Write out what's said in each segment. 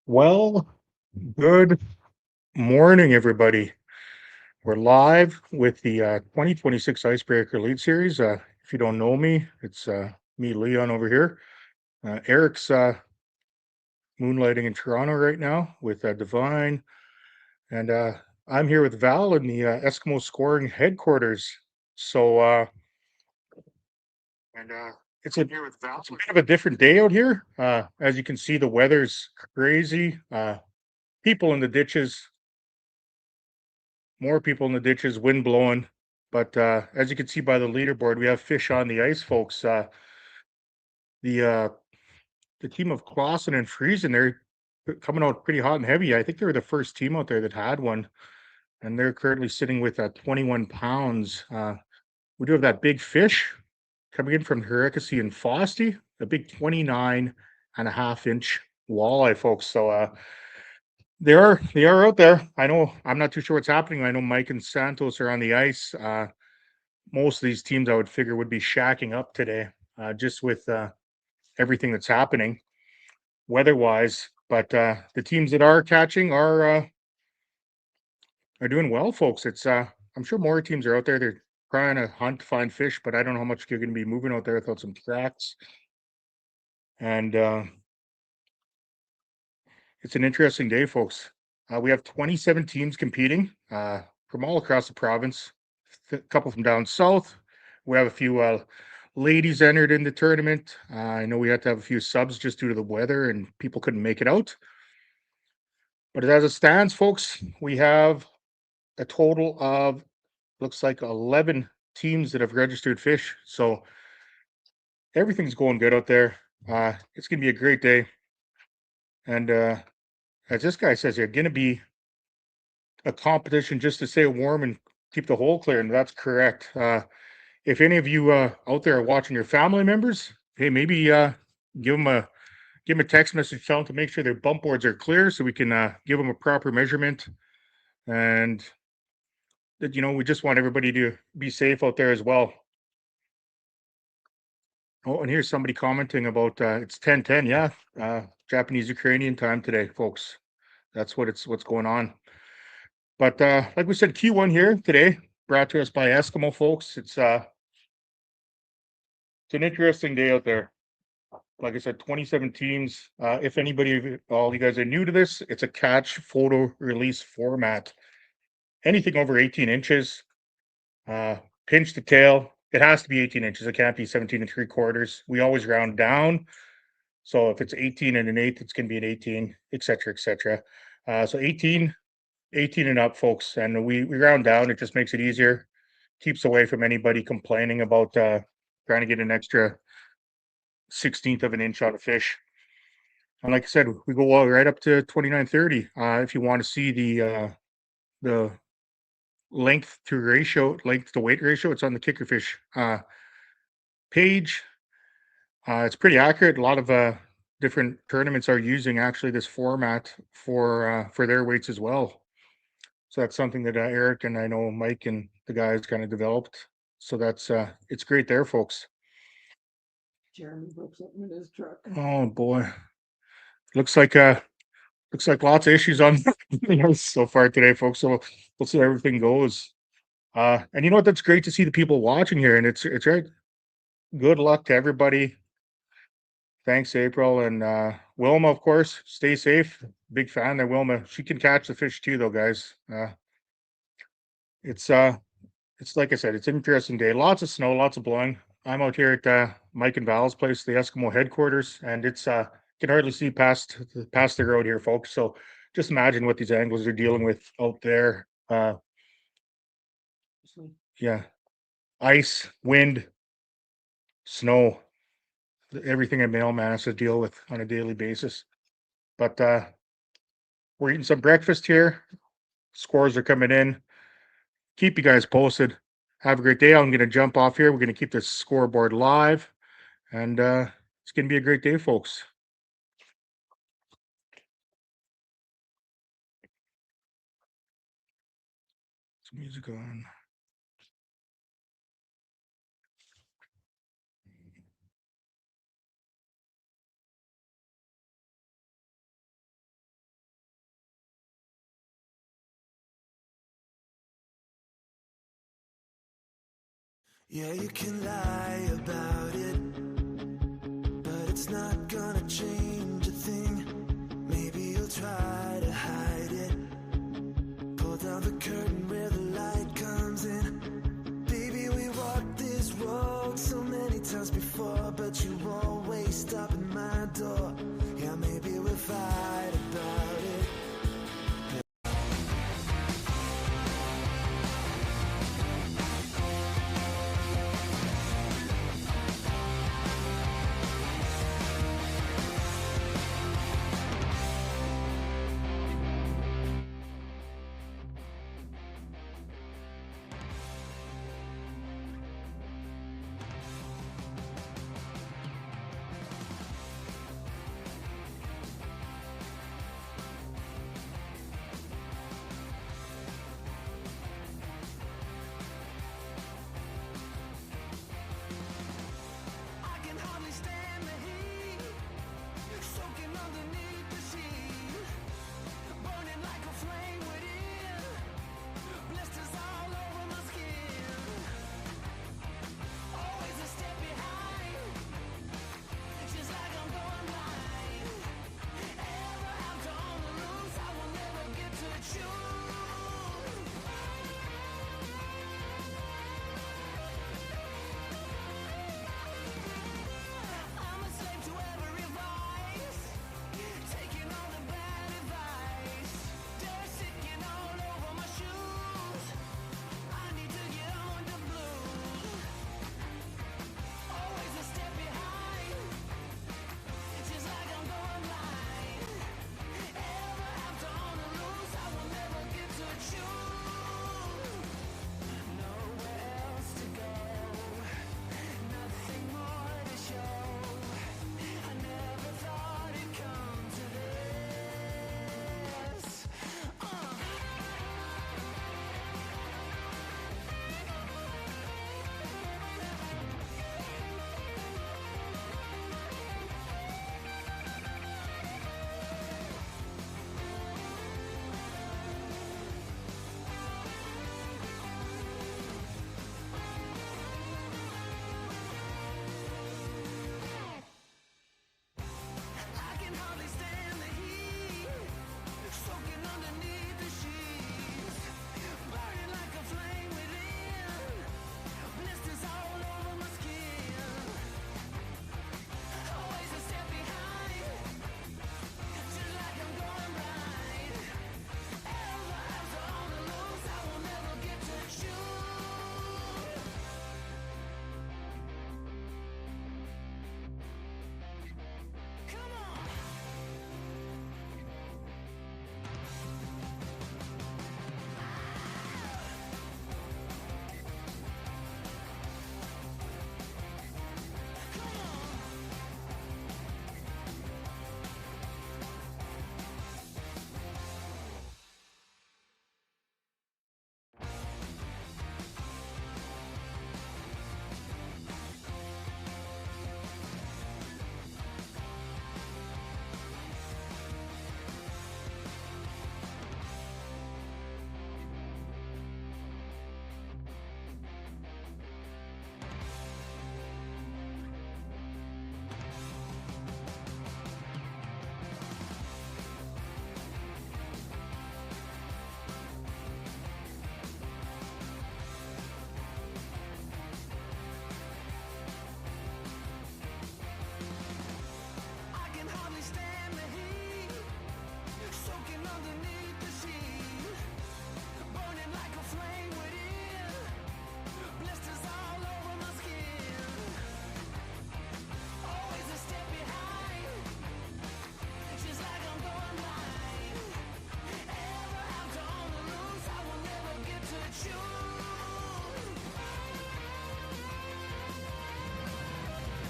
Well, good morning, everybody. We're live with the 2026 Icebreaker Lead Series. If you don't know me, it's me, Leon, over here. Eric's moonlighting in Toronto right now with Divine, and I'm here with Val in the Eskimo scoring headquarters. So, and it's in here with Val. It's a bit of a different day out here. As you can see, the weather's crazy. People in the ditches, more people in the ditches, wind blowing. But as you can see by the leaderboard, we have fish on the ice, folks. The uh, the team of Clausen and Friesen, they're coming out pretty hot and heavy. I think they were the first team out there that had one, and they're currently sitting with 21 pounds. We do have that big fish coming in from Hericasi and Fosty, a big 29.5 inch walleye, folks. So they are out there. I know I'm not too sure what's happening. I know Mike and Santos are on the ice. Most of these teams I would figure would be shacking up today, just with everything that's happening weather-wise. But the teams that are catching are doing well, folks. It's I'm sure more teams are out there. They're trying to hunt, find fish, but I don't know how much you're going to be moving out there without some tracks. And it's an interesting day, folks. We have 27 teams competing from all across the province. A couple from down south. We have a few ladies entered in the tournament. I know we had to have a few subs just due to the weather and people couldn't make it out. But as it stands, folks, we have a total of looks like 11 teams that have registered fish. So everything's going good out there. It's going to be a great day. And as this guy says, you're going to be a competition just to stay warm and keep the hole clear. And that's correct. If any of you out there are watching your family members, hey, maybe give them a give them a text message, tell them to make sure their bump boards are clear so we can give them a proper measurement. And that we just want everybody to be safe out there as well. Oh, and here's somebody commenting about it's 10:10. Yeah, Japanese Ukrainian time today, folks. That's what's going on. But like we said, Q1 here today, brought to us by Eskimo, folks. It's an interesting day out there. Like I said, 27 teams. If anybody, all you guys are new to this, it's a catch photo release format. Anything over 18 inches, pinch to tail. It has to be 18 inches. It can't be 17 and 3/4. We always round down. So if it's 18 and an eighth, it's going to be an 18, et cetera, et cetera. So 18 and up, folks. And we round down. It just makes it easier. Keeps away from anybody complaining about trying to get an extra 16th of an inch on a fish. And like I said, we go right up to 29-30. If you want to see the length to weight ratio, it's on the Kickerfish page. It's pretty accurate. A lot of different tournaments are using actually this format for their weights as well. So that's something that Eric and I know Mike and the guys kind of developed. So that's it's great there, folks. Jeremy broke something in his truck. Oh boy, looks like lots of issues on so far today, folks. So we'll see how everything goes. And you know what? That's great to see the people watching here, and it's right. Good luck to everybody. Thanks, April and Wilma, of course. Stay safe. Big fan there, Wilma. She can catch the fish too, though, guys. It's it's like I said, it's an interesting day. Lots of snow, lots of blowing. I'm out here at Mike and Val's place, the Eskimo headquarters, and it's can hardly see past the road here, folks. So just imagine what these angles are dealing with out there. Yeah, ice, wind, snow, everything a mailman has to deal with on a daily basis. But we're eating some breakfast here. Scores are coming in. Keep you guys posted. Have a great day. I'm going to jump off here. We're going to keep this scoreboard live, and it's going to be a great day, folks. Some music on. Yeah, you can lie about it, but it's not gonna change a thing. Maybe you'll try to hide it. Pull down the curtain where the light comes in. Baby, we walked this road so many times before, but you always stop at my door. Yeah, maybe we'll fight about it.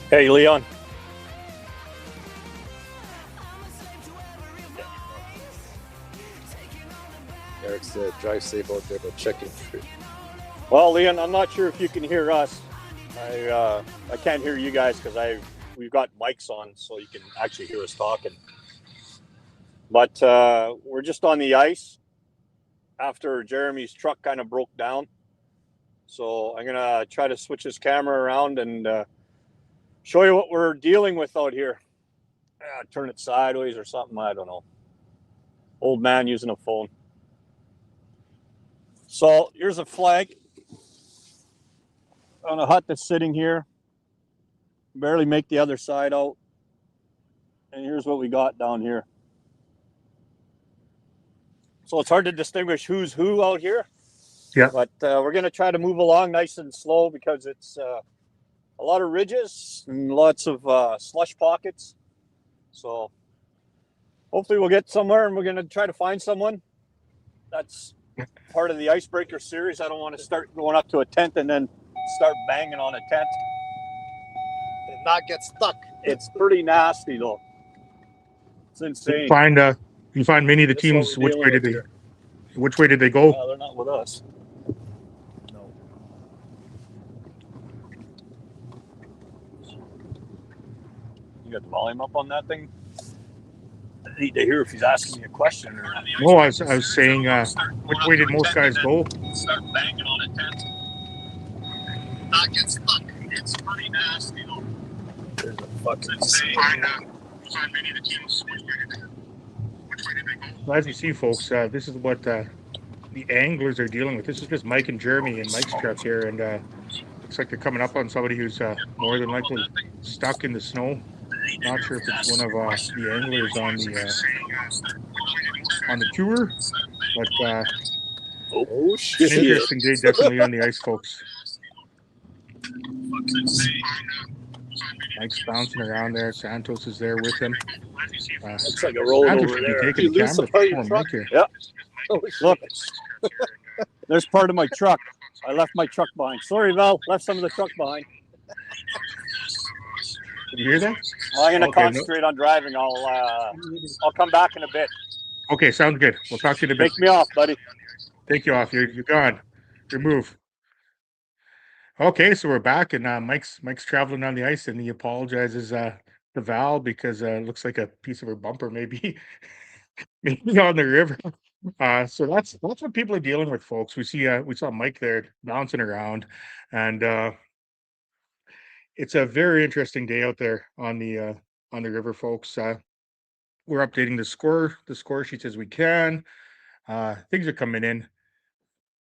Hey, Leon. Eric said, drive safe out there, but check in. Well, Leon, I'm not sure if you can hear us. I can't hear you guys because we've got mics on, so you can actually hear us talking. But we're just on the ice after Jeremy's truck kind of broke down. So I'm gonna try to switch this camera around and show you what we're dealing with out here. Turn it sideways or something, I don't know. Old man using a phone. So here's a flag on a hut that's sitting here. Barely make the other side out. And here's what we got down here. So it's hard to distinguish who's who out here. Yeah. But we're going to try to move along nice and slow because it's a lot of ridges and lots of slush pockets. So hopefully we'll get somewhere, and we're going to try to find someone. That's part of the Icebreaker series. I don't want to start going up to a tent and then start banging on a tent And not get stuck. It's pretty nasty though. It's insane. You find many of the This is what teams. we're dealing with here. Which way did they go? They're not with us. No. You got the volume up on that thing? I need to hear if he's asking me a question or not. No, I was saying, which way did most guys go? Start banging on a tent. Not get stuck. It's pretty nasty though. There's a fucking Find many of the teams. Which way did they go? Well, as you see, folks, this is what the anglers are dealing with. This is just Mike and Jeremy and Mike's truck here, and looks like they're coming up on somebody who's more than likely stuck in the snow. Not sure if it's one of the anglers on the tour, but oh shit! an interesting day definitely on the ice, folks. Mike's bouncing around there. Santos is there with him. Looks like a roll over there. Taking the camera before Mike here. Yeah. Look, there's part of my truck. I left my truck behind. Sorry, Val. Left some of the truck behind. Did you hear that? Well, I'm going to concentrate on driving. I'll come back in a bit. Okay, sounds good. We'll talk to you in a bit. Take me off, buddy. Take you off. You're gone. Your move. Okay, so we're back, and Mike's traveling on the ice, and he apologizes to Val because it looks like a piece of her bumper maybe on the river. So that's what people are dealing with, folks. We saw Mike there bouncing around, and it's a very interesting day out there on the river, folks. We're updating the score sheets as we can. Things are coming in.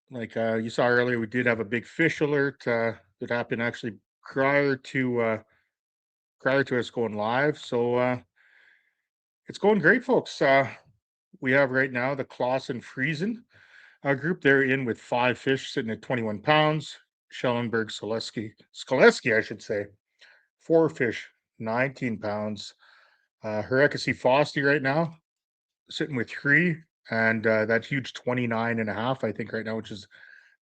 Like you saw earlier, we did have a big fish alert that happened actually prior to us going live. So it's going great, folks. We have right now the Clausen Friesen group. They're in with 5 fish sitting at 21 pounds. Schellenberg Skoleski, I should say, 4 fish, 19 pounds. Herekasi Fosti right now sitting with 3. And that huge 29.5, I think, right now, which is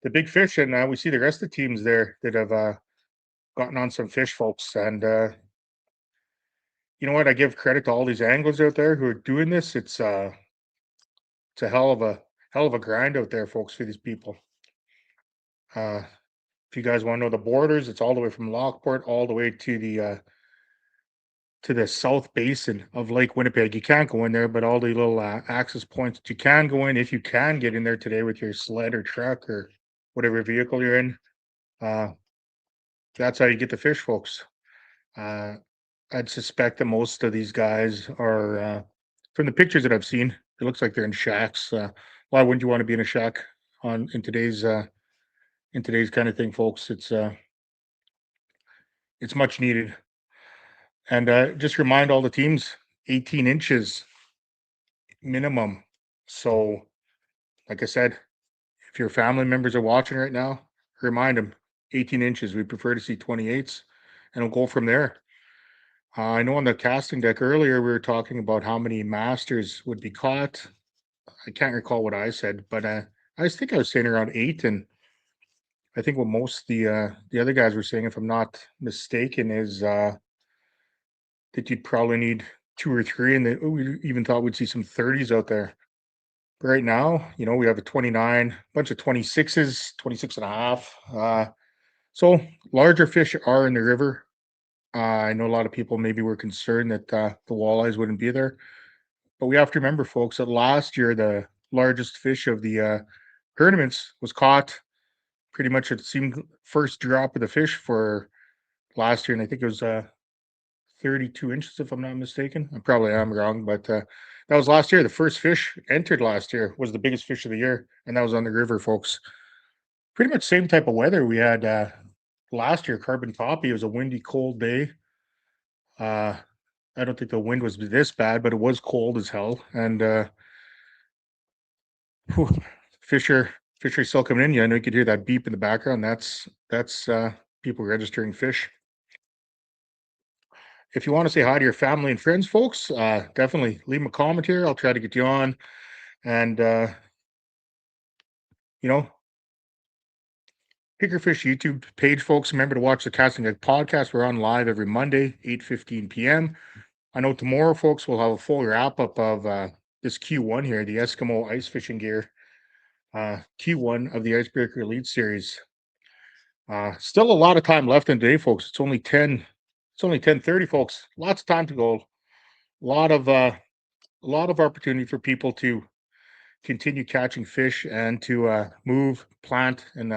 the big fish. And we see the rest of the teams there that have gotten on some fish, folks. And you know what? I give credit to all these anglers out there who are doing this. It's a hell of a grind out there, folks, for these people. If you guys want to know the borders, it's all the way from Lockport all the way to the south basin of Lake Winnipeg. You can't go in there, but all the little access points that you can go in, if you can get in there today with your sled or truck or whatever vehicle you're in, that's how you get the fish, folks. I'd suspect that most of these guys are, from the pictures that I've seen, it looks like they're in shacks. Why wouldn't you want to be in a shack in today's kind of thing, folks? It's much needed. And just remind all the teams, 18 inches minimum. So, like I said, if your family members are watching right now, remind them, 18 inches. We prefer to see 28s, and we'll go from there. I know on the casting deck earlier, we were talking about how many masters would be caught. I can't recall what I said, but I think I was saying around 8, and I think what most the other guys were saying, if I'm not mistaken, is that you'd probably need 2 or 3, and we even thought we'd see some 30s out there. But right now, we have a 29, bunch of 26s, 26.5. So larger fish are in the river. I know a lot of people maybe were concerned that the walleyes wouldn't be there, but we have to remember, folks, that last year the largest fish of the tournaments was caught pretty much it seemed first drop of the fish for last year, and I think it was 32 inches if I'm not mistaken. I probably am wrong, but that was last year. The first fish entered last year was the biggest fish of the year, and that was on the river, folks. Pretty much same type of weather we had last year. Carbon copy. It was a windy, cold day. I don't think the wind was this bad, but it was cold as hell, and fish are still coming in. Yeah, I know you could hear that beep in the background. That's people registering fish. If you want to say hi to your family and friends, folks, definitely leave them a comment here. I'll try to get you on. And, you know, Pickerfish YouTube page, folks. Remember to watch the Casting Egg podcast. We're on live every Monday, 8:15 p.m. I know tomorrow, folks, we'll have a full wrap-up of this Q1 here, the Eskimo ice fishing gear. Q1 of the Icebreaker Elite Series. Still a lot of time left in the day, folks. It's only 10:30, folks. Lots of time to go. A lot of opportunity for people to continue catching fish and to move, plant, and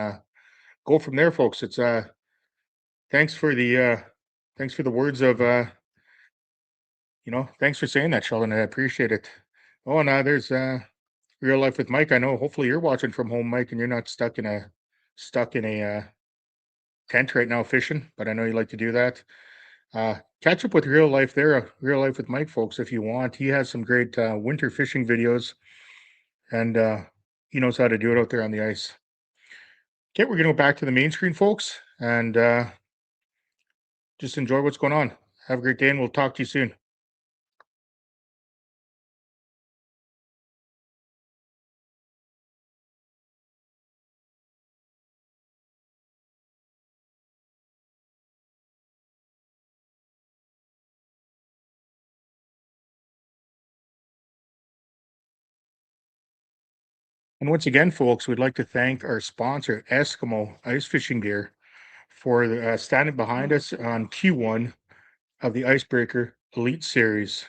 go from there, folks. It's thanks for the words of thanks for saying that, Sheldon. I appreciate it. Oh, and there's Real Life with Mike. I know. Hopefully, you're watching from home, Mike, and you're not stuck in a tent right now fishing. But I know you like to do that. Catch up with Real Life there, Real Life with Mike, folks, if you want. He has some great winter fishing videos, and he knows how to do it out there on the ice. Okay, we're going to go back to the main screen, folks, and just enjoy what's going on. Have a great day, and we'll talk to you soon. And once again, folks, we'd like to thank our sponsor, Eskimo Ice Fishing Gear, for standing behind us on Q1 of the Icebreaker Elite Series.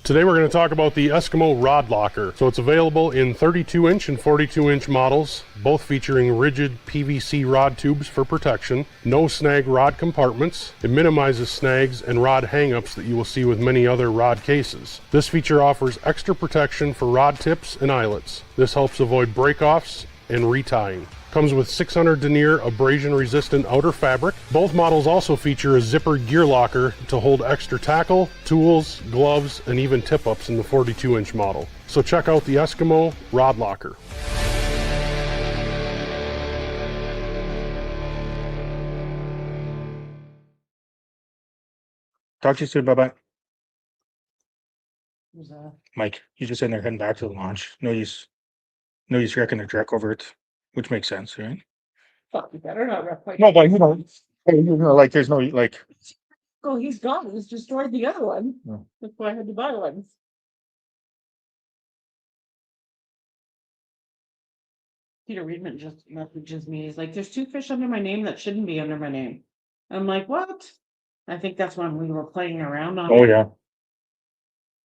Today we're going to talk about the Eskimo Rod Locker. So it's available in 32-inch and 42-inch models, both featuring rigid PVC rod tubes for protection, no snag rod compartments. It minimizes snags and rod hang-ups that you will see with many other rod cases. This feature offers extra protection for rod tips and eyelets. This helps avoid break-offs and retying. Comes with 600 denier abrasion-resistant outer fabric. Both models also feature a zipper gear locker to hold extra tackle, tools, gloves, and even tip-ups in the 42-inch model. So check out the Eskimo Rod Locker. Talk to you soon. Bye-bye. Who's that? Mike, you just in there heading back to the launch. No use wrecking the Drek over it, which makes sense, right? Fuck, you better not rep like. No, but like there's no like. Oh, he's gone. He's destroyed the other one. Oh. That's why I had to buy one. Peter Reedman just messages me. He's like, "There's 2 fish under my name that shouldn't be under my name." I'm like, "What?" I think that's when we were playing around on. Oh yeah.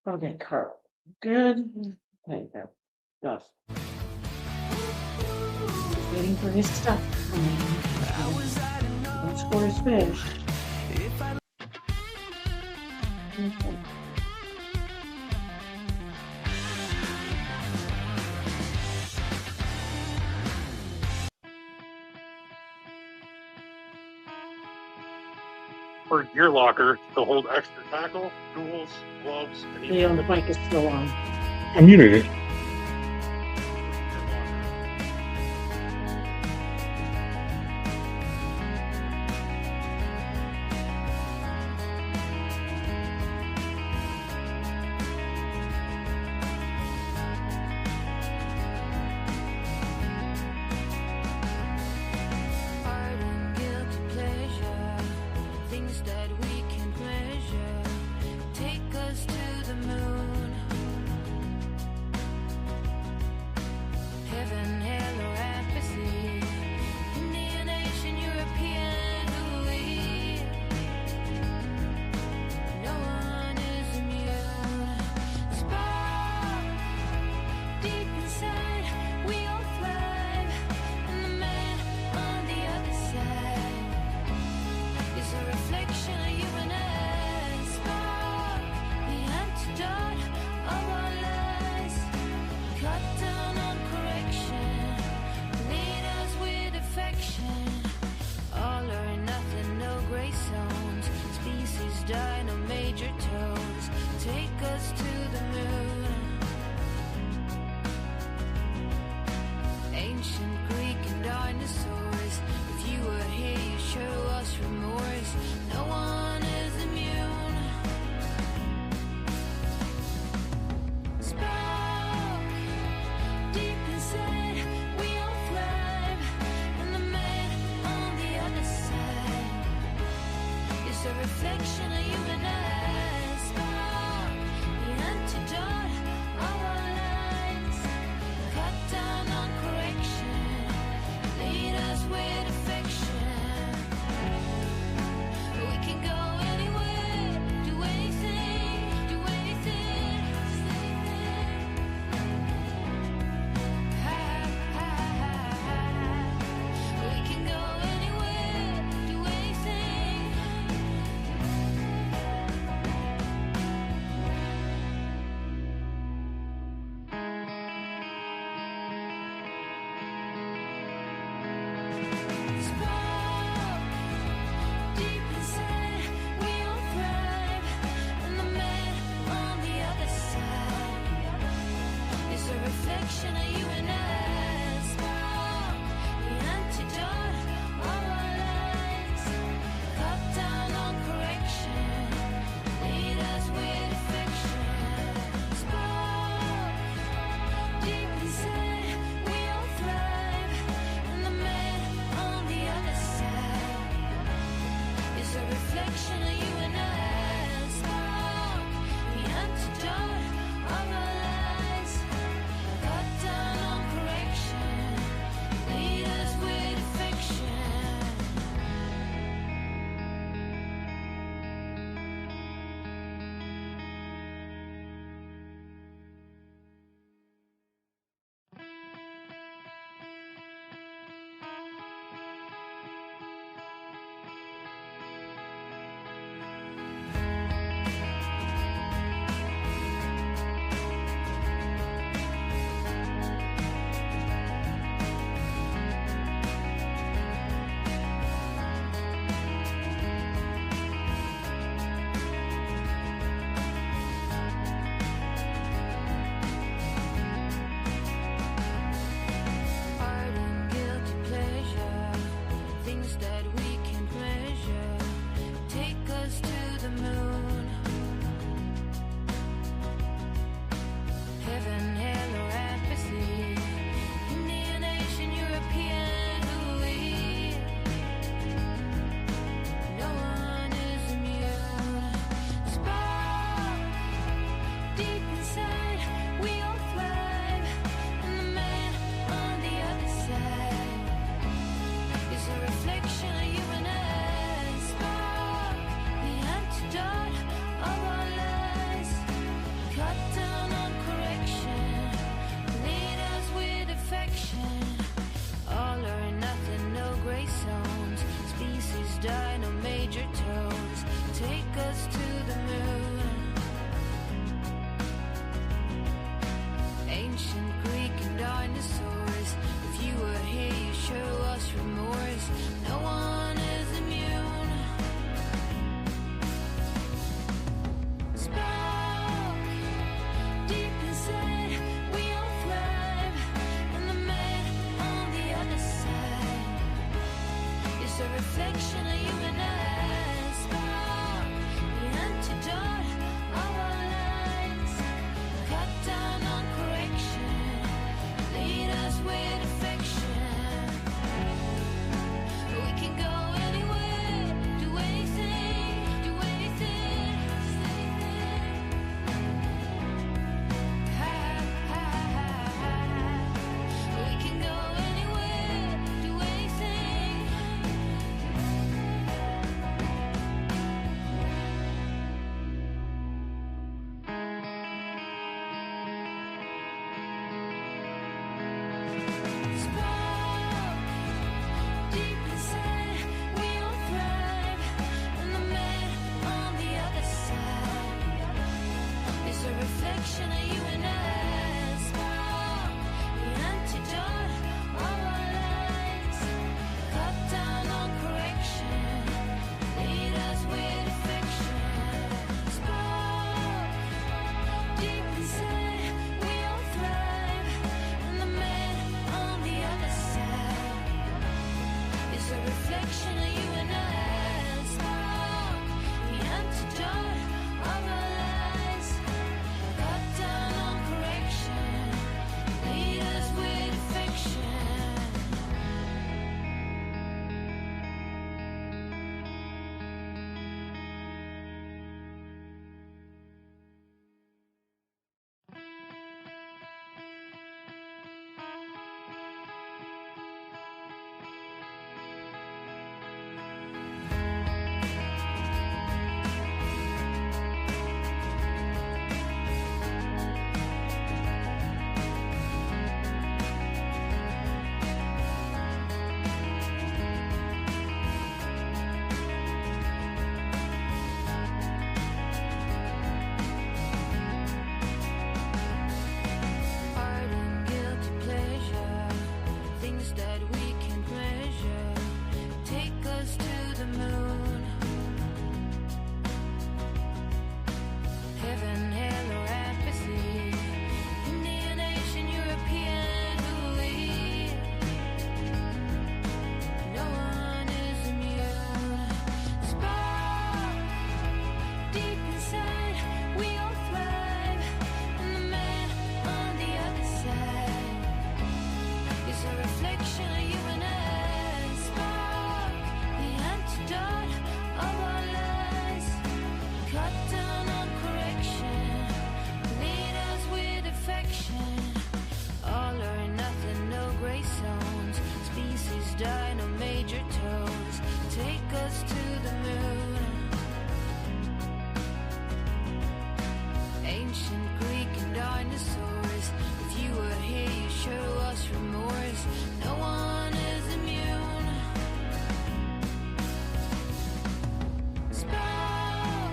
Okay, Carl. Good. Okay, there. Stuff. Just waiting for his stuff. Don't score his fish. Okay. For gear locker to hold extra tackle, tools, gloves, and The mic is still on. I muted it. Ancient Greek and dinosaurs. If you were here, you show us remorse. No one is immune. Spark deep inside, we all thrive. And the man on the other side is a reflection of you and I. Spark, the antidote of our lives. Cut down on correction, lead us with affection. We can go anywhere, do anything, do anything. We can go anywhere, do anything. Spark deep inside, we all thrive. And the man on the other side is a reflection of you and I. Spark, the antidote of our lives. Cut down on correction, lead us with affection. Spark deep inside, we all thrive. And the man on the other side is a reflection of you and I. Spark, the antidote of our lives. Cut down on correction, lead us with affection. Art and guilty pleasure, things that we can measure, take us to the moon. Heaven, hell, or apathy, Indian, Asian, European, who we? No one is immune. Spark deep inside, we all thrive. And the man on the other side is a reflection of you and I. Spark, the antidote of our lives. Cut down on correction, lead us with affection. All or nothing, no gray zones. Species die, no major tones. Take us to the moon. Ancient Greek and dinosaurs. If you were here, you show us remorse. No one is immune. Spark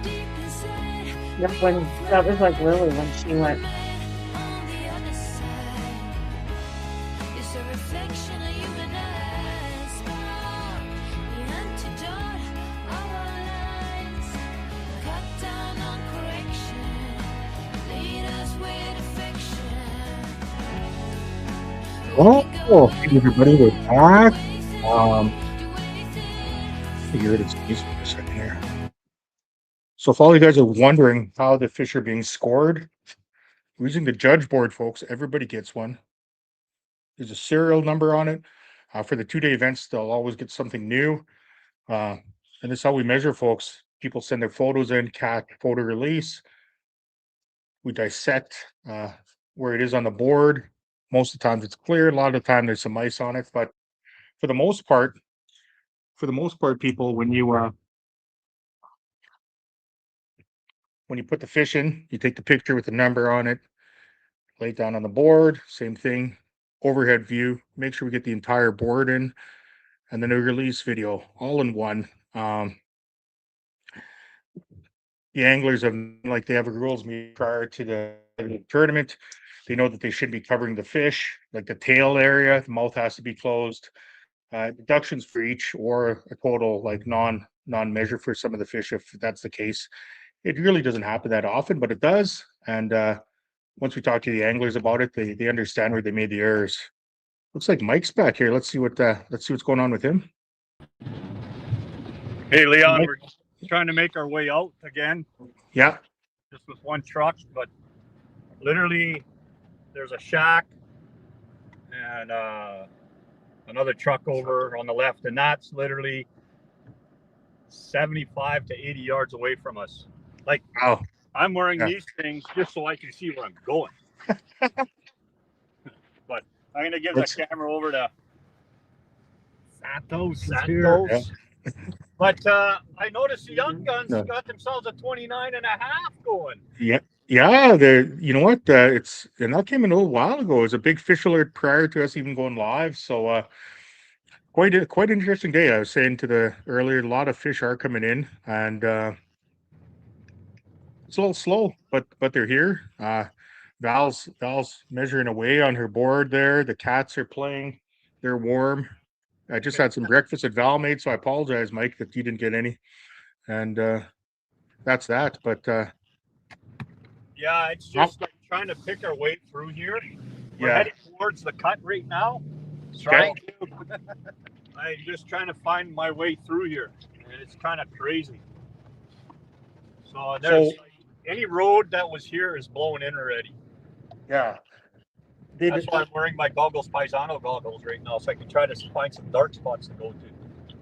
deep inside. That was like Lily when she went. On the other side is a reflection of you and I. Spark, the antidote of our lives. Cut down on correction, lead us with affection. Oh, hey everybody, we're back. Do anything. Figure it is easy for a second here. So if all you guys are wondering how the fish are being scored, we're using the judge board, folks. Everybody gets one. There's a serial number on it. For the 2-day events, they'll always get something new. And this is how we measure, folks. People send their photos in, catch, photo release. We dissect where it is on the board. Most of the times it's clear. A lot of the time there's some ice on it, but for the most part, people, when you put the fish in, you take the picture with the number on it, lay it down on the board. Same thing, overhead view. Make sure we get the entire board in, and then a release video all in one. The anglers have they have a rules meeting prior to the tournament. They know that they should be covering the fish, like the tail area. The mouth has to be closed. Deductions for each, or a total like non-measure for some of the fish, if that's the case. It really doesn't happen that often, but it does. And once we talk to the anglers about it, they understand where they made the errors. Looks like Mike's back here. Let's see what's going on with him. Hey, Leon, Mike? we're trying to make our way out again, Yeah. just with one truck, but literally there's a shack and another truck over on the left, and that's literally 75 to 80 yards away from us. Like, Oh, I'm wearing Yeah. these things just so I can see where I'm going. But I'm going to give That's- the camera over to Santos. Yeah. But I noticed the young guns Yeah. got themselves a 29 and a half going. Yeah. You know what? And that came in a little while ago. It was a big fish alert prior to us even going live. So quite interesting day. I was saying to the earlier, a lot of fish are coming in, and it's a little slow, but they're here. Val's measuring away on her board there. The cats are playing. They're warm. I just had some breakfast at Val made, so I apologize, Mike, that you didn't get any. And that's that. But Yeah, it's just like trying to pick our way through here. We're yeah, heading towards the cut right now. Okay. I'm just trying to find my way through here, and it's kind of crazy. So there's any road that was here is blowing in already. yeah. That's why I'm wearing my goggles, Paisano goggles right now, so I can try to find some dark spots to go to.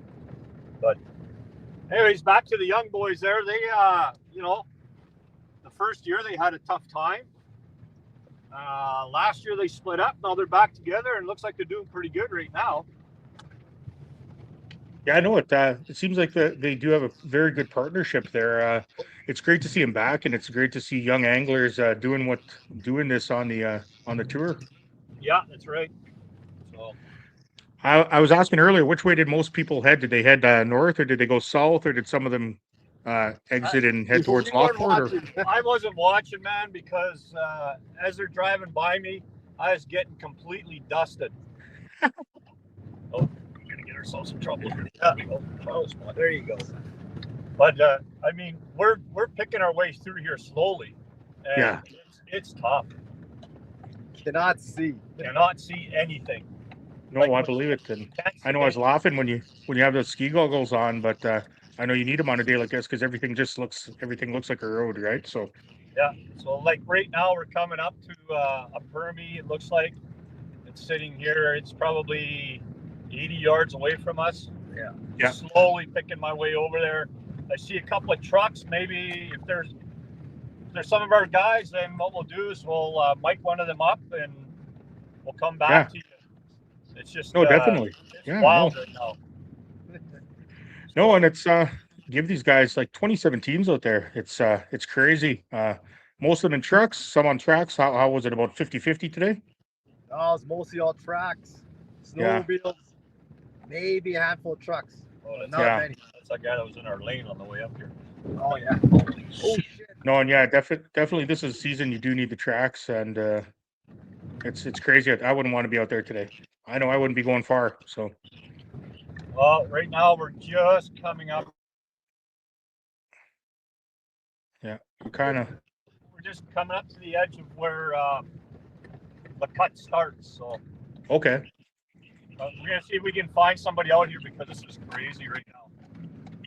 But anyways, back to the young boys there. They, the first year they had a tough time. Last year they split up. Now they're back together, and it looks like they're doing pretty good right now. Yeah, I know it. It seems like they do have a very good partnership there. It's great to see them back, and it's great to see young anglers doing this on the tour. Yeah, that's right. So I was asking earlier, which way did most people head? Did they head north, or did they go south, or did some of them exit and head towards Lockport? I wasn't watching, man, because as they're driving by me, I was getting completely dusted. Oh, we're gonna get ourselves in trouble here. Yeah. There you go. But I mean, we're picking our way through here slowly, and Yeah. it's tough. Cannot see. Cannot see anything. No, I believe it. And I know I was laughing when you have those ski goggles on, but I know you need them on a day like this because everything looks like a road, right? So Yeah. So like right now we're coming up to a permie. It looks like it's sitting here. It's probably 80 yards away from us. Yeah. Slowly picking my way over there. I see a couple of trucks. Maybe if there's some of our guys, then what we'll do is we'll mic one of them up and we'll come back to you. It's just definitely. It's Yeah, wild right now. No, and it's give these guys like 27 teams out there. It's crazy. Most of them in trucks, some on tracks. How was it, about 50-50 today? Oh, it's mostly all tracks, snowmobiles, maybe a handful of trucks. Oh, Not many. That's that guy that was in our lane on the way up here. Oh yeah. Oh shit. No, and yeah, definitely this is season. You do need the tracks, and it's crazy. I wouldn't want to be out there today. I know I wouldn't be going far. So Well, right now we're just coming up. yeah, We're just coming up to the edge of where the cut starts. So okay. we're gonna see if we can find somebody out here because this is crazy right now.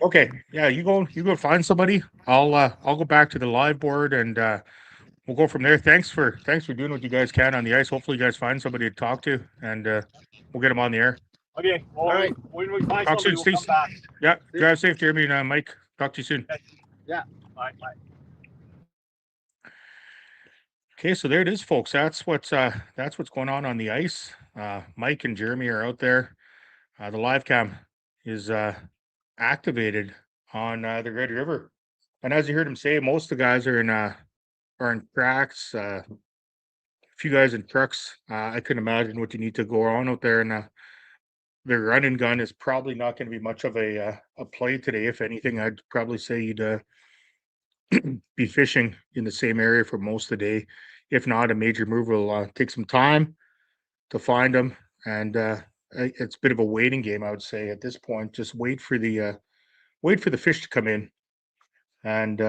Okay, yeah, you go find somebody. I'll go back to the live board and we'll go from there. Thanks for doing what you guys can on the ice. Hopefully you guys find somebody to talk to, and we'll get them on the air. Okay. Well, All right. when we find Talk somebody, soon, we'll Steve. come back. Yeah, drive safe, Jeremy and Mike. Talk to you soon. Yeah. Bye. Bye. Okay, so there it is, folks. That's what's going on the ice. Mike and Jeremy are out there. The live cam is activated on the Red River, and as you heard him say, most of the guys are in tracks. A few guys in trucks. I couldn't imagine what you need to go on out there, and the run and gun is probably not going to be much of a play today. If anything, I'd probably say you'd be fishing in the same area for most of the day. if not, a major move will take some time to find them, and it's a bit of a waiting game, I would say, at this point. Just wait for the fish to come in, and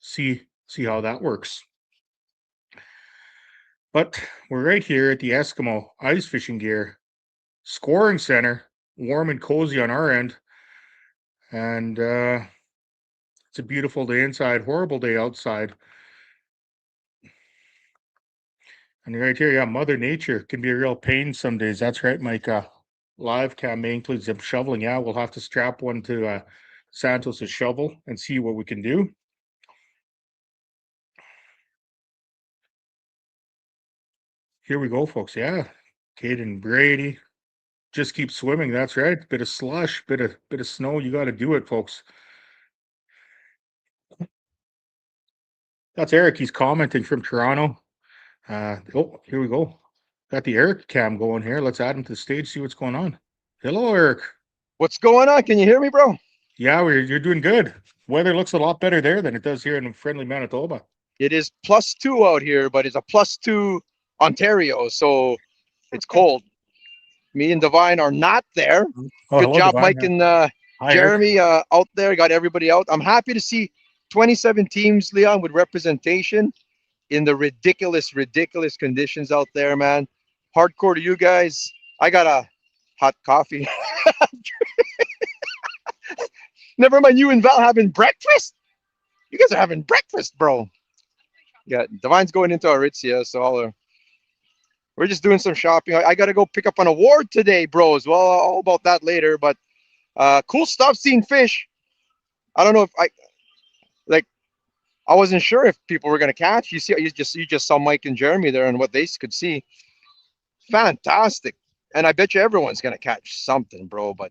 see how that works. But we're right here at the Eskimo Ice Fishing Gear Scoring Center, warm and cozy on our end, and it's a beautiful day inside, horrible day outside. And right here, yeah, Mother Nature can be a real pain some days. That's right, Mike. Live cam may include some shoveling. Yeah, we'll have to strap one to Santos' shovel and see what we can do. Here we go, folks. Yeah, Caden Brady. Just keep swimming. That's right. Bit of slush, bit of snow. You got to do it, folks. That's Eric. He's commenting from Toronto. Oh, here we go. Got the Eric cam going here. Let's add him to the stage, see what's going on. Hello, Eric. What's going on? Can you hear me, bro? Yeah, you're doing good. Weather looks a lot better there than it does here in friendly Manitoba. It is +2 out here, but it's a +2 Ontario, so it's cold. Me and Divine are not there. Oh, Good hello, job, Divine. Mike and Hi, Eric. Jeremy out there. Got everybody out. I'm happy to see 27 teams, Leon, with representation in the ridiculous conditions out there, man. Hardcore to you guys. I got a hot coffee. Never mind you and Val having breakfast. You guys are having breakfast, bro. Yeah, Divine's going into Aritzia, so we're just doing some shopping. I got to go pick up an award today, bros. Well, all about that later, but cool stuff seeing fish. I don't know if I wasn't sure if people were going to catch. You just saw Mike and Jeremy there and what they could see. Fantastic. And I bet you everyone's going to catch something, bro, but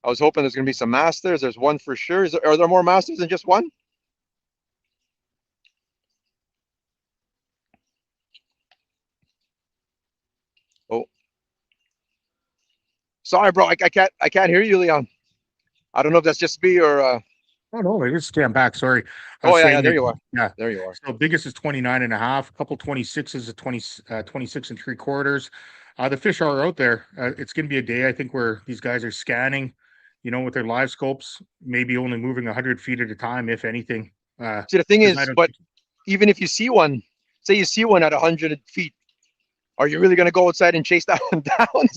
I was hoping there's going to be some masters. There's one for sure. Are there more masters than just one? Oh, sorry, bro. I can't hear you, Leon. I don't know if that's just me or. Oh, no, I just stand back. Sorry. Oh, yeah, there you are. Yeah, there you are. So biggest is 29.5, a couple 26s at 26 3/4. The fish are out there. It's going to be a day, I think, where these guys are scanning, with their live scopes, maybe only moving 100 feet at a time, if anything. See, the thing is, but even if you see one, say you see one at 100 feet, are you really going to go outside and chase that one down?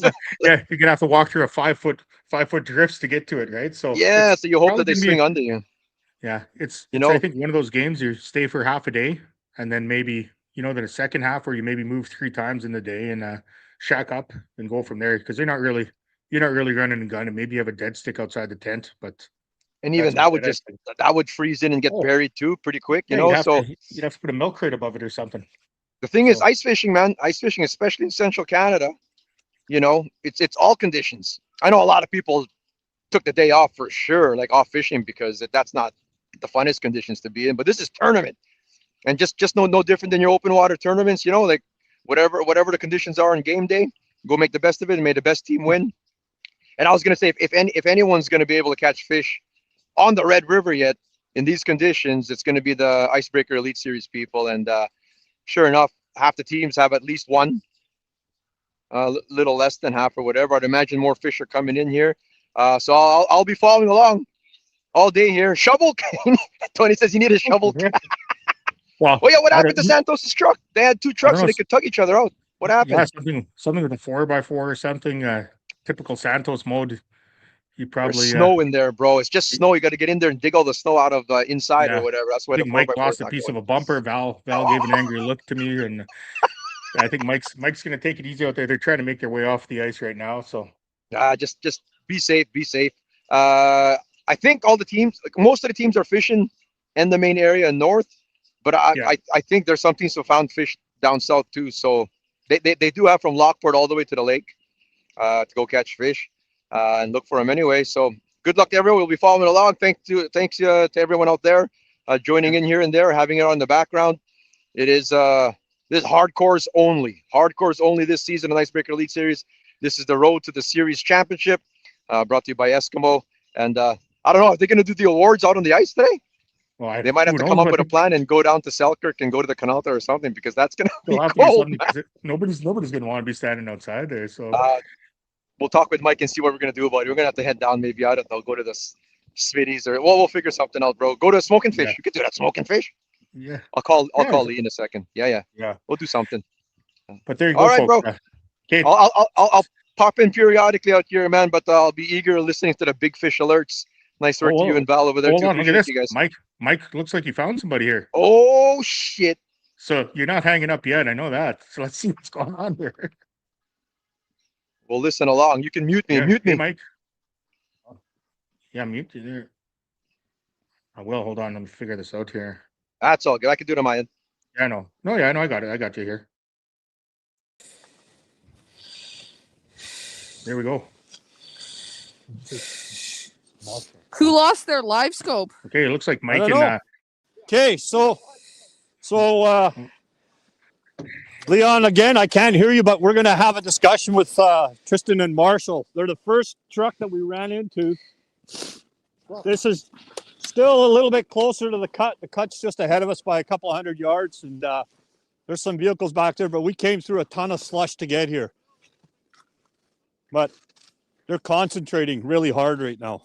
Yeah, you're gonna have to walk through a 5-foot drifts to get to it, right? So yeah, so you hope that they swing under you. Yeah, it's I think one of those games you stay for half a day, and then maybe then a second half where you maybe move 3 times in the day and shack up and go from there, because you're not really running a gun, and maybe you have a dead stick outside the tent, but and even that would freeze in and get buried too pretty quick, you'd have to put a milk crate above it or something. The thing is, ice fishing, man, especially in central Canada, it's all conditions. I know a lot of people took the day off for sure, like off fishing, because that's not the funnest conditions to be in, but this is tournament, and just no different than your open water tournaments, like whatever the conditions are on game day, go make the best of it and may the best team win. And I was going to say, if anyone's going to be able to catch fish on the Red River yet in these conditions, it's going to be the Icebreaker Elite Series people. And sure enough, half the teams have at least one, little less than half or whatever. I'd imagine more fish are coming in here. So I'll be following along all day here. Shovel. Tony says you need a shovel. Well, oh yeah, what happened to Santos' truck? They had 2 trucks so they could tug each other out. What happened? Yeah, something with a 4x4 or something. Typical Santos mode. You probably There's snow in there, bro. It's just snow. You got to get in there and dig all the snow out of inside or whatever. That's why I think Mike lost a piece of a bumper. Val gave an angry look to me, and I think Mike's going to take it easy out there. They're trying to make their way off the ice right now. So just be safe. Be safe. I think all the teams, most of the teams are fishing in the main area north, but I think there's some teams who found fish down south too. So they do have from Lockport all the way to the lake to go catch fish and look for them anyway. So good luck to everyone. We'll be following along. Thanks to everyone out there joining in here and there, having it on the background. It is this hardcores only this season in Icebreaker Elite Series. This is the road to the series championship, brought to you by ESKIMO. And I don't know, are they going to do the awards out on the ice today? Well, They might have who to come knows up what with a plan and go down to Selkirk and go to the Canalta or something, because that's gonna be they'll have to do cold. something, 'cause nobody's gonna want to be standing outside there. So We'll talk with Mike and see what we're gonna do about it. We're gonna have to head down, maybe, I don't know, go to the Smitty's, or we'll figure something out, bro. Go to Smoking Fish. Yeah. You could do that, Smoking Fish. yeah, I'll call Yeah, Lee in a second. Yeah. yeah. We'll do something. But there you All go, right, folks. bro. Okay, I'll pop in periodically out here, man, but I'll be eager listening to the big fish alerts. Nice work to you and Val over there, hold too. on, look at Appreciate this, you guys. Mike. Looks like you found somebody here. Oh shit. So you're not hanging up yet. I know that. So let's see what's going on here. Well, listen along. You can mute me. Yeah, Mute hey, me. Mike. Yeah, mute you there. I will. Hold on. Let me figure this out here. That's all good. I can do it on my end. Yeah, I know. No, yeah, I know. I got it. I got you here. There we go. Who lost their live scope? Okay, it looks like Mike don't and know. Okay, so Leon, again, I can't hear you, but we're going to have a discussion with Tristan and Marshall. They're the first truck that we ran into. This is still a little bit closer to the cut. The cut's just ahead of us by a couple 100 yards, and there's some vehicles back there, but we came through a ton of slush to get here. But they're concentrating really hard right now.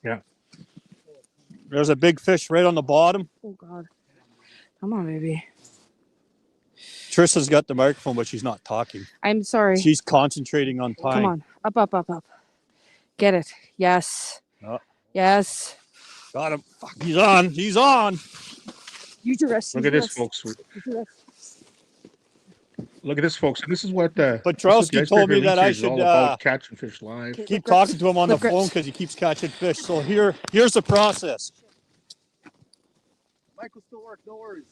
Yeah. There's a big fish right on the bottom. Oh, God. Come on, baby. Tristan's got the microphone, but she's not talking. I'm sorry. She's concentrating on time. Come on. Up, up, up, up. Get it. Yes. Oh. Yes. Got him. Fuck, he's on. He's on. Use your wrist. look at this, folks. Look at this, folks. And this is what Petrowski told me that I should catching fish live. keep talking to him on the Flip grips. phone because he keeps catching fish. So here's the process. Mike will still work. No worries.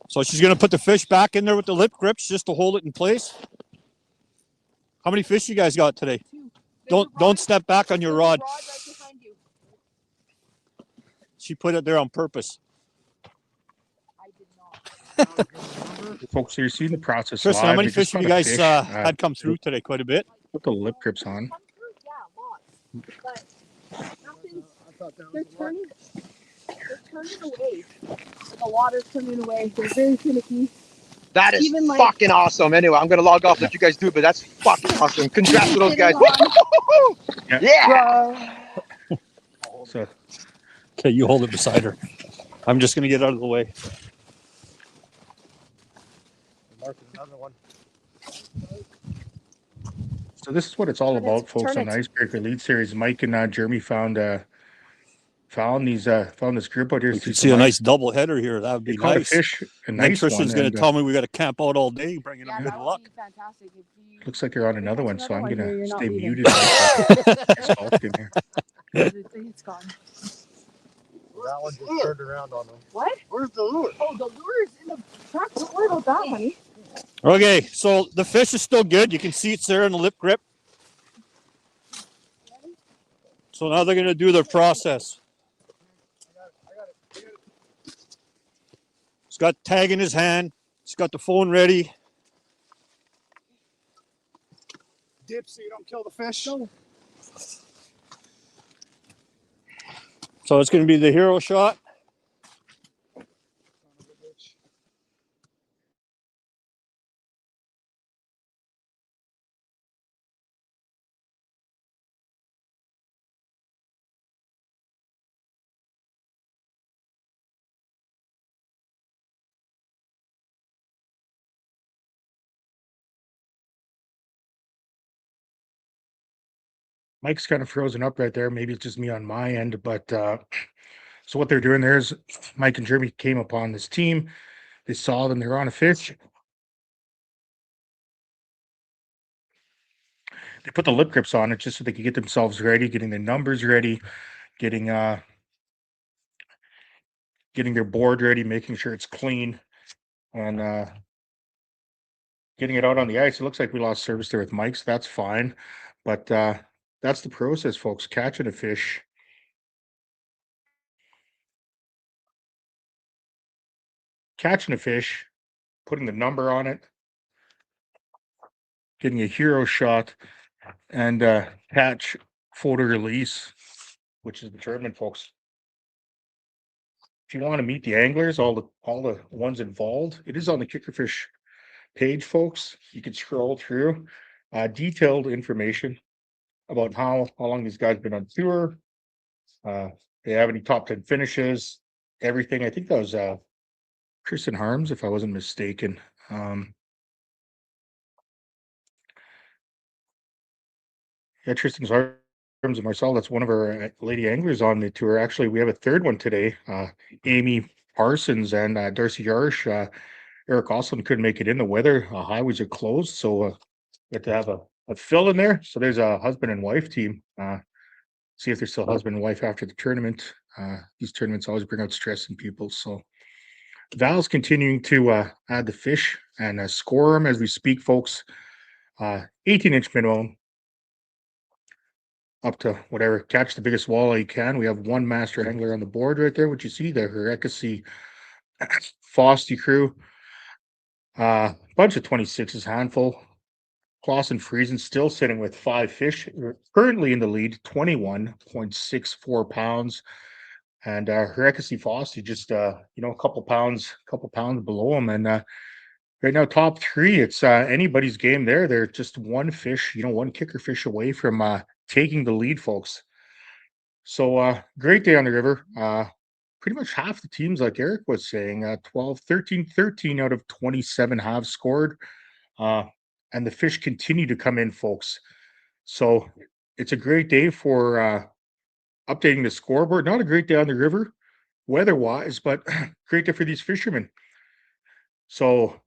So she's going to put the fish back in there with the lip grips just to hold it in place. How many fish you guys got today? Don't step back on your rod. She put it there on purpose. Folks, so you're seeing the process. Tristan, live. how many They just fish have you caught a guys fish. had come through today? Quite a bit. Put the lip grips on. They're turning away. The water's turning away. They're very finicky. That is Even like- fucking awesome. Anyway, I'm gonna log off. Let you guys do, but that's fucking awesome. Congrats to those guys. Yeah. So Okay, you hold it beside her. I'm just going to get out of the way. Mark another one. So this is what it's all Turn it, about, folks. turn On the it. Icebreaker Lead Series, Mike and Jeremy found this group out here. You can see a nice double header here. That would They be caught a nice. fish, a And then nice Tristan's one. going and, to tell me we got to camp out all day, bringing Yeah, them that good would luck. be fantastic if you looks like you're on another one, so I'm another one gonna here, you're not stay leaving. muted. It's here. it's gone. That one just turned around on them. What? Where's the lure? Oh, the lure's in the truck. Don't worry about that, honey. Okay, so the fish is still good. You can see it's there in the lip grip. So now they're going to do their process. He's got tag in his hand. He's got the phone ready. Dip so you don't kill the fish. So it's going to be the hero shot. Mike's kind of frozen up right there. Maybe it's just me on my end, but so what they're doing there is Mike and Jeremy came upon this team. They saw them. They're on a fish. They put the lip grips on it just so they could get themselves ready, getting their numbers ready, getting their board ready, making sure it's clean, and getting it out on the ice. It looks like we lost service there with Mike, so that's fine. But that's the process, folks. Catching a fish. Catching a fish, putting the number on it, getting a hero shot, and catch photo release, which is the tournament, folks. If you want to meet the anglers, all the ones involved, it is on the Kickerfish page, folks. You can scroll through detailed information about how long these guys been on tour. They have any top 10 finishes, everything. I think that was Kristen Harms, if I wasn't mistaken. Yeah, Tristan Harms and Marcel, that's one of our lady anglers on the tour. Actually, we have a third one today. Amy Parsons and Darcy Yarsh. Eric Oslin couldn't make it in. The weather highways are closed, so we have to have a fill in there. So there's a husband and wife team. See if they're still husband and wife after the tournament. These tournaments always bring out stress in people. So Val's continuing to add the fish and score them as we speak, folks. 18-inch minimum. Up to whatever, catch the biggest walleye you can. We have one master angler on the board right there, which you see, the Herekasi Fosty crew. Bunch of 26s, handful. Clausen Friesen still sitting with 5 fish, currently in the lead, 21.64 pounds. And Herekasi Fosty just a couple pounds below him. And right now, top 3, it's anybody's game there. They're just one fish, one kicker fish away from taking the lead, folks. So great day on the river. Pretty much half the teams, like Eric was saying, 13 out of 27 have scored. And the fish continue to come in, folks. So it's a great day for updating the scoreboard. Not a great day on the river, weather-wise, but great day for these fishermen. So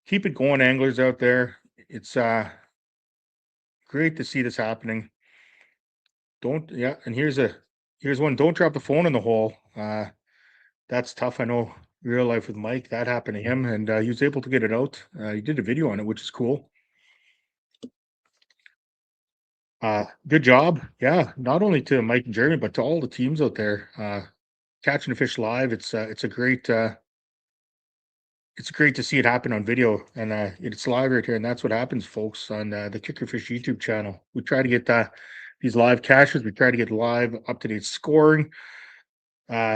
keep it going, anglers out there. It's great to see this happening. And here's one. Don't drop the phone in the hole. That's tough. I know real life with Mike, that happened to him, and he was able to get it out. He did a video on it, which is cool. Good job. Yeah, not only to Mike and Jeremy, but to all the teams out there catching the fish live. It's great to see it happen on video, and it's live right here, and that's what happens, folks, on the Kickerfish YouTube channel. We try to get these live catches. We try to get live, up-to-date scoring.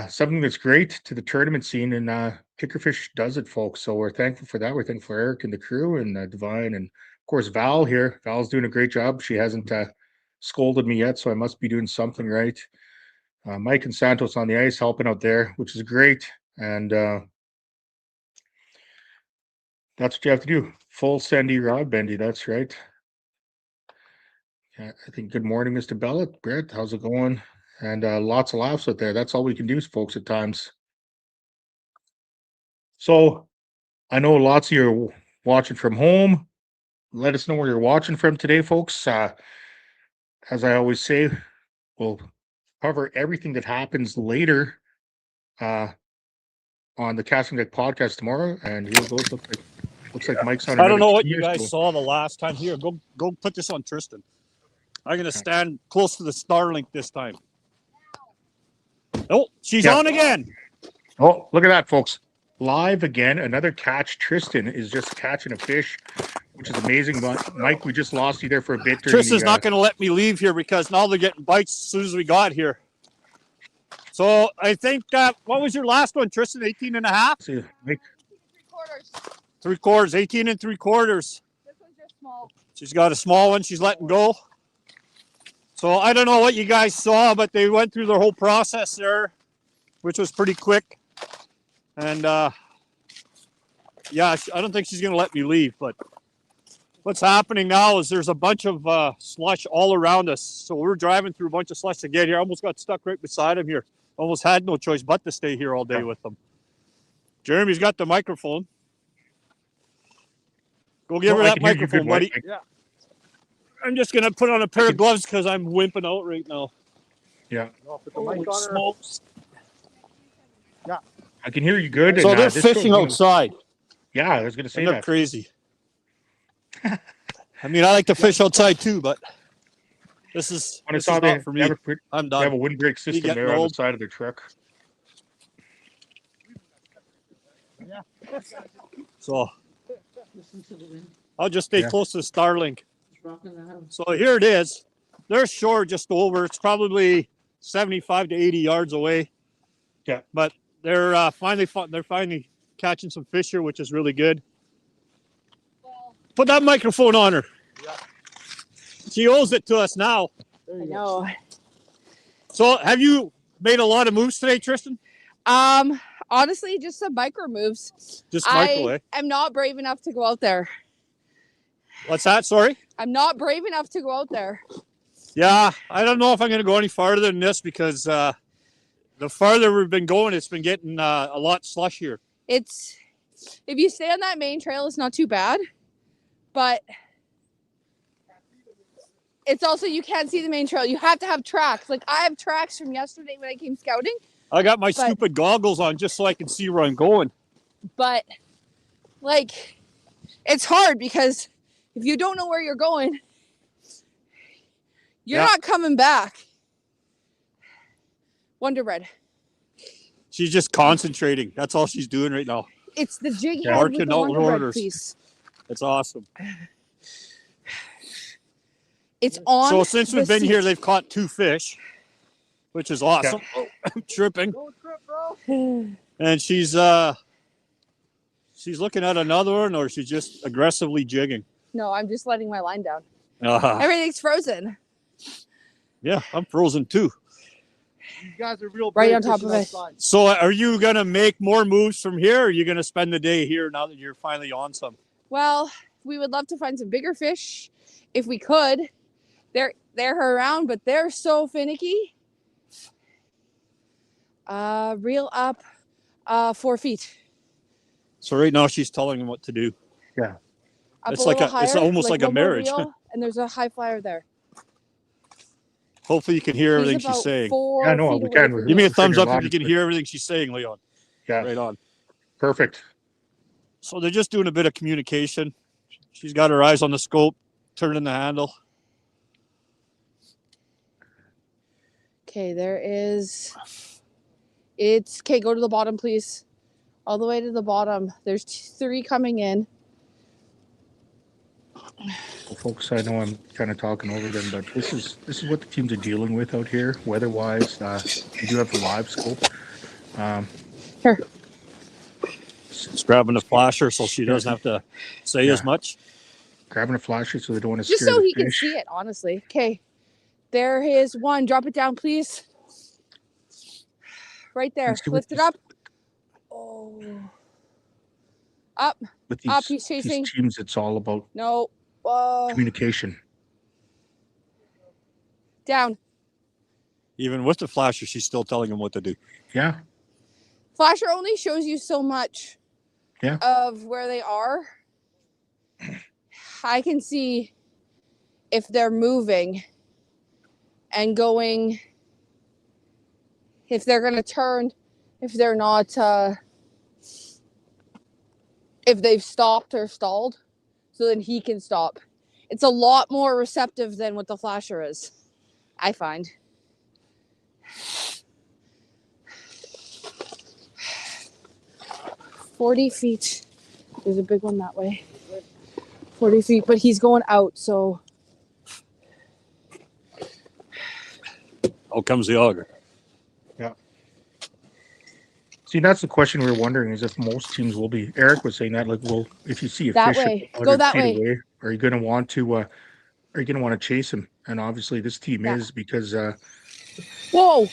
Something that's great to the tournament scene, and Kickerfish does it, folks. So we're thankful for that. We're thankful for Eric and the crew, and Divine, and of course Val here. Val's doing a great job. She hasn't scolded me yet, so I must be doing something right. Mike and Santos on the ice helping out there, which is great. And that's what you have to do. Full sendy rod bendy. That's right. I think good morning, Mr. Bellet. Brett, how's it going? And lots of laughs out there. That's all we can do, folks, at times. So I know lots of you are watching from home. Let us know where you're watching from today, folks. As I always say, we'll cover everything that happens later on the Casting Deck podcast tomorrow. And here it goes. Looks like Mike's on. I don't know what you guys saw the last time. Here, go put this on Tristan. I'm going to stand close to the Starlink this time. Oh, she's on again. Oh, look at that, folks. Live again. Another catch. Tristan is just catching a fish, which is amazing. Mike, we just lost you there for a bit. Tristan's not going to let me leave here because now they're getting bites as soon as we got here. So I think, what was your last one, Tristan? 18 and a half? See, Mike. 3/4, 18 and 3/4. This one's just small. She's got a small one she's letting go. So I don't know what you guys saw, but they went through their whole process there, which was pretty quick. And yeah, I don't think she's going to let me leave. But what's happening now is there's a bunch of slush all around us. So we're driving through a bunch of slush to get here. I almost got stuck right beside him here. Almost had no choice but to stay here all day with them. Jeremy's got the microphone. Go give her that microphone, buddy. Yeah. I'm just going to put on a pair of gloves because I'm wimping out right now. Yeah. Holy smokes. Yeah. I can hear you good. So they're fishing outside. Yeah, I was going to say they're crazy. I mean, I like to fish outside too, but this is not for me. I'm done. They have a windbreak system there on the side of their truck. Yeah. So I'll just stay close to the Starlink. So here it is. they're shore just over. It's probably 75 to 80 yards away. Yeah. But they're finally catching some fish here, which is really good. Put that microphone on her. Yeah. She owes it to us now. I know. So have you made a lot of moves today, Tristan? Honestly, just some micro moves. Just micro, eh? I'm not brave enough to go out there. What's that? Sorry? I'm not brave enough to go out there. Yeah, I don't know if I'm going to go any farther than this because the farther we've been going, it's been getting a lot slushier. It's, if you stay on that main trail, it's not too bad, but it's also, you can't see the main trail. You have to have tracks. Like I have tracks from yesterday when I came scouting. I got my stupid goggles on just so I can see where I'm going. But like, it's hard because if you don't know where you're going, you're not coming back. Wonder Bread. She's just concentrating. That's all she's doing right now. It's the jig head with the Wonder Bread piece. It's awesome. It's on. So since we've been here, they've caught 2 fish, which is awesome. Oh, I'm tripping. And she's looking at another one, or she's just aggressively jigging. No, I'm just letting my line down. Uh-huh. Everything's frozen. Yeah, I'm frozen too. You guys are real right brave on top of it. outside. So are you going to make more moves from here, or are you going to spend the day here now that you're finally on some? Well, we would love to find some bigger fish if we could. They're around, but they're so finicky. Reel up 4 feet. So right now she's telling him what to do. Yeah. Up It's a like little it's higher, almost like a one more marriage. reel, and there's a high flyer there. Hopefully you can hear He's everything she's about saying. 4 Yeah, no, feet we away can. from Give me a me. thumbs up Figure if you can hear everything she's saying, Leon. Yeah. Right on. Perfect. So they're just doing a bit of communication. She's got her eyes on the scope, turning the handle. Okay, there is. It's okay. Go to the bottom, please. All the way to the bottom. There's 3 coming in. Well, folks, I know I'm kind of talking over them, but this is what the teams are dealing with out here, weather-wise. We do have the live scope. Here. She's grabbing a flasher so she doesn't have to say as much. Grabbing a flasher so they don't want to Just scare so the he can fish. see it, honestly. Okay. There is one. Drop it down, please. Right there. Let's do Lift it. it up. Oh. Up. With Up, he's chasing. these teams, it's all about No. communication. Down. Even with the flasher, she's still telling him what to do. Yeah. Flasher only shows you so much of where they are. I can see if they're moving and going, if they're going to turn, if they're not, if they've stopped or stalled, so then he can stop. It's a lot more receptive than what the flasher is, I find. $40 feet. There's a big one that way. 40 feet, but he's going out, so. Out comes the auger. Yeah. See, that's the question we were wondering, is if most teams will be. Eric was saying that, like, well, if you see a That fish way. 100 Go that feet way. away, are you going to want to chase him? And obviously this team is, because Whoa.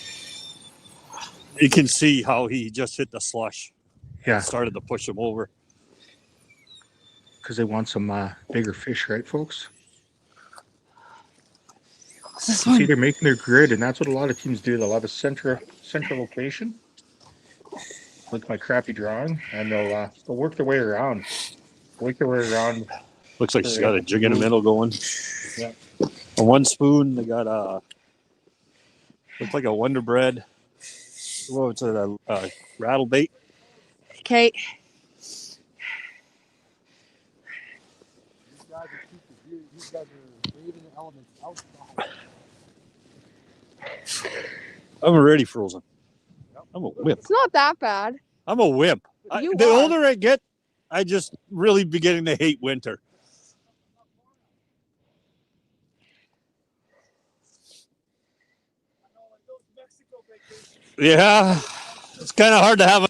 You can see how he just hit the slush. Yeah. Started to push him over. Because they want some bigger fish, right, folks? See, they're making their grid, and that's what a lot of teams do. They'll have a central location, like my crappy drawing, and they'll work their way around. Looks like she's got a jig in the middle going. Yeah. On one spoon, they got looks like a Wonder Bread. Well, it's a rattle bait. Okay. These guys are braving the elements outside. I'm already frozen. I'm a wimp. It's not that bad. I'm a wimp. You The are. older I get, I just really beginning to hate winter. Yeah, it's kind of hard to have a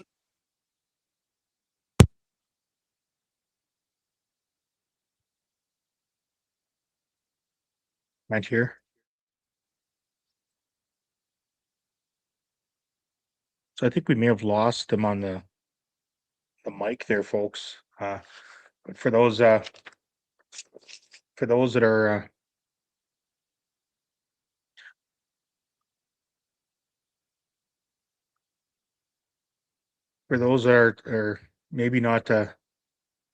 Right here. So I think we may have lost them on the mic there, folks. But for those that are are maybe not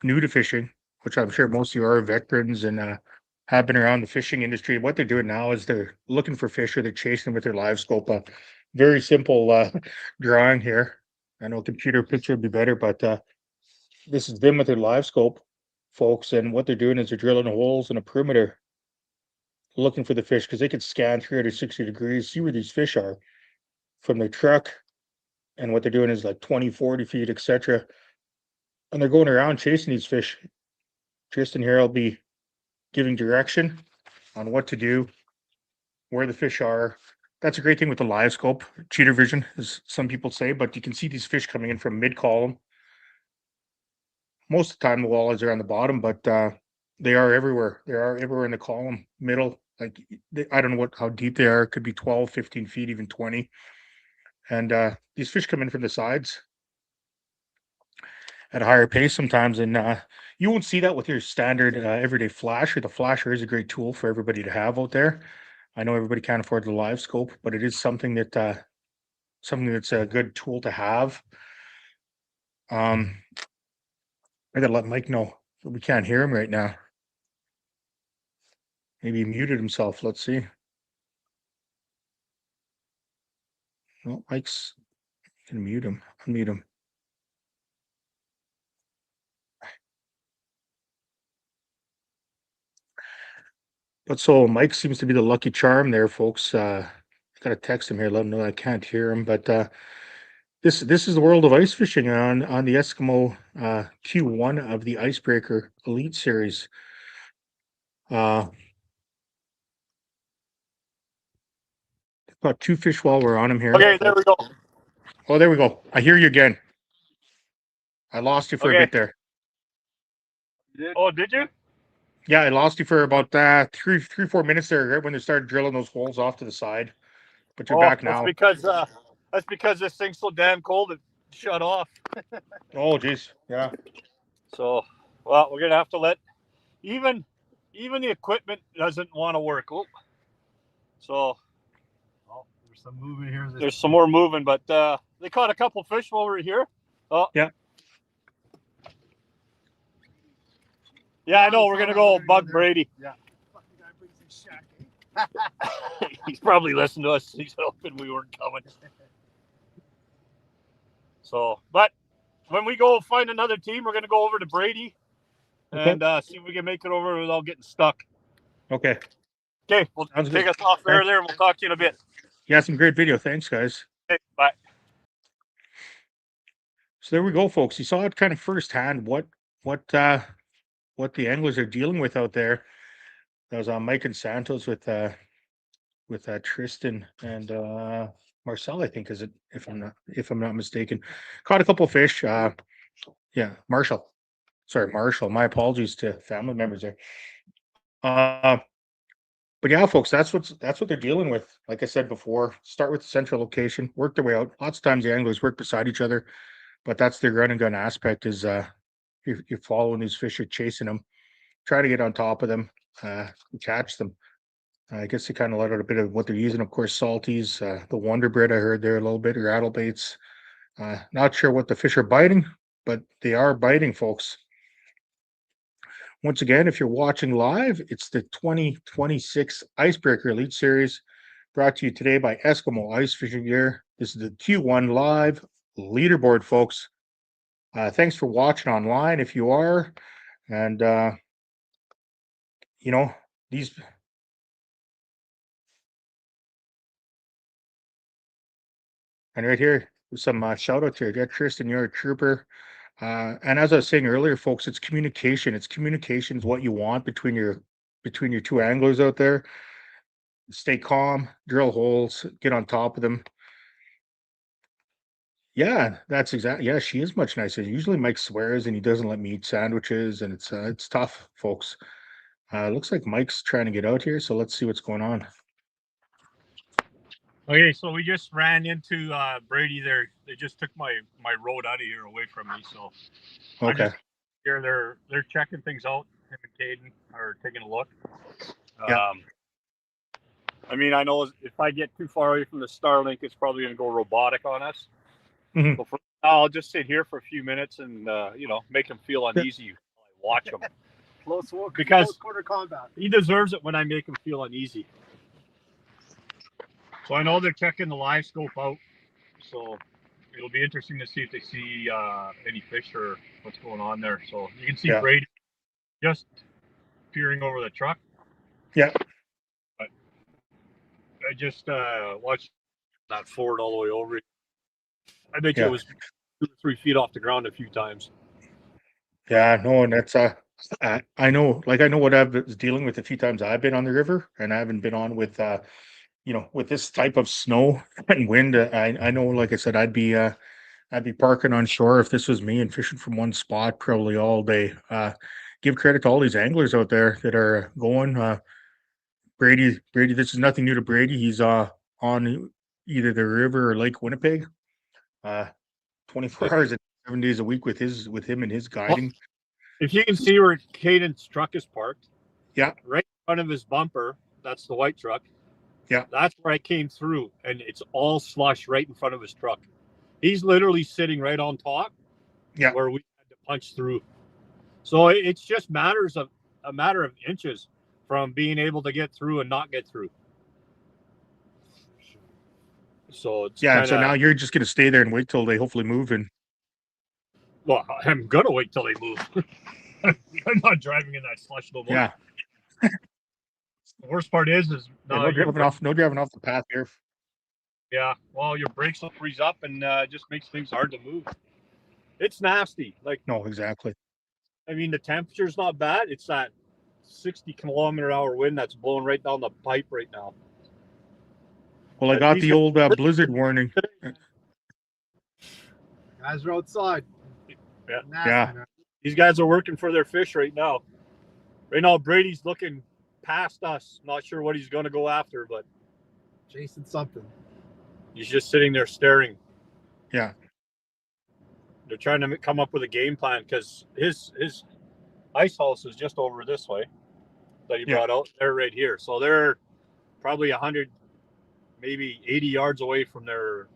new to fishing, which I'm sure most of you are veterans and have been around the fishing industry. What they're doing now is they're looking for fish or they're chasing them with their live scope. A very simple drawing here. I know computer picture would be better, but this is them with their live scope, folks. And what they're doing is they're drilling holes in a perimeter looking for the fish because they can scan 360 degrees, see where these fish are from their truck. And what they're doing is like 20, 40 feet, etc. And they're going around chasing these fish. Tristan here will be giving direction on what to do, where the fish are. That's a great thing with the live scope, cheater vision, as some people say, but you can see these fish coming in from mid-column. Most of the time the walleyes are on the bottom, but they are everywhere. They are everywhere in the column, middle. Like, I don't know how deep they are. It could be 12, 15 feet, even 20. And these fish come in from the sides at a higher pace sometimes, and you won't see that with your standard everyday flasher. The flasher is a great tool for everybody to have out there. I know everybody can't afford the live scope, but it is something that's a good tool to have. I gotta let Mike know that we can't hear him right now. Maybe he muted himself. Let's see. No, Mike's gonna mute him. Unmute him. But so Mike seems to be the lucky charm there, folks. Gotta text him here, let him know I can't hear him. But this is the world of ice fishing on the Eskimo Q1 of the Icebreaker Elite Series. Caught two fish while we're on him here. Okay, there we go. Oh, there we go. I hear you again. I lost you for a bit there. Oh, did you? Yeah, I lost you for about 3-4 minutes there, right when they started drilling those holes off to the side. But you're back now. That's because this thing's so damn cold it shut off. Oh, geez. Yeah. So, well, we're gonna have to let even the equipment doesn't want to work. Oh, so there's some movement here. There's some more moving, but they caught a couple fish while we were here. Oh, yeah. Yeah, I know. We're gonna go bug Brady. Yeah. He's probably listening to us. He's hoping we weren't coming. So, but when we go find another team, we're gonna go over to Brady and see if we can make it over without getting stuck. Okay. Okay, we'll take us off air there, and we'll talk to you in a bit. Yeah, some great video. Thanks, guys. Okay, bye. So there we go, folks. You saw it kind of firsthand what the anglers are dealing with out there. That was on Mike and Santos with Tristan and Marcel, I think, is it, if I'm not mistaken. Caught a couple fish. Yeah, Marshall. Sorry, Marshall. My apologies to family members there. But yeah, folks, that's what they're dealing with. Like I said before, start with the central location, work their way out. Lots of times the anglers work beside each other, but that's their run and gun aspect. Is you're following these fish, you're chasing them, try to get on top of them, catch them. I guess they kind of let out a bit of what they're using. Of course, salties, the Wonder Bread I heard there a little bit, rattle baits. Not sure what the fish are biting, but they are biting, folks. Once again, if you're watching live, it's the 2026 Icebreaker Elite Series, brought to you today by Eskimo Ice Fishing Gear. This is the Q1 live leaderboard, folks. Thanks for watching online if you are. And, these... And right here, some shout out here. Yeah, Tristan, you're a trooper. And as I was saying earlier, folks, it's communication. It's communication is what you want between your two anglers out there. Stay calm, drill holes, get on top of them. Yeah, that's exactly. Yeah, she is much nicer. Usually Mike swears and he doesn't let me eat sandwiches, and it's tough, folks. Looks like Mike's trying to get out here, so let's see what's going on. Okay, so we just ran into Brady there. They just took my road out of here away from me. So I'm Okay. just here. They're checking things out. Him and Caden are taking a look. Yeah. I mean, I know if I get too far away from the Starlink, it's probably going to go robotic on us. Mhm. So for now, I'll just sit here for a few minutes and make him feel uneasy while I watch him. Because close quarter combat. He deserves it when I make him feel uneasy. So I know they're checking the live scope out. So it'll be interesting to see if they see any fish or what's going on there. So you can see Yeah. Brady just peering over the truck. Yeah. But I just watched that Ford all the way over. I bet you Yeah. it was 2 or 3 feet off the ground a few times. Yeah, no, and that's I know, like I know what I was dealing with a few times I've been on the river, and I haven't been on with with this type of snow and wind. I know, like I said, I'd be parking on shore if this was me and fishing from one spot probably all day. Give credit to all these anglers out there that are going. Brady, this is nothing new to Brady. He's on either the river or Lake Winnipeg, 24 hours and 7 days a week with him and his guiding. If you can see where Caden's truck is parked, Yeah, right in front of his bumper, that's the white truck. Yeah. That's where I came through, and it's all slush right in front of his truck. He's literally sitting right on top. Yeah. Where we had to punch through. So it's just a matter of inches from being able to get through and not get through. So it's yeah. kinda, So now you're just gonna stay there and wait till they hopefully move and. well, I'm gonna wait till they move. I'm not driving in that slush no more. Yeah. The worst part is No driving off the path here. Yeah, well, your brakes will freeze up and it just makes things hard to move. It's nasty. Like, No, exactly. I mean, the temperature's not bad. It's that 60-kilometer-hour wind that's blowing right down the pipe right now. Well, I got the old blizzard warning. Guys are outside. Yeah. Nasty, Yeah. man. These guys are working for their fish right now. Right now, Brady's looking past us. Not sure what he's going to go after, but Chasing something. he's just sitting there staring. Yeah. They're trying to come up with a game plan because his ice house is just over this way that he brought out. They're right here. So they're probably 100, maybe 80 yards away from their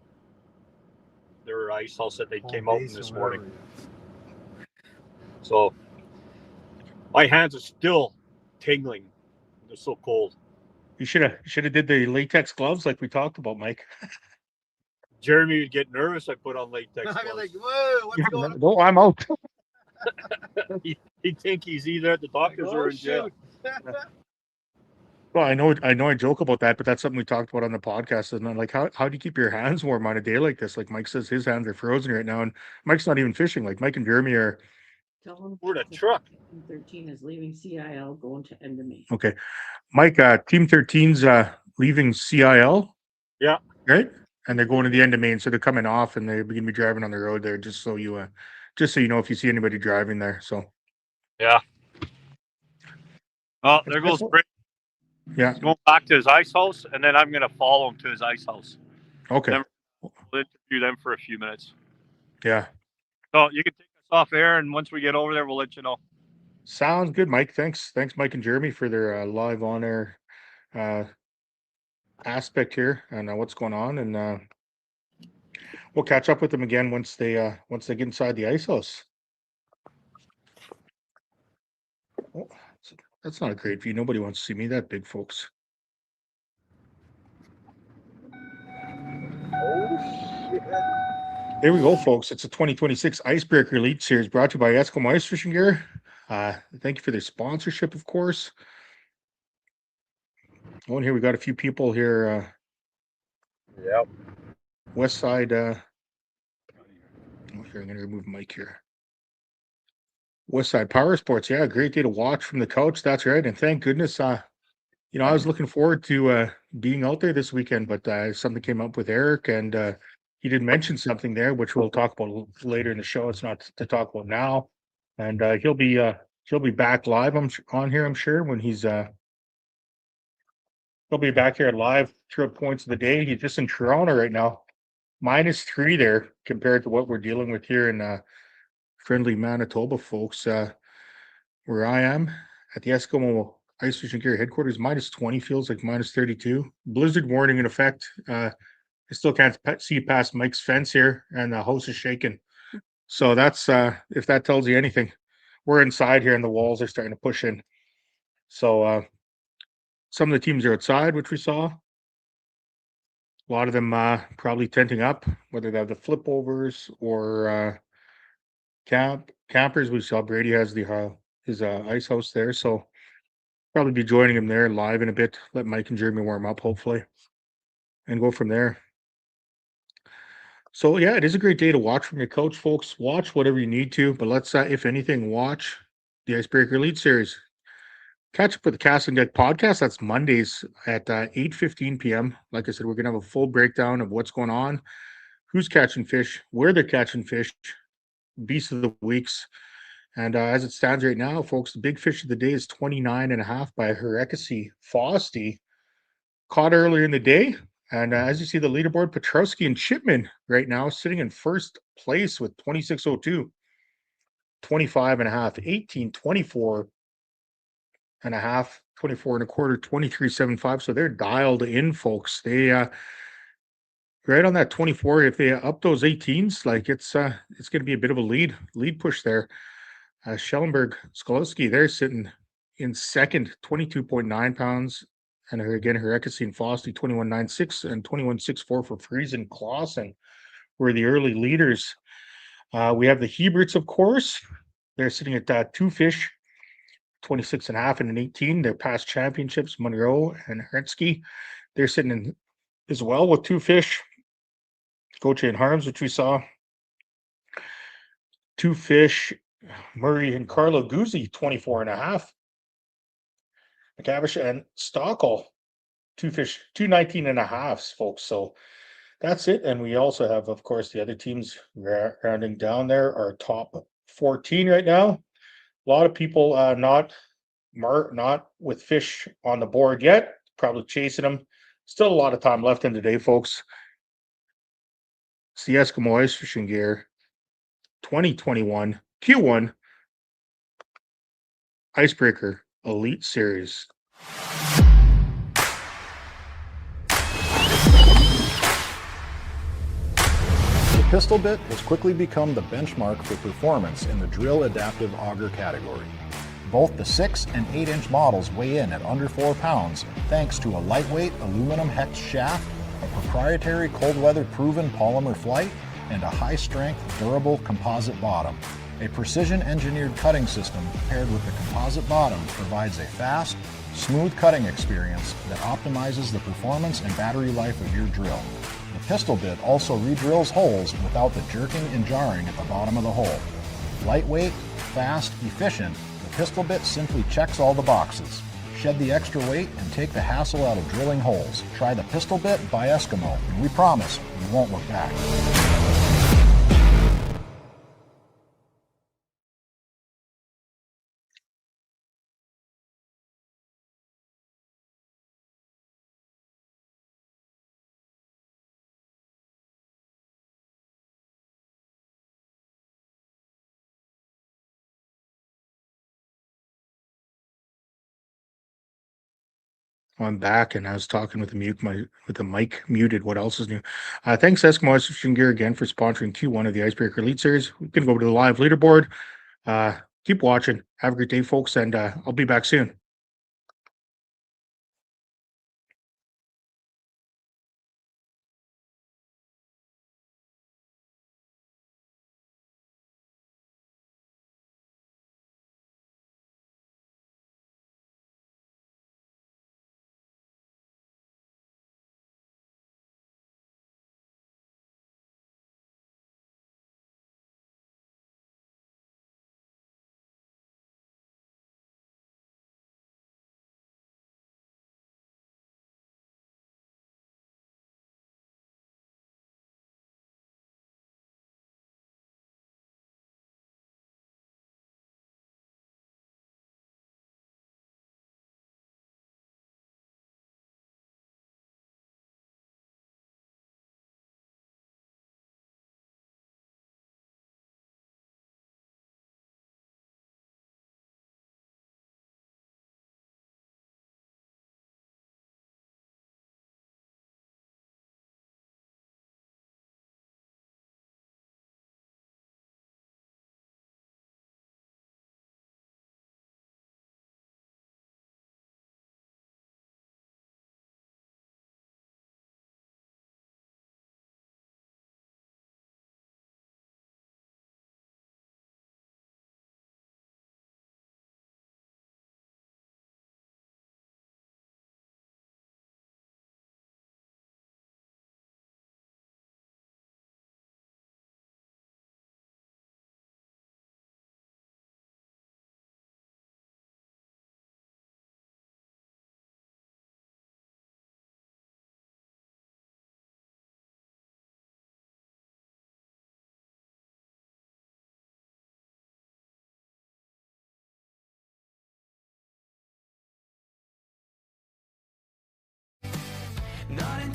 ice house that they came out in this morning. So my hands are still tingling. They're so cold. You should have did the latex gloves like we talked about, Mike. Jeremy would get nervous. I put on latex I'd be gloves. like, whoa, what's going on? No, I'm out. He'd think he's either at the doctor's or in jail. Well, I know I joke about that, but that's something we talked about on the podcast. And I'm like, how do you keep your hands warm on a day like this? Like Mike says his hands are frozen right now, and Mike's not even fishing. Like Mike and Jeremy are. Tell him We're in a truck. 13 is leaving CIL, going to Endemy. Okay. Mike, Team 13's leaving CIL. Yeah. Right? And they're going to the end of Maine, so they're coming off and they're going to be driving on the road there, just so you know if you see anybody driving there. So. Yeah. Oh, there goes Brady. Yeah. He's going back to his ice house, and then I'm going to follow him to his ice house. Okay. Then we'll interview them for a few minutes. Yeah. So you can take us off air, and once we get over there, we'll let you know. Sounds good, Mike. Thanks, Mike and Jeremy, for their live on air aspect here and what's going on, and we'll catch up with them again once they get inside the ice house. Oh, that's not a great view. Nobody wants to see me that big, folks. Oh, shit. There we go, folks. It's a 2026 Icebreaker Elite Series brought to you by ESKIMO Ice Fishing Gear. Thank you for their sponsorship, of course. Oh, and here we got a few people here. Yep. West Side. Here, I'm going to remove Mike here. West Side Power Sports. Yeah, great day to watch from the couch. That's right. And thank goodness, I was looking forward to being out there this weekend, but something came up with Eric, and he did mention something there, which we'll talk about later in the show. It's not to talk about now, and he'll be back live. On here, I'm sure, when he'll be back here live throughout points of the day. He's just in Toronto right now, -3 there compared to what we're dealing with here in friendly Manitoba, folks. Where I am at the Eskimo Ice Fishing Gear headquarters, -20 feels like -32. Blizzard warning in effect. I still can't see past Mike's fence here, and the house is shaking. So that's if that tells you anything. We're inside here, and the walls are starting to push in. So some of the teams are outside, which we saw. A lot of them probably tenting up, whether they have the flip overs or campers. We saw Brady has his ice house there, so probably be joining him there live in a bit. Let Mike and Jeremy warm up, hopefully, and go from there. So yeah, it is a great day to watch from your coach, folks. Watch whatever you need to, but let's, if anything, watch the Icebreaker Elite Series. Catch up with the Casting Deck podcast. That's Mondays at 8:15 p.m. Like I said, we're gonna have a full breakdown of what's going on, who's catching fish, where they're catching fish, beast of the weeks. And as it stands right now, folks, the big fish of the day is 29.5 by Heracity Fosty, caught earlier in the day. And as you see the leaderboard, Petrowski and Chipman right now sitting in first place with 26.02, 25.5, 18, 24 and a half, 24 and a quarter, 23.75. So they're dialed in, folks. They right on that 24. If they up those 18s, like it's going to be a bit of a lead push there. Schellenberg, Skolowski, they're sitting in second, 22.9 pounds. And again, Heracity and Fosty, 21.96 and 21.64 for Friesen Clausen were the early leaders. We have the Heberts, of course. They're sitting at two fish, 26.5 and an 18. Their past championships, Monroe and Hertzky, they're sitting in as well with two fish. Goche and Harms, which we saw. Two fish, Murray and Carlo Guzzi, 24.5. McCavish and Stockel, two fish, 219.5, folks. So that's it. And we also have, of course, the other teams rounding down there, our top 14 right now. A lot of people not with fish on the board yet, probably chasing them. Still a lot of time left in the day, folks. It's the Eskimo Ice Fishing Gear 2021 Q1 Icebreaker Elite Series. The pistol bit has quickly become the benchmark for performance in the drill adaptive auger category. Both the 6 and 8 inch models weigh in at under 4 pounds thanks to a lightweight aluminum hex shaft, a proprietary cold weather proven polymer flight, and a high strength durable composite bottom. A precision engineered cutting system paired with the composite bottom provides a fast, smooth cutting experience that optimizes the performance and battery life of your drill. The pistol bit also re-drills holes without the jerking and jarring at the bottom of the hole. Lightweight, fast, efficient, the pistol bit simply checks all the boxes. Shed the extra weight and take the hassle out of drilling holes. Try the pistol bit by Eskimo, and we promise you won't look back. I'm back, and I was talking with the mic muted. What else is new? Thanks, Eskimo Ice Fishing Gear, again for sponsoring Q1 of the Icebreaker Elite Series. We're going to go over to the live leaderboard. Keep watching. Have a great day, folks, and I'll be back soon.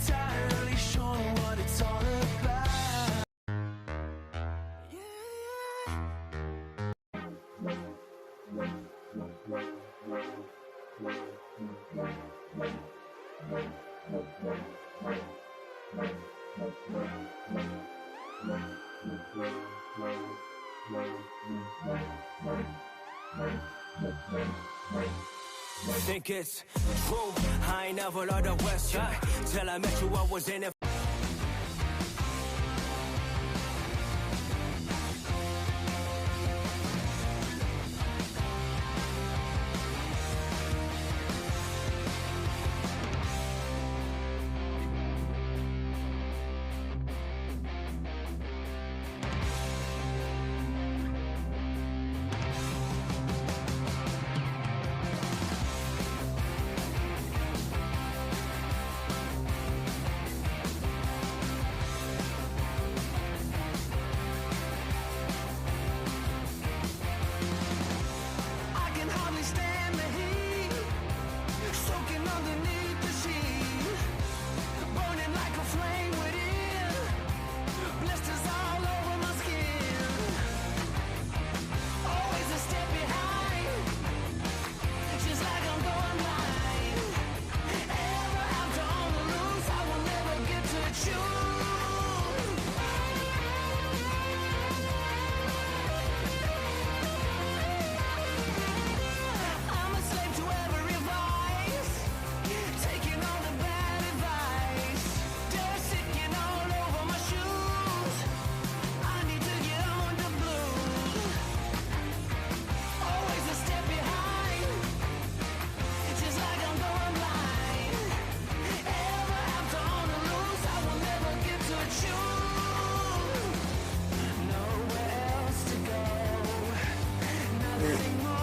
entirely sure what it's all about. Think it's true. I ain't never learned the West till I met you. I was in it.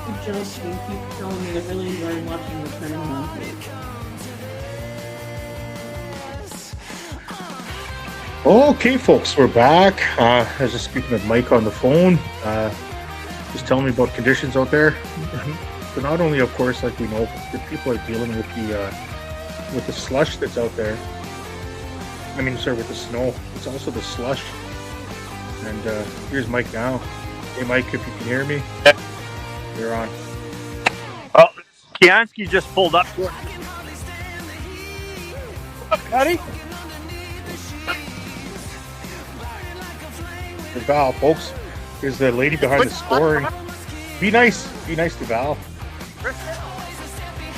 Good job, Steve. Keep telling me they're really enjoying watching the tournament. Okay, folks, we're back. I was just speaking with Mike on the phone. Just telling me about conditions out there. But not only, of course, like we know, the people are dealing with the slush that's out there. I mean, sorry, with the snow. It's also the slush. And here's Mike now. Hey, Mike, if you can hear me, you're on. Oh, Kianski just pulled up. Buddy? The Val, folks, is the lady behind the scoring. Be nice to Val.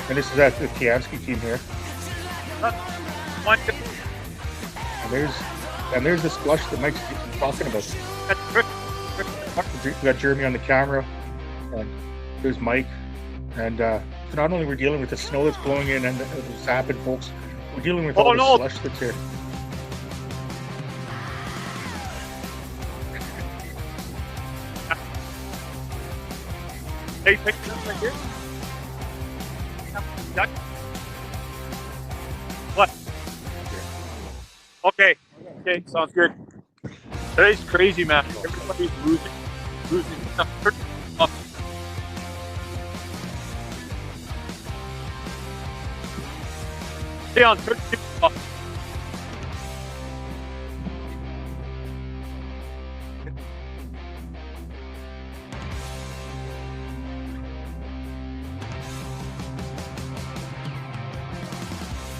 And this is at the Kianski team here. And there's the slush that Mike's talking about. We got Jeremy on the camera, and there's Mike. And so not only we're dealing with the snow that's blowing in and what's happened, folks, we're dealing with all the slush that's here. Hey, pick this right here. What? Okay, sounds good. Today's crazy, man. Everybody's losing. Stay on 30.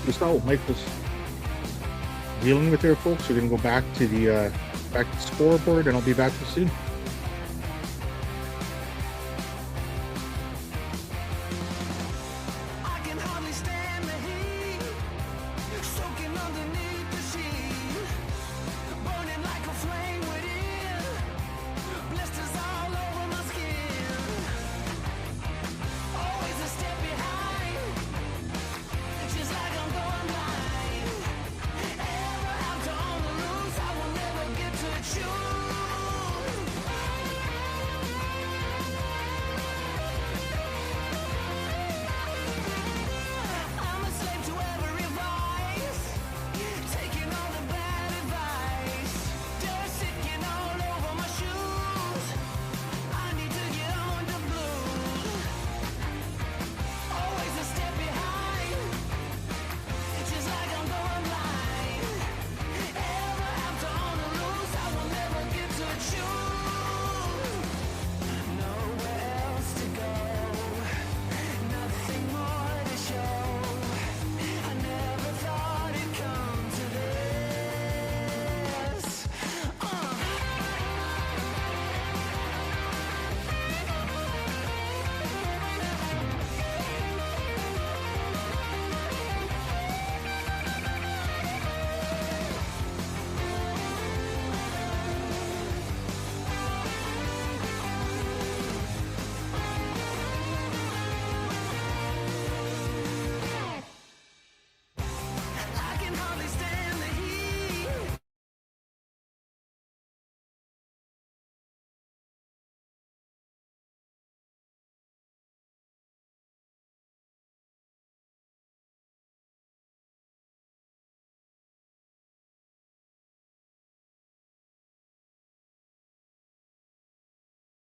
That's not what Mike was dealing with there, folks. We're going to go back to the scoreboard, and I'll be back with you soon.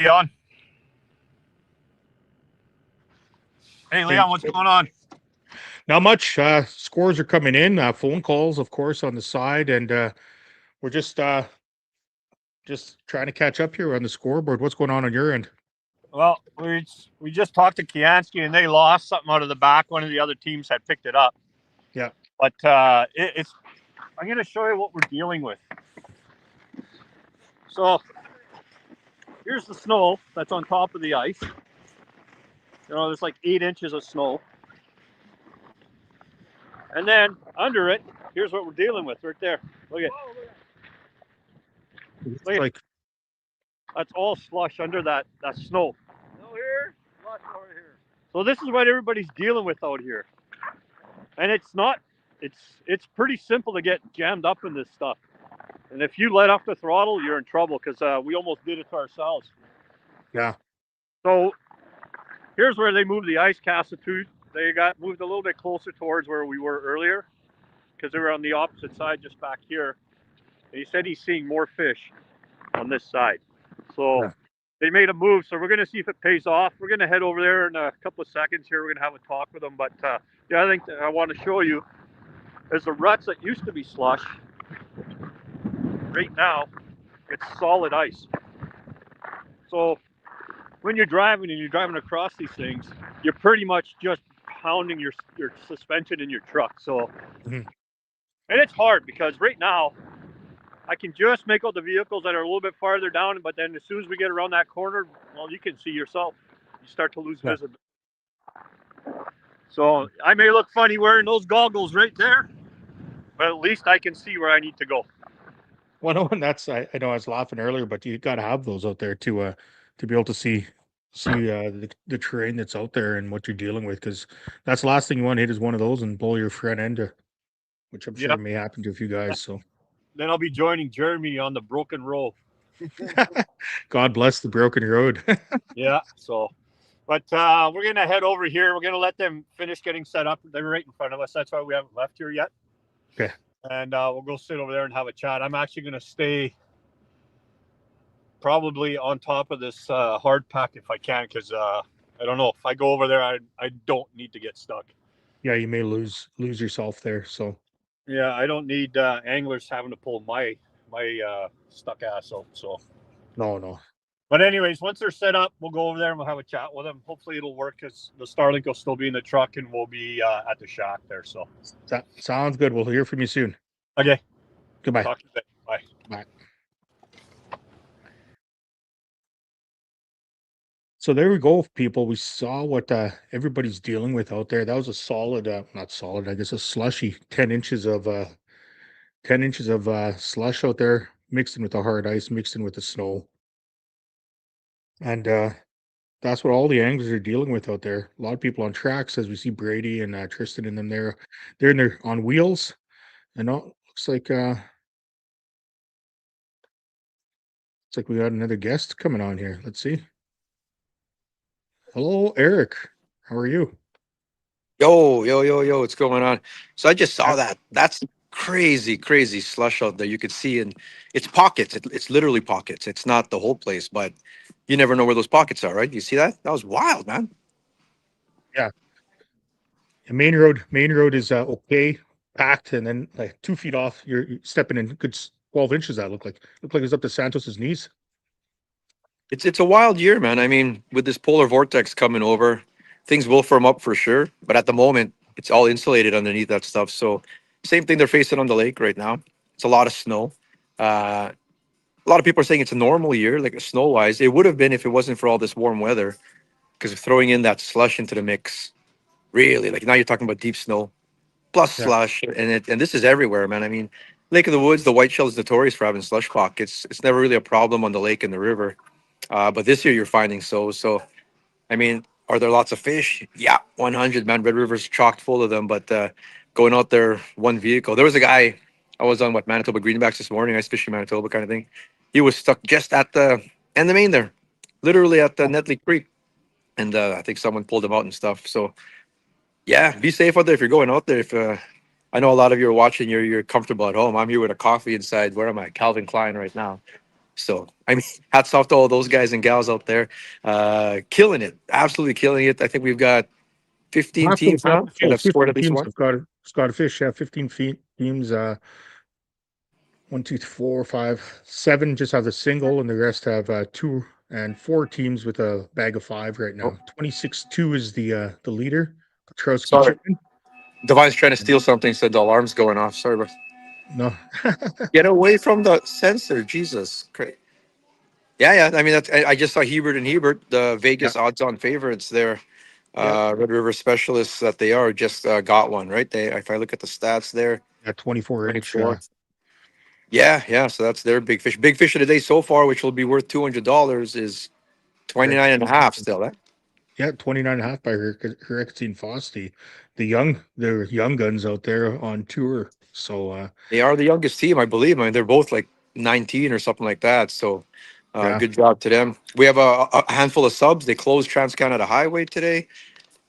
Leon. Hey, Leon, what's going on? Not much. Scores are coming in. Phone calls, of course, on the side, and we're just trying to catch up here on the scoreboard. What's going on your end? Well, we just talked to Kianski, and they lost something out of the back. One of the other teams had picked it up. Yeah. But it's. I'm going to show you what we're dealing with. So here's the snow that's on top of the ice. You know, there's like 8 inches of snow. And then under it, here's what we're dealing with right there. Look at Like that's all slush under that snow. No here, slush over here. So this is what everybody's dealing with out here. And it's pretty simple to get jammed up in this stuff. And if you let off the throttle, you're in trouble because we almost did it to ourselves. Yeah. So here's where they moved the ice castle to. They got moved a little bit closer towards where we were earlier because they were on the opposite side just back here. And he said he's seeing more fish on this side. So they made a move. So we're going to see if it pays off. We're going to head over there in a couple of seconds here. We're going to have a talk with them. But the other thing that I want to show you is the ruts that used to be slush. Right now, it's solid ice. So when you're driving and you're driving across these things, you're pretty much just pounding your suspension in your truck. So, and it's hard because right now I can just make out the vehicles that are a little bit farther down, but then as soon as we get around that corner, well, you can see yourself. You start to lose visibility. So I may look funny wearing those goggles right there, but at least I can see where I need to go. Well, no, and that's I know I was laughing earlier, but you got to have those out there to be able to see the terrain that's out there and what you're dealing with, because that's the last thing you want to hit is one of those and blow your front end, which I'm sure may happen to a few guys. So then I'll be joining Jeremy on the broken road. God bless the broken road. Yeah. So, but we're gonna head over here. We're gonna let them finish getting set up. They're right in front of us. That's why we haven't left here yet. Okay. And we'll go sit over there and have a chat. I'm actually going to stay probably on top of this hard pack if I can, because I don't know if I go over there, I don't need to get stuck. Yeah, you may lose yourself there. So yeah, I don't need anglers having to pull my stuck ass out. So no. But anyways, once they're set up, we'll go over there and we'll have a chat with them. Hopefully it'll work because the Starlink will still be in the truck and we'll be at the shack there. So that sounds good. We'll hear from you soon. Okay. Goodbye. Talk to you. Bye. Bye. So there we go, people. We saw what everybody's dealing with out there. That was a solid, not solid, I guess a slushy 10 inches of slush out there, mixed in with the hard ice, mixed in with the snow. And that's what all the anglers are dealing with out there. A lot of people on tracks, as we see Brady and Tristan and them there. They're in there on wheels. And looks like we got another guest coming on here. Let's see. Hello, Eric. How are you? Yo, what's going on? So I just saw that. That's crazy slush out there. You could see, and it's pockets. It's literally pockets. It's not the whole place, but you never know where those pockets are, right? You see that? That was wild, man. Yeah. The main road is okay, packed, and then like 2 feet off, you're stepping in good 12 inches. That looked like it's up to Santos's knees. It's a wild year, man. I mean, with this polar vortex coming over, things will firm up for sure. But at the moment, it's all insulated underneath that stuff. So same thing they're facing on the lake right now. It's a lot of snow. A lot of people are saying it's a normal year, like snow-wise. It would have been if it wasn't for all this warm weather, because of throwing in that slush into the mix. Really, like now you're talking about deep snow, plus slush, and this is everywhere, man. I mean, Lake of the Woods, the white shell is notorious for having slush pockets. It's never really a problem on the lake and the river. But this year you're finding so, I mean, are there lots of fish? Yeah, 100, man. Red River's chocked full of them, but going out there, one vehicle. There was a guy, I was on Manitoba Greenbacks this morning, ice fishing Manitoba kind of thing. He was stuck just at the end of Main there, literally at the Netley Creek. And I think someone pulled him out and stuff. So yeah, be safe out there if you're going out there. If I know a lot of you are watching, you're comfortable at home. I'm here with a coffee inside. Where am I? Calvin Klein right now. So I mean, hats off to all those guys and gals out there, killing it, absolutely killing it. I think we've got 15 teams half now the that field, have scored 15 at least teams one. have got a fish. Yeah, 15 feet teams. 1, 2, 4, 5, 7 just have a single, and the rest have 2 and 4 teams with a bag of 5 right Oh, now. 26-2 is the leader. Petrowski sorry, Chipman. Divine's trying to steal something, said the alarm's going off. Sorry, bro. No. Get away from the sensor, Jesus Christ. Yeah, yeah. I mean, I just saw Hebert and Hebert, the Yeah, Vegas odds-on favorites there. yeah, Red River specialists that they are just got one, right? They, if I look at the stats there, yeah. 24-inch. 24. Yeah, yeah. So that's their big fish. Big fish of the day so far, which will be worth $200, is 29 and a half still. Eh? Yeah, 29.5 by Herexine Fosti. The young guns out there on tour. So They are the youngest team, I believe. I mean, they're both like 19 or something like that. So yeah, good job to them. We have a handful of subs. They closed Trans Canada Highway today.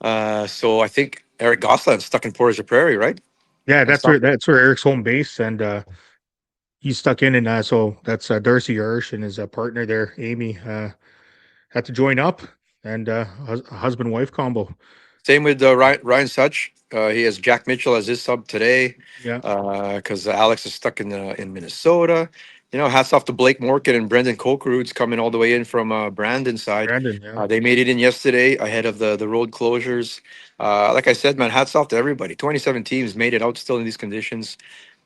So I think Eric Goslin's stuck in Portage Prairie, right? yeah. And stuff. That's where Eric's home base, and he's stuck in, and so that's Darcy Hirsch and his partner there, Amy, had to join up, and husband wife combo. Same with Ryan Such. He has Jack Mitchell as his sub today Yeah, because Alex is stuck in Minnesota. You know, hats off to Blake Morgan and Brendan Cokeroods coming all the way in from Brandon's side. Brandon. Yeah, They made it in yesterday ahead of the road closures. Like I said, man, hats off to everybody. 27 teams made it out still in these conditions.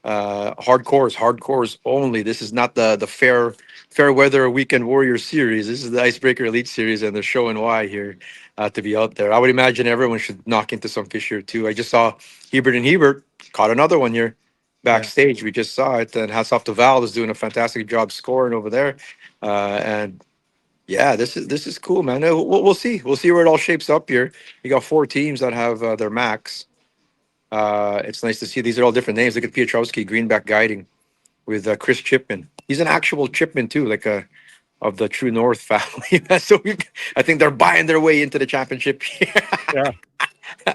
Hardcores only. This is not the fair weather weekend warrior series. This is the Icebreaker Elite series, and they're showing why here to be out there. I would imagine everyone should knock into some fish here too. I just saw Hebert and Hebert caught another one here backstage. We just saw it, and hats off to Val, is doing a fantastic job scoring over there. And yeah, this is cool, man. We'll see. We'll see where it all shapes up here. You got 4 teams that have their max. It's nice to see these are all different names. Look at Piotrowski, Greenback guiding with Chris Chipman. He's an actual Chipman too, like of the True North family. So I think they're buying their way into the championship. yeah.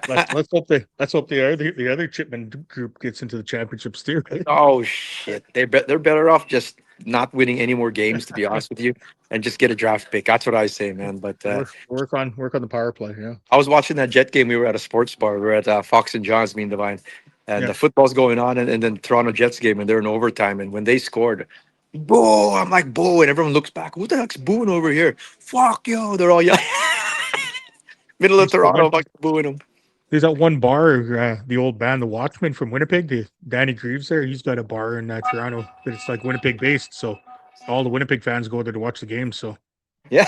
Let's hope the other Chipman group gets into the championships too. Right? Oh shit, they're better off just not winning any more games, to be honest with you, and just get a draft pick. That's what I say, man. But Work on the power play. Yeah, I was watching that Jet game. We were at a sports bar. We were at Fox and John's, me and Divine, and yeah. the football's going on, and then Toronto Jets game, and they're in overtime. And when they scored, boo! I'm like, boo! And everyone looks back. Who the heck's booing over here? Fuck you! They're all yelling. Middle of Toronto, fucking booing them. There's that one bar, the old band, the Watchmen from Winnipeg. The Danny Greaves there. He's got a bar in Toronto, but it's like Winnipeg based. So all the Winnipeg fans go there to watch the game. So Yeah,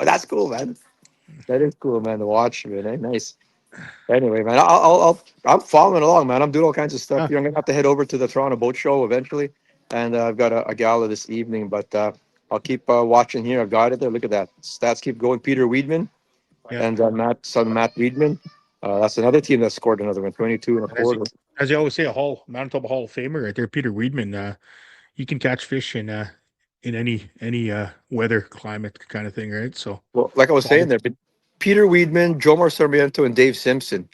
that's cool, man. That is cool, man. To watch, man. Nice. Anyway, man, I'm following along, man. I'm doing all kinds of stuff. yeah, I'm gonna have to head over to the Toronto Boat Show eventually, and I've got a gala this evening. But I'll keep watching here. I've got it there. Look at that. Stats keep going. Peter Weedman yeah. and Matt Weedman. That's another team that scored another one, 22 and a quarter. As you always say, Manitoba Hall of Famer right there, Peter Weedman. You can catch fish in any weather, climate kind of thing, right? So Well, like I was saying there, but Peter Weedman, Jomar Sarmiento, and Dave Simpson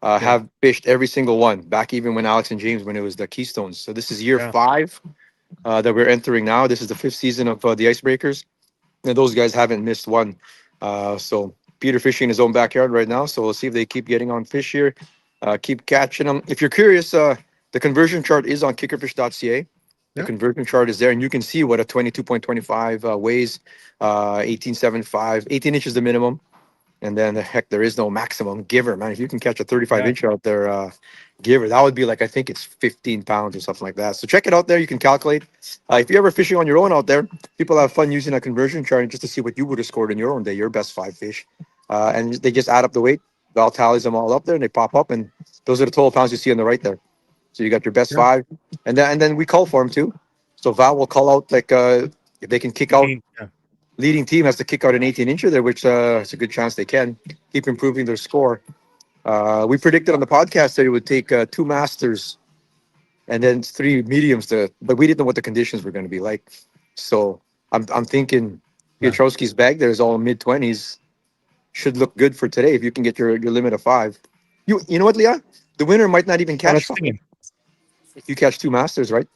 have fished every single one back even when Alex and James, when it was the Keystones. So this is year 5 that we're entering now. This is the 5th season of the Icebreakers, and those guys haven't missed one. So Peter fishing in his own backyard right now. So we'll see if they keep getting on fish here, keep catching them. If you're curious, the conversion chart is on kickerfish.ca. The conversion chart is there, and you can see what a 22.25 weighs, 18.75, 18 inches the minimum. And then heck, there is no maximum giver, man. If you can catch a 35 inch out there, giver, that would be like, I think it's 15 pounds or something like that. So check it out there. You can calculate. If you're ever fishing on your own out there, people have fun using a conversion chart just to see what you would have scored in your own day, your best 5 fish. And they just add up the weight. Val tallies them all up there and they pop up. And those are the total pounds you see on the right there. So you got your best 5. And then we call for them too. So Val will call out, like, if they can kick out. Leading team has to kick out an 18 incher there, which it's a good chance they can keep improving their score. We predicted on the podcast that it would take 2 masters and then 3 mediums but we didn't know what the conditions were going to be like. So I'm thinking Piotrowski's bag there is all mid-20s. Should look good for today if you can get your limit of 5. You know what, Leah? The winner might not even catch 5. If you catch 2 masters, right?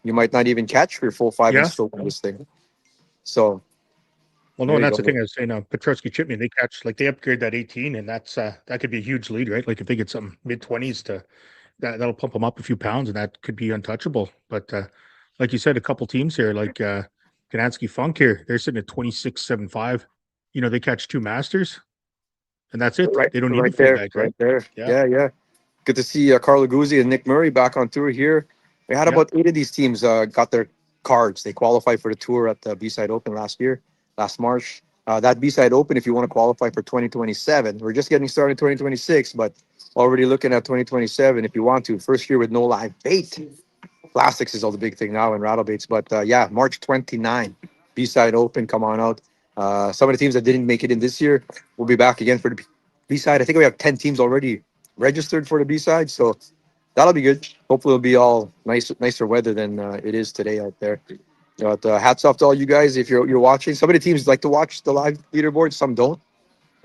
You might not even catch your full 5 and still win this thing. So Well, no, there and you that's go. the thing I was saying. Petrovsky Chipney, they catch like they upgrade that 18, and that's that could be a huge lead, right? Like if they get some mid-20s to that'll pump them up a few pounds, and that could be untouchable. But like you said, a couple teams here, like Gdansky Funk here, they're sitting at 26.75. You know, they catch 2 masters, and that's it. Right, They don't need right the full there, bag, right right? there. Yeah. Yeah. Good to see Carl Guzzi and Nick Murray back on tour here. We had Yeah. about 8 of these teams got their cards. They qualified for the tour at the B-Side Open last March. That B-Side Open, if you want to qualify for 2027, we're just getting started in 2026, but already looking at 2027 if you want to. First year with no live bait. Plastics is all the big thing now and rattle baits. But yeah, March 29, B-Side Open, come on out. Some of the teams that didn't make it in this year will be back again for the B-Side. I think we have 10 teams already registered for the B-Side, so that'll be good. Hopefully it'll be all nicer weather than it is today out there. But hats off to all you guys if you're watching. Some of the teams like to watch the live leaderboard, some don't.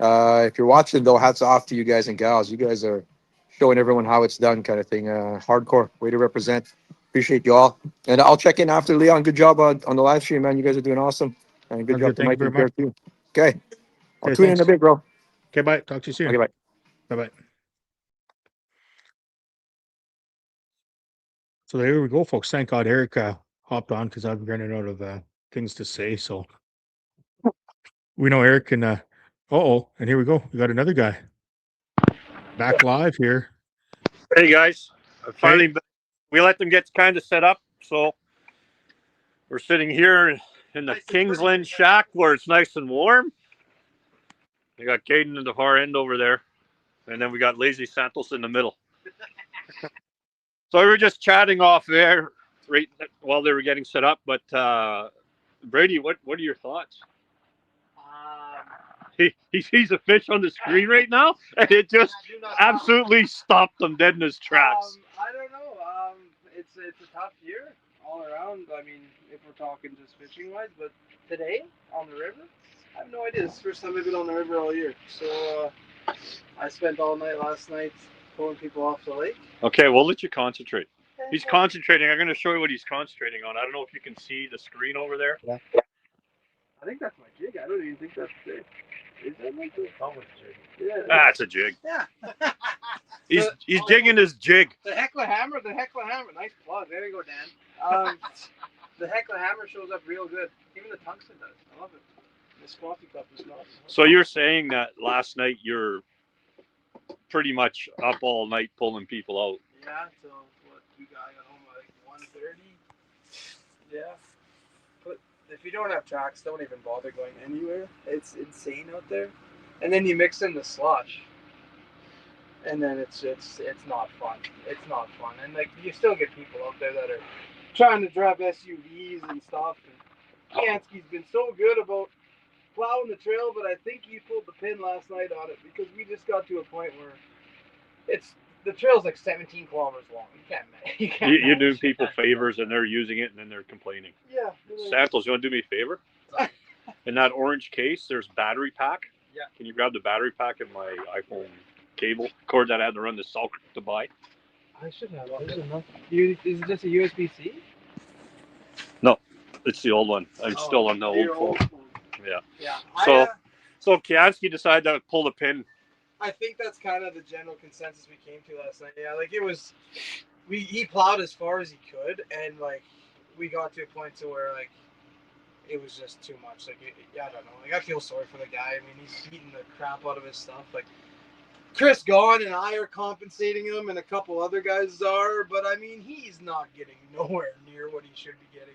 If you're watching though, hats off to you guys and gals. You guys are showing everyone how it's done, kind of thing. Hardcore way to represent. Appreciate you all. And I'll check in after. Leon, good job on the live stream, man. You guys are doing awesome. And good Sounds job good. to Thank you Mike very and Pierre much. too. Okay. I'll Okay, tune thanks. in a bit, bro. Okay, bye. Talk to you soon. Okay, bye. Bye-bye. So there we go, folks. Thank God Eric hopped on because I've been running out of things to say. So we know Eric can. And here we go. We got another guy back live here. Hey guys, we let them get kind of set up, so we're sitting here in the Kingsland shack where it's nice and warm. We got Caden in the far end over there, and then we got Lazy Santos in the middle. So we were just chatting off there right while they were getting set up. But Brady, what are your thoughts? He sees a fish on the screen right now, and it just absolutely stopped him dead in his tracks. I don't know. It's a tough year all around. I mean, if we're talking just fishing wise, but today on the river, I have no idea. It's the first time I've been on the river all year. So I spent all night last night pulling people off the lake. Okay, we'll let you concentrate. He's concentrating. I'm going to show you what he's concentrating on. I don't know if you can see the screen over there. Yeah. I think that's my jig. I don't even think that's the jig. Is that my jig? Oh, it's a jig. Yeah. Ah, it's a jig. Yeah. He's jigging his jig. The Heckler Hammer. Nice plug. There you go, Dan. The Heckler Hammer shows up real good. Even the tungsten does. I love it. This coffee cup is not. So you're saying that last night you're pretty much up all night pulling people out? Yeah, so what we got home at like 1:30. Yeah. But if you don't have tracks, don't even bother going anywhere. It's insane out there. And then you mix in the slush. And then it's not fun. It's not fun. And like you still get people out there that are trying to drive SUVs and stuff. And Kiansky's been so good about plowing the trail, but I think he pulled the pin last night on it because we just got to a point where the trail's like 17 kilometers long. You can't. You do people favors and they're using it and then they're complaining. Yeah. Santos, you want to do me a favor? In that orange case, there's battery pack. Yeah. Can you grab the battery pack in my iPhone cable cord that I had to run the salt to buy? I should have. There's enough. Is it just a USB-C? No, it's the old one. I'm still on the old phone. Yeah. Yeah. So Kiansky decided to pull the pin. I think that's kind of the general consensus we came to last night. Yeah, like it was, he plowed as far as he could, and like we got to a point to where like it was just too much. Like I don't know. Like I feel sorry for the guy. I mean, he's beating the crap out of his stuff. Like Chris Gaughan and I are compensating him, and a couple other guys are, but I mean, he's not getting nowhere near what he should be getting.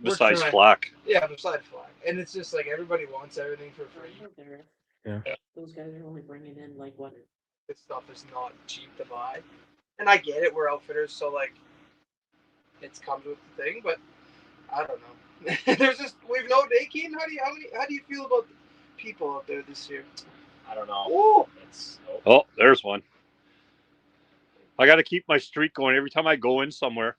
Besides flack. Yeah, besides flack. And it's just like everybody wants everything for free. Yeah. Those guys are only bringing in like what? This stuff is not cheap to buy. And I get it, we're outfitters, so like it's comes with the thing, but I don't know. There's just we've no day, Keaton. How do you feel about the people out there this year? I don't know. Ooh. Oh, there's one. I got to keep my streak going. Every time I go in somewhere,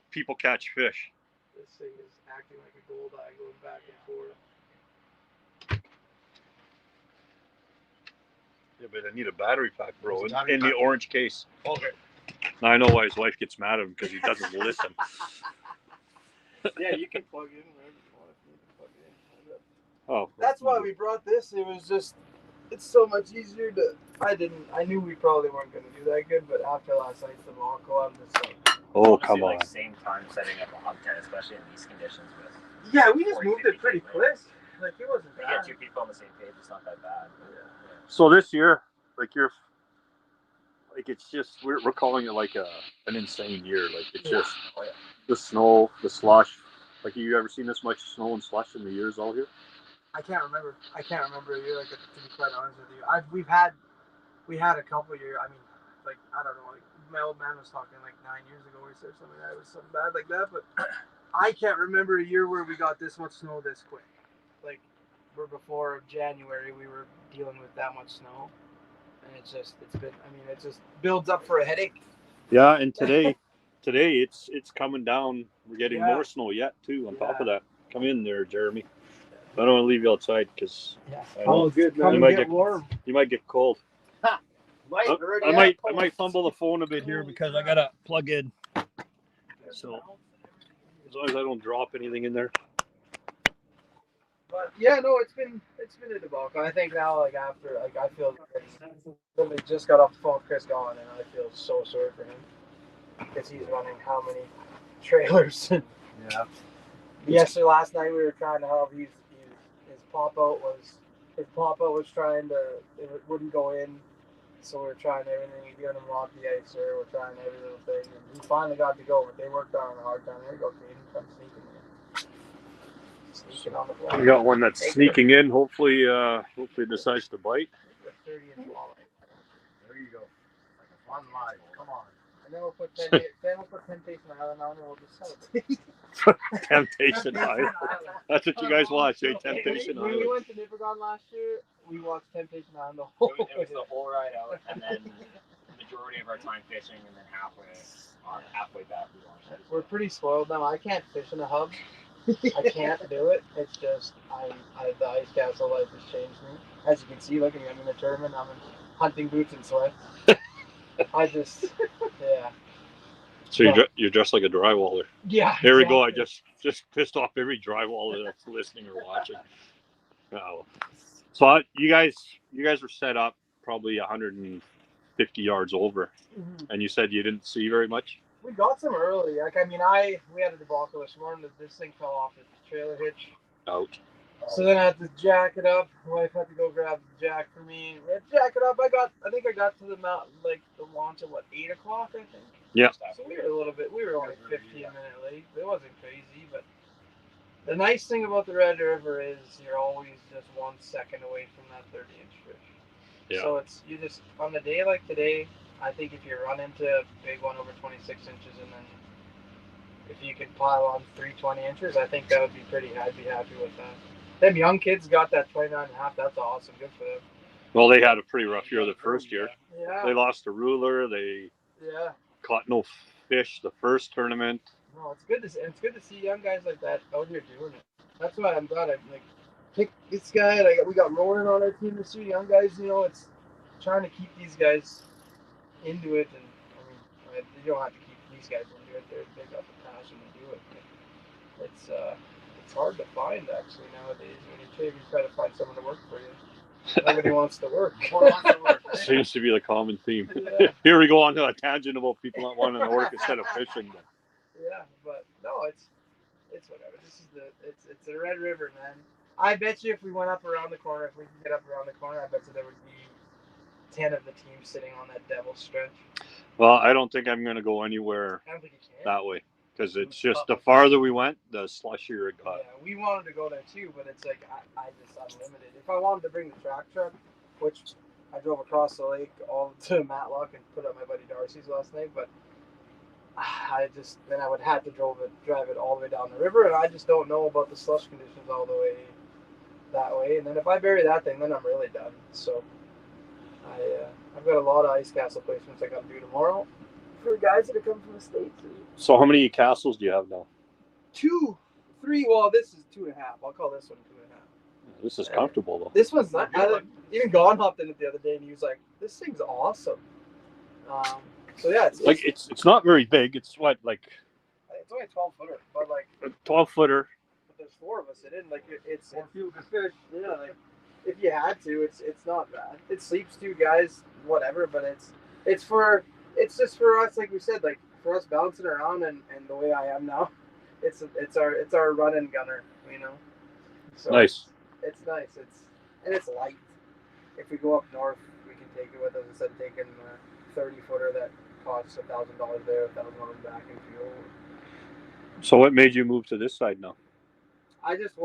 people catch fish. This thing is acting like a gold eye going back and forth. Yeah, but I need a battery pack, bro, in the orange case. Okay. Now I know why his wife gets mad at him because he doesn't listen. Yeah, you can plug in wherever you want. Oh, That's why we brought this. It was just, it's so much easier to. I knew we probably weren't going to do that good, but after last night's debacle, I'm just like. Oh, come on. Like same time setting up a hog tent, especially in these conditions. With Yeah, we just moved it pretty quick. Like it wasn't we bad. get 2 people on the same page. It's not that bad. Yeah. So this year, like it's just we're calling it like an insane year. Like it's just the snow, the slush. Like, you ever seen this much snow and slush in the years all here? I can't remember a year like to be quite honest with you. We had a couple years. I mean, like I don't know. Like my old man was talking like 9 years ago. He said something that was something bad like that. But I can't remember a year where we got this much snow this quick. Like we're before January, we were dealing with that much snow, and it just builds up for a headache. Yeah, and today it's coming down. We're getting more snow yet too. On top of that, come in there, Jeremy. I don't want to leave you outside because good. Man. You might get cold. I might fumble the phone a bit here because I gotta plug in. So as long as I don't drop anything in there. But yeah, no, it's been a debacle. I think now, like after, like I feel literally just got off the phone with Chris Gone, and I feel so sorry for him because he's running how many trailers? Last night we were trying to help. His pop out was trying to, it wouldn't go in, so we were trying everything. We giving him lock the icer. We're trying every little thing, and he finally got to go. But they worked on a hard time. There you go, Caden, come sneaking in. Sneaking on the block. We got one that's sneaking in. Hopefully decides to bite. 30-inch walleye. There you go. Like a fun live. Come on. And then we'll put Temptation Island on, and we'll just sell it. Temptation Island. That's what you guys watch, eh? Temptation When we Island. went to Nippergon last year, we watched Temptation Island the whole It was the whole ride out, and then the majority of our time fishing, and then halfway back we watched it. We're pretty spoiled now. I can't fish in a hub. I can't do it. It's just the ice castle life has changed me. As you can see, look at me. I'm in a tournament. I'm in hunting boots and sweats. So you're dressed like a drywaller. Yeah. Here we go. I just pissed off every drywaller that's listening or watching. Oh. So you guys were set up probably 150 yards over, and you said you didn't see very much. We got some early. Like we had a debacle this morning. This thing fell off the trailer hitch. Out. So then I had to jack it up. My wife had to go grab the jack for me. We had to jack it up. I think I got to the mountain, like the launch at 8 o'clock, I think. Yeah. So we were only 15 minutes late. It wasn't crazy, but the nice thing about the Red River is you're always just 1 second away from that 30-inch fish. Yeah. So you just, on a day like today, I think if you run into a big one over 26 inches, and then if you could pile on 3 20 inches, I think that would be I'd be happy with that. Them young kids got that 29.5. That's awesome. Good for them. Well, they had a pretty rough year the first year. Yeah. They lost a ruler. They caught no fish the first tournament. No, it's good to see young guys like that out here doing it. That's why I'm glad I picked this guy. And we got Rowan on our team this year. Young guys, it's trying to keep these guys into it. And I mean, you don't have to keep these guys into it. They got the passion to do it. But it's hard to find actually nowadays when you try to find someone to work for you. Nobody wants to work. Seems to be the common theme. Yeah. Here we go on to a tangent about people not wanting to work instead of fishing. Yeah, but no, it's whatever. It's the Red River, man. I bet you if we went up around the corner, if we could get up around the corner, I bet you there would be 10 of the teams sitting on that devil stretch. Well, I don't think I'm going to go anywhere I don't think you can. that way because it's just the farther we went, the slushier it got. Yeah, we wanted to go there too, but it's like I'm limited. If I wanted to bring the track truck, which I drove across the lake all to Matlock and put up my buddy Darcy's last night, but then I would have to drive it all the way down the river, and I just don't know about the slush conditions all the way that way. And then if I bury that thing, then I'm really done. So I've got a lot of ice castle placements I got to do tomorrow for guys that are coming from the States. So how many castles do you have now? 2, 3. Well, this is 2.5. I'll call this one 2.5. This is comfortable though. This one's not. Even Gon hopped in it the other day, and he was like, "This thing's awesome." So yeah, it's not very big. It's what, like it's only a 12-footer, but like a 12-footer. But there's 4 of us in it. Like it's a few good fish. Yeah, like if you had to, it's not bad. It sleeps 2 guys, whatever. But it's just for us, like we said, like for us bouncing around and the way I am now, it's our run and gunner, you know. So Nice. It's nice. It's light. If we go up north, we can take it with us instead of taking a 30-footer that costs $1,000 there, $1,000 back in fuel. So what made you move to this side now?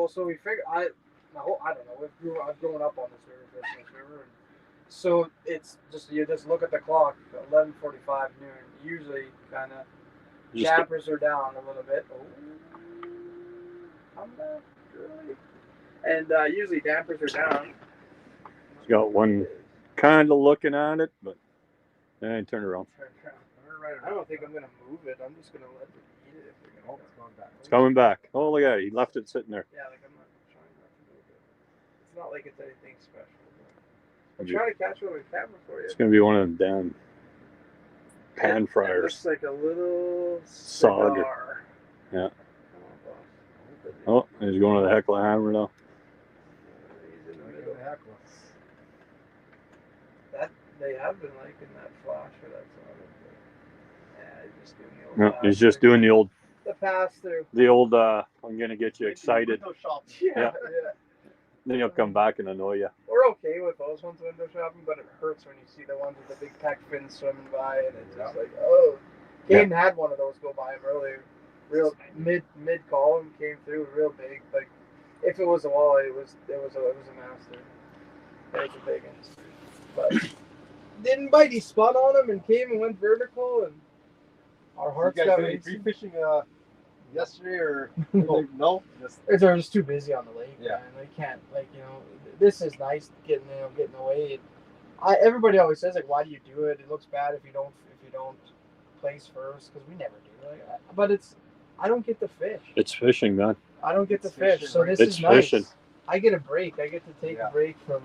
So we figured I don't know. I've grown up on this river, fishing this river, and so it's just you just look at the clock, 11:45 noon. Usually, kind of dampers are down a little bit. Oh, come back early, and usually dampers are down. He's got one kind of looking at it, but then turn around. I don't think I'm gonna move it. I'm just gonna let it eat it. It's coming back. Oh, look at it. He left it sitting there. Yeah, like I'm not trying not to move it. It's not like it's anything special. I'm trying to catch it with a camera for you. It's going to be one of them damn pan fryers. It looks like a little Sog. cigar. Yeah. Oh, he's going to the heckle hammer now. He's in the middle. That they have been liking that flash or that song. Yeah, he's just doing the old. No, he's just doing the old. The pass through. The old. I'm gonna get you excited. Yeah. Then he'll come back and annoy you. We're okay with those ones window shopping, but it hurts when you see the ones with the big peck fins swimming by, and it's just like, oh. Caden had one of those go by him earlier. Real mid column came through real big. Like if it was a walleye, it was a master. It was a big one. But didn't bite. He spun on him and came and went vertical, and our hearts got free fishing yesterday or no? They're just too busy on the lake. Yeah, man. They can't this is nice getting away. Everybody always says like, why do you do it? It looks bad if you don't place first, because we never do. But I don't get the fish. It's fishing, man. I don't get the fish, so this it's is nice. Fishing. I get a break. I get to take a break from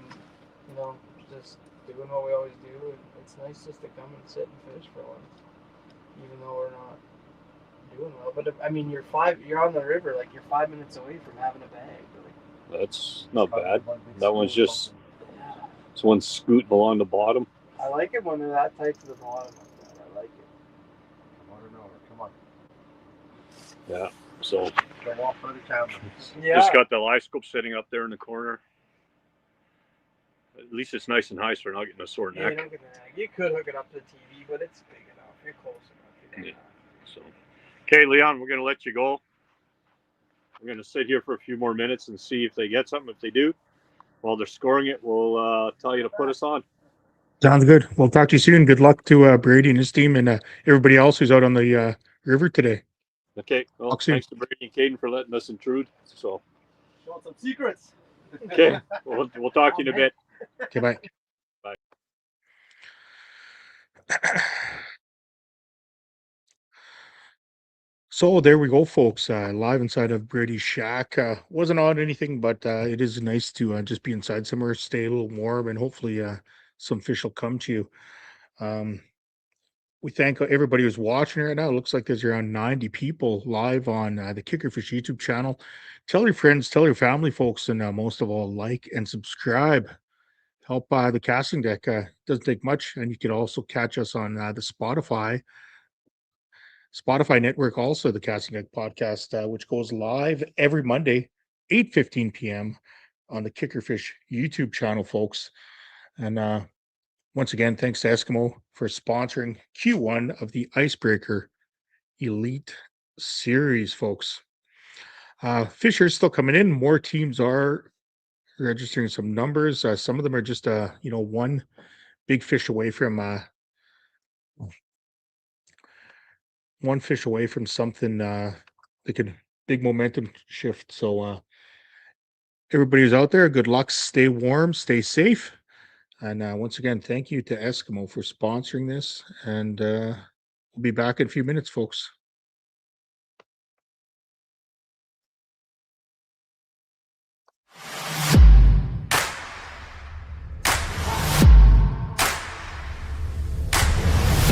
just doing what we always do. And it's nice just to come and sit and fish for a while, even though we're not doing well. But I mean, you're on the river, like you're 5 minutes away from having a bag. Like, that's not bad. That one's just this one's scooting along the bottom. I like it when they're that tight to the bottom like that. I like it. Come on. Yeah. So. Yeah. Just got the live scope sitting up there in the corner. At least it's nice and high, so we're not getting a sore neck. You could hook it up to the TV, but it's big enough. You're close enough. Yeah. So, okay, Leon, we're going to let you go. We're going to sit here for a few more minutes and see if they get something. If they do, while they're scoring it, we'll tell you to put us on. Sounds good. We'll talk to you soon. Good luck to Brady and his team and everybody else who's out on the river today. Okay. Well, thanks to Brady and Caden for letting us intrude. So, showing some secrets. Okay. We'll talk to you in a bit. Okay, bye. Bye. So there we go, folks. Live inside of Brady's shack. Wasn't on anything, but it is nice to just be inside somewhere, stay a little warm, and hopefully some fish will come to you. We thank everybody who's watching right now. It looks like there's around 90 people live on the Kickerfish YouTube channel. Tell your friends, tell your family, folks, and most of all, like and subscribe. Help the casting deck. Doesn't take much, and you can also catch us on the Spotify network, also the Casting Deck podcast, which goes live every Monday, 8:15 p.m. on the Kickerfish YouTube channel, folks. And once again, thanks to ESKIMO for sponsoring Q1 of the Icebreaker Elite Series, folks. Fish are still coming in. More teams are registering some numbers. Some of them are just, one big fish away from something that could big momentum shift. So everybody who's out there, good luck. Stay warm, stay safe. And once again, thank you to ESKIMO for sponsoring this. And we'll be back in a few minutes, folks.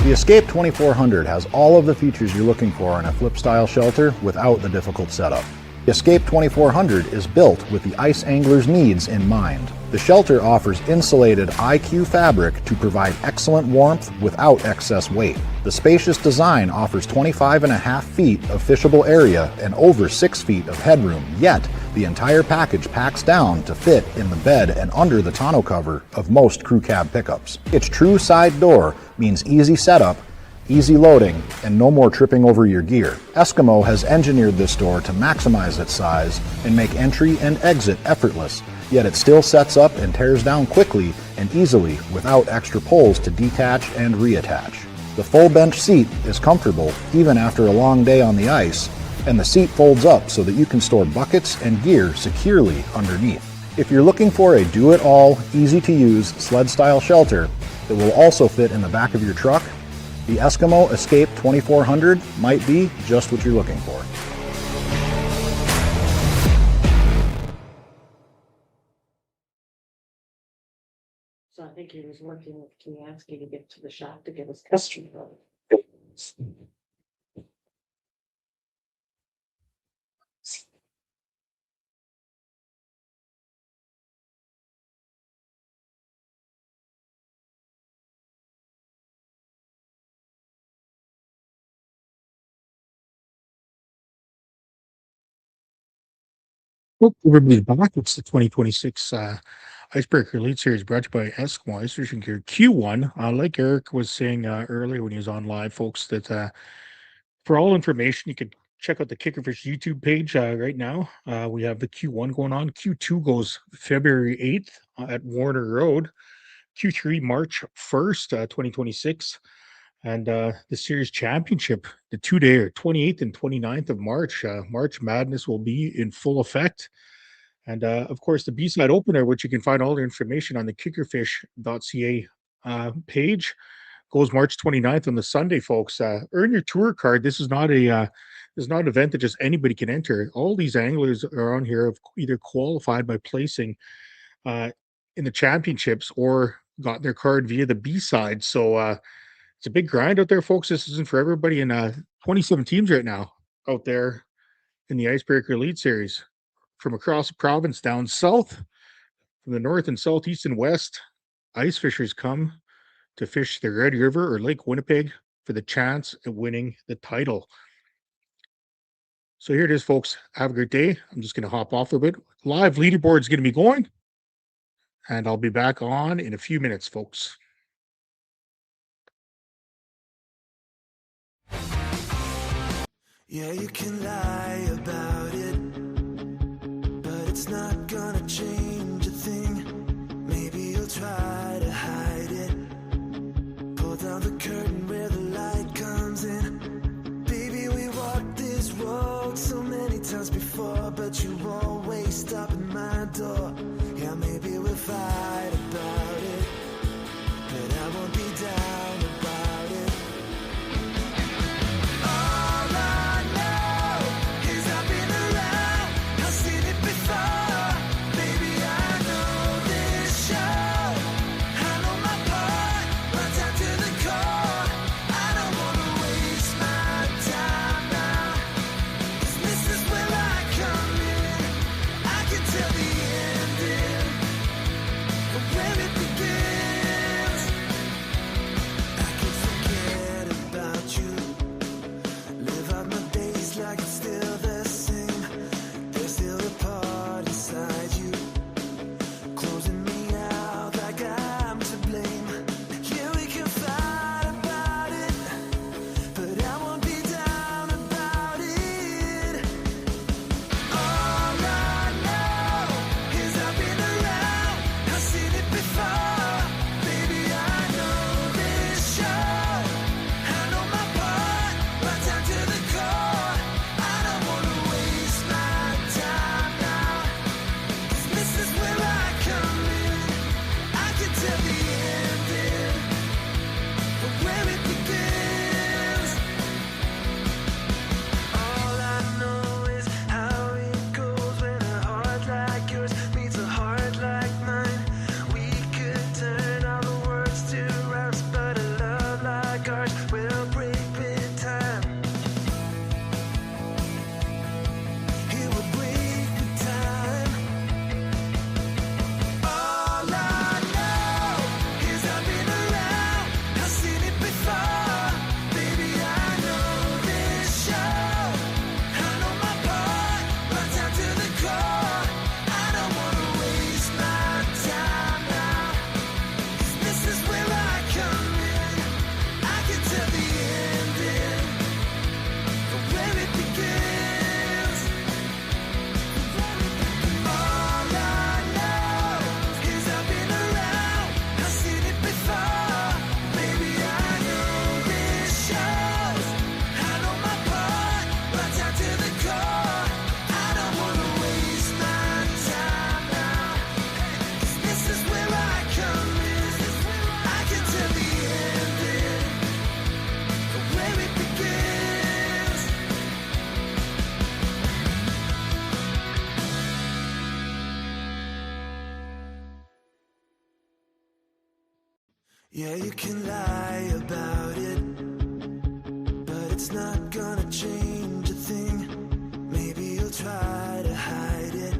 The Escape 2400 has all of the features you're looking for in a flip-style shelter without the difficult setup. The Escape 2400 is built with the ice angler's needs in mind. The shelter offers insulated IQ fabric to provide excellent warmth without excess weight. The spacious design offers 25.5 feet of fishable area and over 6 feet of headroom, yet the entire package packs down to fit in the bed and under the tonneau cover of most crew cab pickups. Its true side door means easy setup, easy loading, and no more tripping over your gear. ESKIMO has engineered this door to maximize its size and make entry and exit effortless, yet it still sets up and tears down quickly and easily without extra poles to detach and reattach. The full bench seat is comfortable even after a long day on the ice, and the seat folds up so that you can store buckets and gear securely underneath. If you're looking for a do-it-all, easy-to-use sled-style shelter that will also fit in the back of your truck, the ESKIMO Escape 2400 might be just what you're looking for. So I think he was working with Kiansky to get to the shop to get his customer. Hope everybody's back. It's the 2026 Icebreaker Elite Series brought to you by ESKIMO Ice Fishing Gear Q1. Like Eric was saying earlier when he was on live, folks, that for all information, you could check out the Kickerfish YouTube page right now. We have the Q1 going on. Q2 goes February 8th at Warner Road. Q3 March 1st, 2026. And the series championship, the 2-day, 28th and 29th of March. March Madness will be in full effect. And of course, the B-side opener, which you can find all the information on the kickerfish.ca page, goes March 29th on the Sunday, folks. Earn your tour card. This is not an event that just anybody can enter. All these anglers are on here have either qualified by placing in the championships or got their card via the B-side. So it's a big grind out there, folks. This isn't for everybody. And 27 teams right now out there in the Icebreaker Elite Series from across the province down south, from the north and southeast and west. Ice fishers come to fish the Red River or Lake Winnipeg for the chance at winning the title. So here it is, folks. Have a great day. I'm just going to hop off a bit. Live leaderboard is going to be going, and I'll be back on in a few minutes, folks. Yeah, you can lie about it, but it's not gonna change a thing. Maybe you'll try to hide it. Pull down the curtain where the light comes in. Baby, we walked this road so many times before, but you always stop at my door. Yeah, maybe we'll fight about it, but I won't be down about it. Where Yeah, you can lie about it, but it's not gonna change a thing. Maybe you'll try to hide it.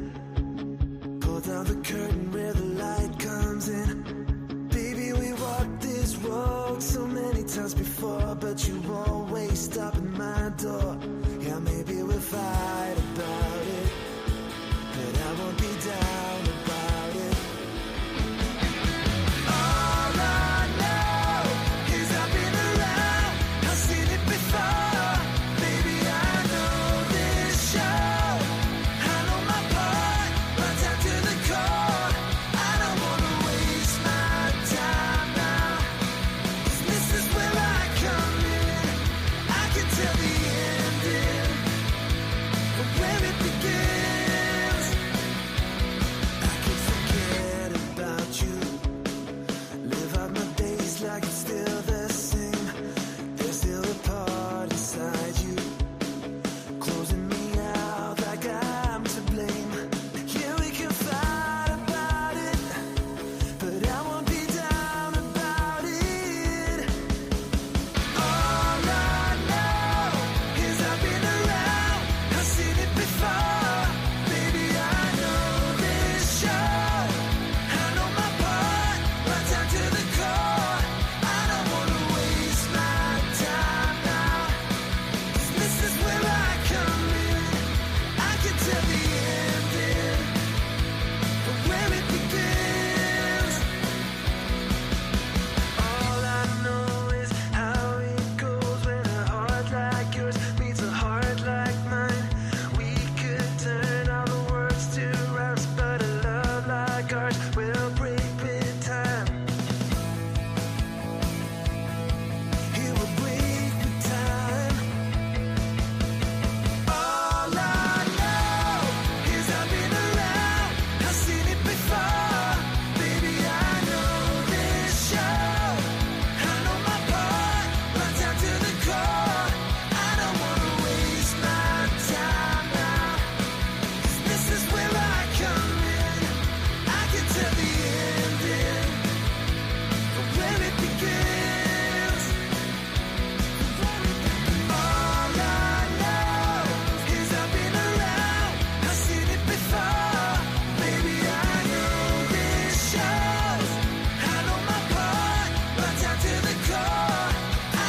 Pull down the curtain where the light comes in. Baby, we walked this road so many times before, but you always stop at my door. Yeah, maybe we'll fight about it, but I won't be down about it. All I know is I've been around, I've seen it before. Baby, I know this show, I know my part, right down to the core. I don't wanna waste my time now, 'cause this is where I come in. I can tell the ending, but where it begins, I can forget about you. Live out my days like it's still the same. There's still a part inside you, closing me out like I'm to blame. Yeah, we can fight about it, but I won't be down about it. All I know is I've been around, I've seen it before. Baby, I know this show, I know my part, right down to the core. I don't wanna waste my time now, 'cause this is where I come in. I can tell the ending, but where it begins. All I know is how it goes when a heart like yours meets a heart like mine. We could turn all the words to rhymes, but a love like ours will break with time. It will break with time. All I know is I've been around, I've seen it before. Baby, I know this show, I know my part, right down to the core. I don't wanna waste my time now, 'cause this is where I come in. I can tell the ending, but where it begins. All I know is I've been around, I've seen it before. Baby, I know this shows, I know my part, right down to the core.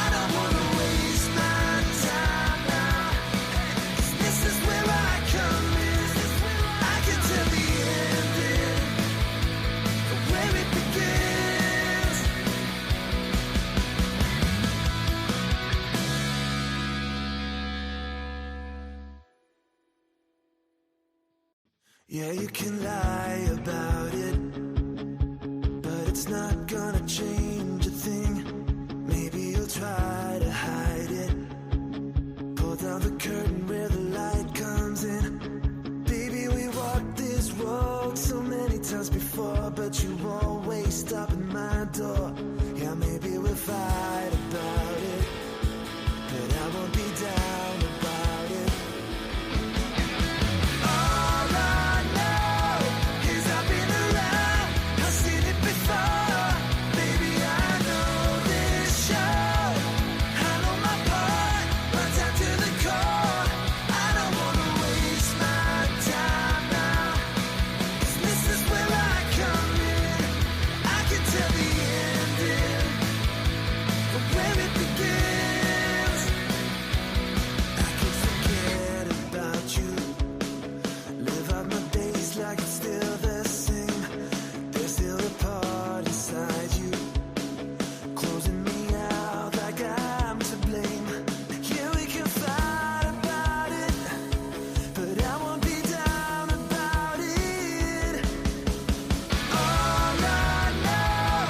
I don't wanna waste my time now, 'cause this is where I come in. I can tell the ending, but where it begins. Yeah, you can lie about it, but it's not gonna change a thing. Maybe you'll try to hide it. Pull down the curtain where the light comes in. Baby, we walked this road so many times before, but you always stop at my door. Yeah, maybe we'll fight about it, but I won't be down about it. All I know is I've been around, I've seen it before. Baby, I know this show, I know my part, right down to the core. I don't wanna waste my time now, 'cause this is where I come in. I can tell the ending, but where it begins, I can forget about you. Live out my days like it's still the same. There's still a part inside you, closing me out like I'm to blame. Yeah, we can fight about it, but I won't be down about it. All I know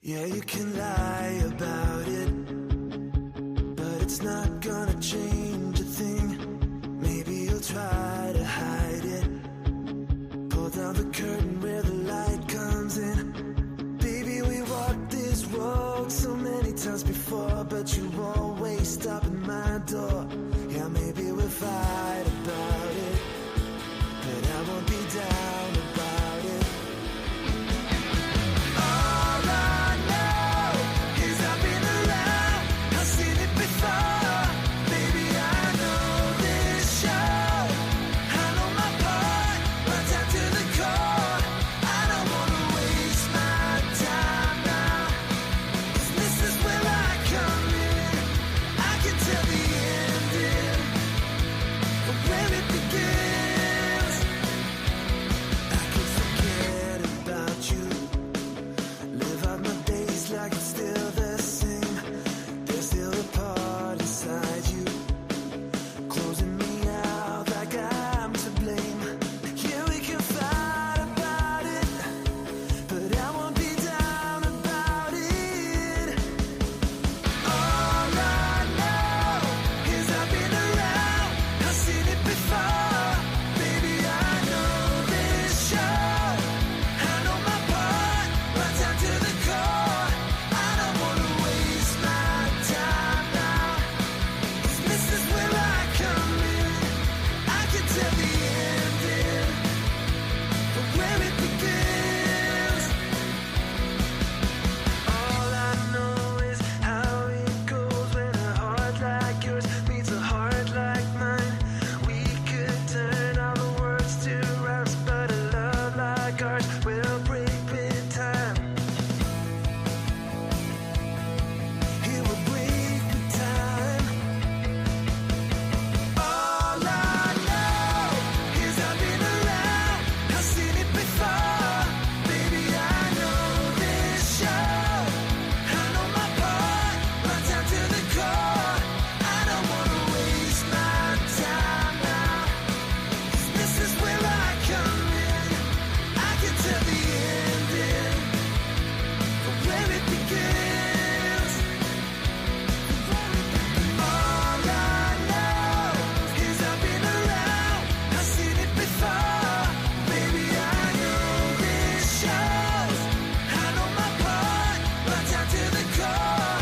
Yeah, you can lie about it, but it's not gonna change a thing. Maybe you'll try to hide it. Pull down the curtain where the light comes in. Baby, we walked this road so many times before, but you always stop at my door. Yeah, maybe we'll fight about it, but I won't be down about it. All I know is I've been around, I've seen it before. Baby, I know this show, I know my part, right down to the core. I don't wanna waste my time now, 'cause this is where I come in. I can tell the ending, but where it begins, I can forget about you. Live out my days like it's still the same. There's still a part inside you, closing me out like I'm to blame. Yeah, we can fight about it, but I won't be down about it. All I know is I've been around, I've seen it before. Baby, I know this show, I know my part, right down to the core. I don't wanna waste my time now, 'cause this is where I come in. I can tell the ending, but where it begins. All I know is how it goes when a heart like yours meets a heart like mine. We could turn all the words to rhymes, but a love like ours will break with time. It will break with time. All I know is I've been around, I've seen it before. Baby, I know this show, I know my part, right down to the core. I don't wanna waste my time now, 'cause this is where I come in. I can tell the ending, but where it begins. All I know is I've been around, I've seen it before. Baby, I know this shows, I know my part, right down to the core.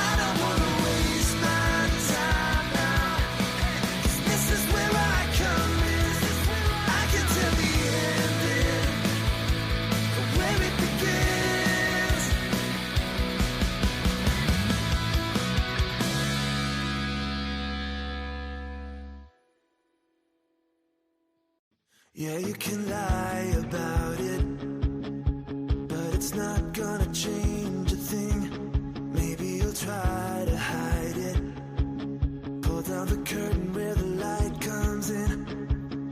I don't wanna waste my time now, 'cause this is where I come in. I can tell the ending, but where it begins. Yeah, you can lie about it, but it's not gonna change a thing. Maybe you'll try to hide it. Pull down the curtain where the light comes in.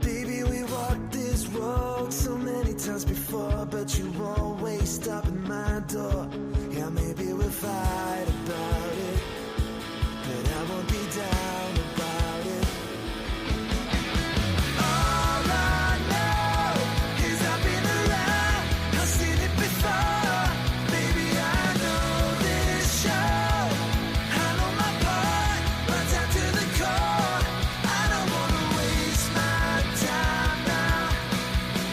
Baby, we walked this road so many times before, but you always stop at my door. Yeah, maybe we'll fight about it, but I won't be down about it. All I know is I've been around, I've seen it before. Baby, I know this show, I know my part, right down to the core. I don't wanna waste my time now,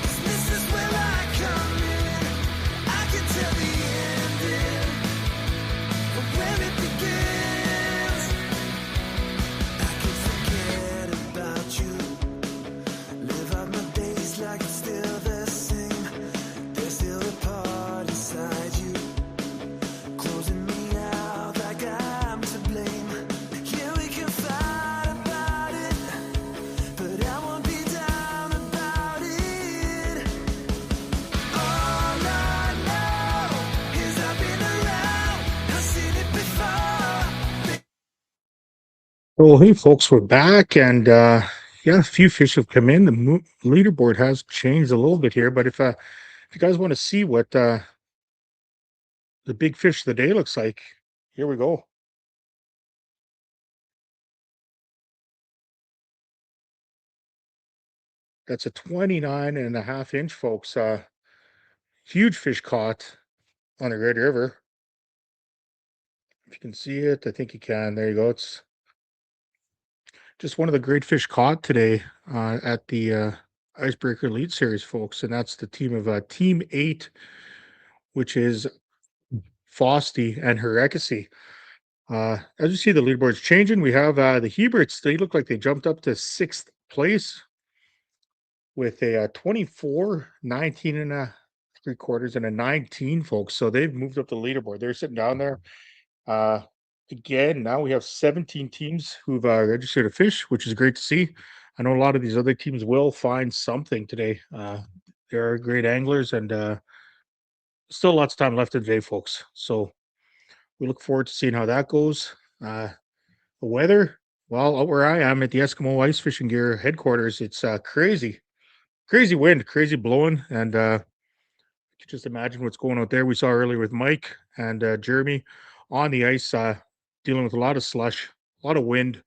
'cause this is where I come in. I can tell the ending, but where it begins, I can forget about you. Live out my days like it's still the same. There's still a part inside you, closing me out like I'm to blame. Yeah, we can fight about it, but I won't be down about it. All I know is I've been around, I've seen it before. Well, hey, folks, we're back, and yeah, a few fish have come in. The leaderboard has changed a little bit here, but if you guys want to see what the big fish of the day looks like, here we go. That's a 29.5 inch, folks. Huge fish caught on the Red River. If you can see it, I think you can. There you go. It's just one of the great fish caught today at the Icebreaker Elite Series, folks. And that's the team of Team 8, which is Fosty and Herecacy. As you see, the leaderboard's changing. We have the Heberts. They look like they jumped up to 6th place with a 24, 19 and a 3/4 and a 19, folks. So they've moved up the leaderboard. They're sitting down there. Again, now we have 17 teams who've registered a fish, which is great to see. I know a lot of these other teams will find something today. There are great anglers, and still lots of time left in the day, folks. So we look forward to seeing how that goes. The weather, well, out where I am at the Eskimo Ice Fishing Gear headquarters, it's crazy wind, crazy blowing, and you can just imagine what's going out there. We saw earlier with Mike and Jeremy on the ice, dealing with a lot of slush, a lot of wind,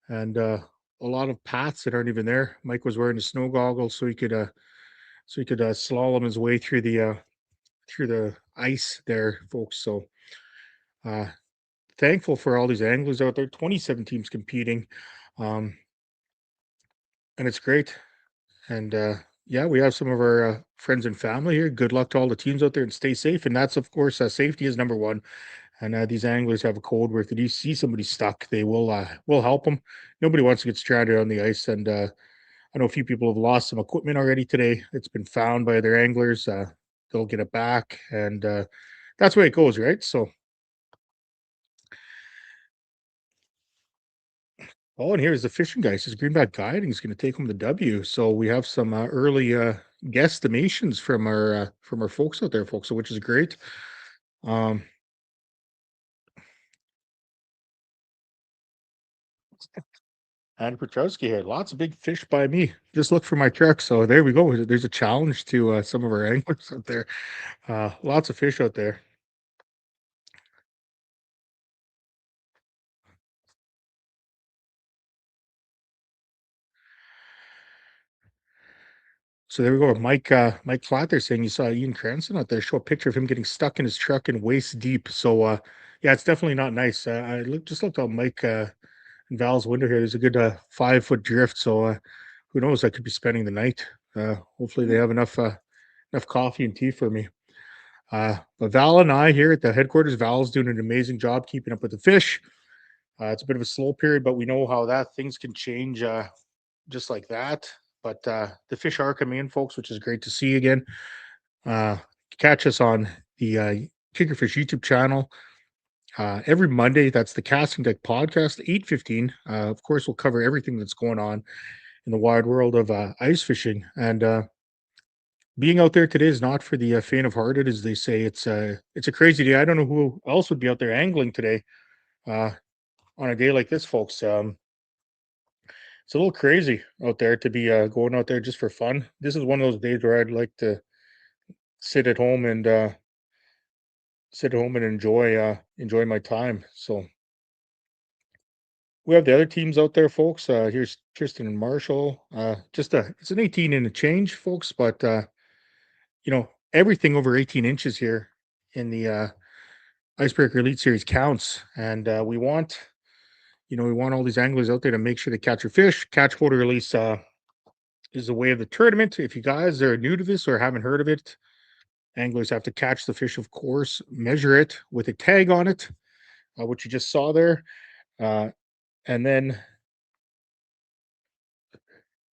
and a lot of paths that aren't even there. Mike was wearing the snow goggles so he could slalom his way through the ice there, folks. So thankful for all these anglers out there. 27 teams competing, and it's great. And yeah, we have some of our friends and family here. Good luck to all the teams out there, and stay safe. And that's, of course, safety is number one. And these anglers have a code where if you see somebody stuck, they will help them. Nobody wants to get stranded on the ice. And I know a few people have lost some equipment already today. It's been found by other anglers. They'll get it back, and that's the way it goes, right? So, oh, and here's the fishing guy. He says Greenback Guiding is going to take home the W. So we have some early guesstimations from our folks out there, folks. So which is great. And Petrowski here. Lots of big fish by me. Just look for my truck. So there we go. There's a challenge to some of our anglers out there. Lots of fish out there. So there we go. Mike Flat there saying you saw Ian Cranston out there. Show a picture of him getting stuck in his truck and waist deep. So yeah, it's definitely not nice. I just looked out Mike and Val's window here. There's a good 5-foot drift. So who knows? I could be spending the night. Hopefully they have enough coffee and tea for me. But Val and I here at the headquarters, Val's doing an amazing job keeping up with the fish. It's a bit of a slow period, but we know how that things can change just like that. But the fish are coming in, folks, which is great to see again. Catch us on the Kickerfish YouTube channel every Monday. That's the Casting Deck Podcast, 8:15. Of course, we'll cover everything that's going on in the wide world of ice fishing. And being out there today is not for the faint of hearted, as they say. It's a crazy day. I don't know who else would be out there angling today on a day like this, folks. It's a little crazy out there to be going out there just for fun. This is one of those days where I'd like to sit at home and enjoy my time. So we have the other teams out there, folks. Here's Tristan and Marshall. It's an 18 and a change, folks, but everything over 18 inches here in the Icebreaker Elite Series counts, and we want all these anglers out there to make sure they catch your fish. Catch, hold, or release is the way of the tournament. If you guys are new to this or haven't heard of it, anglers have to catch the fish, of course, measure it with a tag on it, which you just saw there, and then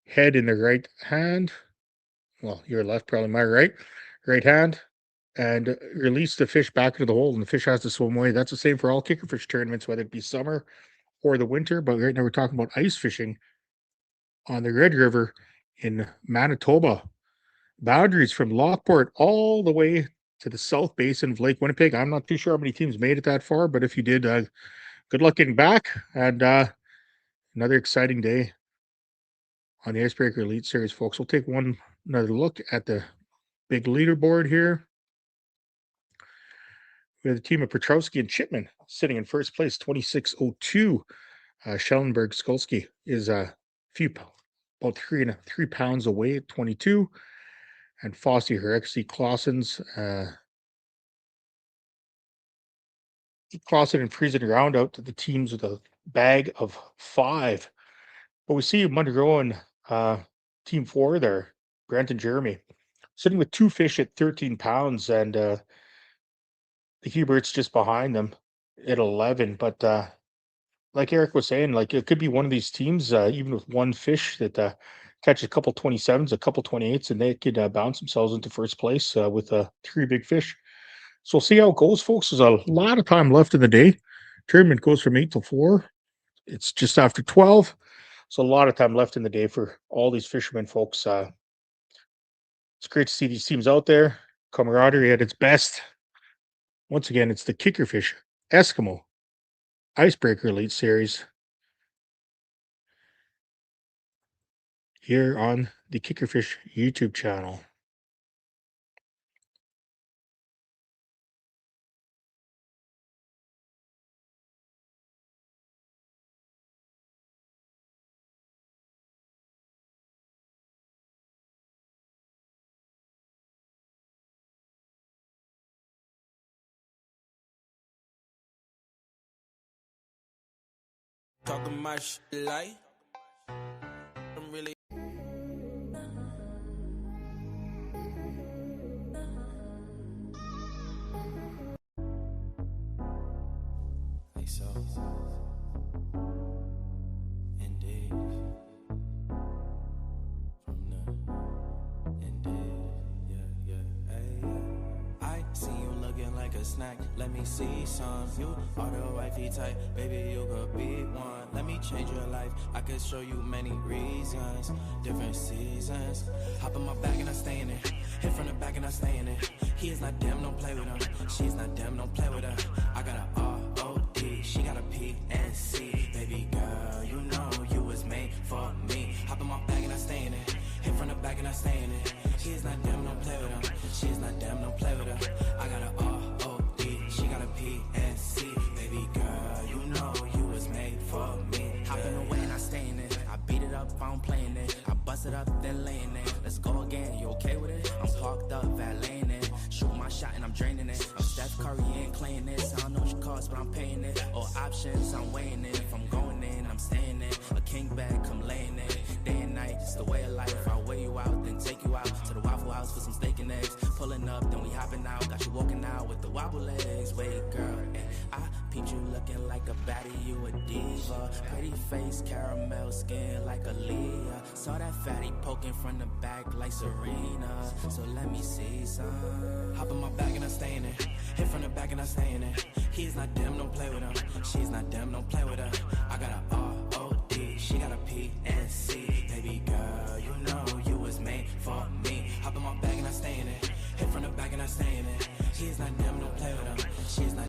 head in the right hand. Well, your left, probably my right hand, and release the fish back into the hole, and the fish has to swim away. That's the same for all kickerfish tournaments, whether it be summer or the winter. But right now we're talking about ice fishing on the Red River in Manitoba. Boundaries from Lockport all the way to the south basin of Lake Winnipeg. I'm not too sure how many teams made it that far, but if you did, good luck getting back. And another exciting day on the Icebreaker Elite Series, folks. We'll take another look at the big leaderboard here. We have the team of Petrowski and Chipman sitting in first place, 2602. Schellenberg Skolsky is about 3 pounds away at 22. And Fosty Herecacy Clausen's tossing and freezing around out to the teams with a bag of 5. But we see him undergoing team 4 there, Grant and Jeremy, sitting with 2 fish at 13 pounds, and the Huberts just behind them at 11. But like Eric was saying, like it could be one of these teams, even with 1 fish that catch a couple 27s, a couple 28s, and they could bounce themselves into first place with 3 big fish. So we'll see how it goes, folks. There's a lot of time left in the day. Tournament goes from 8 till 4. It's just after 12. So a lot of time left in the day for all these fishermen, folks. It's great to see these teams out there. Camaraderie at its best. Once again, it's the Kickerfish Eskimo Icebreaker Elite Series here on the Kickerfish YouTube channel. Talking my shit like I'm really like so. Indeed. From the indeed. Yeah. Hey, yeah. I see you looking like a snack. Let me see some. You are the wifey type, baby. You could be one. Let me change your life. I could show you many reasons, different seasons. Hop in my bag and I stay in it. Hit from the back and I stay in it. He is not damn, don't play with him. She's not damn, don't play with her. I got a R-O-D, she got a P-N-C. Baby girl, you know you was made for me. Hop in my bag and I stay in it. Hit from the back and I stay in it. He is not damn, don't play with him. She's not damn, don't play with her. I got a R-O-D, she got a P-N-C. Baby girl, you know you was made for me. Hopping away and I stay in it. I beat it up, I don't playing it. I bust it up, then laying it. Let's go again, you okay with it? I'm parked up, valeting it. Shoot my shot and I'm draining it. I'm Steph Curry, ain't playing this. I don't know what you cost, but I'm paying it. All options, I'm weighing it. If I'm going in, I'm staying in. A king bag, come laying it. Day and night, it's the way of life. I'll weigh you out, then take you out to the Waffle House for some steak and eggs. Pulling up, then we hopping out. Got you walking out with the wobble legs. Wait, girl, and I peeped you looking like a baddie, you a diva. Pretty face, caramel skin like a Leah. Saw that fatty poking from the back like Serena. So let me see some. Hop in my bag and I stay in it. Hit from the back and I stay in it. He's not damn, don't play with him. She's not damn, don't play with her. I got a R-O-D, she got a P-N-C. Baby girl, you know you was made for me. Hop in my bag and I stay in it. Hit from the back and I stay in it. He's not damn, don't play with him. She's not.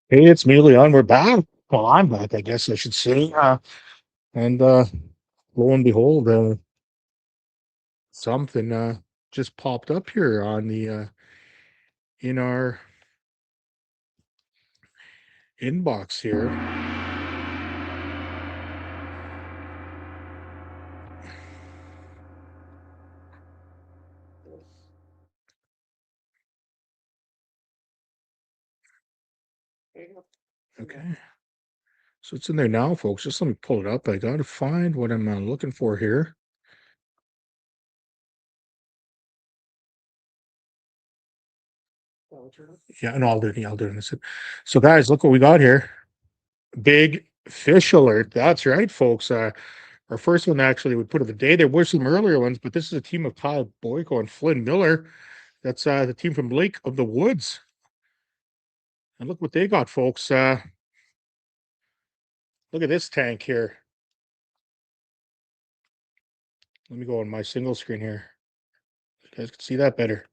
Hey, it's me, Leon. We're back. Well, I'm back, I guess I should say. And lo and behold, something just popped up here on the in our inbox here. Okay. So it's in there now, folks. Just let me pull it up. I got to find what I'm looking for here. Yeah, no, I'll do it. I'll do it. So, guys, look what we got here. Big fish alert. That's right, folks. Our first one actually we put of the day. There were some earlier ones, but this is a team of Kyle Boyko and Flynn Miller. That's the team from Lake of the Woods. And look what they got, folks. Look at this tank here. Let me go on my single screen here. You guys can see that better.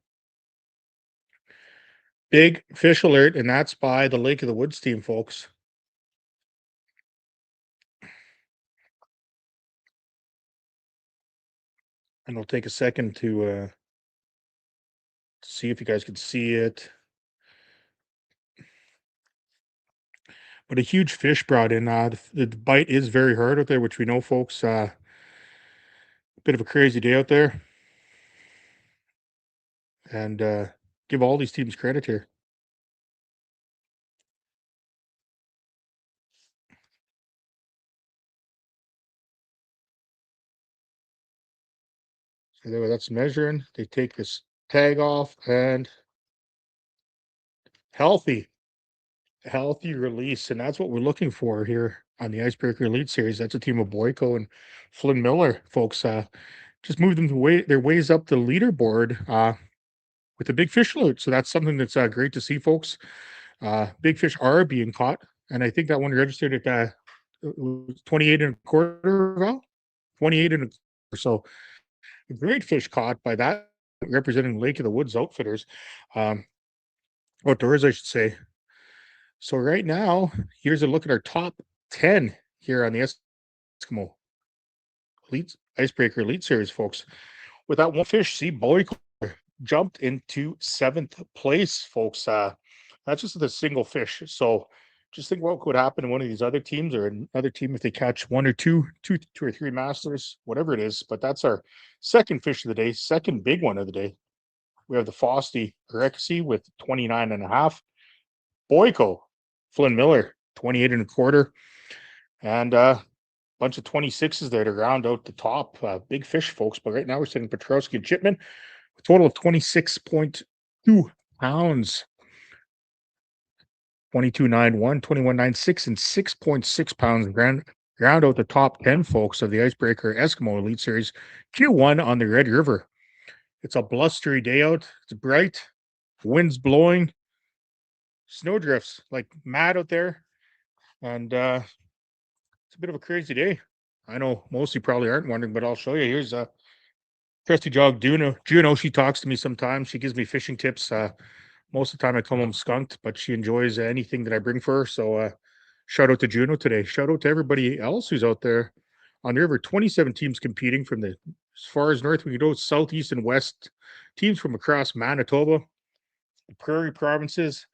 Big fish alert, and that's by the Lake of the Woods team, folks. And it'll take a second to see if you guys can see it. But a huge fish brought in. The bite is very hard out there, which we know, folks. Bit of a crazy day out there. And give all these teams credit here. So there, that's measuring. They take this tag off and healthy release. And that's what we're looking for here on the Icebreaker Elite Series. That's a team of Boyko and Flynn Miller, folks. Just moved them their ways up the leaderboard with a big fish alert. So that's something that's great to see, folks. Big fish are being caught. And I think that one registered at 28 and a quarter, Val? 28 and a quarter. So a great fish caught by that representing Lake of the Woods Outfitters. Outdoors, I should say. So right now, here's a look at our top 10 here on the ESKIMO Elite Icebreaker Elite Series, folks. With that one fish, see, Boyko jumped into 7th place, folks. That's just the single fish. So just think what could happen in one of these other teams or another team if they catch one or two or three masters, whatever it is. But that's our second fish of the day, second big one of the day. We have the Frosty Rexy with 29 and a half. Boyko, Flynn Miller, 28 and a quarter. And a bunch of 26s there to round out the top. Big fish, folks. But right now we're sitting Petrowski and Chipman. A total of 26.2 pounds. 22.91, 21.96, and 6.6 pounds. Round out the top 10, folks, of the Icebreaker Eskimo Elite Series Q1 on the Red River. It's a blustery day out. It's bright. Wind's blowing. Snowdrifts like mad out there. And it's a bit of a crazy day. I know most of you probably aren't wondering, but I'll show you. Here's trusty dog Juno. She talks to me sometimes. She gives me fishing tips. Most of the time I come home skunked, but she enjoys anything that I bring for her. So shout out to Juno today. Shout out to everybody else who's out there on the river. 27 teams competing from as far as north we can go, southeast and west. Teams from across Manitoba, the prairie provinces,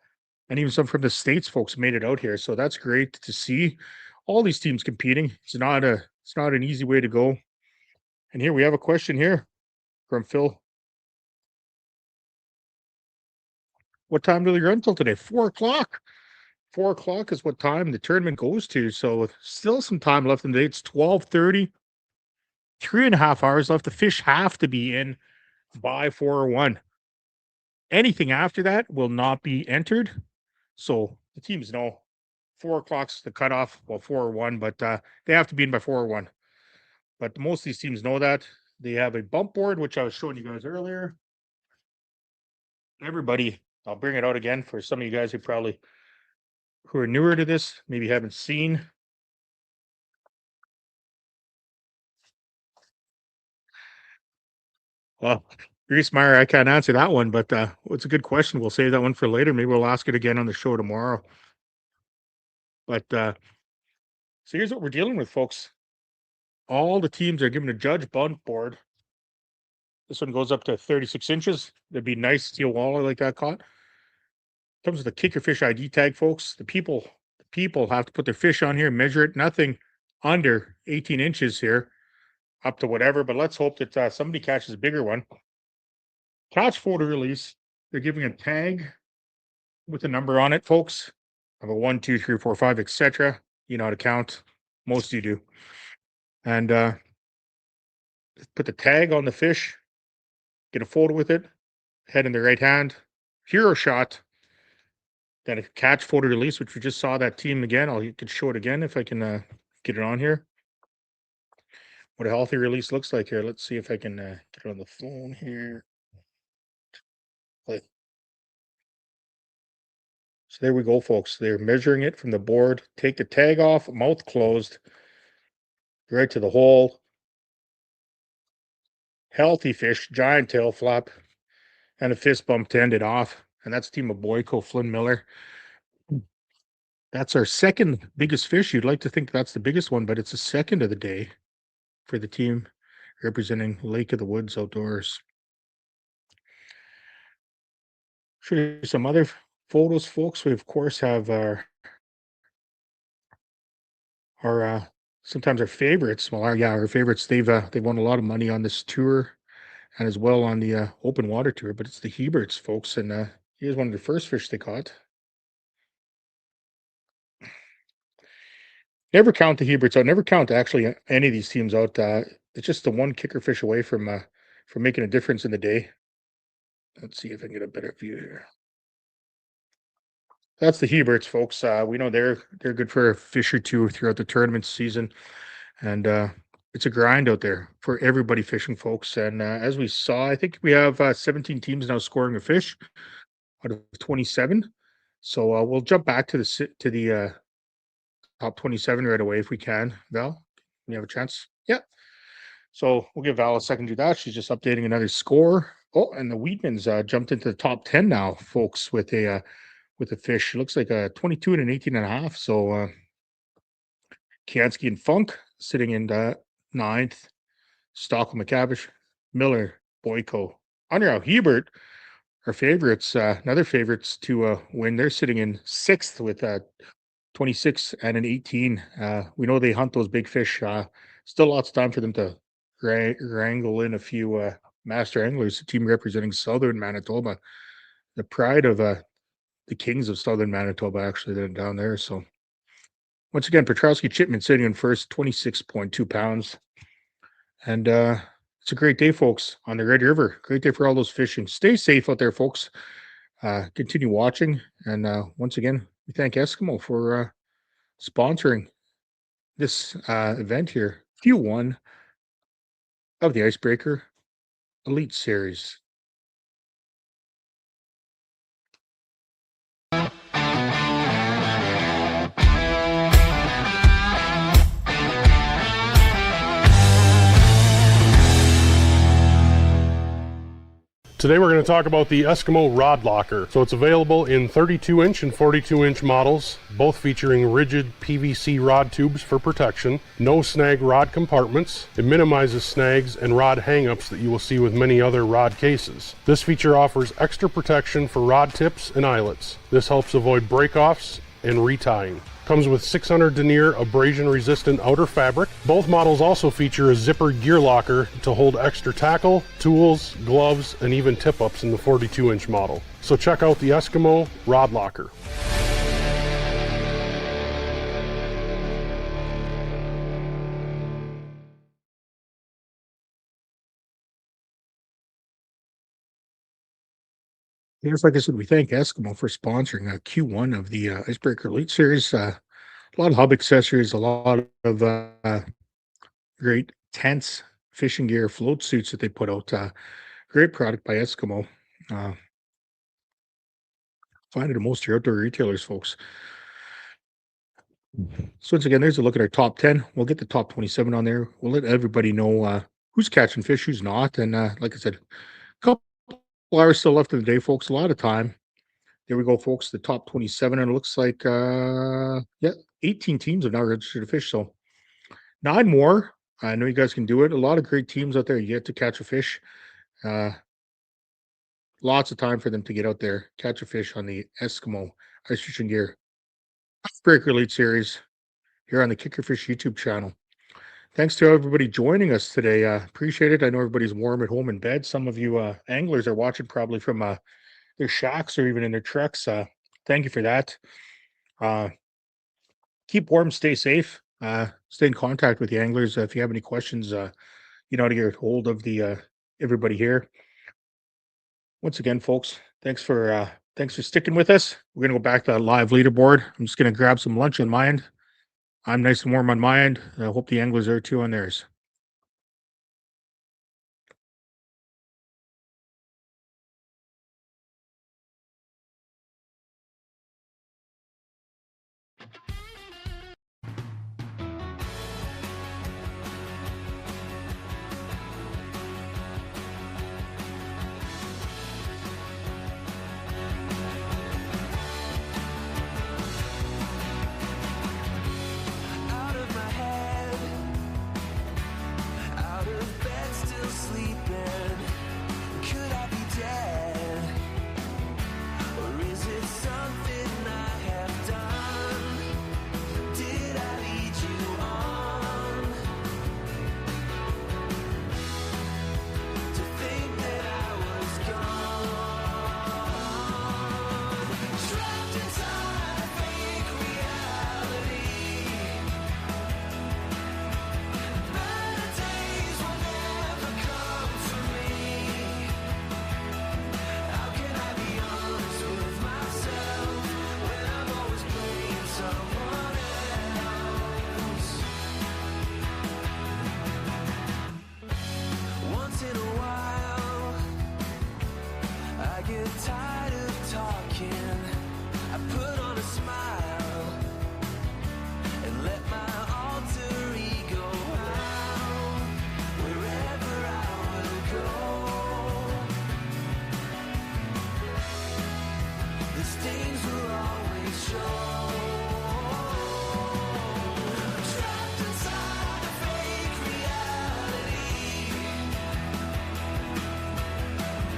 and even some from the States folks made it out here. So that's great to see all these teams competing. It's not an easy way to go. And here we have a question here from Phil. What time do they run till today? 4 o'clock. 4 o'clock is what time the tournament goes to. So still some time left in the day. It's 12:30. 3.5 hours left. The fish have to be in by 4:01. Anything after that will not be entered. So the teams know 4 o'clock's the cutoff. Well, 4:01, but they have to be in by 4:01. But most of these teams know that. They have a bump board, which I was showing you guys earlier. Everybody, I'll bring it out again for some of you guys who are newer to this, maybe haven't seen. Well, Reese Meyer, I can't answer that one, but it's a good question. We'll save that one for later. Maybe we'll ask it again on the show tomorrow. But so here's what we're dealing with, folks. All the teams are given a judge bunt board. This one goes up to 36 inches. That'd be nice steel walleye like that caught. Comes with a kicker fish ID tag, folks. The people have to put their fish on here, measure it. Nothing under 18 inches here, up to whatever. But let's hope that somebody catches a bigger one. Catch photo release. They're giving a tag with a number on it, folks. Of a 1, 2, 3, 4, 5, etc. You know how to count. Most of you do. And put the tag on the fish. Get a photo with it. Head in the right hand. Hero shot. Then a catch photo release, which we just saw that team again. I could show it again if I can get it on here. What a healthy release looks like here. Let's see if I can get it on the phone here. Play. So there we go, folks. They're measuring it from the board. Take the tag off, mouth closed, right to the hole. Healthy fish, giant tail flap, and a fist bump to end it off. And that's team of Boyko, Flynn Miller. That's our second biggest fish. You'd like to think that's the biggest one, but it's the second of the day for the team representing Lake of the Woods Outdoors. Show you some other photos, folks. We of course have our sometimes our favorites. Well, our favorites. They've won a lot of money on this tour, and as well on the open water tour. But it's the Heberts, folks, and here's one of the first fish they caught. Never count the Heberts out. Never count actually any of these teams out. It's just the one kicker fish away from making a difference in the day. Let's see if I can get a better view here. That's the Heberts, folks. We know they're good for a fish or two throughout the tournament season, and it's a grind out there for everybody fishing, folks. And as we saw, I think we have 17 teams now scoring a fish out of 27. So we'll jump back to the top 27 right away if we can. Val, you have a chance? Yeah. So we'll give Val a second to do that. She's just updating another score. Oh, and the Wheatmans jumped into the top 10 now, folks, with a fish. It looks like a 22 and an 18 and a half. So Kiansky and Funk sitting in the 9th. Stockholm McCavish, Miller, Boyko, Unreal, Hebert, our favorites, another favorites to win. They're sitting in 6th with 26 and an 18. We know they hunt those big fish. Still lots of time for them to wrangle in a few master anglers. The team representing Southern Manitoba, the pride of the Kings of Southern Manitoba, actually, they're down there. So once again, Petrowski Chipman sitting in first, 26.2 pounds. And it's a great day, folks, on the Red River. Great day for all those fishing. Stay safe out there, folks. Continue watching. And once again, we thank Eskimo for sponsoring this event here, Q1 of the Icebreaker Elite Series. Today we're going to talk about the ESKIMO Rod Locker. So it's available in 32-inch and 42-inch models, both featuring rigid PVC rod tubes for protection, no snag rod compartments. It minimizes snags and rod hang-ups that you will see with many other rod cases. This feature offers extra protection for rod tips and eyelets. This helps avoid break-offs and retying. Comes with 600 denier abrasion-resistant outer fabric. Both models also feature a zippered gear locker to hold extra tackle, tools, gloves, and even tip-ups in the 42-inch model. So check out the ESKIMO Rod Locker. Yes, like I said, we thank Eskimo for sponsoring Q1 of the Icebreaker Elite Series. A lot of hub accessories, a lot of great tents, fishing gear, float suits that they put out. Great product by Eskimo. Find it at most of your outdoor retailers, folks. So once again, there's a look at our top 10. We'll get the top 27 on there. We'll let everybody know who's catching fish, who's not. And like I said, a couple hours still left in the day, folks. A lot of time There we go, folks. The top 27, and it looks like 18 teams have now registered to fish. So 9 more. I know you guys can do it. A lot of great teams out there. You get to catch a fish. Lots of time for them to get out there, catch a fish on the Eskimo Ice Fishing Gear Icebreaker Elite Series here on the Kick Your Fish YouTube channel. Thanks to everybody joining us today. Appreciate it. I know everybody's warm at home in bed. Some of you anglers are watching probably from their shacks or even in their trucks. Thank you for that. Keep warm, stay safe. Stay in contact with the anglers. If you have any questions, you know how to get hold of the everybody here. Once again, folks, thanks for sticking with us. We're gonna go back to that live leaderboard. I'm just gonna grab some lunch on my end. I'm nice and warm on my end. I hope the anglers are too on theirs. Out of my head, out of bed, still sleeping. Could I be dead? Or is it something I have done? Did I lead you on to think that I was gone? Trapped inside a fake reality. Better days will never come for me. How can I be honest with myself when I'm always playing someone else? Once in a while, I get tired of talking. I put on a smile and let my alter ego out wherever I will go. The stains will always show. Trapped inside a fake reality.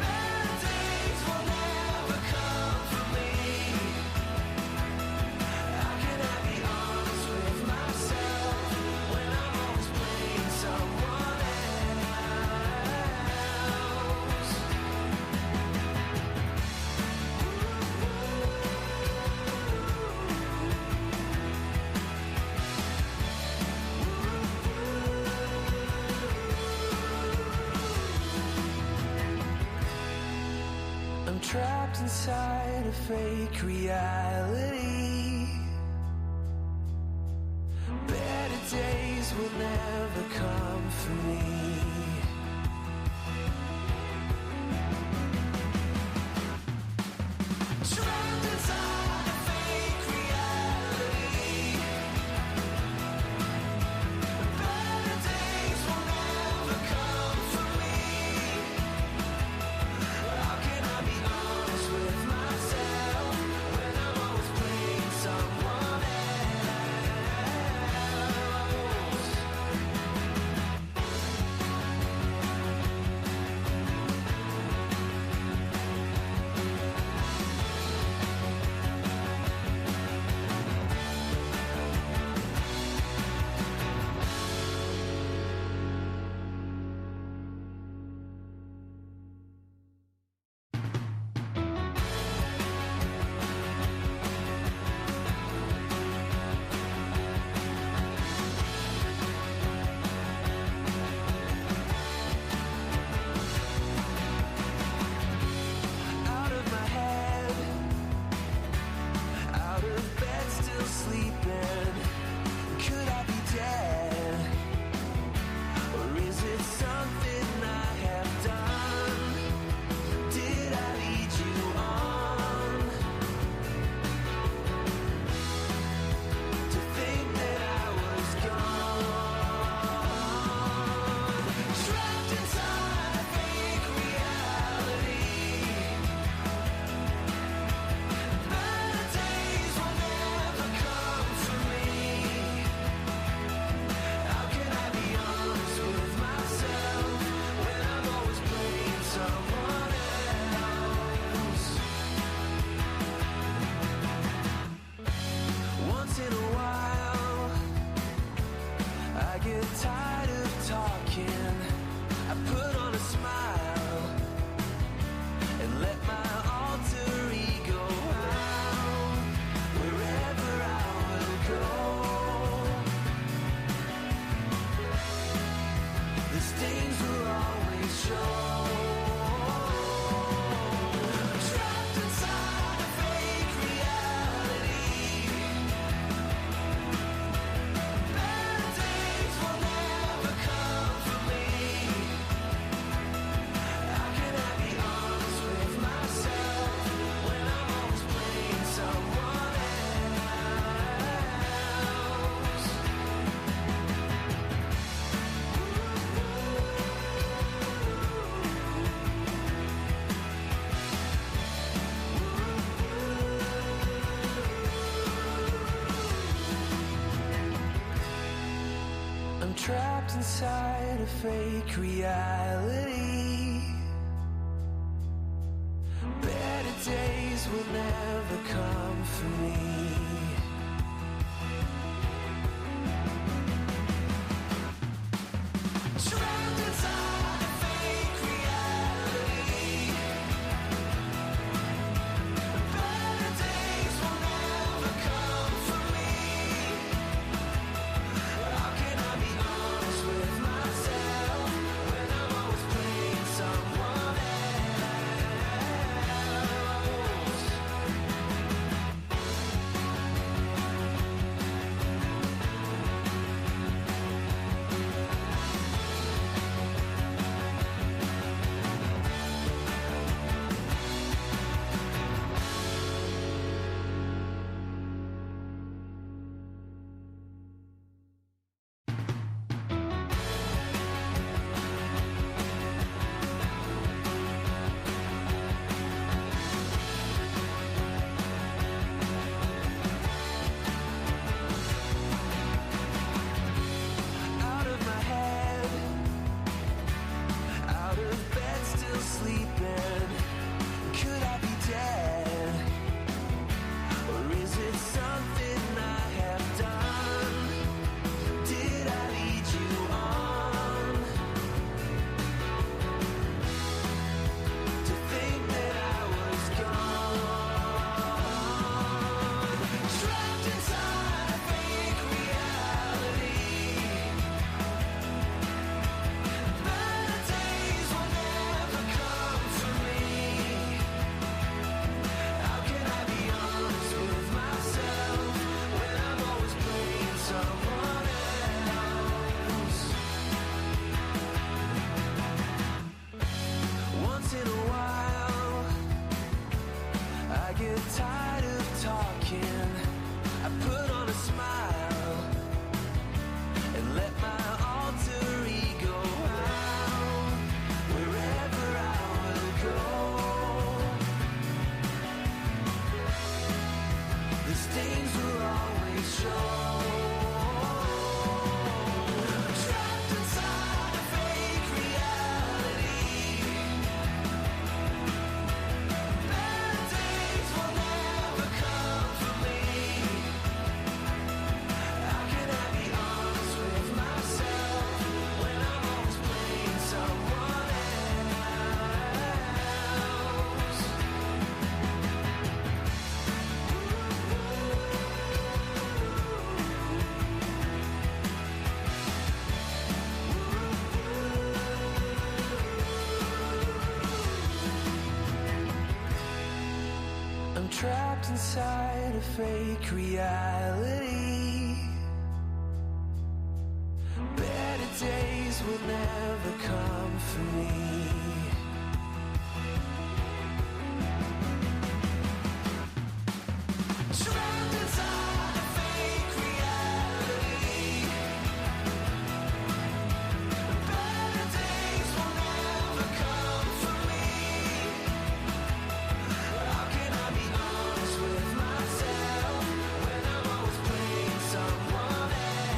Better days will never come for me. How can I be honest with myself when I'm always playing someone else? I'm trapped inside a fake reality. Better days will never come for me. Trapped inside a fake reality. Better days will never come for me. How can I be honest with myself when I'm always playing someone else? get tired of talking. I put on a smile and let my alter ego out wherever I will go. The stains will always show. Trapped inside a fake reality. Bad days will never come for me. How can I be honest with myself when I'm always playing someone else? I'm trapped inside a fake reality. Better days will never come for me. Trapped inside a fake reality. Better days will never come for me. How can I be honest with myself when I'm always playing someone else? Out of my head, out of bed, still sleeping. Could I be dead? Or is it something I have done? Did I lead you on to think that I was gone? Trapped inside a fake reality. Better days will never come for me. How can I be honest with myself when I'm always playing someone else? Once in a while, I get tired of talking. I put on a smile and let my alter ego out wherever I will go. The stains will always show. Trapped inside a fake reality. Bad days will never come for me. How can I be honest with myself when I'm always playing someone else? I'm trapped inside a fake reality. Better days will never come for me. Trapped inside a fake reality. Better days will never come for me. How can I be honest with myself when I'm always playing someone else?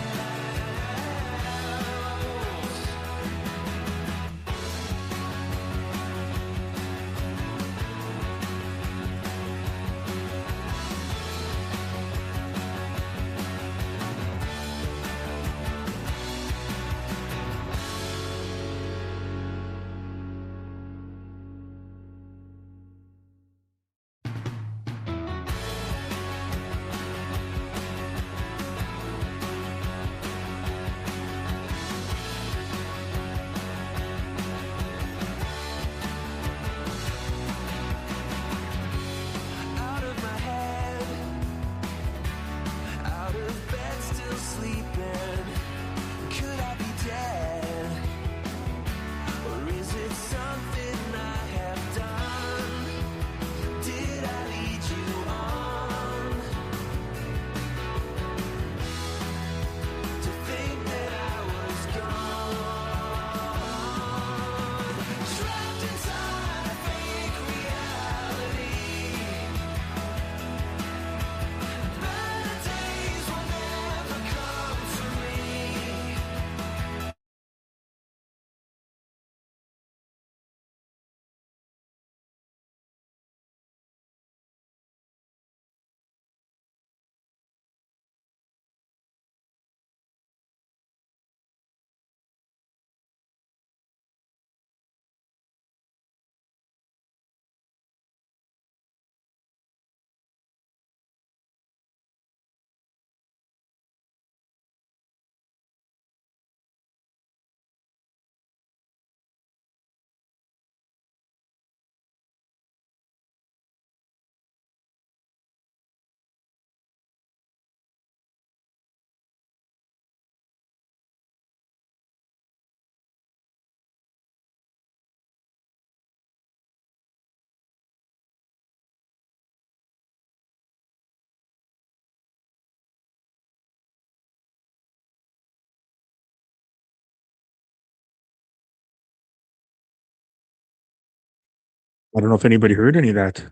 I don't know if anybody heard any of that,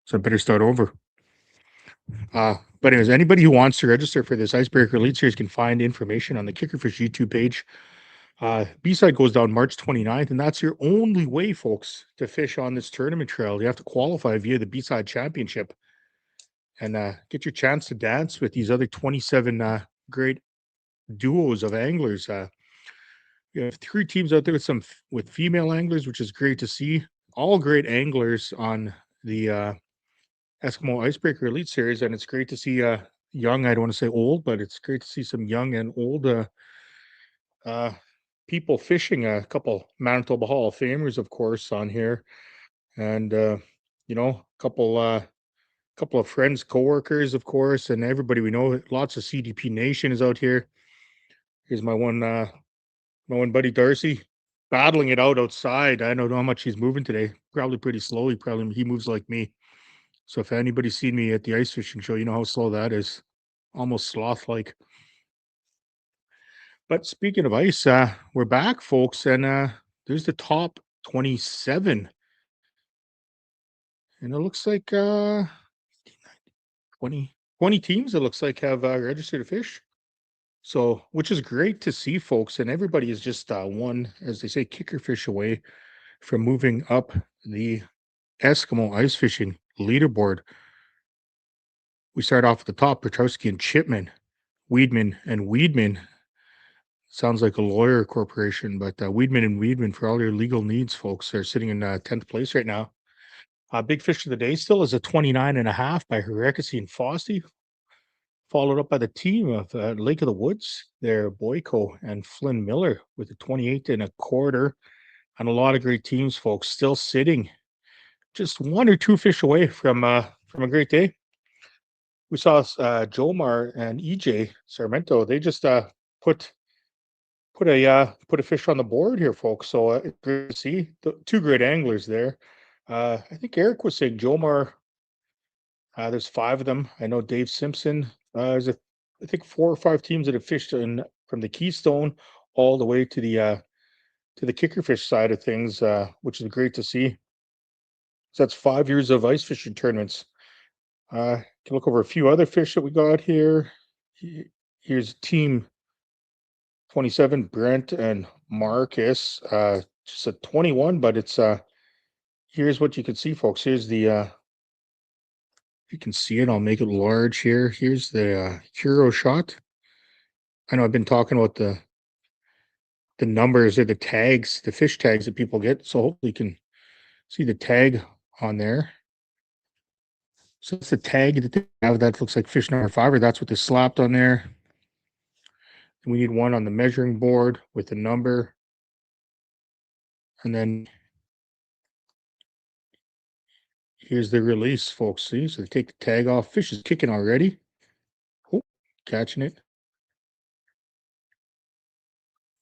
so I better start over. But anyways, anybody who wants to register for this Icebreaker Elite Series can find information on the Kickerfish YouTube page. B-side goes down March 29th, and that's your only way, folks, to fish on this tournament trail. You have to qualify via the B-side championship and get your chance to dance with these other 27 great duos of anglers. You have 3 teams out there with female anglers, which is great to see. All great anglers on the Eskimo Icebreaker Elite Series, and it's great to see young, I don't want to say old, but it's great to see some young and old people fishing. A couple Manitoba Hall of Famers, of course, on here, and a couple of friends, coworkers, of course, and everybody we know. Lots of CDP Nation is out here. Here's my one buddy Darcy, battling it out outside. I don't know how much he's moving today. Probably pretty slowly. Probably he moves like me. So if anybody's seen me at the ice fishing show, you know how slow that is. Almost sloth-like. But speaking of ice, we're back, folks, and there's the top 27. And it looks like 20 teams, it looks like, have registered to fish. So, which is great to see, folks. And everybody is just one, as they say, kicker fish away from moving up the Eskimo ice fishing leaderboard. We start off at the top, Petrowski and Chipman, Weedman and Weedman. Sounds like a lawyer corporation, but Weedman and Weedman, for all your legal needs, folks, are sitting in 10th place right now. Big fish of the day still is a 29.5 by Herekasi and Fossey, followed up by the team of Lake of the Woods, their Boyko and Flynn Miller with a 28.25, and a lot of great teams, folks, still sitting just 1 or 2 fish away from a great day. We saw Jomar and EJ Sarmento. They just put a fish on the board here, folks. So it's great to see the 2 great anglers there. I think Eric was saying Jomar. There's 5 of them. I know Dave Simpson. There's I think 4 or 5 teams that have fished from the Keystone all the way to the kickerfish side of things, which is great to see. So that's 5 years of ice fishing tournaments. Can look over a few other fish that we got here. Here's team 27, Brent and Marcus. Just a 21, but it's here's what you can see, folks. Here's the if you can see it, I'll make it large here. Here's the hero shot. I know I've been talking about the numbers or the tags, the fish tags that people get. So hopefully you can see the tag on there. So it's the tag that they have. That looks like fish number 5, or that's what they slapped on there. And we need one on the measuring board with the number. And then here's the release, folks. See, so they take the tag off. Fish is kicking already. Oh, catching it.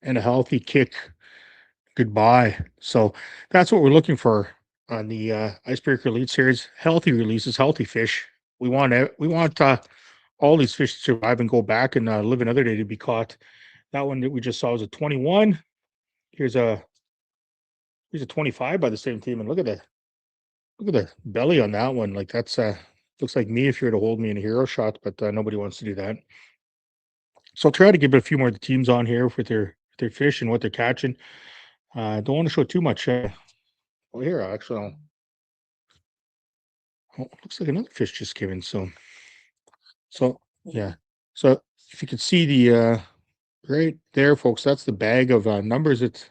And a healthy kick. Goodbye. So that's what we're looking for on the Icebreaker Elite Series. Healthy releases, healthy fish. We want all these fish to survive and go back and live another day to be caught. That one that we just saw was a 21. Here's a 25 by the same team, and look at the belly on that one. Like that's looks like me if you were to hold me in a hero shot, but nobody wants to do that. So I'll try to give it a few more of the teams on here with their fish and what they're catching. Don't want to show too much. Well, here actually, looks like another fish just came in. So yeah. So if you can see the right there, folks, that's the bag of numbers that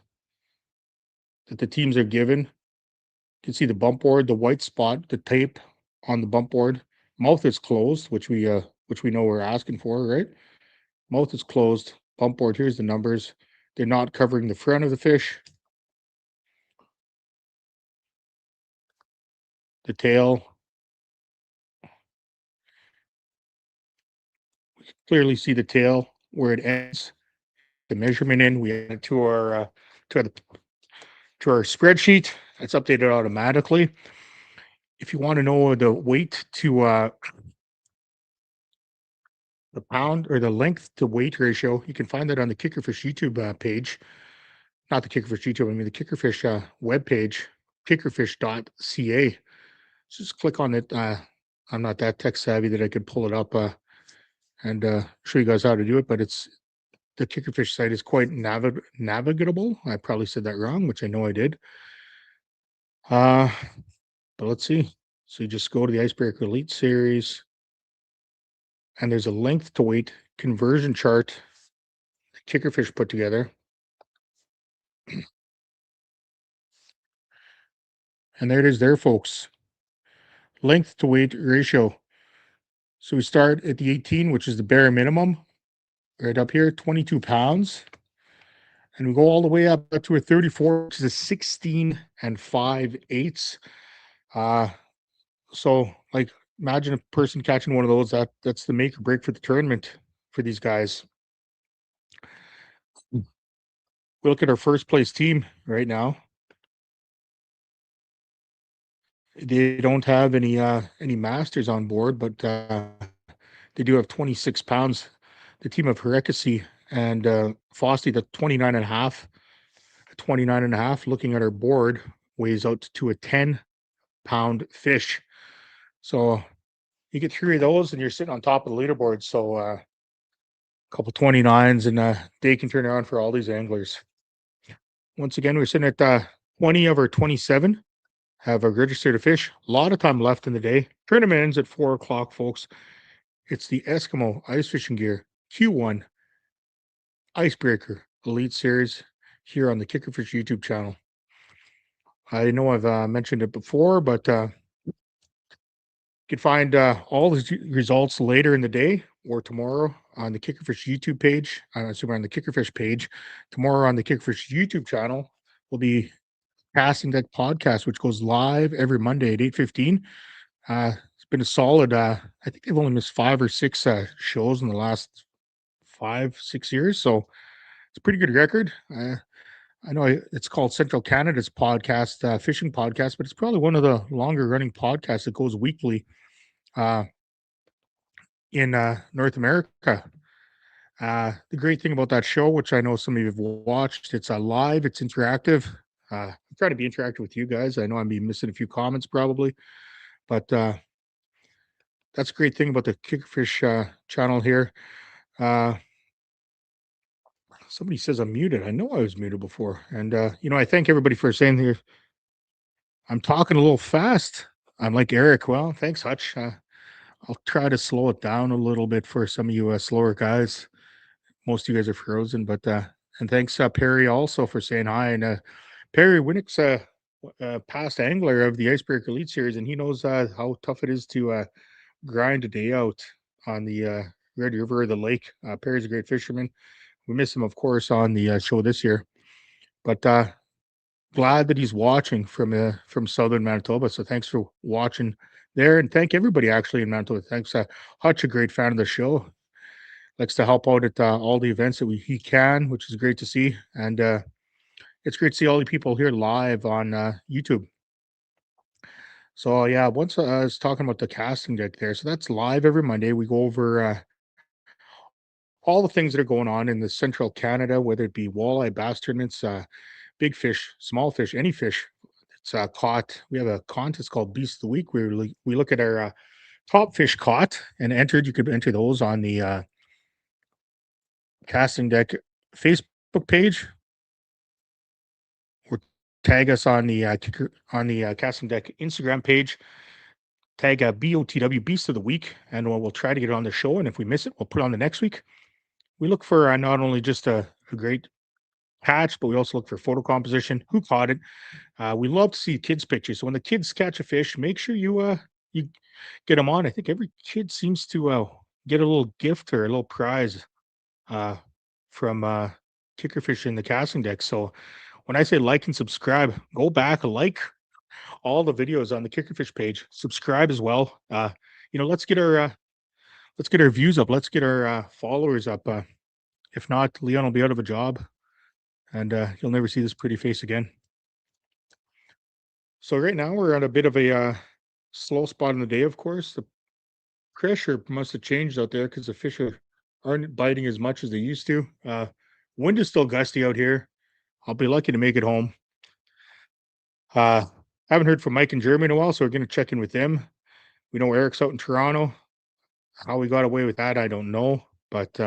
the teams are given. You can see the bump board, the white spot, the tape on the bump board. Mouth is closed, which we know we're asking for, right? Mouth is closed. Bump board, here's the numbers. They're not covering the front of the fish. The tail. We can clearly see the tail where it ends. The measurement in, we add it to our spreadsheet. It's updated automatically. If you want to know the weight to the pound or the length to weight ratio, you can find that on the Kickerfish YouTube page. Not the Kickerfish YouTube, I mean the Kickerfish web page. kickerfish.ca. Just click on it. I'm not that tech savvy that I could pull it up and show you guys how to do it, but the Kickerfish site is quite navigable. I probably said that wrong, which I know I did. But let's see. So you just go to the Icebreaker Elite Series, and there's a length to weight conversion chart that Kickerfish put together. And there it is there, folks. Length to weight ratio. So we start at the 18, which is the bare minimum, right up here, 22 pounds. And we go all the way up to a 34, which is a 16 and 5/8. So like imagine a person catching one of those, that's the make or break for the tournament for these guys. We look at our first place team right now. They don't have any masters on board, but they do have 26 pounds. The team of Herekasi and Fosty, the 29 and a half, looking at our board, weighs out to a 10-pound fish. So you get 3 of those and you're sitting on top of the leaderboard. So a couple 29s and they can turn around for all these anglers. Once again, we're sitting at 20 of our 27 have registered a fish. A lot of time left in the day. Tournament ends at 4 o'clock, folks. It's the ESKIMO Ice Fishing Gear Q1 Icebreaker Elite Series here on the Kickerfish YouTube channel. I know I've mentioned it before, but you can find all the results later in the day or tomorrow on the Kickerfish YouTube page. I'm assuming on the Kickerfish page. Tomorrow on the Kickerfish YouTube channel will be Casting Deck podcast, which goes live every Monday at 8:15. It's been a solid, I think they've only missed 5 or 6 shows in the last 5-6 years. So it's a pretty good record. I know it's called Central Canada's podcast, fishing podcast, but it's probably one of the longer running podcasts that goes weekly in North America. The great thing about that show, which I know some of you have watched, it's live, it's interactive. I'm trying to be interactive with you guys. I know I'm missing a few comments probably, but that's a great thing about the Kickerfish channel here. Somebody says I'm muted. I know I was muted before. And, I thank everybody for saying here, I'm talking a little fast. I'm like Eric. Well, thanks, Hutch. I'll try to slow it down a little bit for some of you slower guys. Most of you guys are frozen, but, and thanks, Perry, also for saying hi. And Perry Winnick's a past angler of the Icebreaker Elite Series, and he knows how tough it is to grind a day out on the Red River or the lake. Perry's a great fisherman. We miss him, of course, on the show this year, but glad that he's watching from southern Manitoba. So thanks for watching there, and thank everybody actually in Manitoba. Thanks, Hutch, a great fan of the show. Likes to help out at all the events that he can, which is great to see. And it's great to see all the people here live on YouTube. So yeah, once I was talking about the casting deck there, so that's live every Monday. We go over all the things that are going on in the Central Canada, whether it be walleye, bass tournaments, big fish, small fish, any fish. It's caught. We have a contest called Beast of the Week where we look at our top fish caught and entered. You could enter those on the Casting Deck Facebook page, or tag us on the Casting Deck Instagram page. Tag BOTW Beast of the Week, and we'll try to get it on the show. And if we miss it, we'll put it on the next week. We look for not only just a great catch, but we also look for photo composition, who caught it. We love to see kids' pictures. So when the kids catch a fish, make sure you get them on. I think every kid seems to get a little gift or a little prize from Kickerfish in the Casting Deck. So when I say like and subscribe, go back, like all the videos on the Kickerfish page, subscribe as well. Let's get our views up. Let's get our followers up. If not, Leon will be out of a job, and you'll never see this pretty face again. So right now we're at a bit of a slow spot in the day. Of course, the pressure must have changed out there because the fish aren't biting as much as they used to. Wind is still gusty out here. I'll be lucky to make it home. Haven't heard from Mike in Germany in a while, so we're going to check in with them. We know Eric's out in Toronto. How we got away with that, I don't know. But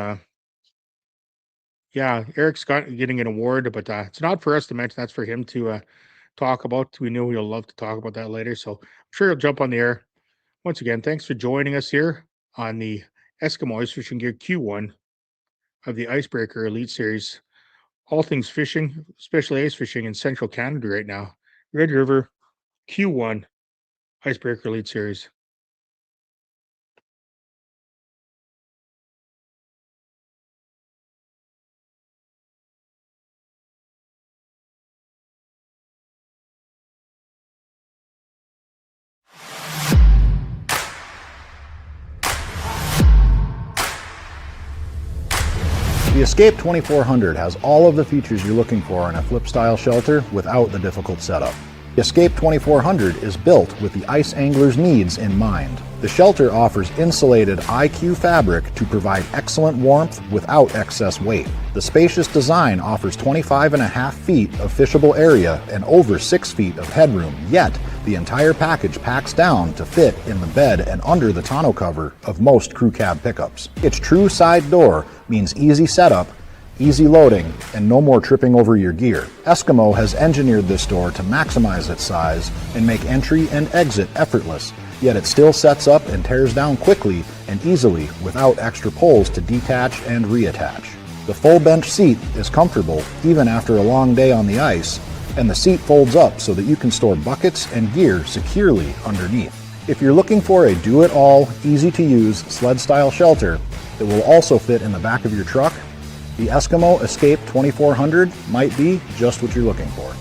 yeah, Eric's getting an award, but it's not for us to mention. That's for him to talk about. We know he'll love to talk about that later. So I'm sure he'll jump on the air. Once again, thanks for joining us here on the Eskimo Ice Fishing Gear Q1 of the Icebreaker Elite Series. All things fishing, especially ice fishing in central Canada right now. Red River Q1 Icebreaker Elite Series. The Escape 2400 has all of the features you're looking for in a flip-style shelter without the difficult setup. The Escape 2400 is built with the ice angler's needs in mind. The shelter offers insulated IQ fabric to provide excellent warmth without excess weight. The spacious design offers 25.5 feet of fishable area and over 6 feet of headroom, yet the entire package packs down to fit in the bed and under the tonneau cover of most crew cab pickups. Its true side door means easy setup, easy loading, and no more tripping over your gear. Eskimo has engineered this door to maximize its size and make entry and exit effortless, yet it still sets up and tears down quickly and easily without extra poles to detach and reattach. The full bench seat is comfortable even after a long day on the ice, and the seat folds up so that you can store buckets and gear securely underneath. If you're looking for a do-it-all, easy-to-use sled-style shelter that will also fit in the back of your truck, the Eskimo Escape 2400 might be just what you're looking for.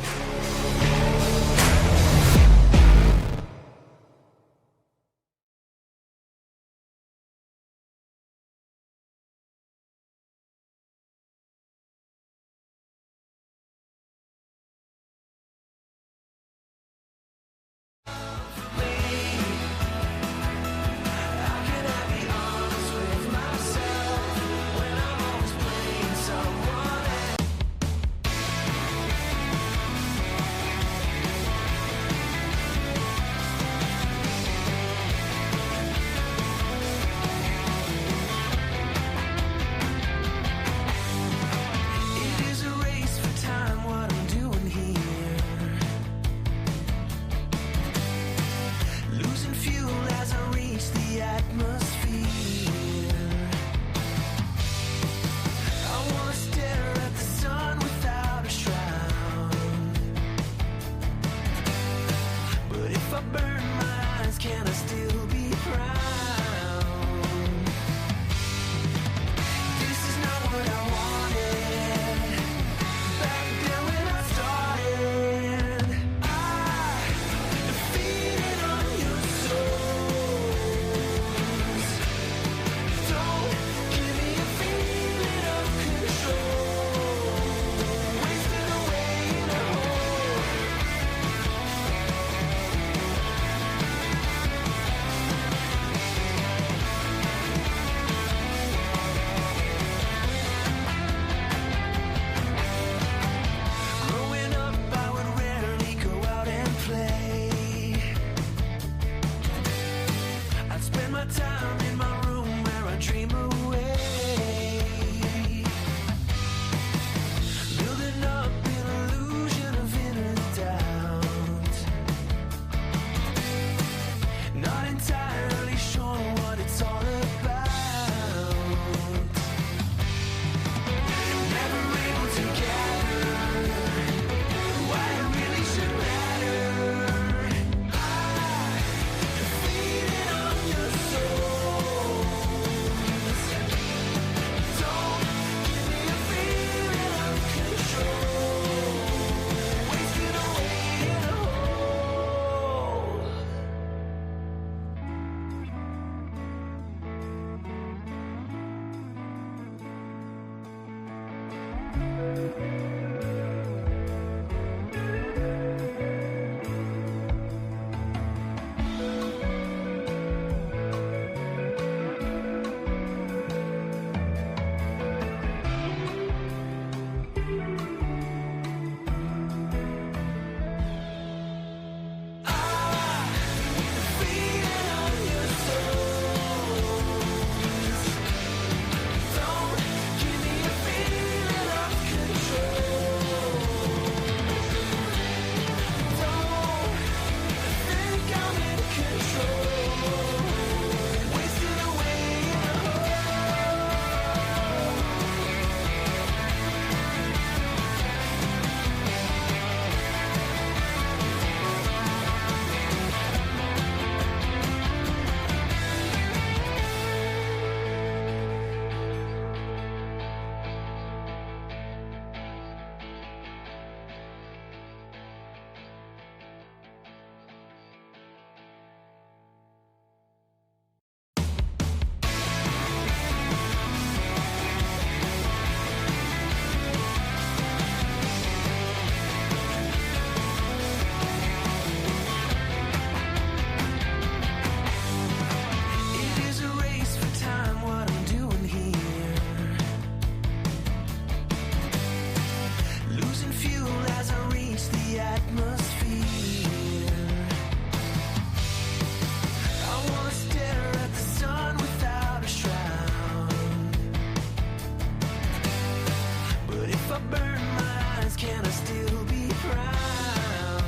burn my eyes, can I still be proud?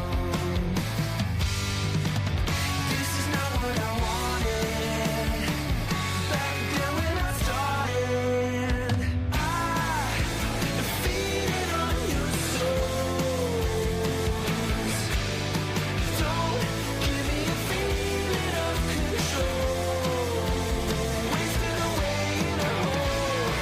This is not what I wanted back then when I started. I defeated on your souls. Don't give me a feeling of control, wasted away in a hole.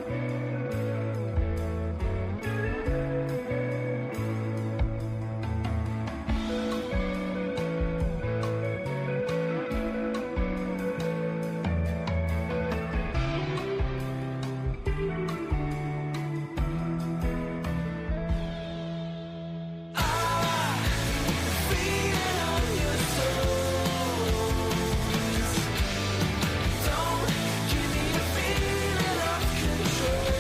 Don't give me a feeling of control.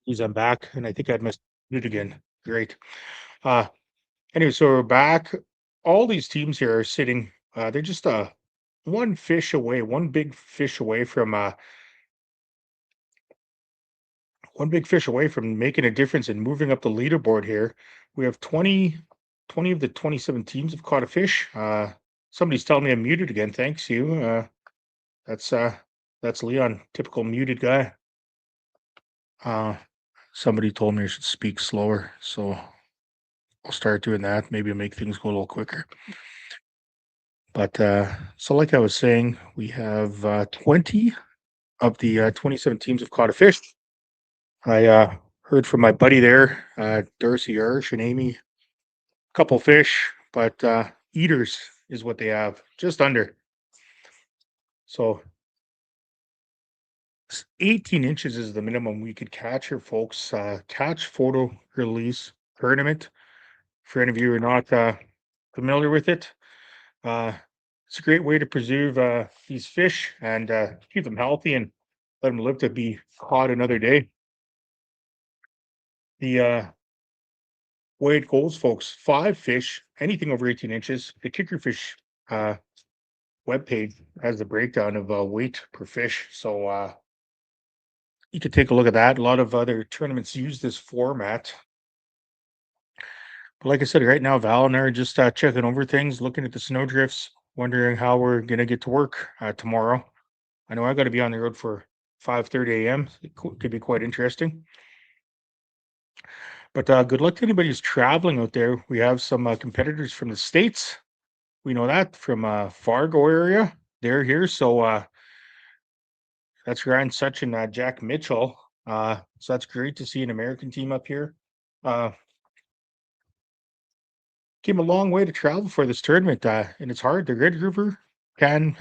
Geez, I'm back, and I think I missed it again. Great. Anyway, so we're back. All these teams here are sitting. They're just one fish away, one big fish away from making a difference and moving up the leaderboard here. We have 20 of the 27 teams have caught a fish. Somebody's telling me I'm muted again. Thanks you. That's Leon, typical muted guy. Somebody told me I should speak slower, so I'll start doing that. Maybe make things go a little quicker. But so like I was saying, we have 20 of the 27 teams have caught a fish. I heard from my buddy there, Darcy Arsh and Amy, a couple fish, but eaters is what they have, just under. So 18 inches is the minimum we could catch here, folks. Catch photo release tournament. For any of you who are not familiar with it, it's a great way to preserve these fish and keep them healthy and let them live to be caught another day. The way it goes, folks, 5 fish, anything over 18 inches. The Kickerfish webpage has the breakdown of weight per fish. So you could take a look at that. A lot of other tournaments use this format. But like I said, right now, Val and I are just checking over things, looking at the snowdrifts, wondering how we're going to get to work tomorrow. I know I got to be on the road for 5:30 a.m. It could be quite interesting. But good luck to anybody who's traveling out there. We have some competitors from the States. We know that from Fargo area. They're here. So that's Ryan Such and Jack Mitchell. So that's great to see an American team up here. Came a long way to travel for this tournament, and it's hard. The Red River can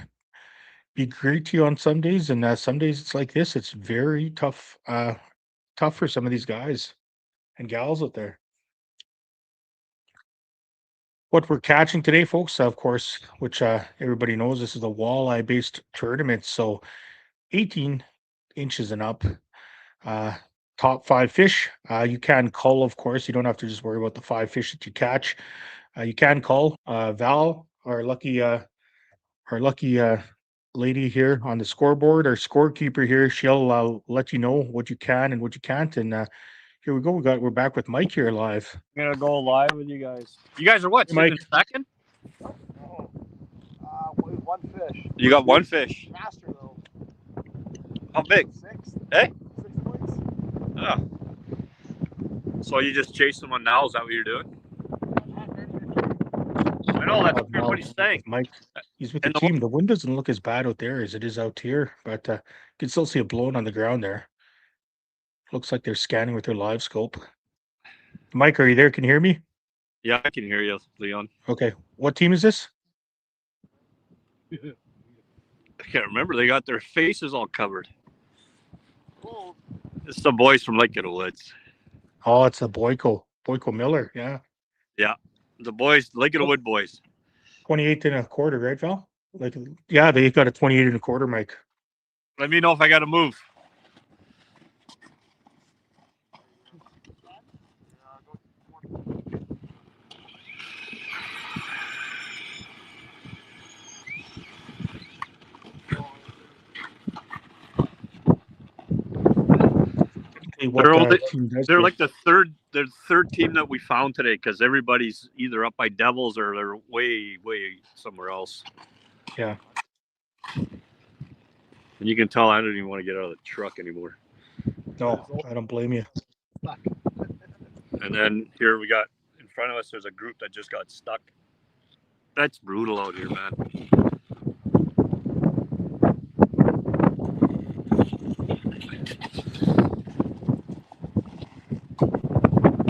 be great to you on some days, and some days it's like this. It's very tough for some of these guys and gals out there. What we're catching today, folks, of course, which everybody knows, this is a walleye-based tournament, so 18 inches and up. Top 5 fish. You can cull, of course. You don't have to just worry about the 5 fish that you catch. You can cull. Val, our lucky lady here on the scoreboard, our scorekeeper here, she'll let you know what you can and what you can't. And here we go. We're back with Mike here live. I'm gonna go live with you guys. You guys are what? Hey, Mike. Second? One fish. You got one fish. Master though. How big? 6. Hey? 6 points. Oh. So you just chase them on now? Is that what you're doing? I know that's what he's saying. Mike, he's with the team. The wind doesn't look as bad out there as it is out here, but you can still see it blowing on the ground there. Looks like they're scanning with their live scope. Mike, are you there? Can you hear me? Yeah, I can hear you, Leon. Okay. What team is this? I can't remember. They got their faces all covered. It's the boys from Lake of the Woods. Oh, it's the Boyko Miller. Yeah. Yeah. The boys, Lake of the Wood boys. 28 and a quarter, right, Val? Like, yeah, they got a 28 and a quarter, Mike. Let me know if I got to move. They're like the third team that we found today because everybody's either up by Devils or they're way somewhere else. Yeah. And you can tell I don't even want to get out of the truck anymore. No, I don't blame you. And then here we got in front of us, there's a group that just got stuck. That's brutal out here, man.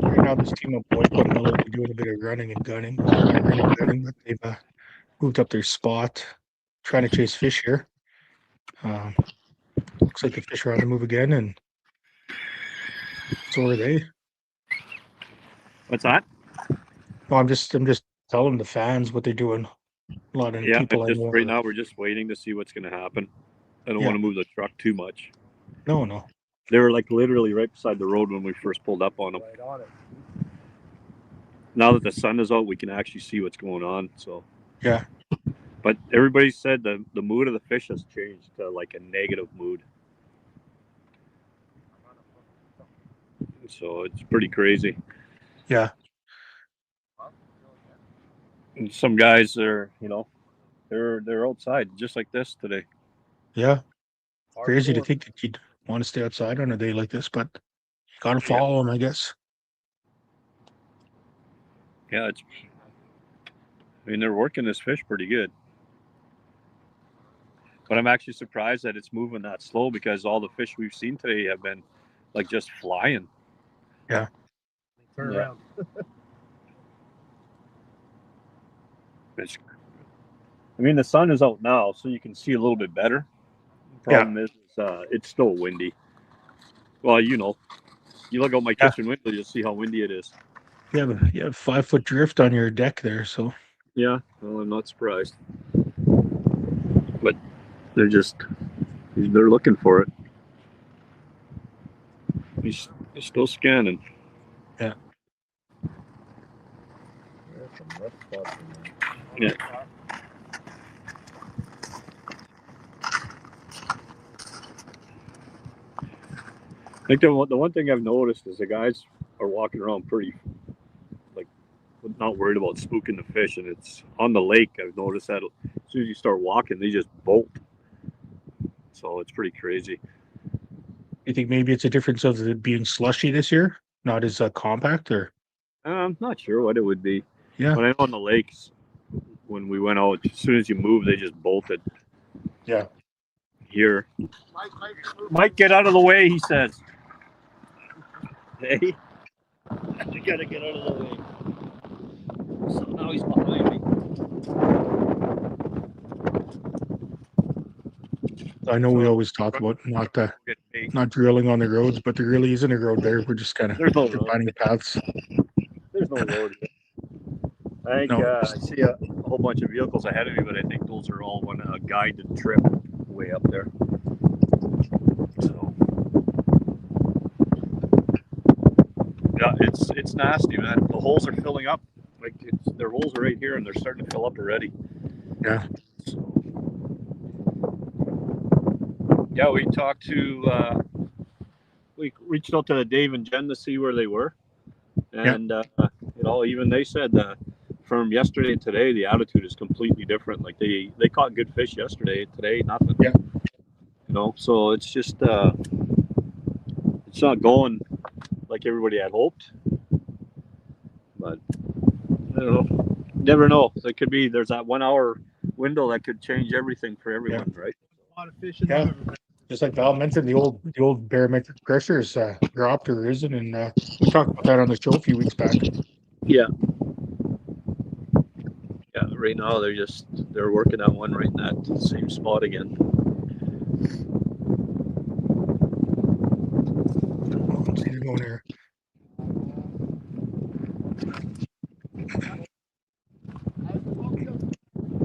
Right now, this team of Boyko Miller are doing a bit of running and gunning, but they've moved up their spot, trying to chase fish here. Looks like the fish are on the move again, and so are they. What's that? No, I'm just telling the fans what they're doing. A lot of people I know. Right now we're just waiting to see what's going to happen. I don't want to move the truck too much. No. They were like literally right beside the road when we first pulled up on them. Right on it. Now that the sun is out, we can actually see what's going on. So Yeah. but everybody said the mood of the fish has changed to like a negative mood. So it's pretty crazy. Yeah. And some guys are, you know, they're outside just like this today. Yeah. Crazy to think that you'd want to stay outside on a day like this, but you gotta follow them, I guess. Yeah, I mean, they're working this fish pretty good. But I'm actually surprised that it's moving that slow because all the fish we've seen today have been like just flying. Yeah. Turn Yeah. around. I mean, the sun is out now, so you can see a little bit better. The problem is it's still windy. Well, you know, you look out my kitchen window, you'll see how windy it is. You have a 5-foot drift on your deck there, so Yeah, well, I'm not surprised. But they're looking for it. He's still scanning. Yeah. Yeah. I think the one thing I've noticed is the guys are walking around pretty, like, not worried about spooking the fish. And it's on the lake. I've noticed that as soon as you start walking, they just bolt. So it's pretty crazy. you think maybe it's a difference of it being slushy this year, not as compact, or? I'm not sure what it would be. Yeah. But I know on the lakes, when we went out, as soon as you move, they just bolted. Yeah. Here. Mike, get out of the way, he says. Hey, you gotta get out of the way. So now he's behind me. I know we always talk about not drilling on the roads, but there really isn't a road there. We're just kind of finding paths. There's no road here. I think I see a whole bunch of vehicles ahead of me, but I think those are all on a guided trip way up there. So yeah, it's nasty, man. The holes are filling up. Like their holes are right here, and they're starting to fill up already. Yeah. So, yeah, we talked to. We reached out to Dave and Jen to see where they were, and you know, even they said from yesterday to today, the attitude is completely different. Like they caught good fish yesterday, today nothing. Yeah. You know, so it's just it's not going like everybody had hoped. But I don't know. Never know. It could be there's that 1 hour window that could change everything for everyone, right? A lot of fish in Yeah. there. Just like Val mentioned, the old barometric pressures dropped or risen, and we talked about that on the show a few weeks back. Yeah. Yeah. Right now they're working on one right in that same spot again. Let's see, going here.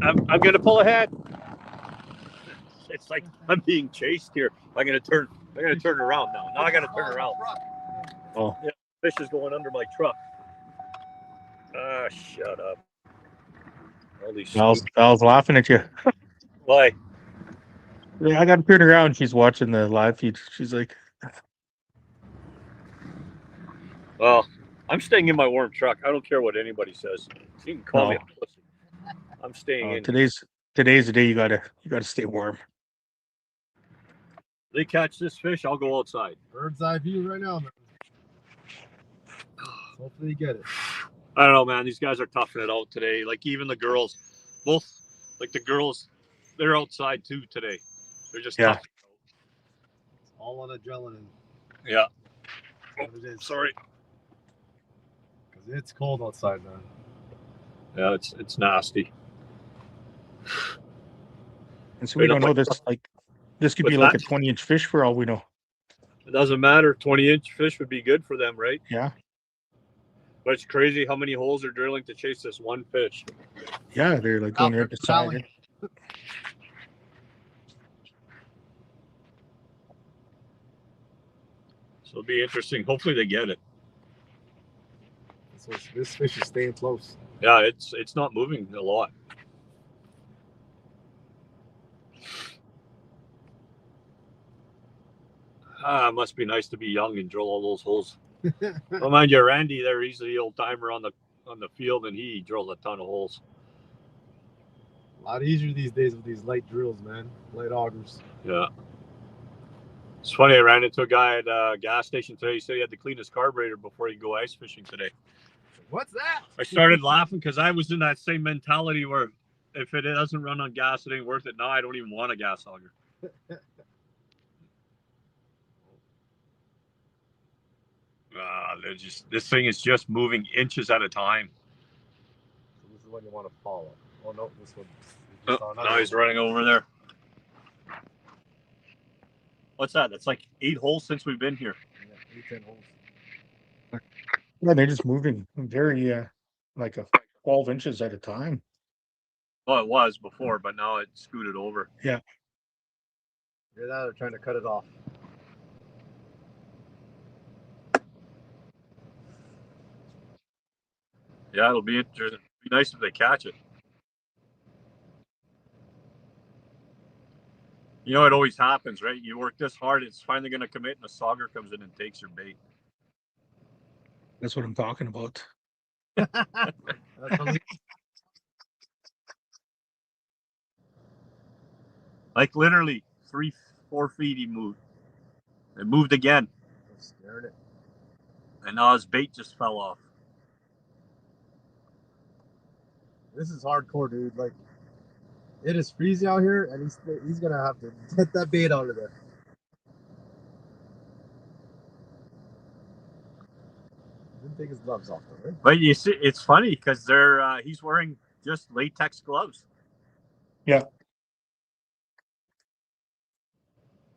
I'm gonna pull ahead. It's like I'm being chased here. I'm gonna turn around now. Now I gotta turn around. Oh. Yeah, fish is going under my truck. Ah, shut up. All these Val's laughing at you. Why? Yeah, I got to turn around. She's watching the live feed. She's like, Well, I'm staying in my warm truck. I don't care what anybody says. You can call me a pussy. I'm staying in. today's the day you gotta stay warm. They catch this fish, I'll go outside. Bird's eye view right now, man. Hopefully you get it. I don't know, man. These guys are toughing it out today. Like even the girls, both like the girls, they're outside too today. They're just toughing it out. It's all on adrenaline. Yeah. What it is. Sorry. Because it's cold outside, man. Yeah, it's nasty. And so we don't know this. Like this could be like a 20-inch fish for all we know. It doesn't matter. 20-inch fish would be good for them, right? Yeah. But it's crazy how many holes they're drilling to chase this one fish. Yeah, they're like going right beside it. it'll be interesting. Hopefully they get it. This fish is staying close. Yeah, it's not moving a lot. It must be nice to be young and drill all those holes. Well, mind you, Randy there, he's the old timer on the field, and he drills a ton of holes. A lot easier these days with these light drills, man. Light augers. Yeah. It's funny, I ran into a guy at a gas station today. He said he had to clean his carburetor before he'd go ice fishing today. What's that? I started laughing because I was in that same mentality where if it doesn't run on gas, it ain't worth it. Now I don't even want a gas auger. This thing is just moving inches at a time. So this is one you want to follow. Oh no, this one. Oh, now he's running over there. What's that? That's like 8 holes since we've been here. Yeah, 8, 10 holes. Yeah, they're just moving very like a 12 inches at a time. Well, it was before, but now it's scooted over. Yeah. You're that or trying to cut it off. Yeah, it'll be interesting. It'd be nice if they catch it. You know, it always happens, right? You work this hard, it's finally going to commit, and a sauger comes in and takes your bait. That's what I'm talking about. Like literally 3-4 feet he moved. It moved again. I'm scared it. And now his bait just fell off. This is hardcore, dude. Like, it is freezing out here, and he's gonna have to get that bait out of there. Didn't take his gloves off though, right? But you see, it's funny because he's wearing just latex gloves. Yeah.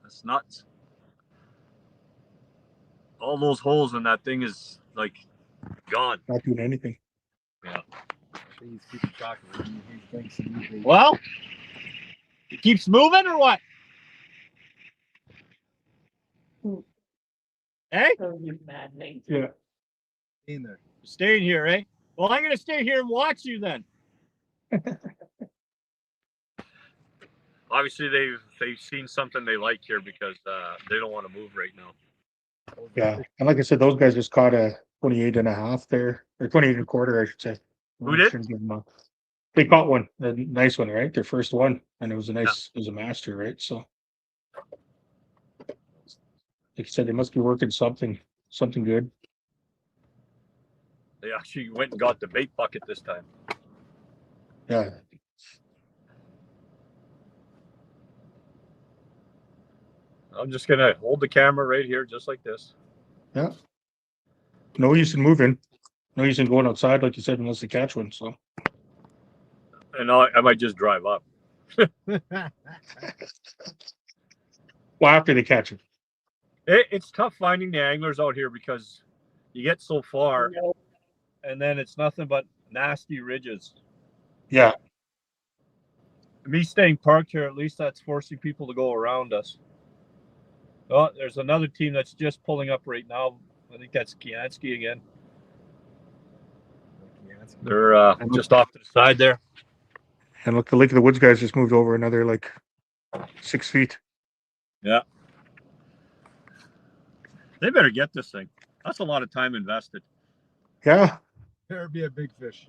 That's nuts. All those holes in that thing is like gone. Not doing anything. Yeah. I think he's keeping track of it. He thinks he Well, it keeps moving or what? Hey? So you maddening. Yeah. in there. Staying here, eh? Well, I'm gonna stay here and watch you then. Obviously, they've seen something they like here because they don't want to move right now. Yeah. And like I said, those guys just caught a 28 and a half there, or 28 and a quarter, I should say. Who did? They caught one, a nice one, right? Their first one, and it was a nice, it was a master, right? So, like you said, they must be working something good. They actually went and got the bait bucket this time. Yeah. I'm just gonna hold the camera right here, just like this. Yeah. No use in moving. No use in going outside, like you said, unless they catch one. So. And I might just drive up. Well, after they catch it. It's tough finding the anglers out here because you get so far, and then it's nothing but nasty ridges. Yeah. Me staying parked here, at least that's forcing people to go around us. Oh, there's another team that's just pulling up right now. I think that's Kiansky again. They're just off to the side there. And look, the Lake of the Woods guys just moved over another like 6 feet. Yeah. They better get this thing. That's a lot of time invested. Yeah. Better be a big fish.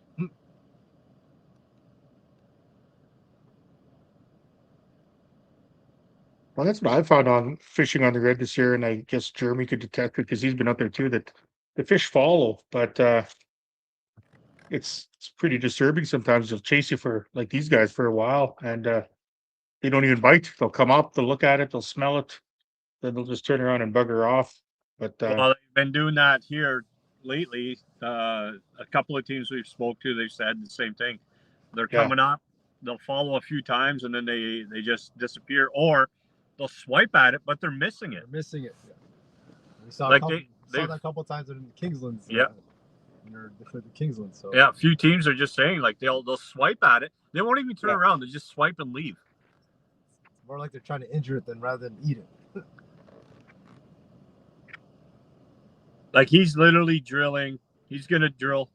Well, that's what I found on fishing on the red this year, and I guess Jeremy could detect it because he's been out there too, that the fish follow, but it's pretty disturbing sometimes. They'll chase you for, like these guys, for a while, and they don't even bite. They'll come up, they'll look at it, they'll smell it, then they'll just turn around and bugger off. But well, they've been doing that here lately. A couple of teams we've spoke to, they've said the same thing. They're coming up, they'll follow a few times, and then they just disappear, or they'll swipe at it, but they're missing it. They're missing it. Yeah. We saw, Like saw that a couple of times in Kingslands. Yeah. For the Kingslands. So yeah, a few teams are just saying like they'll swipe at it. They won't even turn around. They just swipe and leave. It's more like they're trying to injure it than rather than eat it. Like he's literally drilling. He's gonna drill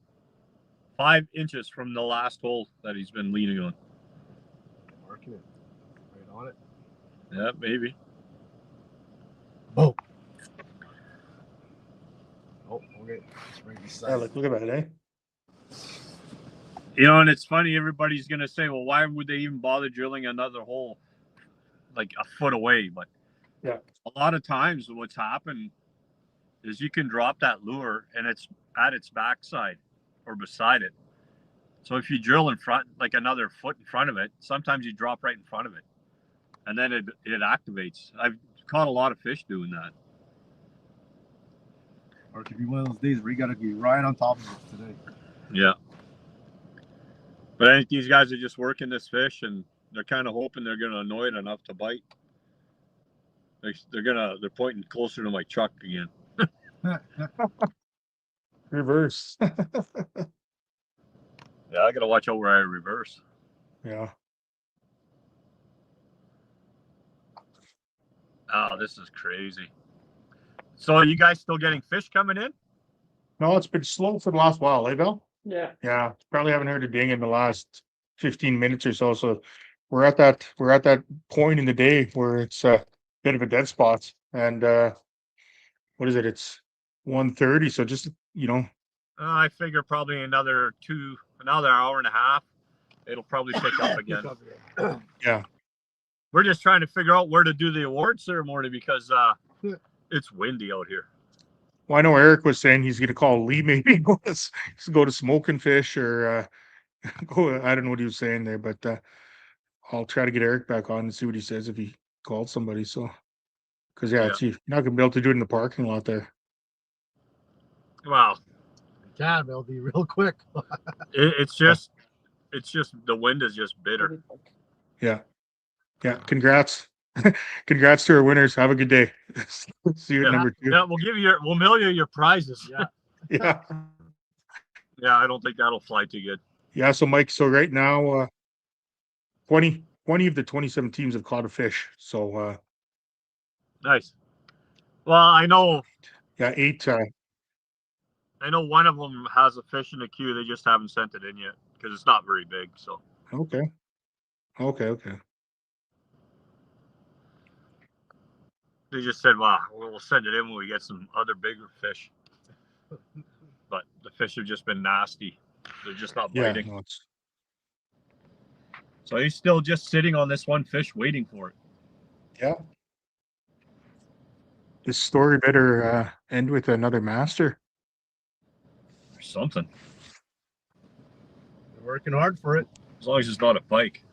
5 inches from the last hole that he's been leaning on. Marking it. Right on it. Yeah, maybe. Oh. Oh, okay. It's right Yeah, beside. like look at that, eh? You know, and it's funny. Everybody's gonna say, "Well, why would they even bother drilling another hole like a foot away?" But Yeah. a lot of times, what's happened is you can drop that lure and it's at its backside or beside it. So if you drill in front, like another foot in front of it, sometimes you drop right in front of it, and then it activates. I've caught a lot of fish doing that. Or it could be one of those days where you gotta be right on top of it today. Yeah. But I think these guys are just working this fish, and they're kind of hoping they're going to annoy it enough to bite. They're pointing closer to my truck again. Reverse. Yeah, I got to watch out where I reverse. Yeah. Oh, this is crazy. So are you guys still getting fish coming in? No, it's been slow for the last while, eh, Bill? Yeah. Yeah, probably haven't heard a ding in the last 15 minutes or so. So we're at that point in the day where it's a bit of a dead spot. And what is it? It's 1:30. So just I figure probably another hour and a half, it'll probably pick up again. Yeah. We're just trying to figure out where to do the award ceremony because it's windy out here. Well, I know Eric was saying he's gonna call Lee, maybe go to smoking fish or go. I don't know what he was saying there, but I'll try to get Eric back on and see what he says if he called somebody. So, because you're not gonna be able to do it in the parking lot there. Wow. You can, but it'll be real quick. It's just the wind is just bitter. Yeah. Yeah. Congrats. Congrats to our winners. Have a good day. See you at number 2. Yeah, we'll mail you your prizes. Yeah. Yeah. Yeah, I don't think that'll fly too good. Yeah. So Mike, right now, 20 of the 27 teams have caught a fish. So nice. Well, I know. Yeah, 8. I know one of them has a fish in the queue. They just haven't sent it in yet because it's not very big. So. Okay. They just said, "Wow, we'll send it in when we get some other bigger fish." But the fish have just been nasty. They're just not biting. No, so he's still just sitting on this one fish waiting for it. Yeah. This story better end with another master. Or something. They're working hard for it. As long as it's not a pike.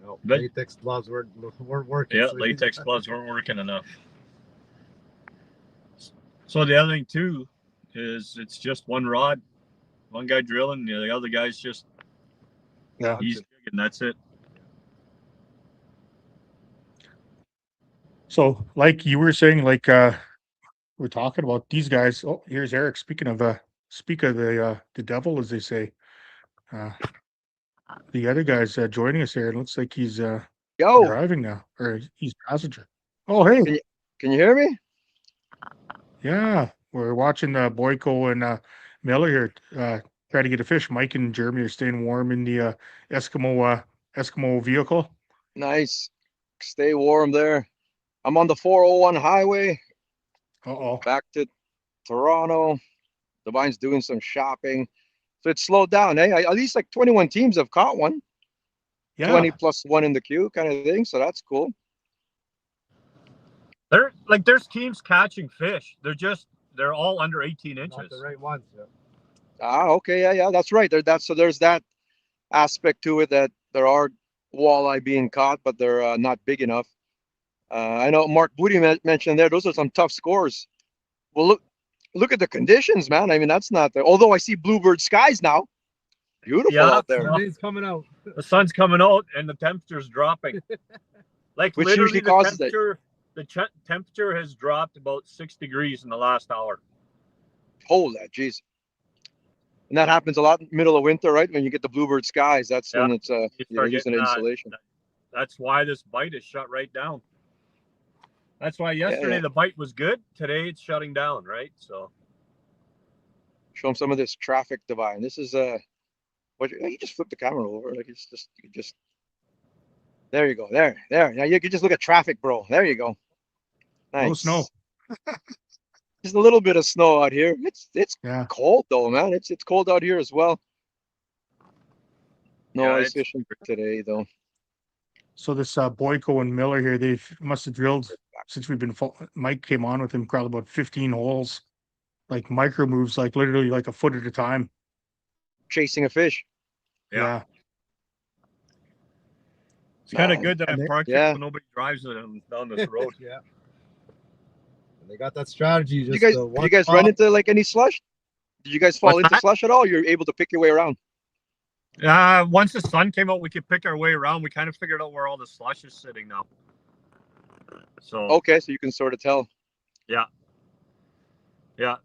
No, latex gloves weren't working. Yeah, latex gloves weren't working enough. So the other thing too is it's just one rod, one guy drilling, the other guy's just he's jigging, that's it. So like you were saying, like we're talking about these guys. Oh, here's Eric. Speak of the devil, as they say. The other guy's joining us here. It looks like he's driving now, or he's passenger. Oh, hey. Can you hear me? Yeah, we're watching Boyko and Miller here try to get a fish. Mike and Jeremy are staying warm in the Eskimo vehicle. Nice. Stay warm there. I'm on the 401 highway. Back to Toronto. Divine's doing some shopping. So it's slowed down, eh? At least like 21 teams have caught one. Yeah. 20 plus 1 in the queue kind of thing. So that's cool. There's teams catching fish. They're all under 18 inches. Not the right ones. Yeah. Okay. Yeah, that's right. There's that aspect to it that there are walleye being caught, but they're not big enough. I know Mark Booty mentioned there. Those are some tough scores. Well, look at the conditions, man. I mean, that's not there. Although I see bluebird skies now. Beautiful out there. The sun's coming out. The sun's coming out and the temperature's dropping. Like which literally usually causes it. The temperature has dropped about 6 degrees in the last hour. Hold that, geez. And that happens a lot in the middle of winter, right? When you get the bluebird skies, that's when it's you're using insulation. That's why this bite is shut right down. That's why yesterday yeah. the bite was good. Today it's shutting down, right? So Show them some of this traffic divine. This is what you just flip the camera over, like it's just you just. There you go. There. Now you can just look at traffic, bro. There you go. Nice. No snow. Just a little bit of snow out here. It's Yeah. cold though, man. It's cold out here as well. No Yeah, ice fishing for today though. So this Boyko and Miller here, they must have drilled since we've been. Mike came on with him, probably about 15 holes, like micro moves, like literally like a foot at a time. Chasing a fish. Yeah. it's kind of good that and I'm they- parked yeah. here so nobody drives down this road. Yeah. And they got that strategy. Did Just you guys, the did one you guys spot. run into like any slush? Did you guys fall What's into that? slush at all? You're able to pick your way around. Once the sun came out, we could pick our way around. We kind of figured out where all the slush is sitting now. So Okay, so you can sort of tell. yeah.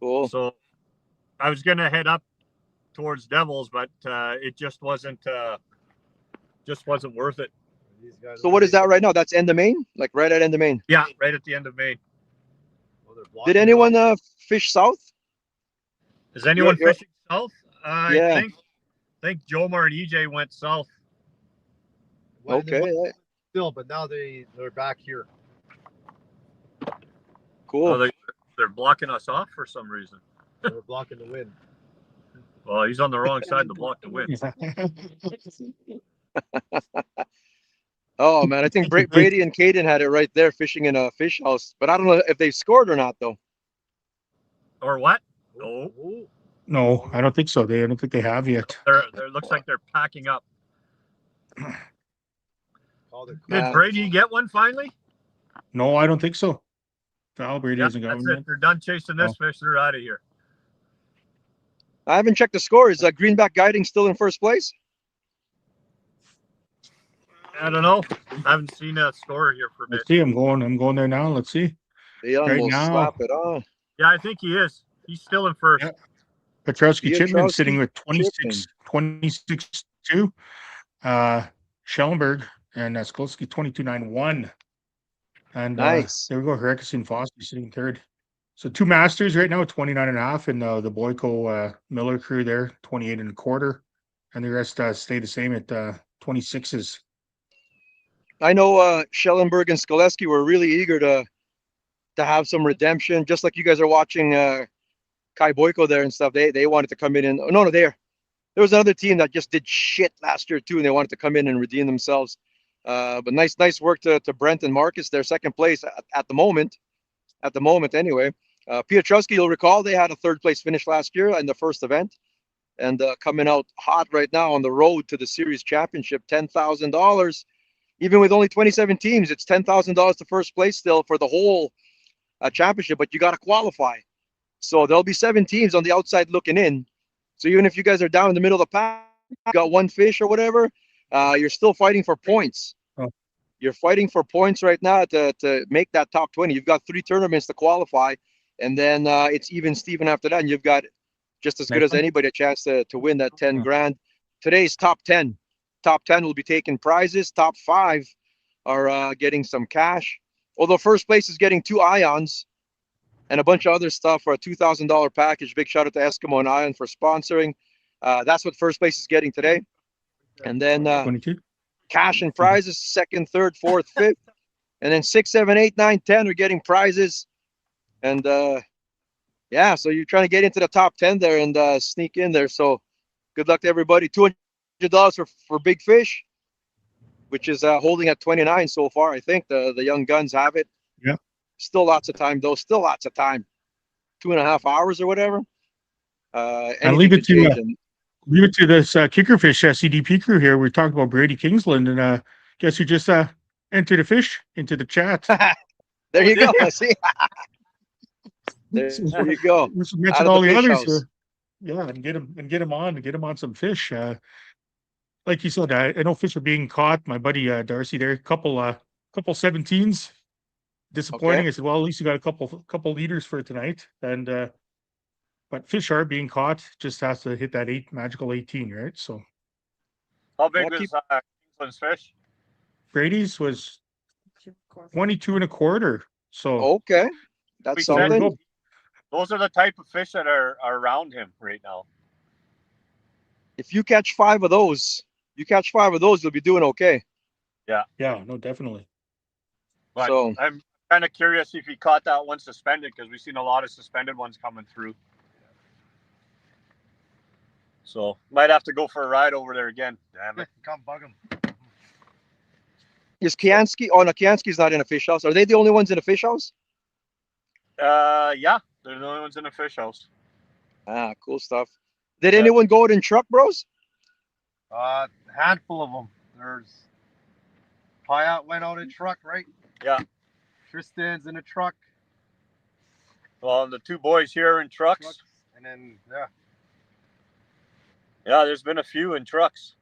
Cool. So I was gonna head up towards Devils, but it just wasn't worth it. These guys So are what is really- that right now? That's end of Main? Like right at end of Main. Yeah, right at the end of May. Oh, they're blocking Did it anyone off. fish south? Is anyone You're- fishing south? Yeah. I think Jomar and EJ went south. Well, they Okay, went still, but now they're back here. cool. Oh, they're blocking us off for some reason. They're blocking the wind. Well, he's on the wrong side to block the wind. Oh man, I think Brady and Caden had it right there fishing in a fish house, but I don't know if they scored or not though. Or what? No, Ooh. No, I don't think so. I don't think they have yet. they're looks like they're packing up. Called it Did Yeah. Brady get one finally? No, I don't think so. Val Brady Yeah, hasn't got that's one it. yet. They're done chasing this fish. They're out of here. I haven't checked the score. Is Greenback Guiding still in first place? I don't know. I haven't seen a score here for a bit. Let's see. I'm going there now. Let's see. Leon Right will now. slap it on. Yeah, I think he is. He's still in first. Yeah. Petrowski Chipman sitting Piotrowski with 26-2. Schellenberg and Skolsky 22.91. And Nice. there we go. Herkes and Fossey sitting third. So two masters right now, 29.5, and the Boyko Miller crew there, 28.25, and the rest stay the same at 26s. I know Schellenberg and Skoleski were really eager to have some redemption, just like you guys are watching Kai Boyko there and stuff. They wanted to come in and there was another team that just did shit last year too, and they wanted to come in and redeem themselves. But nice work to Brent and Marcus. They're second place at the moment. At the moment, anyway. Piotrowski, you'll recall they had a third place finish last year in the first event, and coming out hot right now on the road to the series championship, $10,000. Even with only 27 teams, it's $10,000 to first place still for the whole championship, but you got to qualify. So there'll be 7 teams on the outside looking in. So even if you guys are down in the middle of the pack, you got one fish or whatever, you're still fighting for points. Oh. You're fighting for points right now to make that top 20. You've got 3 tournaments to qualify, and then it's even Steven after that, and you've got just as good as anybody a chance to win that 10 grand. Today's top 10. Top 10 will be taking prizes. Top 5 are getting some cash. Although first place is getting 2 ions and a bunch of other stuff for a $2,000 package. Big shout out to Eskimo and Ion for sponsoring. That's what first place is getting today. And then 22. cash and prizes, second, third, fourth, fifth. And then 6, 7, 8, 9, 10 are getting prizes. And yeah, so you're trying to get into the top 10 there and sneak in there. So good luck to everybody. $200 for Big Fish, which is holding at 29 so far. I think the young guns have it. Yeah. Still lots of time though. Still lots of time. 2.5 hours or whatever. And leave it to this Kickerfish CDP crew here. We talked about Brady Kingsland, and guess who just entered a fish into the chat? There you go. See, there you go. We should Out mention of all the the fish others house. here. Yeah, and get him on some fish. Like you said, I know fish are being caught. My buddy Darcy there, couple 17s. Disappointing. Okay. I said, well, at least you got a couple leaders for tonight. And but fish are being caught. Just has to hit that magical 18, right? So How big Well, was Kingsland's fish? Brady's was 22.25. So Okay, that's We so there we said something. go. those are the type of fish that are around him right now. If you catch 5 of those, you'll be doing okay. Yeah, no, definitely. But So I'm kind of curious if he caught that one suspended, because we've seen a lot of suspended ones coming through. So might have to go for a ride over there again. Damn it. Come bug him. is Kiansky? Oh no, Kiansky's not in a fish house. Are they the only ones in a fish house? Yeah, they're the only ones in the fish house. Ah, cool stuff. Did Yeah. anyone go out in truck, bros? Handful of them. There's Payat went out in truck, right? Yeah. Tristan's in a truck. Well, and the 2 boys here in trucks. And then Yeah, there's been a few in trucks.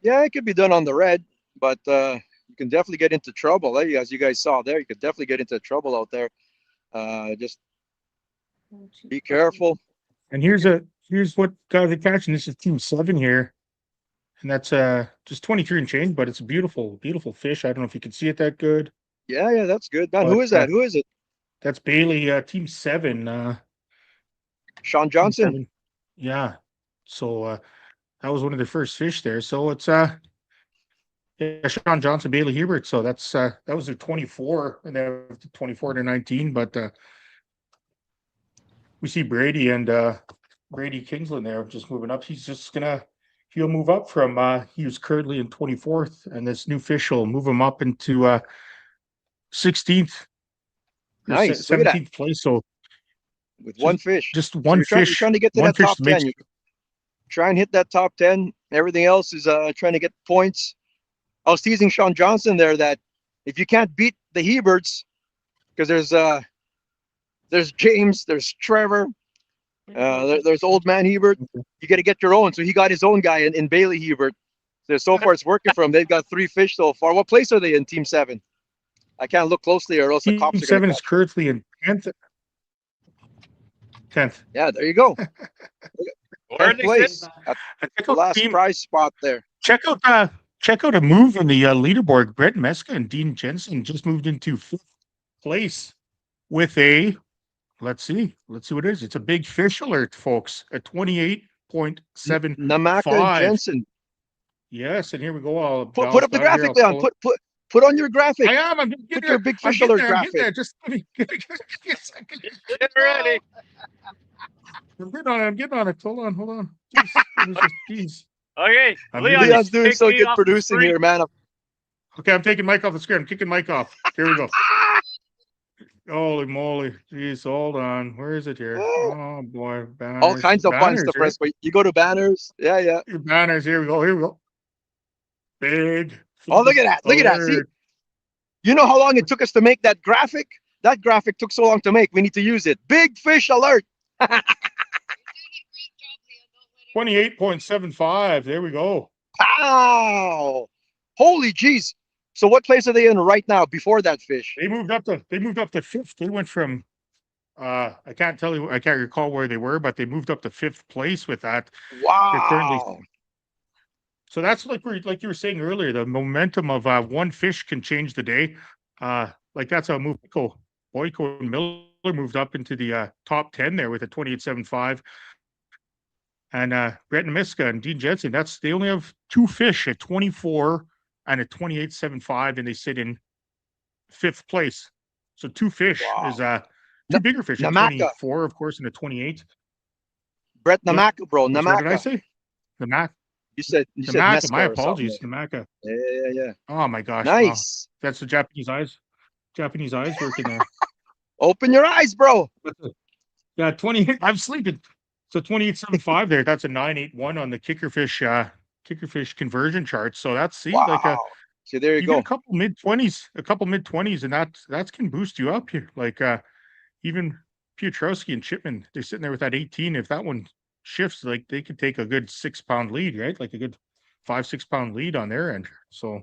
Yeah, it could be done on the red, but you can definitely get into trouble. As you guys saw there, you could definitely get into trouble out there. Just be careful. And here's what got the catch, and this is team 7 here. And that's just 23 and change, but it's a beautiful, beautiful fish. I don't know if you can see it that good. Yeah, that's good, man. Who But, is that? Who is it? That's Bailey, team 7. Sean team Johnson. 7. Yeah. So that was one of the first fish there. So it's yeah, Sean Johnson, Bailey Hebert. So that's that was their 24, and then 24 to 19. But we see Brady and Brady Kingsland there just moving up. He'll move up from he was currently in 24th, and this new fish will move him up into 16th. Nice. Look at that. 17th place. So With one fish. just one you're fish. trying to get to one that fish top to make 10. You try and hit that top 10. Everything else is trying to get points. I was teasing Sean Johnson there that if you can't beat the Heberts, because there's James, there's Trevor, there's old man Hebert, you got to get your own. So he got his own guy in Bailey Hebert. So far it's working for him. They've got 3 fish so far. What place are they in, team 7? I can't look closely or else the Team cops are 7 going is to. currently in 10th. Yeah, there you go. Where are 10th they place. sitting? That's the last prize spot there. Check out a move in the leaderboard. Brett Meska and Dean Jensen just moved into 5th place with a let's see what it is. It's a big fish alert, folks. A 28.75. Namaka Jensen. Yes, and here we go. I'll Put up the graphic, Leon. Put on your graphic. I am. Put your big fish alert graphic. Just give me a second. Get ready. I'm getting on it. Hold on. Jeez. Okay, Leon's doing so good producing here, man. Okay, I'm taking Mike off the screen. I'm kicking Mike off. Here we go. Holy moly. Jeez, hold on. Where is it here? Oh boy. Banners. All kinds of fun stuff, right? but you go to banners. Yeah. Banners. Here we go. Big. Oh, look at that. See, you know how long it took us to make that graphic? That graphic took so long to make. We need to use it. Big fish alert. 28.75. There we go. Wow. Holy jeez. So what place are they in right now before that fish? They moved up to 5th. They went from I can't recall where they were, but they moved up to 5th place with that. Wow. So that's like you were saying earlier, the momentum of one fish can change the day. Like that's how Boyko and Miller moved up into the top 10 there with a 28.75. And Brett Miska and Dean Jensen, they only have 2 fish at 24 and a 28.75, and they sit in 5th place. So 2 fish is 2 bigger fish, a 24, of course, and a 28. Brett Namaka, bro. Namaka. What did I say? Namaka. You said Namaka. My apologies, Namaka. Yeah. Oh my gosh. Nice. Wow. That's the Japanese eyes. Japanese eyes working there. Open your eyes, bro. Yeah, 28. I'm sleeping. So 28.75 there. That's a 981 on the kickerfish conversion chart. So that's See, there you go. A couple mid 20s, and that can boost you up here. Like even Piotrowski and Chipman, they're sitting there with that 18. If that one shifts, like they could take a good 6-pound lead, right? Like a good 5-6 pound lead on their end. So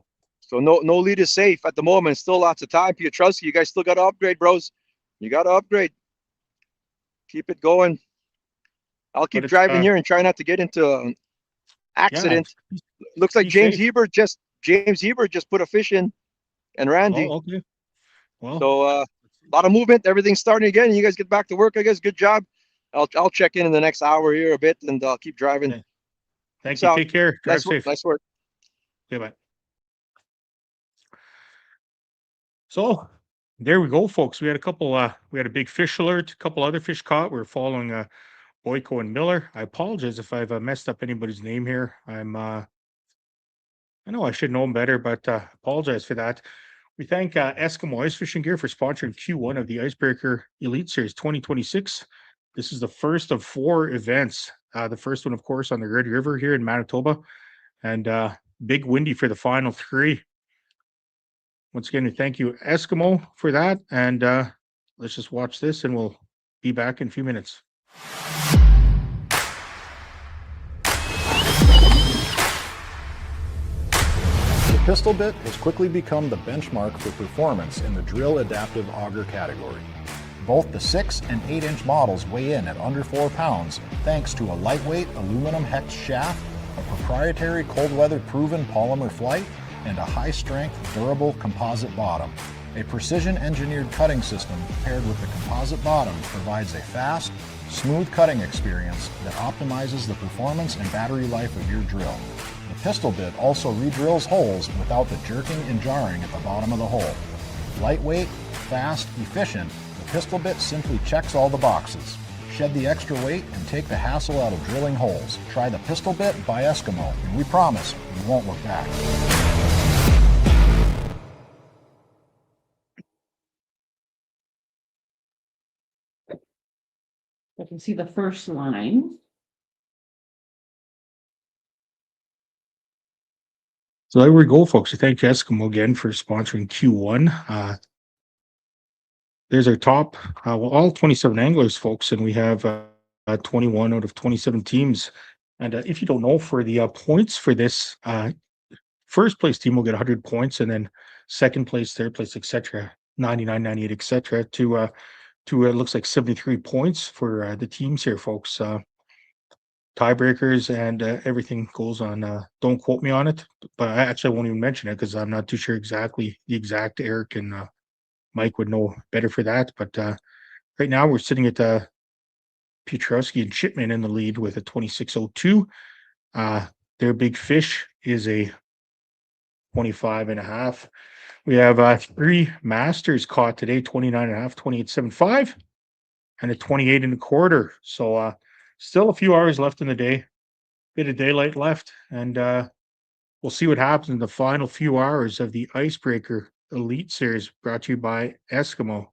no lead is safe at the moment. Still lots of time. Piotrowski, you guys still got to upgrade, bros. You got to upgrade. Keep it going. I'll keep driving here and try not to get into an accident. Yeah, looks like James Hebert just put a fish in, and Randy. Oh, okay. Well, So a lot of movement. Everything's starting again. You guys get back to work, I guess. Good job. I'll check in the next hour here a bit, and I'll keep driving. okay. Thank Peace you. out. Take care. Drive Nice work. safe. Nice work. Okay, bye. So there we go, folks. We had a couple. We had a big fish alert. A couple other fish caught. We're following Boyko and Miller. I apologize if I've messed up anybody's name here. I know I should know them better, but apologize for that. We thank Eskimo Ice Fishing Gear for sponsoring Q1 of the Icebreaker Elite Series 2026. This is the first of 4 events. The first one, of course, on the Red River here in Manitoba, and big windy for the final 3. Once again, we thank you, Eskimo, for that. And let's just watch this, and we'll be back in a few minutes. The pistol bit has quickly become the benchmark for performance in the drill adaptive auger category. Both the 6 and 8-inch models weigh in at under 4 pounds thanks to a lightweight aluminum hex shaft, a proprietary cold weather proven polymer flight, and a high-strength, durable composite bottom. A precision-engineered cutting system paired with the composite bottom provides a fast, smooth cutting experience that optimizes the performance and battery life of your drill. The pistol bit also re-drills holes without the jerking and jarring at the bottom of the hole. Lightweight, fast, efficient, the pistol bit simply checks all the boxes. Shed the extra weight and take the hassle out of drilling holes. Try the pistol bit by Eskimo, and we promise you won't look back. I can see the first line. So there we go, folks. I thank Eskimo again for sponsoring Q1. There's our top, all 27 anglers, folks, and we have 21 out of 27 teams. And if you don't know, for the points for this, first place team will get 100 points, and then second place, third place, etc., 99, 98, etc., to it looks like 73 points for the teams here, folks. Tiebreakers and everything goes on. Don't quote me on it, but I actually won't even mention it because I'm not too sure exactly the exact. Eric and Mike would know better for that. But right now we're sitting at Piotrowski and Chipman in the lead with a 26.02. Their big fish is a 25.5. We have 3 masters caught today: 29.5, 28.75, and a 28.25. So still a few hours left in the day, bit of daylight left, and we'll see what happens in the final few hours of the Icebreaker Elite Series, brought to you by Eskimo.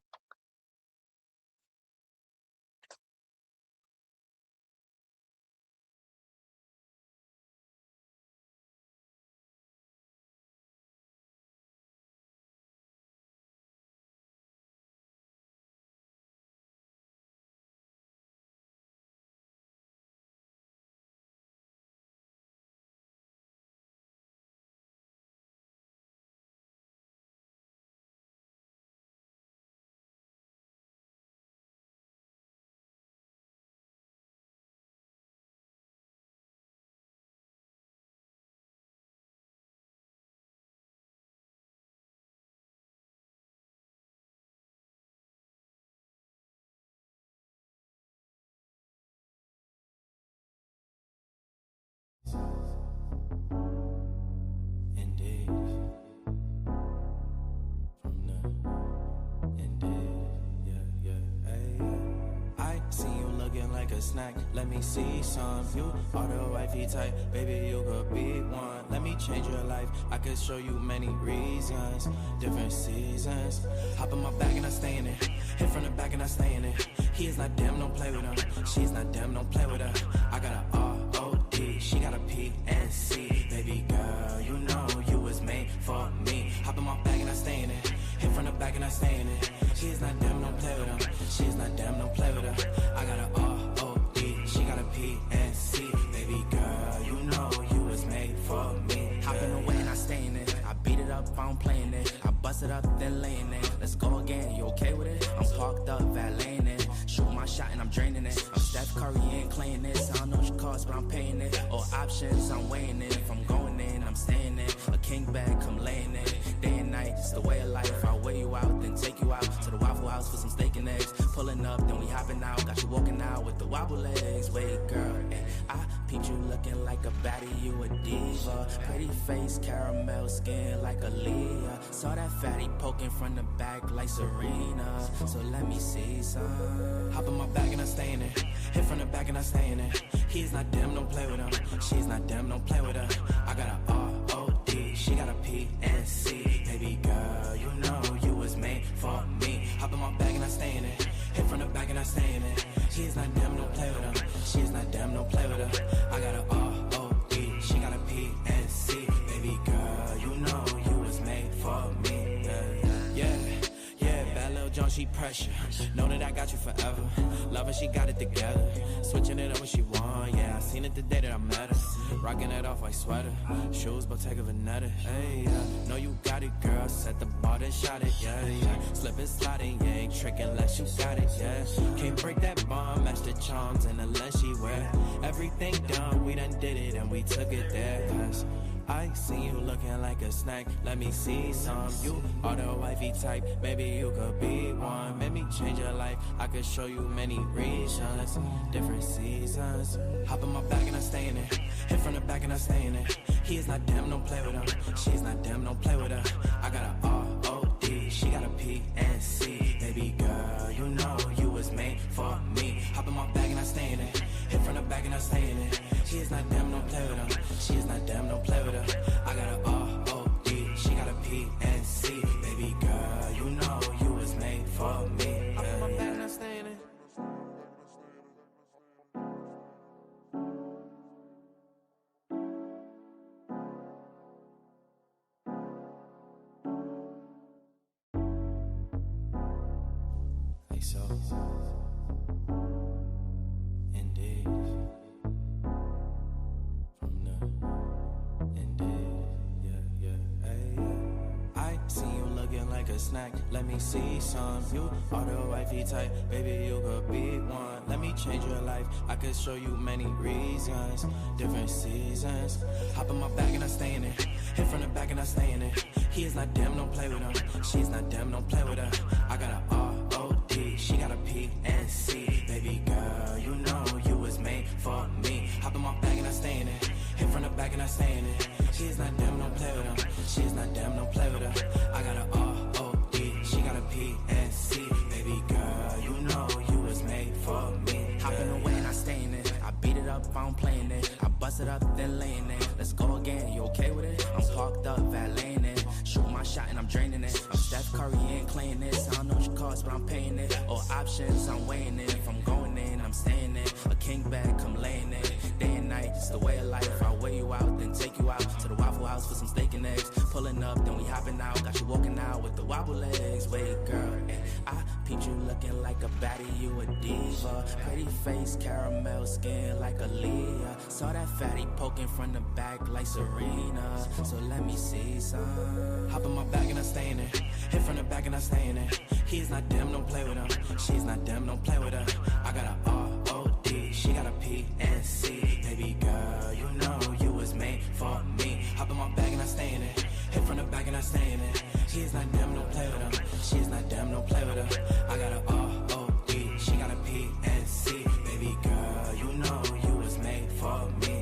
Snack, let me see some. You are the wifey type, baby, you could be one. Let me change your life, I could show you many reasons, different seasons. Hop in my bag and I stay in it, hit from the back and I stay in it. He is not damn, don't play with her. She's not damn, don't play with her. I got a R-O-D, she got a P-N-C. Baby girl, you know you was made for me. Hop in my bag and I stay in it, hit from the back and I stay in it. She's not damn, don't play with her. She's not damn, don't play with her. I got a R-O-D, she got a P-N-C. Baby girl, you know you was made for me. Hop in the way and I stay in it. I beat it up, I'm playing it. I bust it up, then laying it. Let's go again, you okay with it? I'm parked up, valeting it. Shoot my shot and I'm draining it. I'm Steph Curry, ain't playing this. I don't know what you cost, but I'm paying it. All options, I'm weighing it. If I'm going in, I'm staying in. A king bag, come laying it. Day and night, it's the way of life. I'll weigh you out, then take you peeped you looking like a baddie, you a diva. Pretty face, caramel skin like a Leah. Saw that fatty poking from the back like Serena. So let me see some. Hop in my bag and I stay in it. Hit from the back and I stay in it. He's not them, don't play with him. She's not them, don't play with her. I got a R-O-D, she got a P-N-C. Baby girl, you know you was made for me. Hop in my bag and I stay in it. Hit from the back and I stay in it. She's not them, don't play with her. She's not them, don't play with her. I got a R-O-D, she got a P-N-C. Baby girl, you know you was made for me. Yeah, bad little John, she pressure. Know that I got you forever. Love her, she got it together. Switching it up when she want, yeah. I seen it the day that I met her. Rocking it off like sweater. Shoes, Bottega Veneta. Hey, yeah. Know you got it, girl. Set the bar, then shot it, yeah. Slip and sliding, yeah. Ain't tricking unless you got it, yeah. Can't break that bond, match the charms, and unless she wear everything done, we done did it and we took it there. Cause I see you looking like a snack. Let me see some. You are the wifey type. Maybe you could be one. Maybe change your life. I could show you many reasons, different seasons. Hop in my bag and I stay in it. Hit from the back and I stay in it. He is not them, don't play with him. She's not them, don't play with her. I got a R-O-D, she got a P-N-C. Baby girl, you know you was made for me. Hop in my bag and I stay in it. Hit from the back and I stay in it. She is not them, don't play with him. She is not them, don't play with her. I got a R-O-D, she got a P-N-C. Baby girl, you know you was made for me. Hop in my bag and I stay in it. Like so, indeed, from the indeed, yeah, hey, yeah. I see you looking like a snack. Let me see some. You are the wifey type, baby. You could be one. Let me change your life. I could show you many reasons, different seasons. Hop in my bag and I stay in it. Hit from the back and I stay in it. He is not them, don't play with him. She's not them, don't play with her. I got a R-O-D, she got a P-N-C. Baby girl, you know you was made for me. Hop in my bag and I stay in it. Hit from the back and I stay in it. She's not them, don't play with him. She's not them, don't play with her. I got a R-O-D, she got a P-N-C. Baby girl, you know you was made for me. Hop in the way and I stay in it. I beat it up, I don't play in it. I bust it up, then lay in it. Let's go again, you okay with it? I'm parked up, valeting it. Shoot my shot and I'm draining it. I'm Steph Curry, ain't playing this. I don't know what you cost, but I'm paying it. Or options, I'm weighing it. If I'm going in, I'm staying in. A king bag, come laying it. Day and night, it's the way of life. I'll weigh you out, then take you out to the Waffle House for some steak and eggs. Pulling up, then we hopping out. Got you walking out with the wobble legs. Wait, girl, and I peeped you looking like a baddie, you a diva. Pretty face, caramel skin like a Leah. Saw that fatty poking from the back like Serena. So let me see some. Hop in my bag and I stay in it. Hit from the back and I stay in it. He's not them, don't play with him. She's not them, don't play with her. I got a R-O-D, she got a P-N-C. Baby girl, you know you was made for me. Hop in my bag and I stay in it. Hit from the back and I stay in it. He's not them, don't play with him. She's not them, don't play with her. I got a R-O-D, she got a P-N-C. Baby girl, you know you was made for me.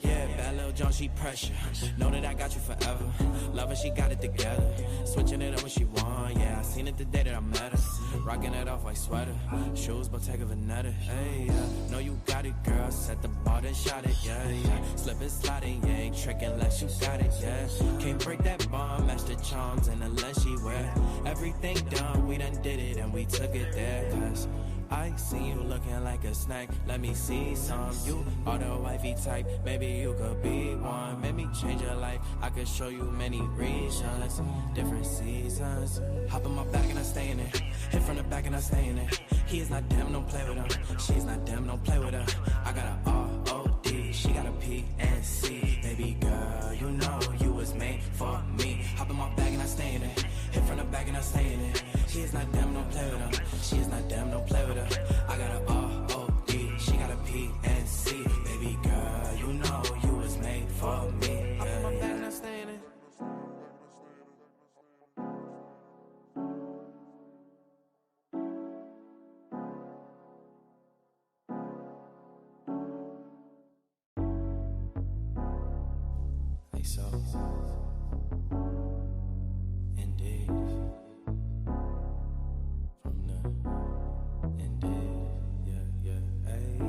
Yeah, bad little John, she pressure. Know that I got you forever. Love her, she got it together. Switching it up when she want, yeah. I seen it the day that I met her. Rocking it off like sweater. Shoes, Bottega Veneta. Hey, yeah. Know you got it, girl. Set the bar, then shot it, yeah. Slip and sliding, yeah. Ain't tricking unless you got it, yeah. Can't break that bond, match the charms, and unless she wear everything done, we done did it and we took it there. Cause I see you looking like a snack. Let me see some. You are the wifey type. Maybe you could be one. Maybe change your life. I could show you many reasons, different seasons. Hop in my bag and I stay in it. Hit from the back and I stay in it. He is not them, don't play with him. She's not them, don't play with her. I got a R-O-D, she got a P-N-C. Baby girl, you know you was made for me. Hop in my bag and I stay in it. Hit from the back and I stay in it. She is not them, don't play with him. She is not them, don't play with her. I got a R-O-D, she got a P-N-C. Baby girl, you know you was made for me. Hop in my bag and I stay in it. so indeed from the indeed, yeah, hey, yeah.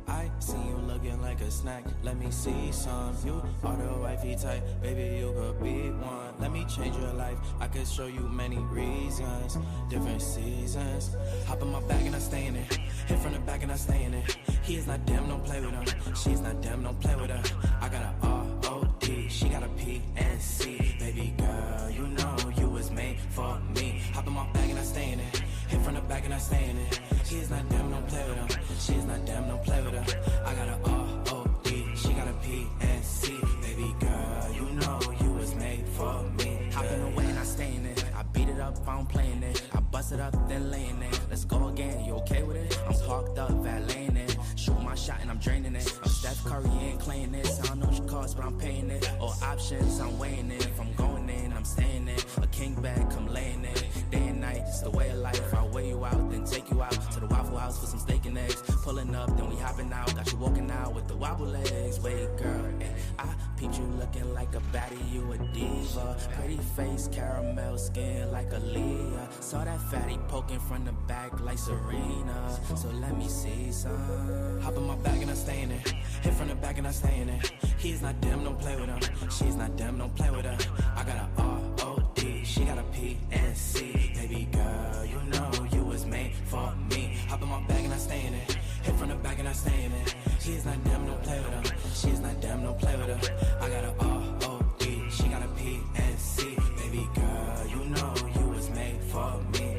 I see you looking like a snack. Let me see some. You are the wifey type, baby. You could be one. Let me change your life. I could show you many reasons, different seasons. Hop in my bag and I stay in it. Hit from the back and I stay in it. He is not damn, don't play with him. She's not damn, don't play with her. I got a R-O-D, she got a P-N-C. Baby girl, you know you was made for me. Hop in my bag and I stay in it. Hit from the back and I stay in it. She is not damn, don't play with him. She is not damn, don't play with her. I got a R-O-D, she got a P-N-C. Baby girl, you know you was made for me. Hop in the way and I stay in it. I beat it up, I don't playing it. I bust it up, then laying it. Let's go again, you okay with it? I'm parked up, valeting it. Shoot my shot and I'm draining it. I'm Steph Curry, ain't playing this. I don't know what you cost, but I'm paying it. All options, I'm weighing it. If I'm going in, I'm staying in. A king bag, come laying it. Day and night, it's the way of life. I'll weigh you out, then take you out to the Waffle House for some steak and eggs. Pulling up, then we hopping out. Got you walking out with the wobble legs. Wait, girl, I peeped you looking like a baddie, you a diva. Pretty face, caramel skin like a Leah. Saw that fatty poking from the back like Serena. So let me see some. Hop in my bag and I stay in it. Hit from the back and I stay in it. He's not damn, don't play with him. She's not damn, don't play with her. I got a R-O-D, she got a P-N-C. Baby girl, you know you was made for me. Hop in my bag and I stay in it. Hit from the back and I stay in it. He's not damn, don't play with him. She's not damn, don't play with her. I got a R-O-D, she got a P-N-C. Baby girl, you know you was made for me.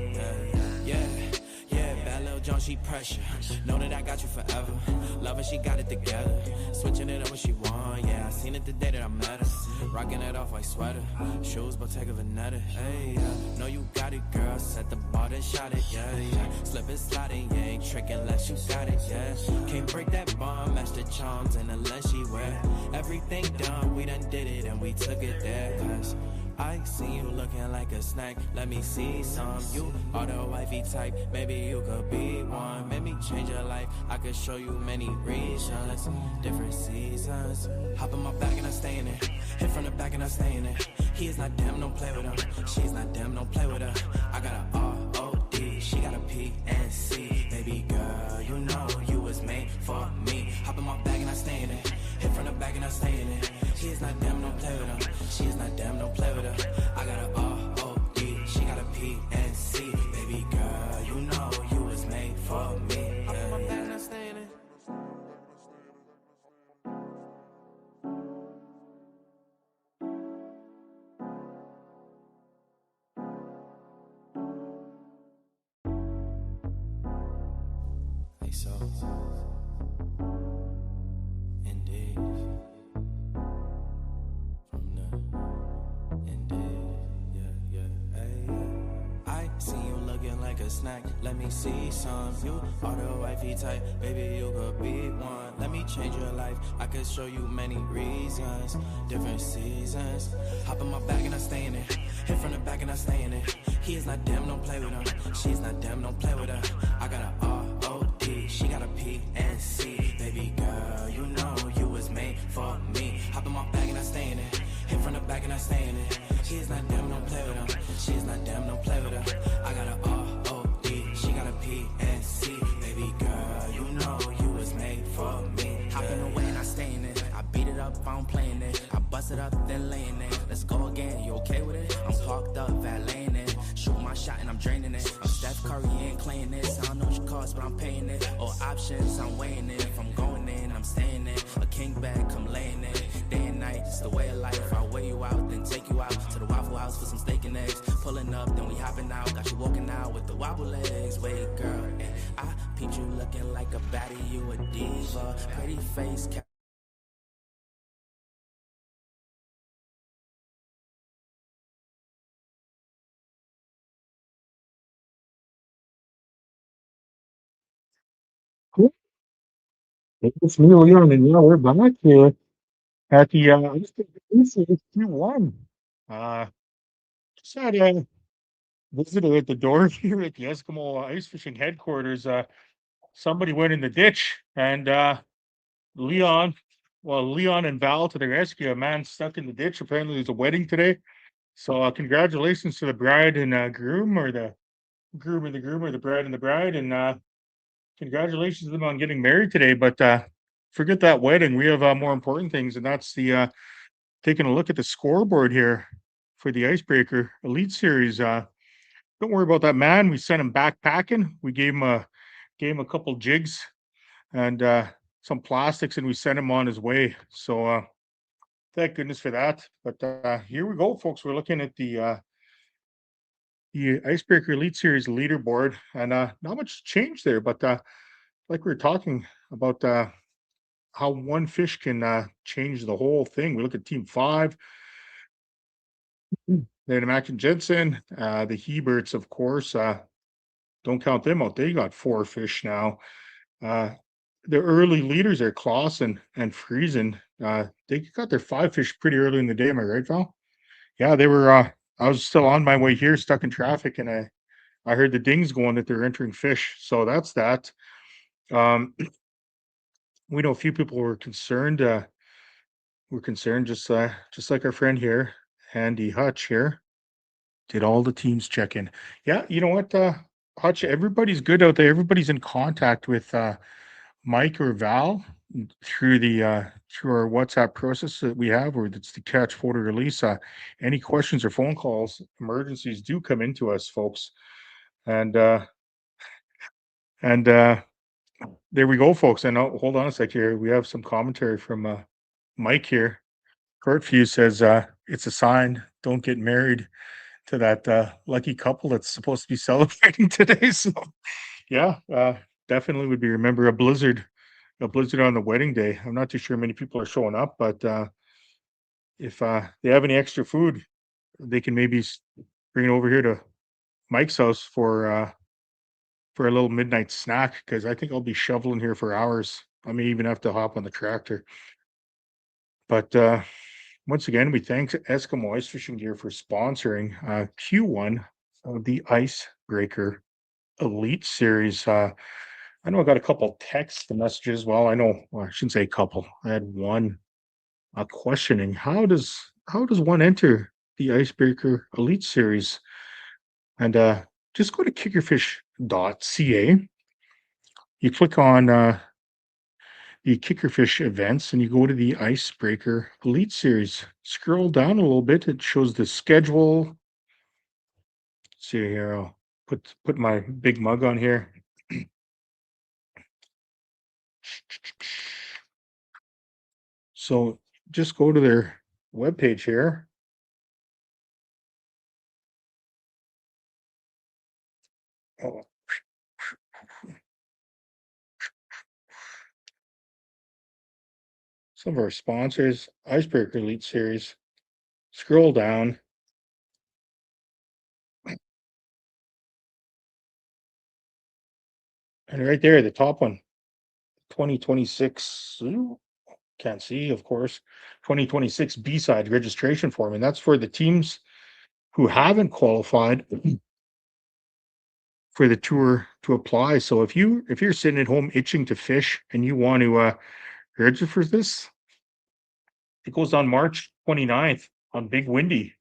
Yeah, bad little John, she pressure. Know that I got you forever. Love her, she got it together. Switching it up when she want, yeah. I seen it the day that I met her. Rocking it off like sweater. Shoes, Bottega Veneta. Hey, yeah. Know you got it, girl. Set the bar, then shot it, yeah. Slip and slide it, you ain't tricking unless you got it, yeah. Can't break that bond, match the charms and unless she wear. Everything done, we done did it and we took it there, cause I see you looking like a snack. Let me see some. You are the wifey type. Maybe you could be one. Make me change your life. I could show you many reasons, different seasons. Hop in my bag and I stay in it. Hit from the back and I stay in it. He is not damn, don't play with him. She's not damn, don't play with her. I got a R-O-D, she got a P-N-C. Baby girl, you know you was made for me. Hop in my bag and I stay in it. Hit from the back and I stay in it. She is not damn, don't play with him. She is not damn, don't play with her. I got a R-O-D, she got a P-N-C. Baby girl, you know you was made for me. Hop in my bag and I stay in it. So indeed from the indeed, yeah, hey, yeah. I see you looking like a snack. Let me see some. You are the wifey type, baby. You could be one. Let me change your life. I could show you many reasons, different seasons. Hop in my bag and I stay in it. Hit from the back and I stay in it. He is not damn, don't play with him. She's not damn, don't play with her. I got a R-O-D, she got a P-N-C. Baby girl, you know you was made for me. Hop in my bag and I stay in it. Hit from the back and I stay in it. She is not damn, don't play with him. She is not damn, don't play with her. I got a R-O-D, she got a P-N-C. Baby girl, you know you was made for me. Hop in the way and I stay in it. I beat it up, I don't playing it. I bust it up, then laying it. Let's go again, you okay with it? I'm parked up, valeting it. Shoot my shot and I'm draining it. I'm Steph Curry, ain't playing this. I don't know what you cost, but I'm paying it. All options, I'm weighing it. If I'm going in, I'm staying in. A king bag, come laying it. Day and night, it's the way of life. I'll weigh you out, then take you out to the Waffle House for some steak and eggs. Pulling up, then we hopping out. Got you walking out with the wobble legs. Wait, girl, I peeped you looking like a baddie, you a diva. Pretty face, Cool. It's me, Leon, and yeah, we're back here at the Icebreaker Q1. Just had a visitor at the door here at the Eskimo Ice Fishing Headquarters. Somebody went in the ditch, and Leon well, Leon and Val to the rescue. A man stuck in the ditch. Apparently, there's a wedding today. So, congratulations to the bride and groom, or the groom and the groom, or the bride and the bride, and congratulations to them on getting married today. But forget that wedding. We have more important things, and that's the taking a look at the scoreboard here for the Icebreaker Elite Series. Don't worry about that man. We sent him backpacking. We gave him a couple jigs and some plastics, and we sent him on his way. So thank goodness for that. But here we go, folks. We're looking at the Icebreaker Elite Series leaderboard, and not much change there. But like we were talking about how one fish can change the whole thing. We look at Team 5. Then Mac and Jensen, the Heberts, of course. Don't count them out. They got 4 fish now. The early leaders are Clausen and Friesen. They got their 5 fish pretty early in the day. Am I right, Val? Yeah, they were. I was still on my way here, stuck in traffic, and I heard the dings going that they're entering fish. So that's that. We know a few people were concerned. We're concerned, just like our friend here, Andy Hutch here. Did all the teams check in? Yeah, you know what, Hutch, everybody's good out there. Everybody's in contact with Mike or Val through the through our WhatsApp process that we have, or it's the catch, photo, release. Any questions or phone calls, emergencies do come into us, folks. And there we go, folks. And hold on a sec here. We have some commentary from Mike here. Courtview says it's a sign. Don't get married to that lucky couple that's supposed to be celebrating today. So yeah, definitely would be remember a blizzard on the wedding day. I'm not too sure many people are showing up, but if they have any extra food, they can maybe bring it over here to Mike's house for a little midnight snack, because I think I'll be shoveling here for hours. I may even have to hop on the tractor. But once again, we thank Eskimo Ice Fishing Gear for sponsoring Q1 of the Icebreaker Elite Series. I know I got a couple text messages. Well, I shouldn't say a couple. I had one questioning how does one enter the Icebreaker Elite Series? And just go to kickerfish.ca. You click on the Kickerfish events, and you go to the Icebreaker Elite Series. Scroll down a little bit. It shows the schedule. Let's see here, I'll put my big mug on here. So just go to their webpage here. Oh. Some of our sponsors, Icebreaker Elite Series. Scroll down. And right there, the top one, 2026, can't see, of course, 2026 B-side registration form. And that's for the teams who haven't qualified for the tour to apply. So if you're sitting at home itching to fish and you want to register for this, it goes on March 29th on Big Windy.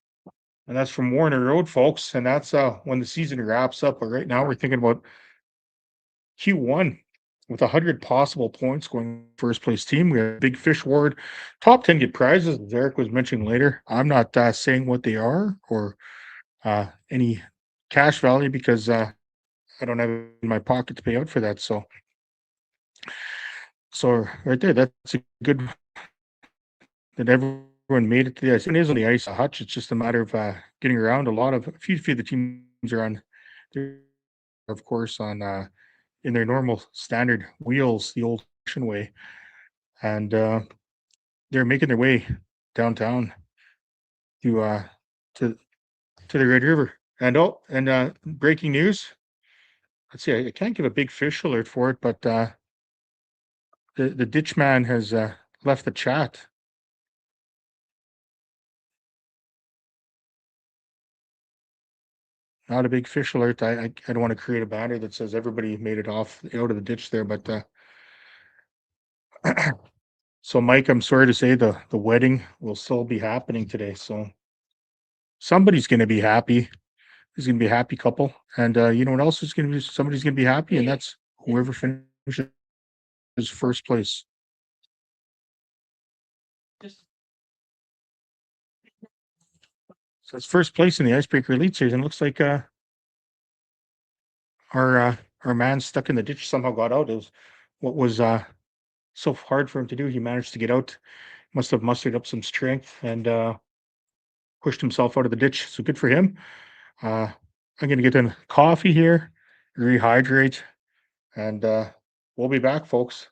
And that's from Warner Road, folks. And that's when the season wraps up. But right now we're thinking about Q1 with 100 possible points going first place team. We have a big fish award. Top 10 get prizes, as Eric was mentioning later. I'm not saying what they are or any cash value, because I don't have it in my pocket to pay out for that. So right there, that's a good that everyone made it to the ice. It is on the ice, a Hutch. It's just a matter of getting around. A few of the teams are on, of course, on in their normal standard wheels, the old fashioned way, and they're making their way downtown to the Red River. And breaking news. Let's see. I can't give a big fish alert for it, but the ditch man has left the chat. Not a big fish alert. I don't want to create a banner that says everybody made it out of the ditch there, but So, Mike, I'm sorry to say the wedding will still be happening today. So somebody's going to be happy. There's going to be a happy couple. And you know what else is going to be? Somebody's going to be happy, and that's whoever finishes first place. So it's first place in the Icebreaker Elite Series. And it looks like our man stuck in the ditch somehow got out. It was what was so hard for him to do. He managed to get out. Must have mustered up some strength and pushed himself out of the ditch. So good for him. I'm going to get in coffee here, rehydrate, and we'll be back, folks.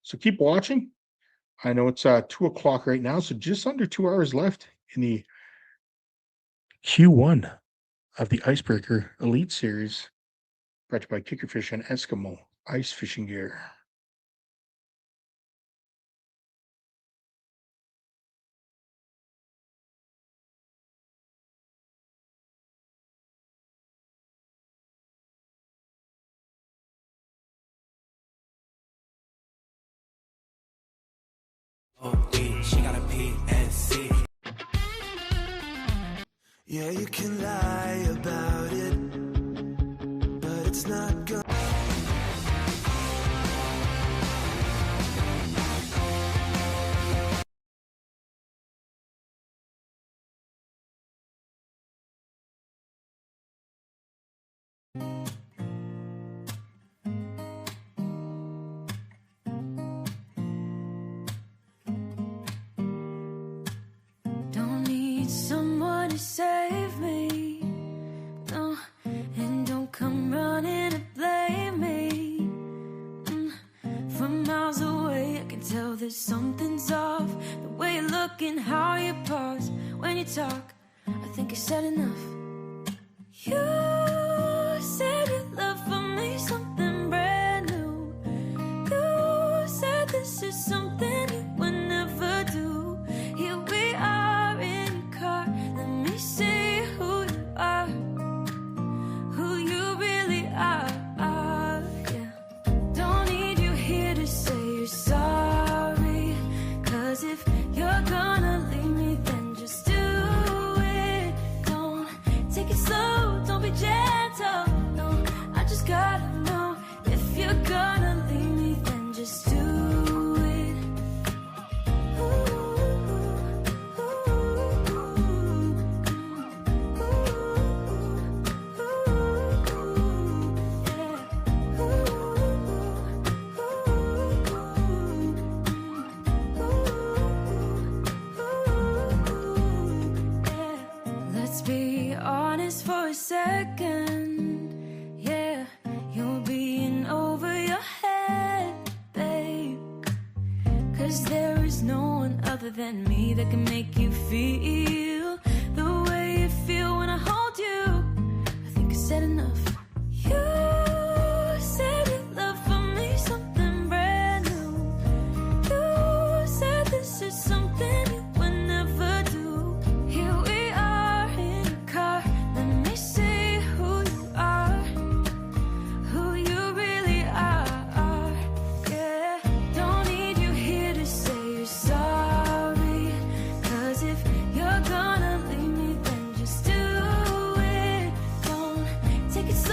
So keep watching. I know it's 2 o'clock right now, so just under 2 hours left in the Q1 of the Icebreaker Elite Series, brought to you by Kickerfish and Eskimo Ice Fishing Gear. She got a PNC. Yeah, you can lie about it, but it's not gonna. Don't need someone to save me, no, and don't come running to blame me. From miles away I can tell that something's off. The way you look and how you pause when you talk, I think I said enough. You said your love for me something brand new. You said this is something you would never do. Here we are in your car, let me see who you are, who you really are, yeah. Don't need you here to say you're sorry, 'cause if you're gonna leave me, then just do it. Don't take it slow, don't be gentle, no, I just gotta know. If you're gonna leave me, then just do it. Let's be honest for a second, yeah, you're being over your head, babe, 'cause there is no one other than me that can make you feel the way you feel when I hold you. I think I said enough. You said your love for me something brand new. You said this is something you would never do. Here we are in your car, let me see who you are, who you really are, yeah. Don't need you here to say you're sorry, 'cause if you're gonna leave me, then just do it. Don't take it slow.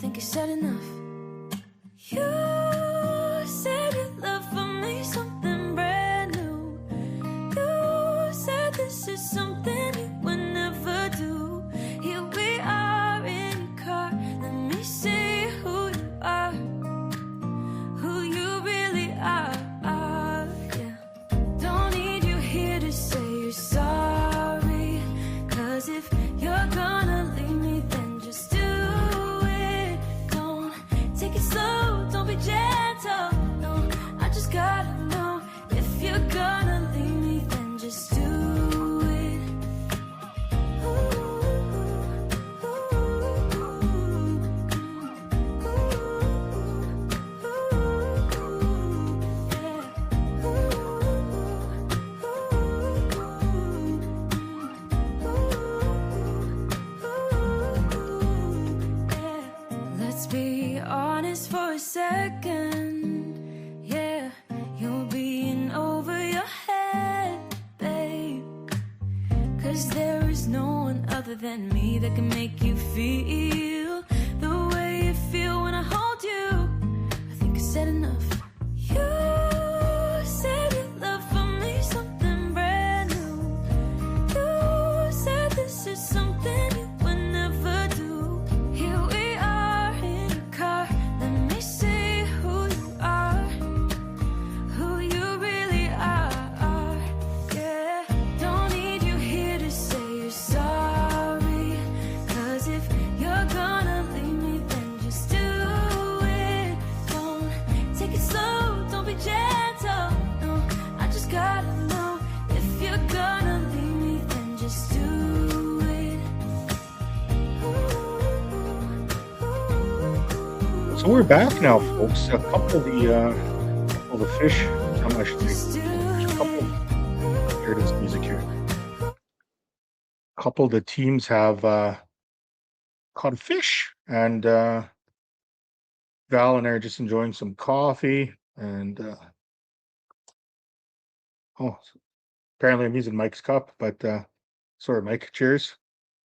think I said enough. You said your love for me something brand new. You said this is something you would never do. Here we are in your car. Let me see who you are, who you really are. Yeah. Don't need you here to say you're sorry. 'Cause if you're gonna leave me, then just do it. Don't take it slow, don't be gentle. No, I just gotta know if you're gonna leave me, then just do it. Let's be honest for a second. Yeah, you're being over your head, babe. 'Cause there is no one other than me that can make you feel the way you feel when I hold you. I think I said enough. You said your love for me something brand new. You said this is something you would never do. Here we are in your car. Let me see who you are, who you really are. Yeah, don't need you here to say you're sorry. 'Cause if you're gonna leave me, then just do it. Don't take it slow, don't be gentle. No, I just gotta know if you're gonna leave me, then just do it. So we're back now, folks. A couple of the fish. How much? There's a couple. Here it is, music here. A couple of the teams have caught a fish, and Val and I are just enjoying some coffee. And apparently I'm using Mike's cup, but sorry, Mike. Cheers.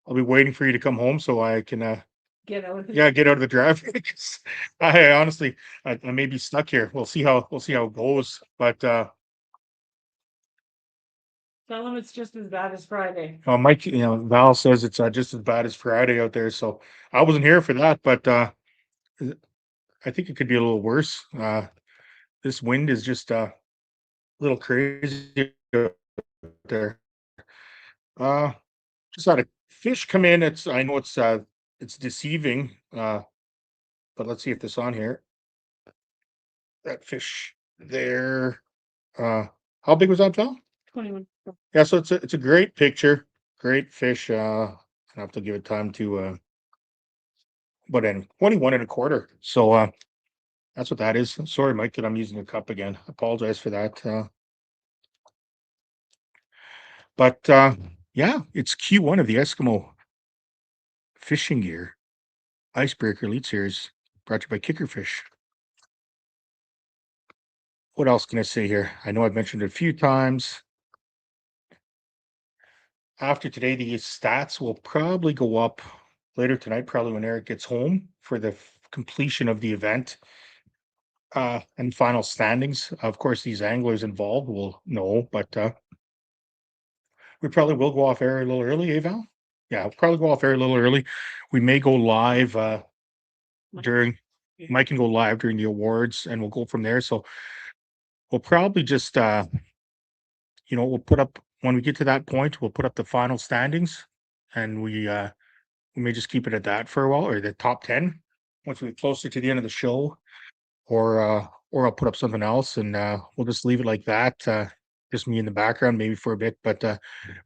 I'll be waiting for you to come home so I can Get out of it. get out of the driveway. 'Cause I honestly, I may be stuck here. We'll see how it goes. But Tell them it's just as bad as Friday. Mike, Val says it's just as bad as Friday out there. So I wasn't here for that, but I think it could be a little worse. This wind is just a little crazy out there. Just had a fish come in. I know it's deceiving. But let's see if this on here. That fish there. How big was that, Val? 21. Yeah, so it's a great picture, great fish. I have to give it time to but anyway, 21 and a quarter. So that's what that is. Sorry, Mike, that I'm using a cup again. Apologize for that. But yeah, it's Q1 of the Eskimo Fishing Gear Icebreaker Elite Series, brought to you by Kickerfish. What else can I say here? I know I've mentioned it a few times. After today, the stats will probably go up later tonight, probably when Eric gets home for the completion of the event and final standings. Of course, these anglers involved will know, but we probably will go off air a little early, Val? Yeah, we'll probably go off air a little early. We may go live during, Mike can go live during the awards, and we'll go from there. So we'll probably just, we'll put up, when we get to that point, we'll put up the final standings, and we may just keep it at that for a while, or the top 10 once we get closer to the end of the show, or I'll put up something else, and we'll just leave it like that. Just me in the background, maybe for a bit, but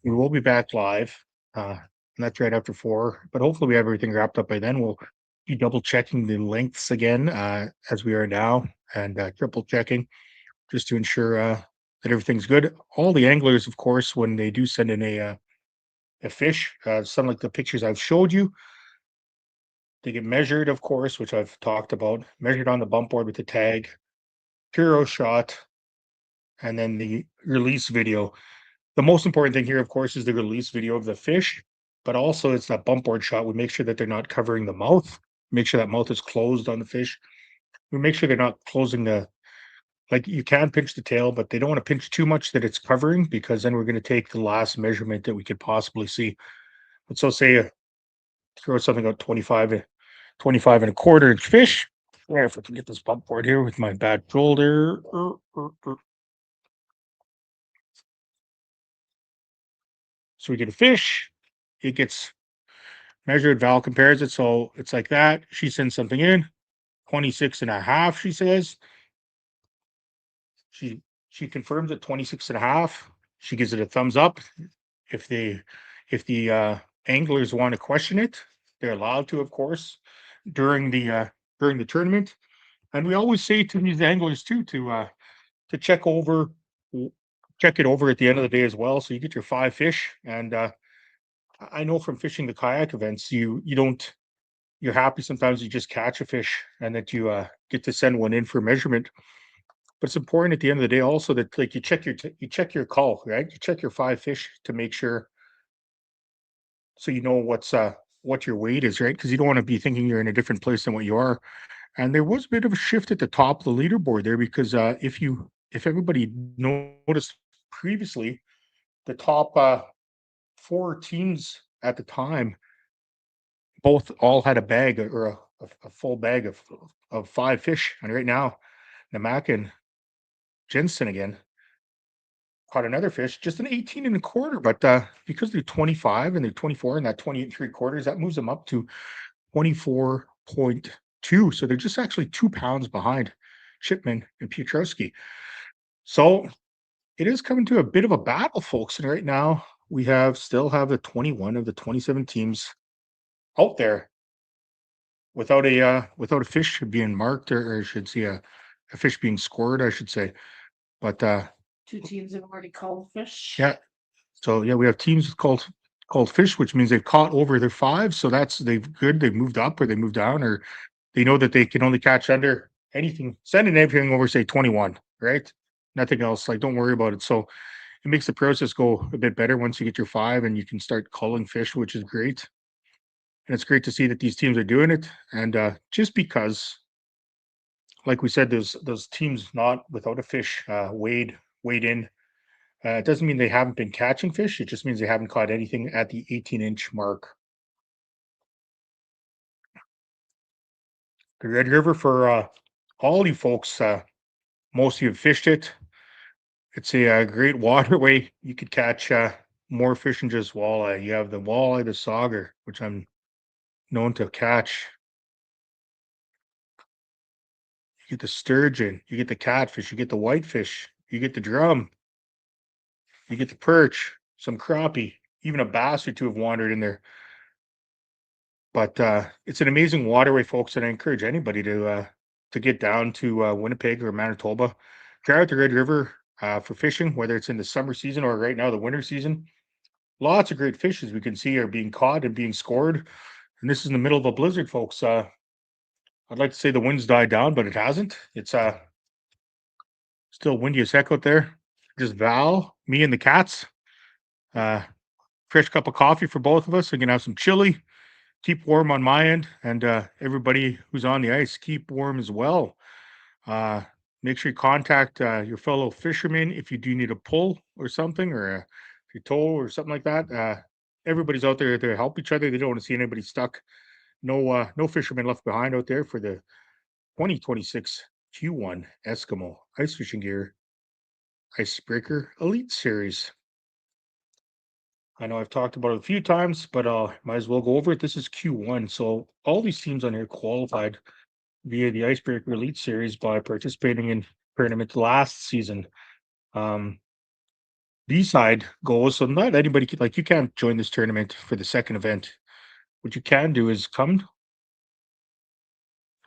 we will be back live, and that's right after 4. But hopefully we have everything wrapped up by then. We'll be double checking the lengths again, as we are now, and triple checking just to ensure that everything's good. All the anglers, of course, when they do send in a fish, some like the pictures I've showed you, they get measured, of course, which I've talked about, measured on the bump board with the tag, hero shot, and then the release video. The most important thing here, of course, is the release video of the fish, but also it's that bump board shot. We make sure that they're not covering the mouth make sure that mouth is closed on the fish. We make sure they're not closing like you can pinch the tail, but they don't want to pinch too much that it's covering, because then we're going to take the last measurement that we could possibly see. But so say throw something out 25 and a quarter inch fish. Yeah, if I can get this bump board here with my bad shoulder. So we get a fish, it gets measured, Val compares it, so it's like that. She sends something in, 26 and a half, she says. She confirms it 26 and a half. She gives it a thumbs up. If the anglers want to question it, they're allowed to, of course, during the tournament. And we always say to these anglers too to check it over at the end of the day as well. So you get your 5 fish, and I know from fishing the kayak events, you're happy sometimes you just catch a fish and that you get to send one in for measurement. But it's important at the end of the day also that like you check your call, right? You check your 5 fish to make sure, so you know what your weight is, right? Because you don't want to be thinking you're in a different place than what you are. And there was a bit of a shift at the top of the leaderboard there, because if everybody noticed previously, the top 4 teams at the time all had a bag, or a full bag of 5 fish. And right now, Namak and Jensen again caught another fish, just an 18 and a quarter. But because they're 25 and they're 24 and that 28 and 3/4, that moves them up to 24.2. So they're just actually 2 pounds behind Shipman and Piotrowski. So it is coming to a bit of a battle, folks. And right now we still have the 21 of the 27 teams out there without a fish being marked, or I should say a fish being scored, I should say. But 2 teams have already called fish. yeah, so yeah, we have teams called fish, which means they've caught over their 5. So they've moved up or they moved down, or they know that they can only catch under anything, sending everything over, say 21, right? Nothing else. Like, don't worry about it. So it makes the process go a bit better once you get your 5 and you can start culling fish, which is great. And it's great to see that these teams are doing it. And just because, like we said, those teams not without a fish weighed in, it doesn't mean they haven't been catching fish. It just means they haven't caught anything at the 18-inch mark. The Red River, for all you folks, most of you have fished it. It's a great waterway. You could catch more fish than just walleye. You have the walleye, the sauger, which I'm known to catch. You get the sturgeon, you get the catfish, you get the whitefish, you get the drum, you get the perch, some crappie, even a bass or 2 have wandered in there. But it's an amazing waterway, folks, and I encourage anybody to get down to Winnipeg or Manitoba. Try out the Red River for fishing, whether it's in the summer season or right now the winter season. Lots of great fish, as we can see, are being caught and being scored. And this is in the middle of a blizzard, folks. I'd like to say the wind's died down, but it hasn't. It's still windy as heck out there. Just Val, me, and the cats. Fresh cup of coffee for both of us. We're gonna have some chili. Keep warm on my end, and everybody who's on the ice, keep warm as well. Make sure you contact your fellow fishermen if you do need a pull or something, or if you tow or something like that. Everybody's out there to help each other. They don't want to see anybody stuck. No fishermen left behind out there for the 2026 Q1 Eskimo Ice Fishing Gear Icebreaker Elite Series. I know I've talked about it a few times, but might as well go over it. This is Q1, so all these teams on here qualified via the Icebreaker Elite Series by participating in tournament last season. B-side goes, so not anybody you can't join this tournament for the second event. What you can do is go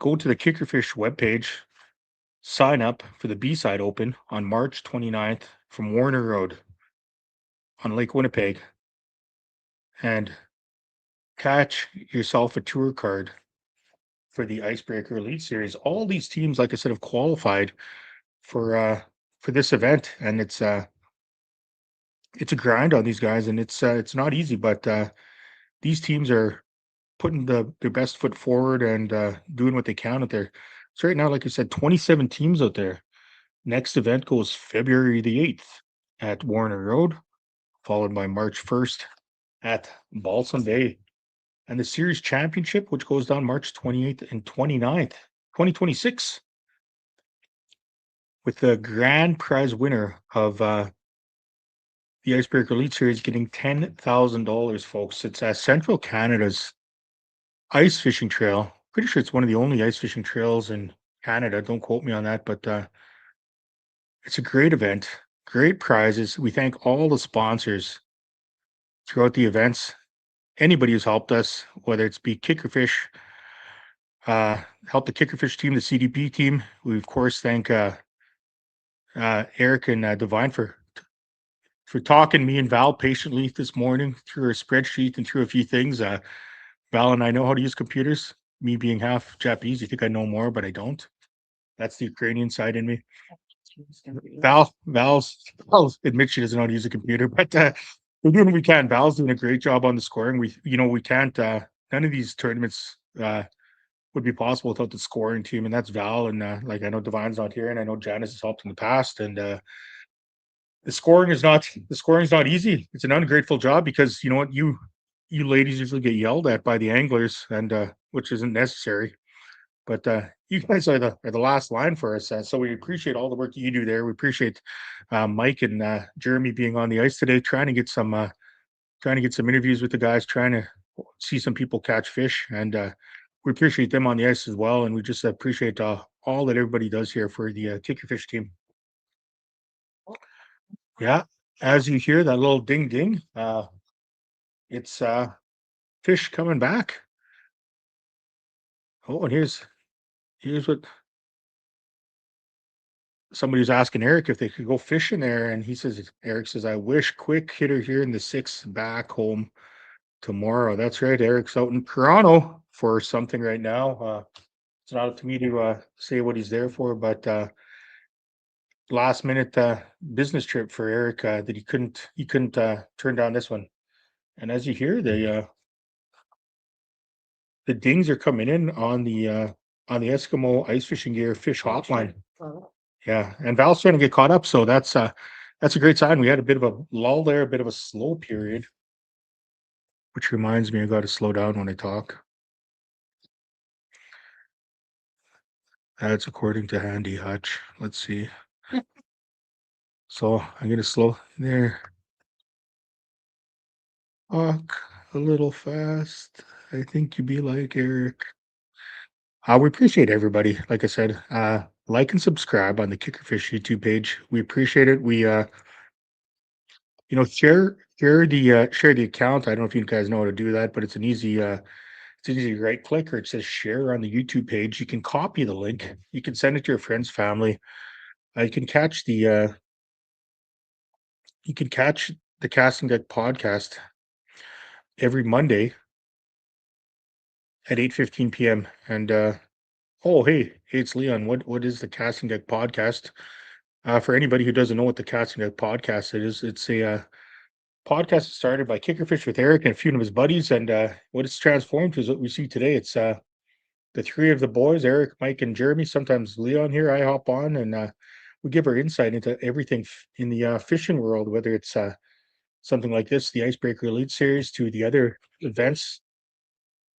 to the Kickerfish webpage, sign up for the B-side Open on March 29th from Warner Road on Lake Winnipeg, and catch yourself a tour card for the Icebreaker Elite Series. All these teams, like I said, have qualified for this event, and it's a grind on these guys, and it's not easy. But these teams are putting their best foot forward and doing what they can out there. So right now, like I said, 27 teams out there. Next event goes February the 8th at Warner Road, followed by March 1st at Balsam Bay. And the series championship, which goes down March 28th and 29th, 2026, with the grand prize winner of the Icebreaker Elite Series getting $10,000, folks. It's Central Canada's ice fishing trail. Pretty sure it's one of the only ice fishing trails in Canada. Don't quote me on that, but it's a great event, great prizes. We thank all the sponsors throughout the events. Anybody who's helped us, whether it's be Kickerfish, help the Kickerfish team, the CDP team. We of course thank Eric and Divine for talking me and Val patiently this morning through a spreadsheet and through a few things. Val and I know how to use computers. Me being half Japanese, you think I know more, but I don't. That's the Ukrainian side in me. Val admits she doesn't know how to use a computer, but we're doing what we can. Val's doing a great job on the scoring. We can't. None of these tournaments would be possible without the scoring team, and that's Val. And like I know Divine's not here, and I know Janice has helped in the past. And the scoring is not easy. It's an ungrateful job because you know what, you ladies usually get yelled at by the anglers, and which isn't necessary. But you guys are the last line for us, so we appreciate all the work you do there. We appreciate Mike and Jeremy being on the ice today, trying to get some interviews with the guys, trying to see some people catch fish, and we appreciate them on the ice as well. And we just appreciate all that everybody does here for the Kickerfish team. Yeah, as you hear that little ding ding, it's fish coming back. Oh, and here's what somebody was asking Eric if they could go fishing there, and Eric says, I wish, quick hitter here in the 6th, back home tomorrow. That's right. Eric's out in Toronto for something right now. It's not up to me to say what he's there for, but last minute business trip for Eric that he couldn't turn down this one. And as you hear, the dings are coming in on the Eskimo ice fishing gear fish hotline. Yeah, and Val's trying to get caught up, so that's a great sign. We had a bit of a lull there, a bit of a slow period, which reminds me I got to slow down when I talk. That's according to Handy Hutch. Let's see. So I'm gonna slow there. Walk a little fast. I think you'd be like Eric. We appreciate everybody. Like I said, like and subscribe on the Kickerfish YouTube page. We appreciate it. We share the account. I don't know if you guys know how to do that, but it's an easy right click, or it says share on the YouTube page. You can copy the link. You can send it to your friends, family. You can catch the Casting Deck podcast every Monday at 8:15 p.m. And oh, hey, it's Leon. What is the Casting Deck podcast? For anybody who doesn't know what the Casting Deck podcast is, it's a podcast started by Kickerfish with Eric and a few of his buddies, and what it's transformed to is what we see today. It's the three of the boys, Eric, Mike, and Jeremy. Sometimes Leon here. I hop on, and we give our insight into everything in the fishing world, whether it's something like this, the Icebreaker Elite Series, to the other events,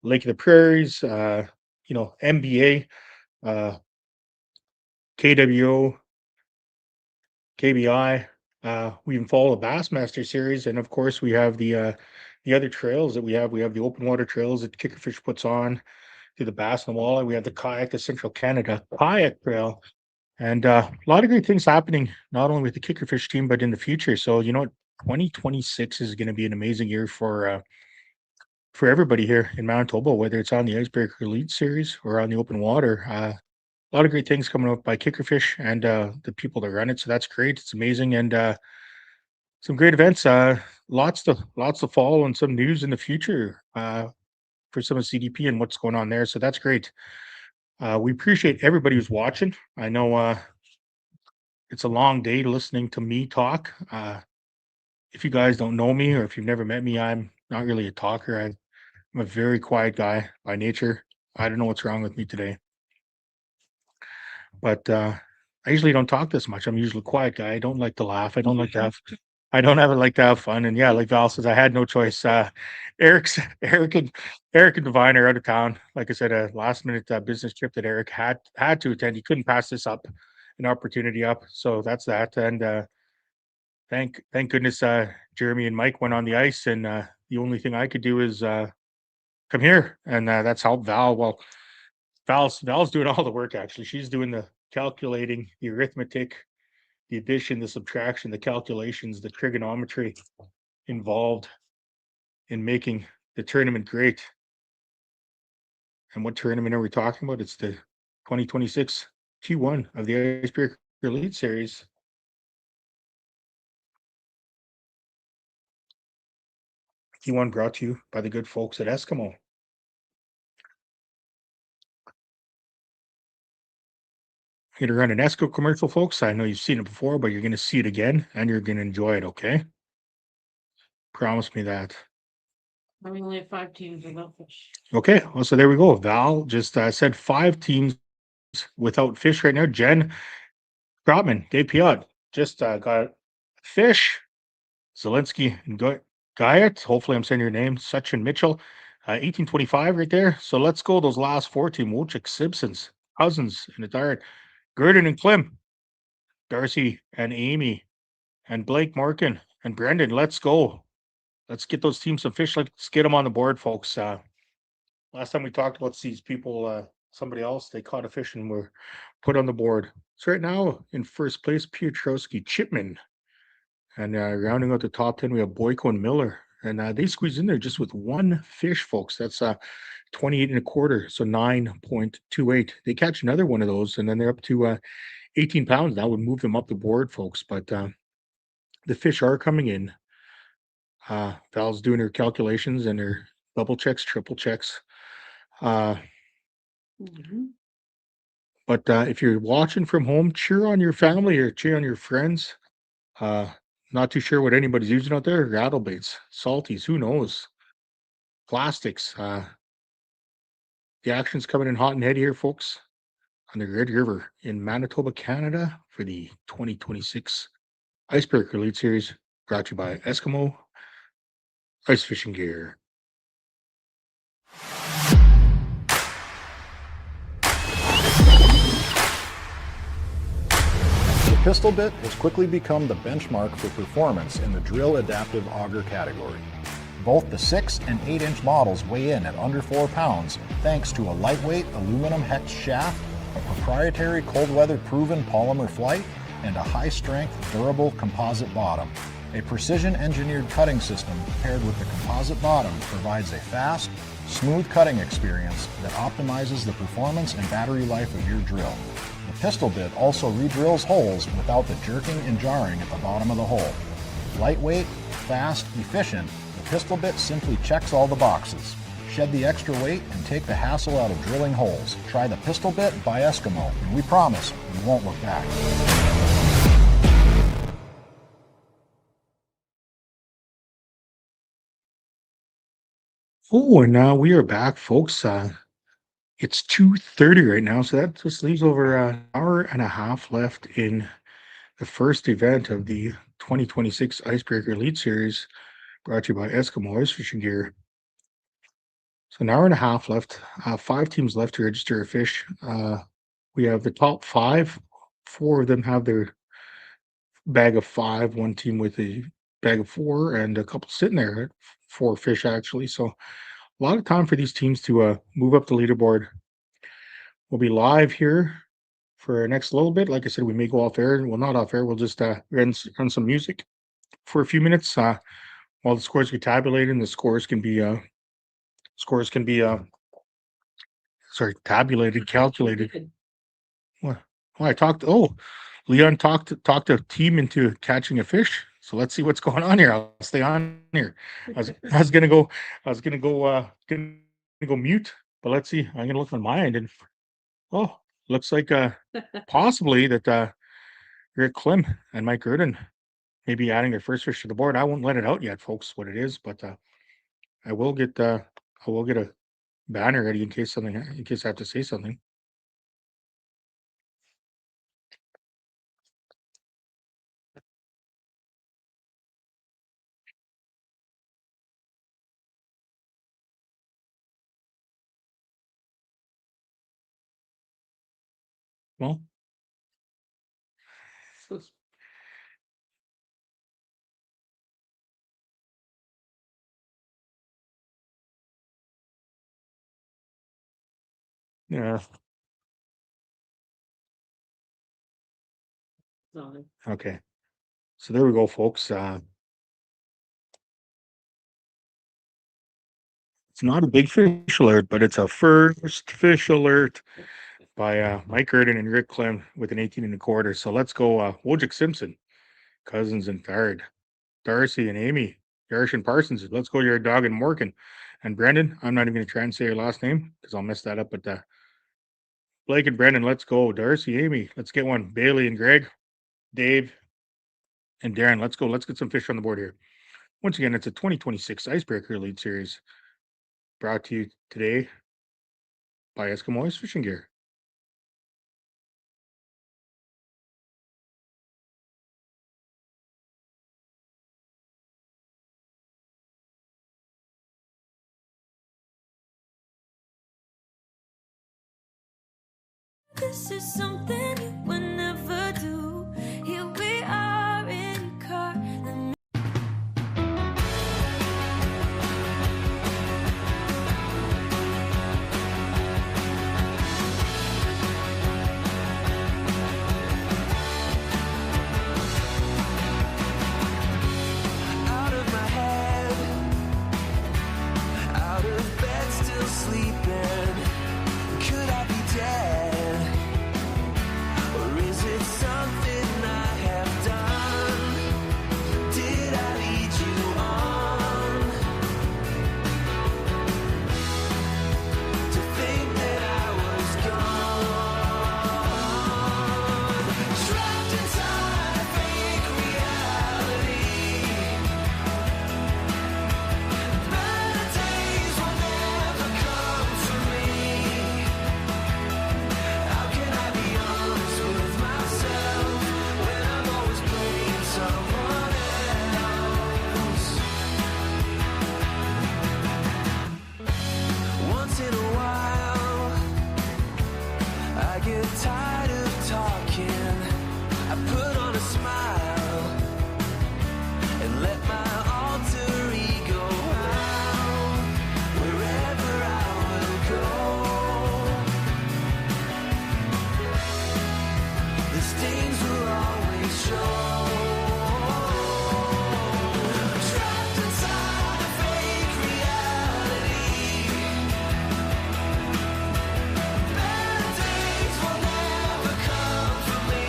Lake of the Prairies, MBA, KWO, KBI. We even follow the Bassmaster Series, and of course we have the other trails that we have. We have the open water trails that Kickerfish puts on through the Bass and the Walleye. We have the Central Canada Kayak Trail, and a lot of great things happening, not only with the Kickerfish team, but in the future. So 2026 is going to be an amazing year for everybody here in Manitoba, whether it's on the Icebreaker Elite Series or on the open water. A lot of great things coming up by Kickerfish and the people that run it. So that's great. It's amazing, and some great events. Lots to follow, and some news in the future for some of CDP and what's going on there. So that's great. We appreciate everybody who's watching. I know it's a long day listening to me talk. If you guys don't know me, or if you've never met me, I'm not really a talker. I'm a very quiet guy by nature. I don't know what's wrong with me today. But I usually don't talk this much. I'm usually a quiet guy. I don't like to laugh. I don't like to have fun. And yeah, like Val says, I had no choice. Eric and Divine are out of town. Like I said, a last minute business trip that Eric had to attend. He couldn't pass an opportunity up. So that's that. And thank goodness Jeremy and Mike went on the ice, and the only thing I could do is come here, and that's help Val. Well, Val's doing all the work actually. She's doing the calculating, the arithmetic, the addition, the subtraction, the calculations, the trigonometry involved in making the tournament great. And what tournament are we talking about? It's the 2026 Q1 of the Icebreaker Elite Series. Q1 brought to you by the good folks at ESKIMO. Here to run an ESCO commercial, folks. I know you've seen it before, but you're going to see it again, and you're going to enjoy it, okay? Promise me that. We only have 5 teams without fish. Okay, well, so there we go. Val just said 5 teams without fish right now. Jen Trotman, Dave Piot just got fish. Zelensky and Guyot. Hopefully I'm saying your name. Sachin Mitchell, 1825 right there. So let's go. Those last 4 team. Wojcik, Simpsons, Cousins, and Adard, Gurdon and Klim, Darcy and Amy, and Blake Markin and Brendan. Let's go. Let's get those teams some fish. Let's get them on the board, folks. Last time we talked about these people, somebody else, they caught a fish and were put on the board. So right now in first place, Piotrowski, Chipman. And rounding out the top 10, we have Boyko and Miller. And they squeeze in there just with 1 fish, folks. That's 28 and a quarter, so 9.28. They catch another one of those, and then they're up to 18 pounds. That would move them up the board, folks. But the fish are coming in. Val's doing her calculations and her double checks, triple checks. But if you're watching from home, cheer on your family or cheer on your friends. Not too sure what anybody's using out there. Rattle baits, salties, who knows? Plastics. The action's coming in hot and heavy here, folks, on the Red River in Manitoba, Canada for the 2026 Icebreaker Elite Series, brought to you by ESKIMO Ice Fishing Gear. The pistol bit has quickly become the benchmark for performance in the drill adaptive auger category. Both the 6 and 8-inch models weigh in at under 4 pounds thanks to a lightweight aluminum hex shaft, a proprietary cold weather proven polymer flight, and a high-strength, durable composite bottom. A precision-engineered cutting system paired with the composite bottom provides a fast, smooth cutting experience that optimizes the performance and battery life of your drill. The pistol bit also re-drills holes without the jerking and jarring at the bottom of the hole. Lightweight, fast, efficient, the pistol bit simply checks all the boxes. Shed the extra weight and take the hassle out of drilling holes. Try the pistol bit by ESKIMO, and we promise you won't look back. Oh, and now we are back, folks. It's 2:30 right now, so that just leaves over an hour and a half left in the first event of the 2026 Icebreaker Elite Series, brought to you by ESKIMO Ice Fishing Gear. So an hour and a half left, 5 teams left to register a fish. We have the top 5. 4 of them have their bag of 5, 1 team with a bag of 4, and a couple sitting there at 4 fish actually. So a lot of time for these teams to move up the leaderboard. We'll be live here for our next little bit. Like I said, we may go off air. Well, not off air. We'll just run some music for a few minutes while the scores get tabulated, and the scores can be tabulated, calculated. What? Oh, Leon talked a team into catching a fish. So let's see what's going on here. I'll stay on here. I was gonna go mute, but let's see. I'm gonna look on my end, and looks like possibly that Rick Klim and Mike Gurdon may be adding their first fish to the board. I won't let it out yet, folks, what it is, but I will get We'll get a banner ready in case I have to say something. Well, yeah. Okay. So there we go, folks. It's not a big fish alert, but it's a first fish alert by Mike Erden and Rick Clem with an 18 1/4. So let's go Wojciech Simpson, Cousins and Thard, Darcy and Amy, Yarsh and Parsons. Let's go your dog and Morgan. And Brendan, I'm not even going to try and say your last name because I'll mess that up. But Blake and Brendan, let's go. Darcy, Amy, let's get one. Bailey and Greg, Dave and Darren, let's go. Let's get some fish on the board here. Once again, it's a 2026 Icebreaker Elite Series brought to you today by ESKIMO Ice Fishing Gear. This is something you would never do. Here we are in a car. Out of my head, out of bed, still sleeping. Could I be dead? Or is it something I have done? Did I lead you on to think that I was gone? Trapped inside a fake reality. Better days will never come for me. How can I be honest with myself when I'm always playing someone else? Once in a while, I get tired of talking. I put on a smile and let my alter ego out wherever I will go. The stains will always show. Trapped inside a fake reality. Better days will never come for me.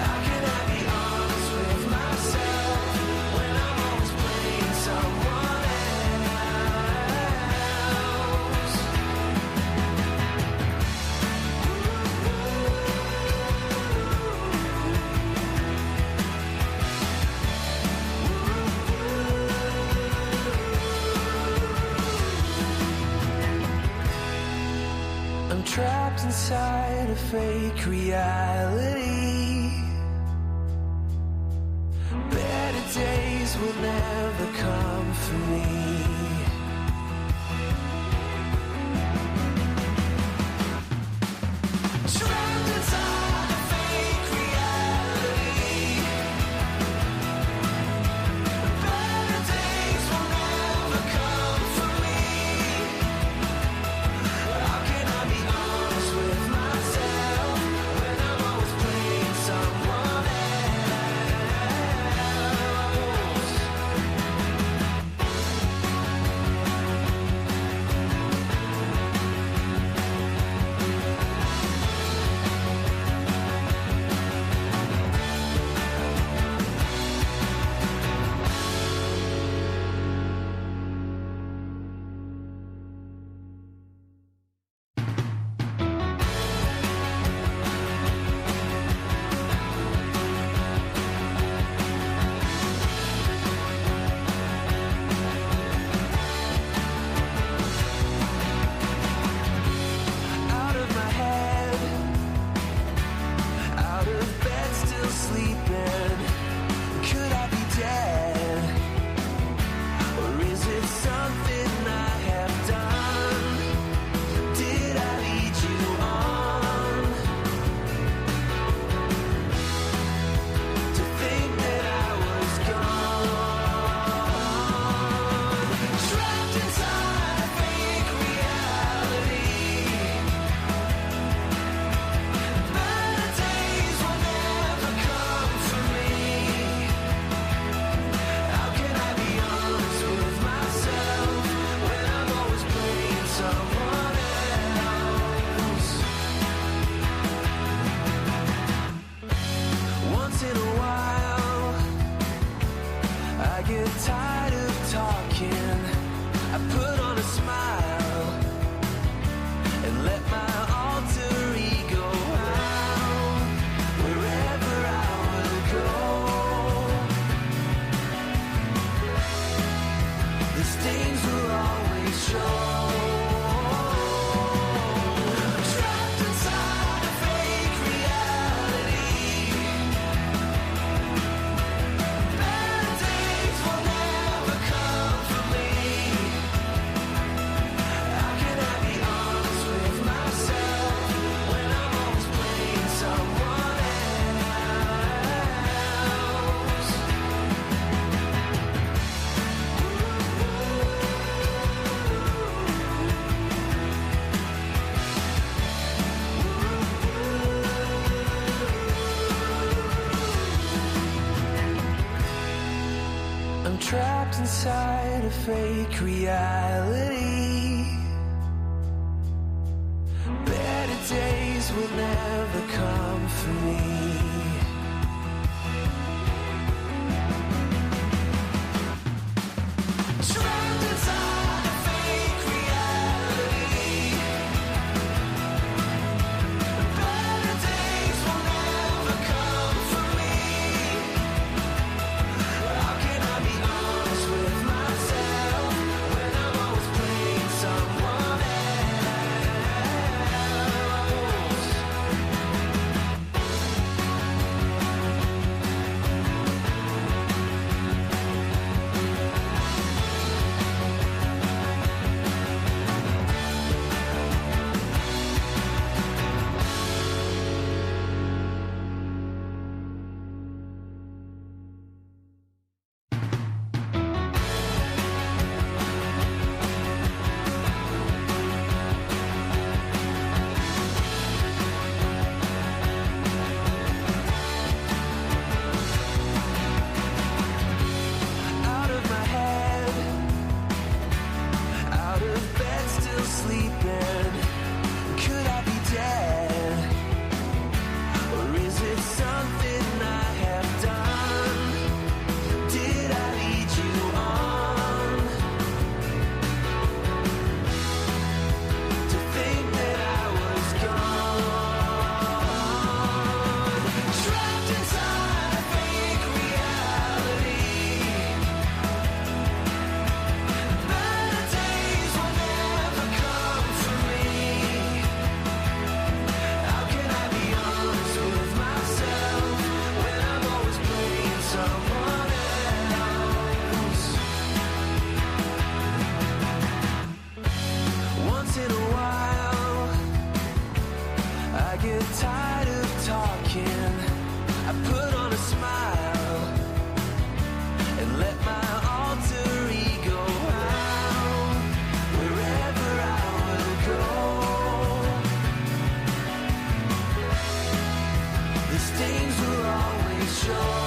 How can I be honest with myself when I'm always playing someone else? I'm trapped inside a fake reality. Better days will never come for me. Trapped inside a fake reality. Better days will never come for me. How can I be honest with myself when I'm always playing someone else? inside a fake reality. Better days will never come for me. Trapped inside a fake reality. Better days will never come for me. How can I be honest with myself when I'm always playing someone out of my head, out of bed, still sleeping. Could I be dead? Or is it something I have done? Did I lead you on to think that I was gone? Trapped inside a fake reality. Better days will never come for me. How can I be honest with myself when I'm always playing someone else? Once in a while, I get tired of talking. I put on a smile and let my alter ego out wherever I will go. The stains will always show.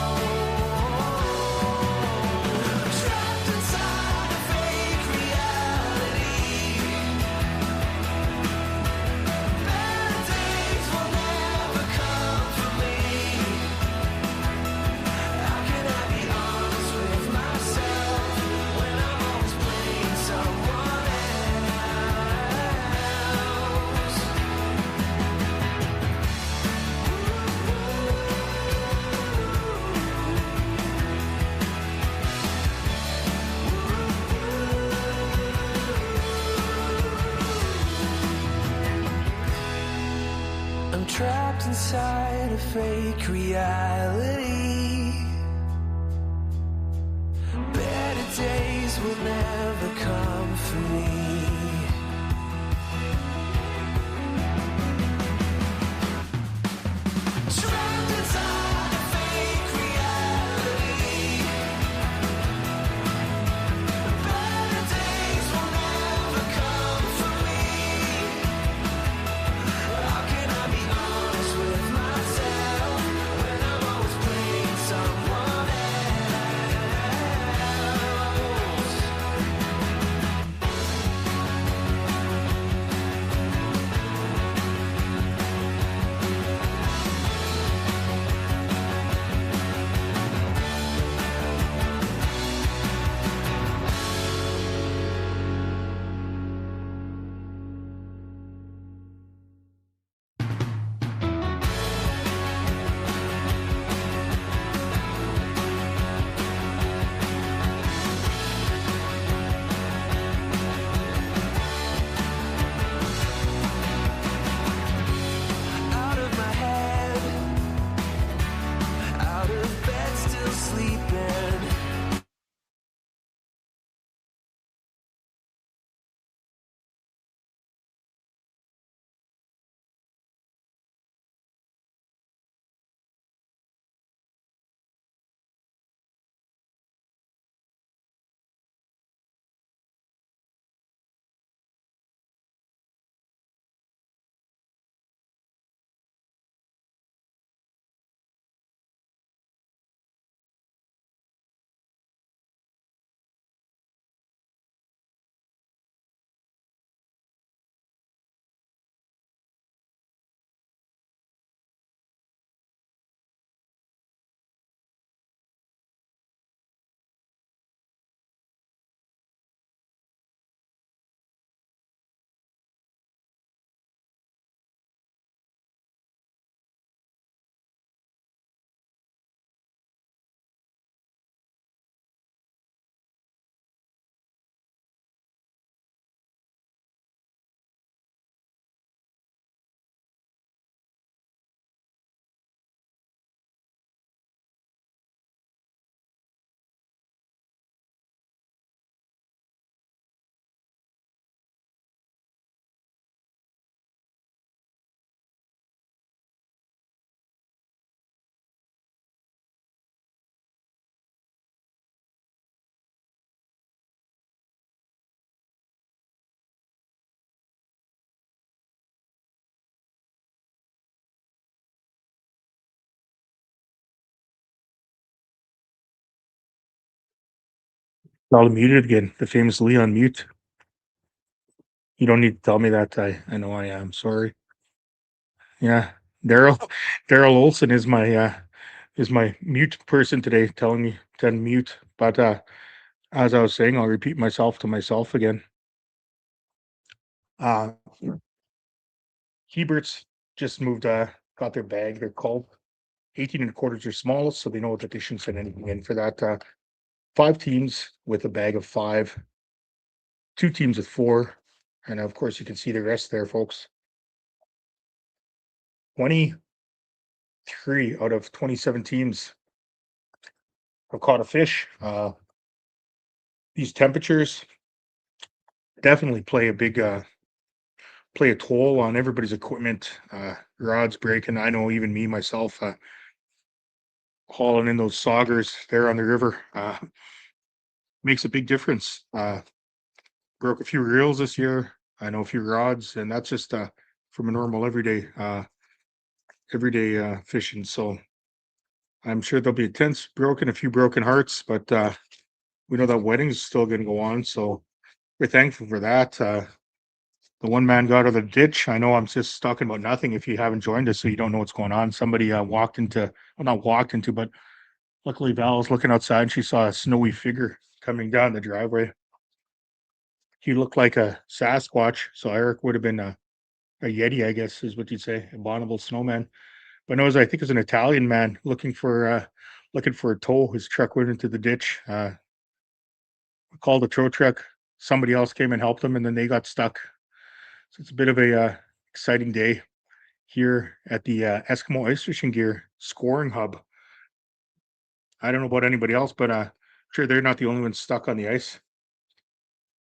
Trapped inside a fake reality. Better days will never come for me. How can I be honest with myself when I'm always playing someone else? I'm trapped inside a fake reality. Better days will never come for me. Trapped inside a fake reality. Better days will never come for me. How can I be honest with myself when I'm always playing someone else? All muted again. The famous Leon mute. You don't need to tell me that. I know I am. Sorry. Yeah, Daryl Olson is my mute person today, telling me to unmute. But as I was saying, I'll repeat myself to myself again. Hebert's just moved. Got their bag. They're called 18 1/4 are smallest, so they know that they shouldn't send anything in for that. 5 teams with a bag of 5, 2 teams with 4, and of course you can see the rest there, folks. 23 out of 27 teams have caught a fish. These temperatures definitely play a toll on everybody's equipment. Rods breaking. I know even me myself hauling in those saugers there on the river makes a big difference. Broke a few reels this year. I know a few rods, and that's just from a normal everyday fishing. So I'm sure there'll be tents broken, a few broken hearts, but we know that wedding's still going to go on. So we're thankful for that. The one man got out of the ditch. I know I'm just talking about nothing if you haven't joined us, so you don't know what's going on. Somebody not walked into, but luckily Val was looking outside and she saw a snowy figure coming down the driveway. He looked like a Sasquatch, so Eric would have been a Yeti, I guess is what you'd say, a abominable snowman. But no, I think it was an Italian man looking for a tow. His truck went into the ditch. Called the tow truck. Somebody else came and helped him, and then they got stuck. So it's a bit of a exciting day here at the Eskimo Ice Fishing Gear Scoring Hub. I don't know about anybody else, but sure they're not the only ones stuck on the ice.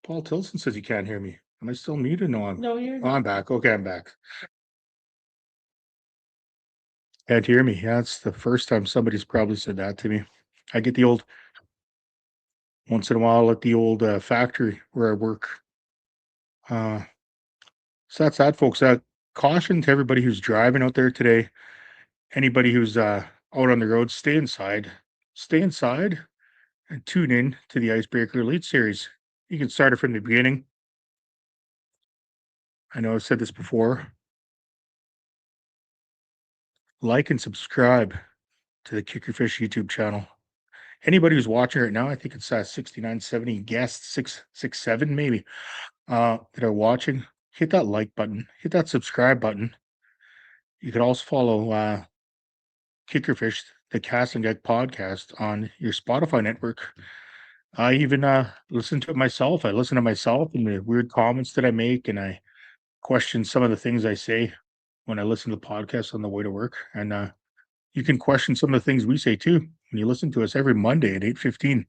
Paul Tilson says he can't hear me. Am I still muted? No, I'm back. Okay, I'm back. Can't hear me. Yeah, it's the first time somebody's probably said that to me. I get the old once in a while at the old factory where I work. So that's that, folks. Caution to everybody who's driving out there today. Anybody who's out on the road, stay inside. Stay inside and tune in to the Icebreaker Elite Series. You can start it from the beginning. I know I've said this before. Like and subscribe to the Kick Your Fish YouTube channel. Anybody who's watching right now, I think it's 69, 70 guests, 667 maybe, that are watching. Hit that like button. Hit that subscribe button. You can also follow Kick Your Fish, the Cast and Deck podcast on your Spotify network. I even listen to it myself. I listen to myself and the weird comments that I make, and I question some of the things I say when I listen to the podcast on the way to work. And you can question some of the things we say too when you listen to us every Monday at 8:15.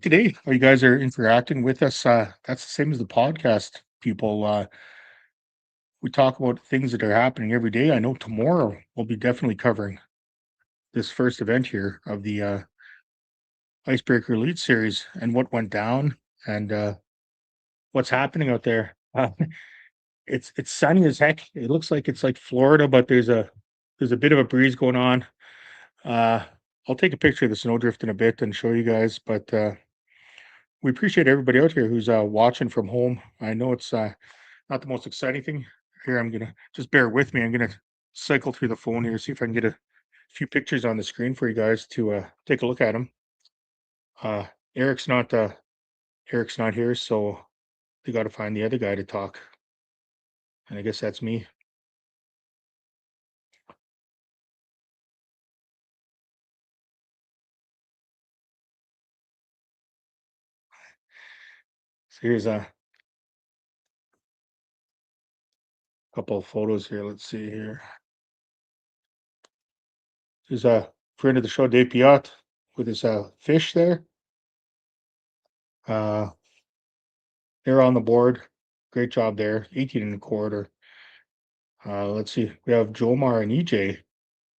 Today, you guys are interacting with us. That's the same as the podcast people. We talk about things that are happening every day. I know tomorrow we'll be definitely covering this first event here of the Icebreaker Elite Series and what went down and what's happening out there. It's sunny as heck. It looks like it's like Florida, but there's a bit of a breeze going on. I'll take a picture of the snowdrift in a bit and show you guys, but we appreciate everybody out here who's watching from home. I know it's not the most exciting thing. Here, I'm gonna just bear with me. I'm gonna cycle through the phone here, see if I can get a few pictures on the screen for you guys to take a look at them. Eric's not here, so they got to find the other guy to talk, and I guess that's me. So here's a couple of photos here. Let's see here. There's a friend of the show, Dave Piot, with his fish there. They're on the board. Great job there. 18 1/4. Let's see. We have Jomar and EJ.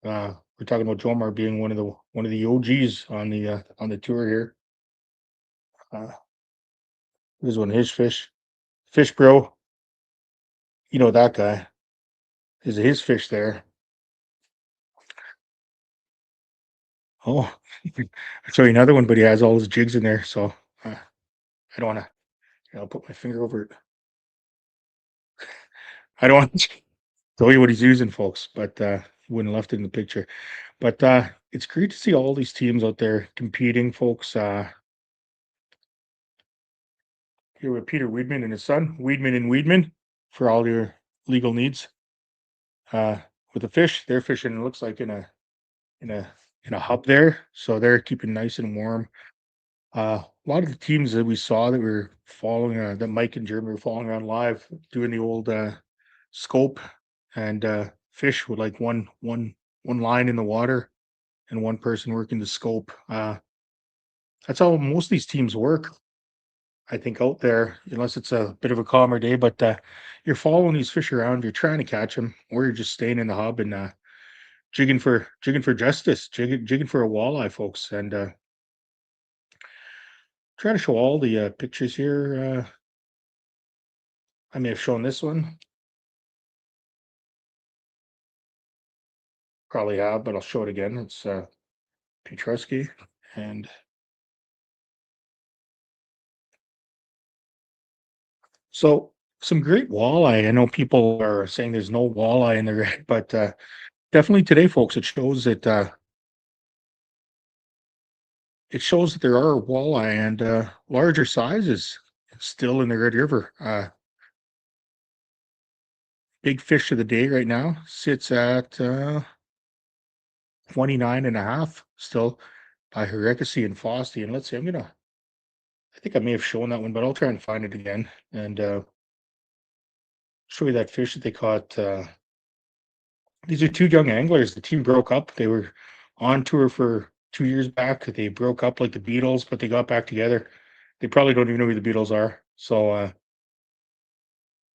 We're talking about Jomar being one of the OGs on the tour here. Here's one of his fish. Fish Bro. You know that guy. Is his fish there. Oh, I'll show you another one, but he has all his jigs in there, so I don't want to. I'll put my finger over it. I don't want to tell you what he's using, folks, but he wouldn't have left it in the picture. But it's great to see all these teams out there competing, folks. Here with Peter Weedman and his son, Weedman and Weedman, for all your legal needs. With the fish, they're fishing. It looks like in a hub there, so they're keeping nice and warm. A lot of the teams that we saw that were following, that Mike and Jeremy were following around live, doing the old scope and fish with like one line in the water and one person working the scope. That's how most of these teams work, I think, out there, unless it's a bit of a calmer day. But you're following these fish around, you're trying to catch them, or you're just staying in the hub and jigging for justice, jigging for a walleye, folks. And try to show all the pictures here. I may have shown this one. Probably have, but I'll show it again. It's Petruski and so some great walleye. I know people are saying there's no walleye in there, but definitely today, folks, it shows that there are walleye and larger sizes still in the Red River. Big fish of the day right now sits at 29.5 still by Hericasi and Fosty. And let's see, I think I may have shown that one, but I'll try and find it again and show you that fish that they caught. These are two young anglers. The team broke up. They were on tour for 2 years back. They broke up like the Beatles, but they got back together. They probably don't even know who the Beatles are. So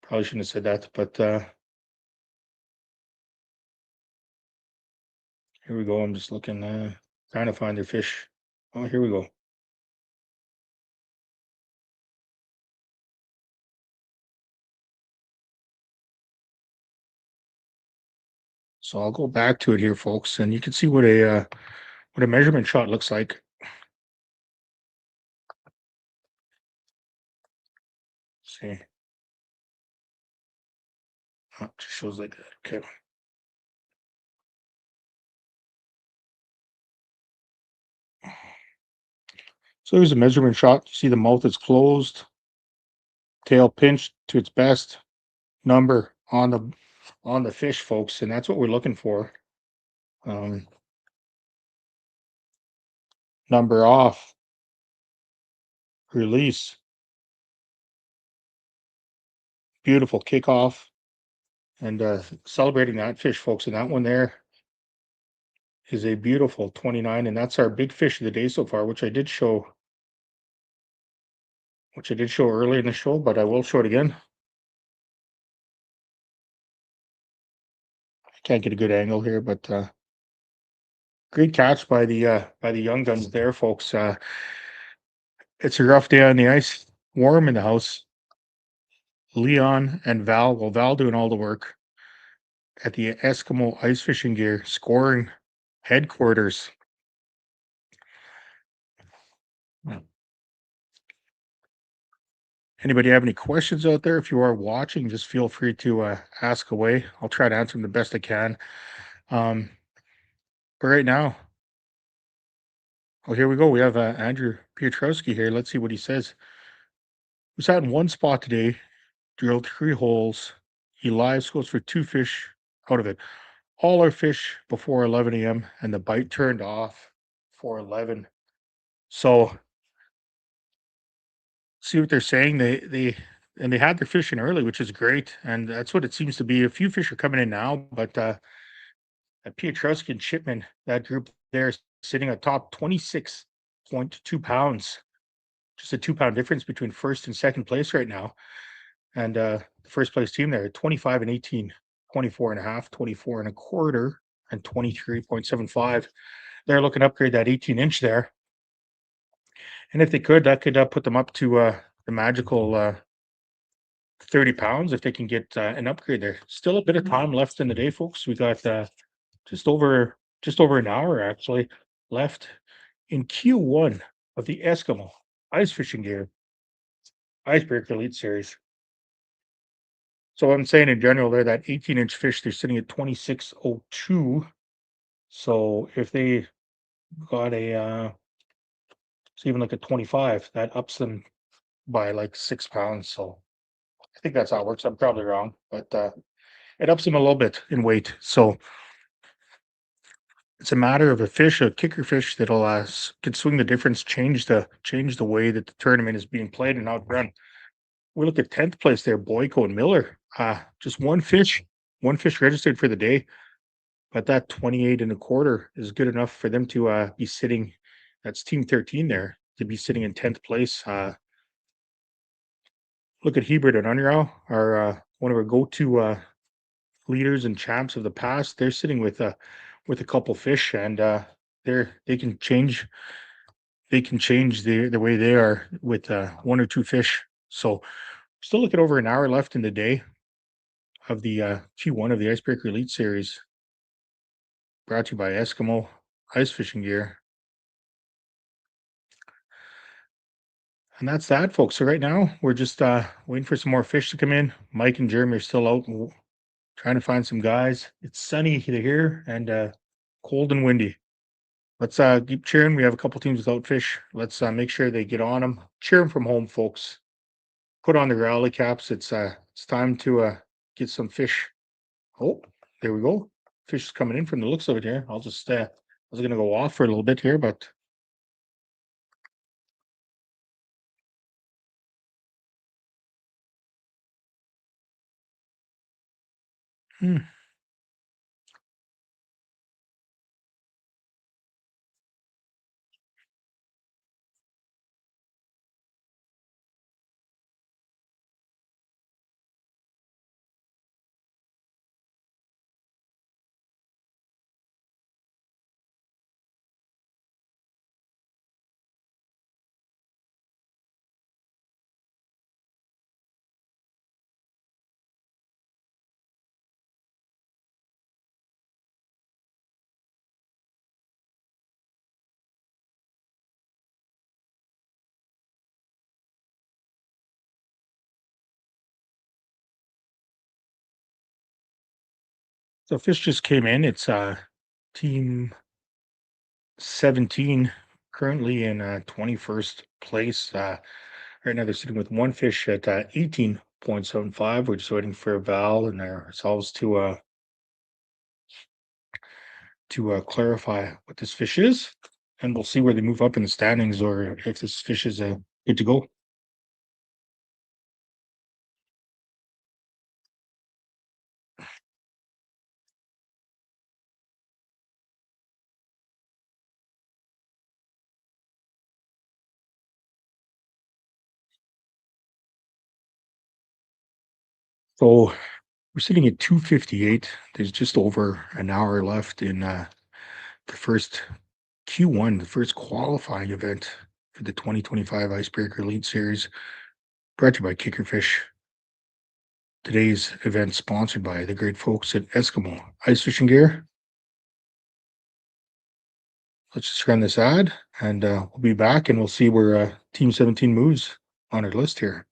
probably shouldn't have said that, but here we go. I'm just looking, trying to find their fish. Oh, here we go. So I'll go back to it here, folks, and you can see what a measurement shot looks like. See, oh, it just shows like that. Okay. So here's a measurement shot. You see the mouth is closed, tail pinched to its best, number on the fish, folks, and that's what we're looking for. Number off, release, beautiful kickoff, and celebrating that fish, folks. And that one there is a beautiful 29, and that's our big fish of the day so far, which I did show early in the show, but I will show it again. I can't get a good angle here, but great catch by the young guns there, folks. It's a rough day on the ice, warm in the house. Leon and Val, well, Val doing all the work at the Eskimo Ice Fishing Gear Scoring Headquarters. Anybody have any questions out there? If you are watching, just feel free to ask away. I'll try to answer them the best I can. But right now, oh, here we go. We have Andrew Piotrowski here. Let's see what he says. We sat in one spot today, drilled 3 holes. He live scopes for 2 fish out of it. All our fish before 11 a.m. and the bite turned off for 11. So see what they're saying. They had their fishing early, which is great, and that's what it seems to be. A few fish are coming in now, but Piotrowski and Shipman, that group there, sitting atop 26.2 pounds. Just a 2-pound difference between first and second place right now. And the first place team there, 25 and 18, 24 and a half, 24 and a quarter, and 23.75. They're looking to upgrade that 18-inch there. And if they could, that could put them up to the magical 30 pounds if they can get an upgrade there. Still a bit of time left in the day, folks. We got just over an hour, actually. left in Q1 of the Eskimo Ice Fishing Gear Icebreaker Elite Series. So I'm saying in general, they're that 18-inch fish. They're sitting at 2602. So if they got a, it's even like a 25, that ups them by like 6 pounds. So I think that's how it works. I'm probably wrong, but it ups them a little bit in weight. So it's a matter of a fish, a kicker fish that'll can swing the difference, change the way that the tournament is being played and outrun. We look at 10th place there, Boyko and Miller. Just one fish registered for the day, but that 28 and a quarter is good enough for them to be sitting. That's team 13 there to be sitting in 10th place. Look at Hebert and Unrau, our one of our go-to leaders and champs of the past. They're sitting with a couple fish, and they can change the way they are with one or two fish. So still looking over an hour left in the day of the Q1 of the Icebreaker Elite Series, brought to you by Eskimo Ice Fishing Gear. And that's that, folks. So right now we're just waiting for some more fish to come in. Mike and Jeremy are still out trying to find some guys. It's sunny here and cold and windy. Let's keep cheering. We have a couple teams without fish. Let's make sure they get on them. Cheer them from home, folks. Put on the rally caps. It's time to get some fish. Oh, there we go. Fish is coming in from the looks of it here. I'll just I was gonna go off for a little bit here, but so fish just came in. It's team 17 currently in 21st place. Right now they're sitting with one fish at 18.75. We're just waiting for Val and ourselves to clarify what this fish is, and we'll see where they move up in the standings or if this fish is good to go. So we're sitting at 258. There's just over an hour left in the first Q1, the first qualifying event for the 2025 Icebreaker Elite Series, brought to you by Kickerfish. Today's event sponsored by the great folks at Eskimo Ice Fishing Gear. Let's just run this ad, and we'll be back, and we'll see where Team 17 moves on our list here.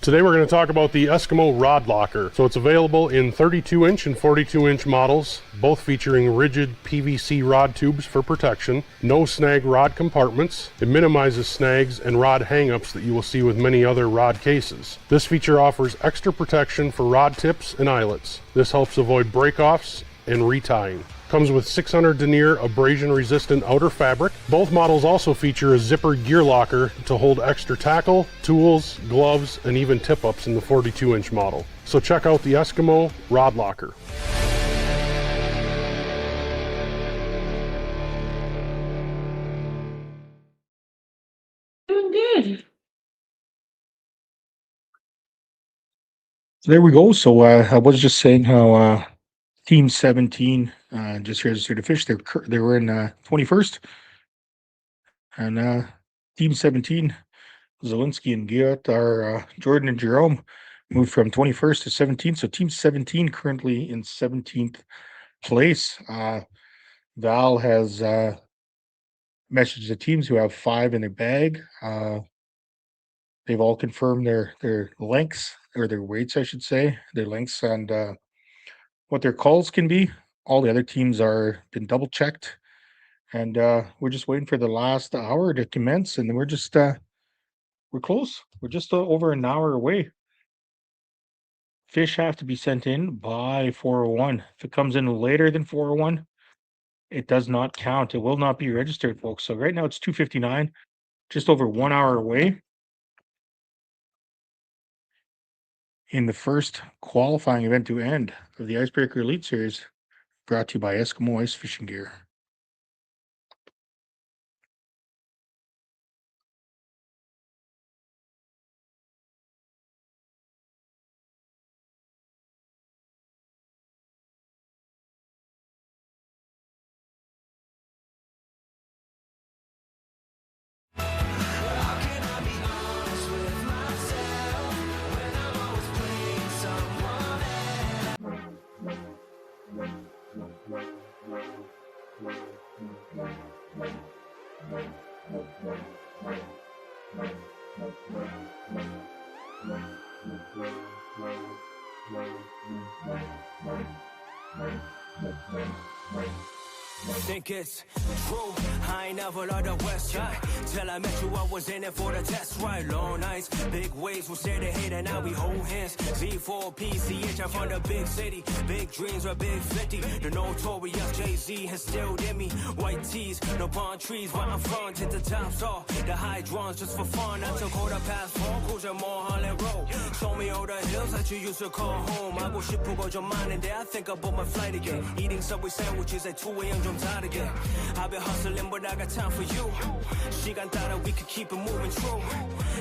Today we're going to talk about the ESKIMO Rod Locker. So it's available in 32-inch and 42-inch models, both featuring rigid PVC rod tubes for protection, no snag rod compartments. It minimizes snags and rod hangups that you will see with many other rod cases. This feature offers extra protection for rod tips and eyelets. This helps avoid breakoffs and retying. Comes with 600 denier abrasion resistant outer fabric. Both models also feature a zipper gear locker to hold extra tackle, tools, gloves, and even tip-ups in the 42-inch model. So check out the ESKIMO Rod Locker. Doing good. So there we go. So I was just saying how Team 17 just registered a fish. They were in 21st, and Team 17 Zelensky and Giot are Jordan and Jerome moved from 21st to 17th. So team 17 currently in 17th place. Val has messaged the teams who have 5 in their bag. They've all confirmed their lengths, or their weights, I should say, their lengths and what their calls can be. All the other teams are been double checked, and we're just waiting for the last hour to commence, and then we're just we're close. We're just over an hour away. Fish have to be sent in by 4:01. If it comes in later than 4:01, it does not count. It will not be registered, folks. So right now it's 2:59, just over 1 hour away. In the first qualifying event to end of the Icebreaker Elite Series, brought to you by ESKIMO Ice Fishing Gear. Think it's true, I ain't never loved the west side. Till I met you, I was in it for the test ride. Long nights, big waves, we'll say they hate and now we hold hands. Z4PCH, I'm from the big city. Big dreams are big 50. The notorious Jay-Z has still in me. White tees, no palm trees, where I'm from, hit the tops off. The high drones just for fun. I took quarter past 4, cruising more Holland Road. Show me all the hills that you used to call home. I go ship go your mind and there I think about my flight again. Eating Subway sandwiches at 2 a.m. 좀 다르게. I've been hustling but I got time for you. 시간 따라 we could keep it moving true.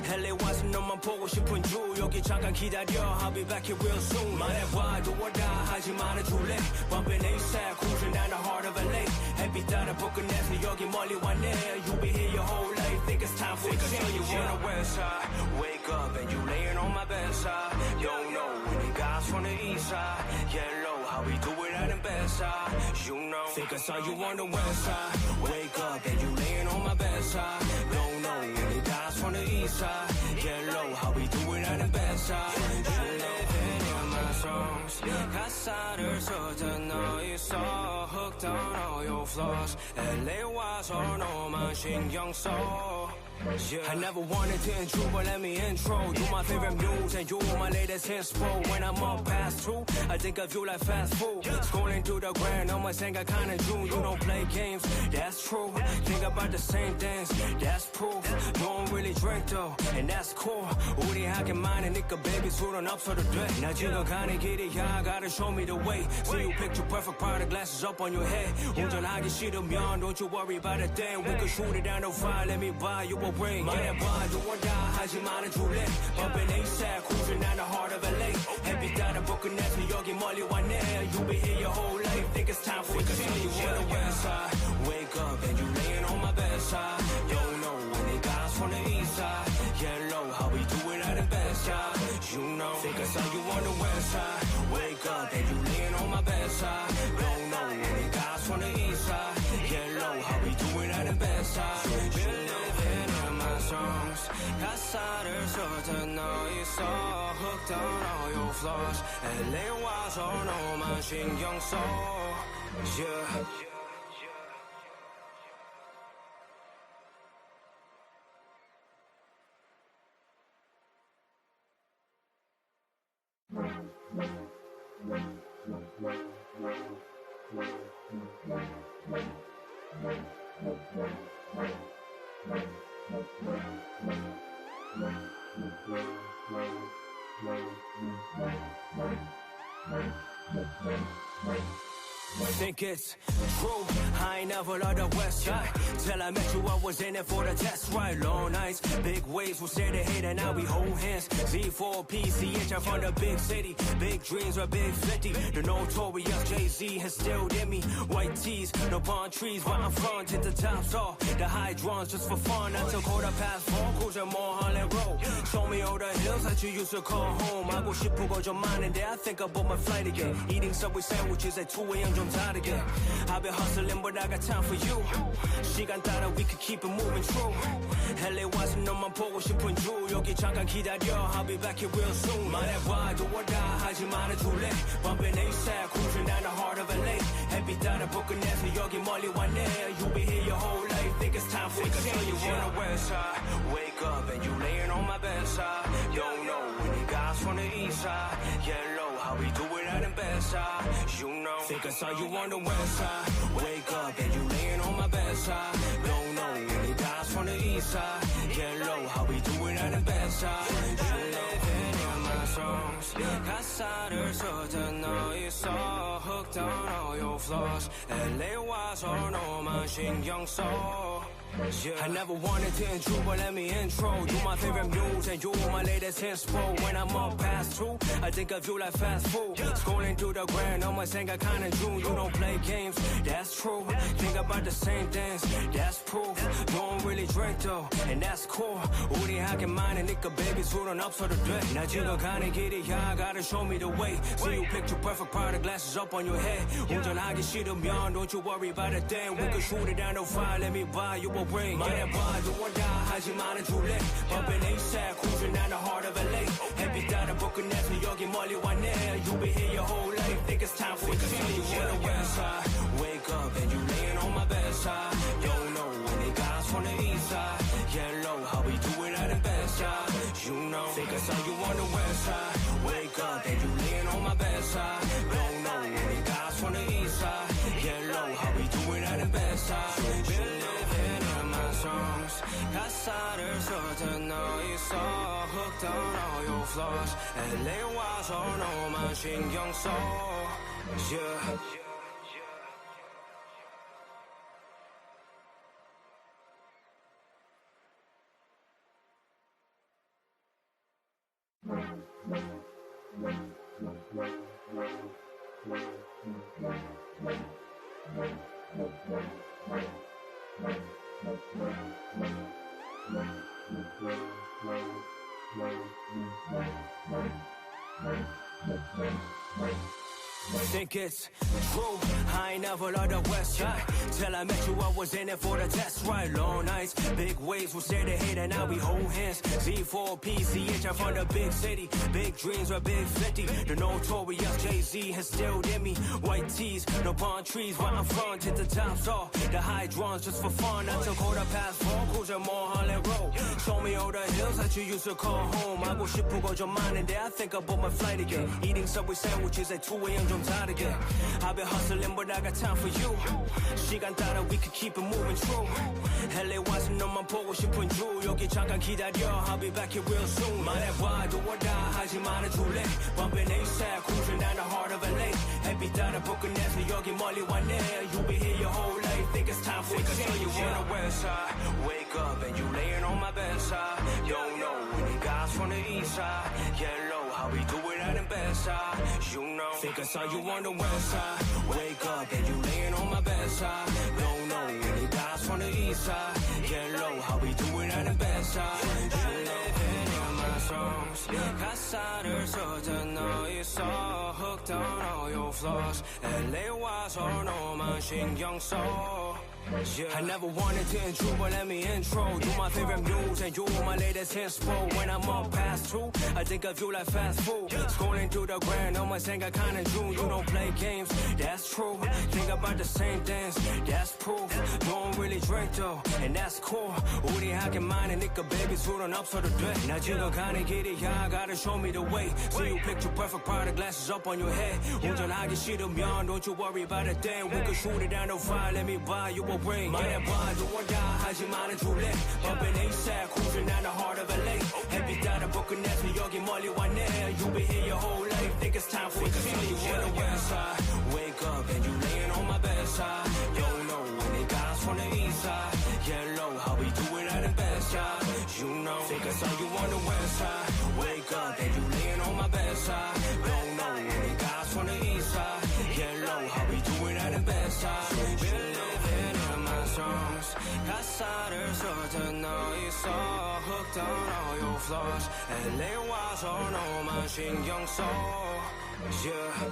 LA 와서 너만 보고 싶은 주. 여기 잠깐 기다려 I'll be back here real soon. 말해봐 do or die 하지 말아줄래. Bumping ASAP cruising down the heart of LA. 햇빛 따라 복근해서 여기 멀리 왔네. You'll be here your whole life. Think it's time for a change. You on the west side. Wake up and you laying on my bedside. Don't know when the guys from the east side. Yellow how we do it at the bedside. You know. Think I saw you on the west side. Wake up and you laying on my bedside. Don't know when the guys from the east side. Yellow how we do it at the bedside. You living in my songs. 가사를 써든 너 있어. Hooked on all your flaws. LA 와서 너만 신경 써. I never wanted to intrude, but let me intro. You my favorite muse and you my latest inspo. When I'm up past 2, I think of you like fast food. Scrolling through the grand, I'm 생각하는 중. You don't play games, that's true. Think about the same things, that's proof. You don't really drink though, and that's cool. 우리 하긴 많으니까 baby 술은 없어도 돼. 나 지금 가는 길이야, gotta show me the way. See you picture perfect product, glasses up on your head. 운전하기 싫으면 don't you worry about a thing. We could shoot it down the fire, let me buy you a ring. 말해봐 do or die 하지 말아줄래. Bumping ASAP cruising down the heart of LA. 햇빛 따라 복근해서 여기 멀리 왔네. You'll be here your whole life. Think it's time for a change. You on the west side. Wake up and you laying on my bedside. Don't know when the guys from the east side. Yellow how we do it at the bedside. You know. Think I saw you on the west side. Wake up and you laying on my bedside. Don't know when the guys from the east side. Yellow how we do it at the bedside. You living in my songs. 가사를 써든 너 있어. Hooked on all your flaws. LA 와서 너만 신경 써. Yeah. Think it's true, I ain't never loved the west side. Till I met you, I was in it for the test ride. Long nights, big waves, we'll say they hate and now we hold hands. Z4PCH, I'm from the big city. Big dreams are big 50. The notorious Jay-Z has still in me. White tees, no palm trees, where I'm from, hit the tops off. The high drones just for fun. I took quarter past 4, cruising more Holland Road. Show me all the hills that you used to call home. I go 싶고 좀 많은데 I think about my flight again. Eating Subway sandwiches at 2 a.m. 좀 다르게. I've been hustling but I got time for you. 시간 따라 we could keep it moving true. LA 와서 너만 보고 싶은 주. 여기 잠깐 기다려 I'll be back here real soon. 말해봐 do or die 하지 말아줄래. Bumping ASAP cruising down the heart of LA. 햇빛 따라 복근해서 여기 멀리 왔네. You'll be here your whole life. Think it's time for a change. You on the west side. Wake up and you laying on my bedside. Don't know any guys from the east side. Yellow, how we do it out in bedside. You know. Think I saw you on the west side. Wake up and you laying on my bedside. Don't know any guys from the east side. Yellow, how we do it out in bedside. You living in my songs. 가사를 써든 너 있어. Hooked on all your flaws. LA 와서 너만 신경 써. Yeah. I never wanted to intrude, but let me intro. You my favorite news and you my latest inspo. When I'm up past 2, I think of you like fast food. Scrolling through the grand, no more 생각하는 중. You don't play games, that's true. Think about the same things, that's proof. Don't really drink though, and that's cool. 우리 하긴 많으니까 baby 술은 없어도 돼. 나 지금 가는 길이야, gotta show me the way. See you picture perfect, powder glasses up on your head. 운전하기 싫으면 don't you worry about a thing. We can shoot it down the fire, let me buy you a ring. 말해봐 do or die 하지 말아줄래. Bumping ASAP cruising down the heart of LA. 햇빛 따라 복근해서 여기 멀리 왔네. You'll be here your whole life. Think it's time for a change. You on the west side. Wake up and you laying on my bedside. Don't know any guys from the east side. Yellow, how we do it out in bedside. You know. Think I saw you on the west side. Wake up and you laying on my bedside. Don't know any guys from the east side. Yellow, how we do it out in bedside. You living in my songs. 가사를 써든 너 있어. Hooked on all your flaws. LA 와서 너만 신경 써. Yeah. Think it's true, I ain't never loved the west side. Till I met you, I was in it for the test ride. Long nights, big waves, we'll say they hate and now we hold hands. Z4PCH, I'm from the big city. Big dreams are big 50. The notorious Jay-Z has still in me. White tees, no palm trees, where I'm from, hit the tops off. The high drones just for fun. I took quarter past 4, cruising more Holland Road. Show me all the hills that you used to call home. I go 싶고 좀 많은데 I think about my flight again. Eating Subway sandwiches at 2 a.m. 좀 다르게. I've been hustling but I got time for you. 시간 따라 we could keep it moving true. LA 와서 너만 보고 싶은 주. 여기 잠깐 기다려 I'll be back here real soon. 말해봐 do or die 하지 말아줄래. Bumping ASAP cruising down the heart of LA. 햇빛 따라 복근해서 여기 멀리 왔네. You'll be here your whole life. Think it's time for a change. You on the west side. Wake up and you laying on my bedside. Don't know any guys from the east side. Yellow, how we do it out in bedside. You know. Think I saw you on the west side. Wake up and you laying on my bedside. Don't know any guys from the east side. Yellow, how we do it out in bedside. You living in my songs. 가사를 써든 너 있어. Hooked on all your flaws. LA 와서 너만 신경 써. Yeah. I never wanted to intrude, but let me intro. You my favorite news and you my latest inspo. When I'm up past 2, I think of you like fast food. Scrolling through the grand, no more 생각하는 중. You don't play games, that's true. Think about the same things, that's proof. Don't really drink though, and that's cool. 우리 하긴 많으니까 baby 술은 없어도 돼. 나 지금 가는 길이야, gotta show me the way. See you picture perfect, powder glasses up on your head. 운전하기 싫으면 don't you worry about a thing. We can shoot it down the fire, let me buy you a ring. 말해봐 do or die 하지 말아줄래. Bumping ASAP cruising down the heart of LA. 햇빛 따라 복근해서 여기 멀리 왔네. You'll be here your whole life. Think it's time for a change. You on the west side. Wake up and you laying on my bedside. Don't know any You know, think I saw you on the west side. Wake up and you laying on my bedside. Don't know any guys from the east side. Yellow, how we doing at the best side. Been living in my songs. 가사를 써져 너 있어. Hooked on all your flaws. LA 와서 너만 신경 써. Yeah.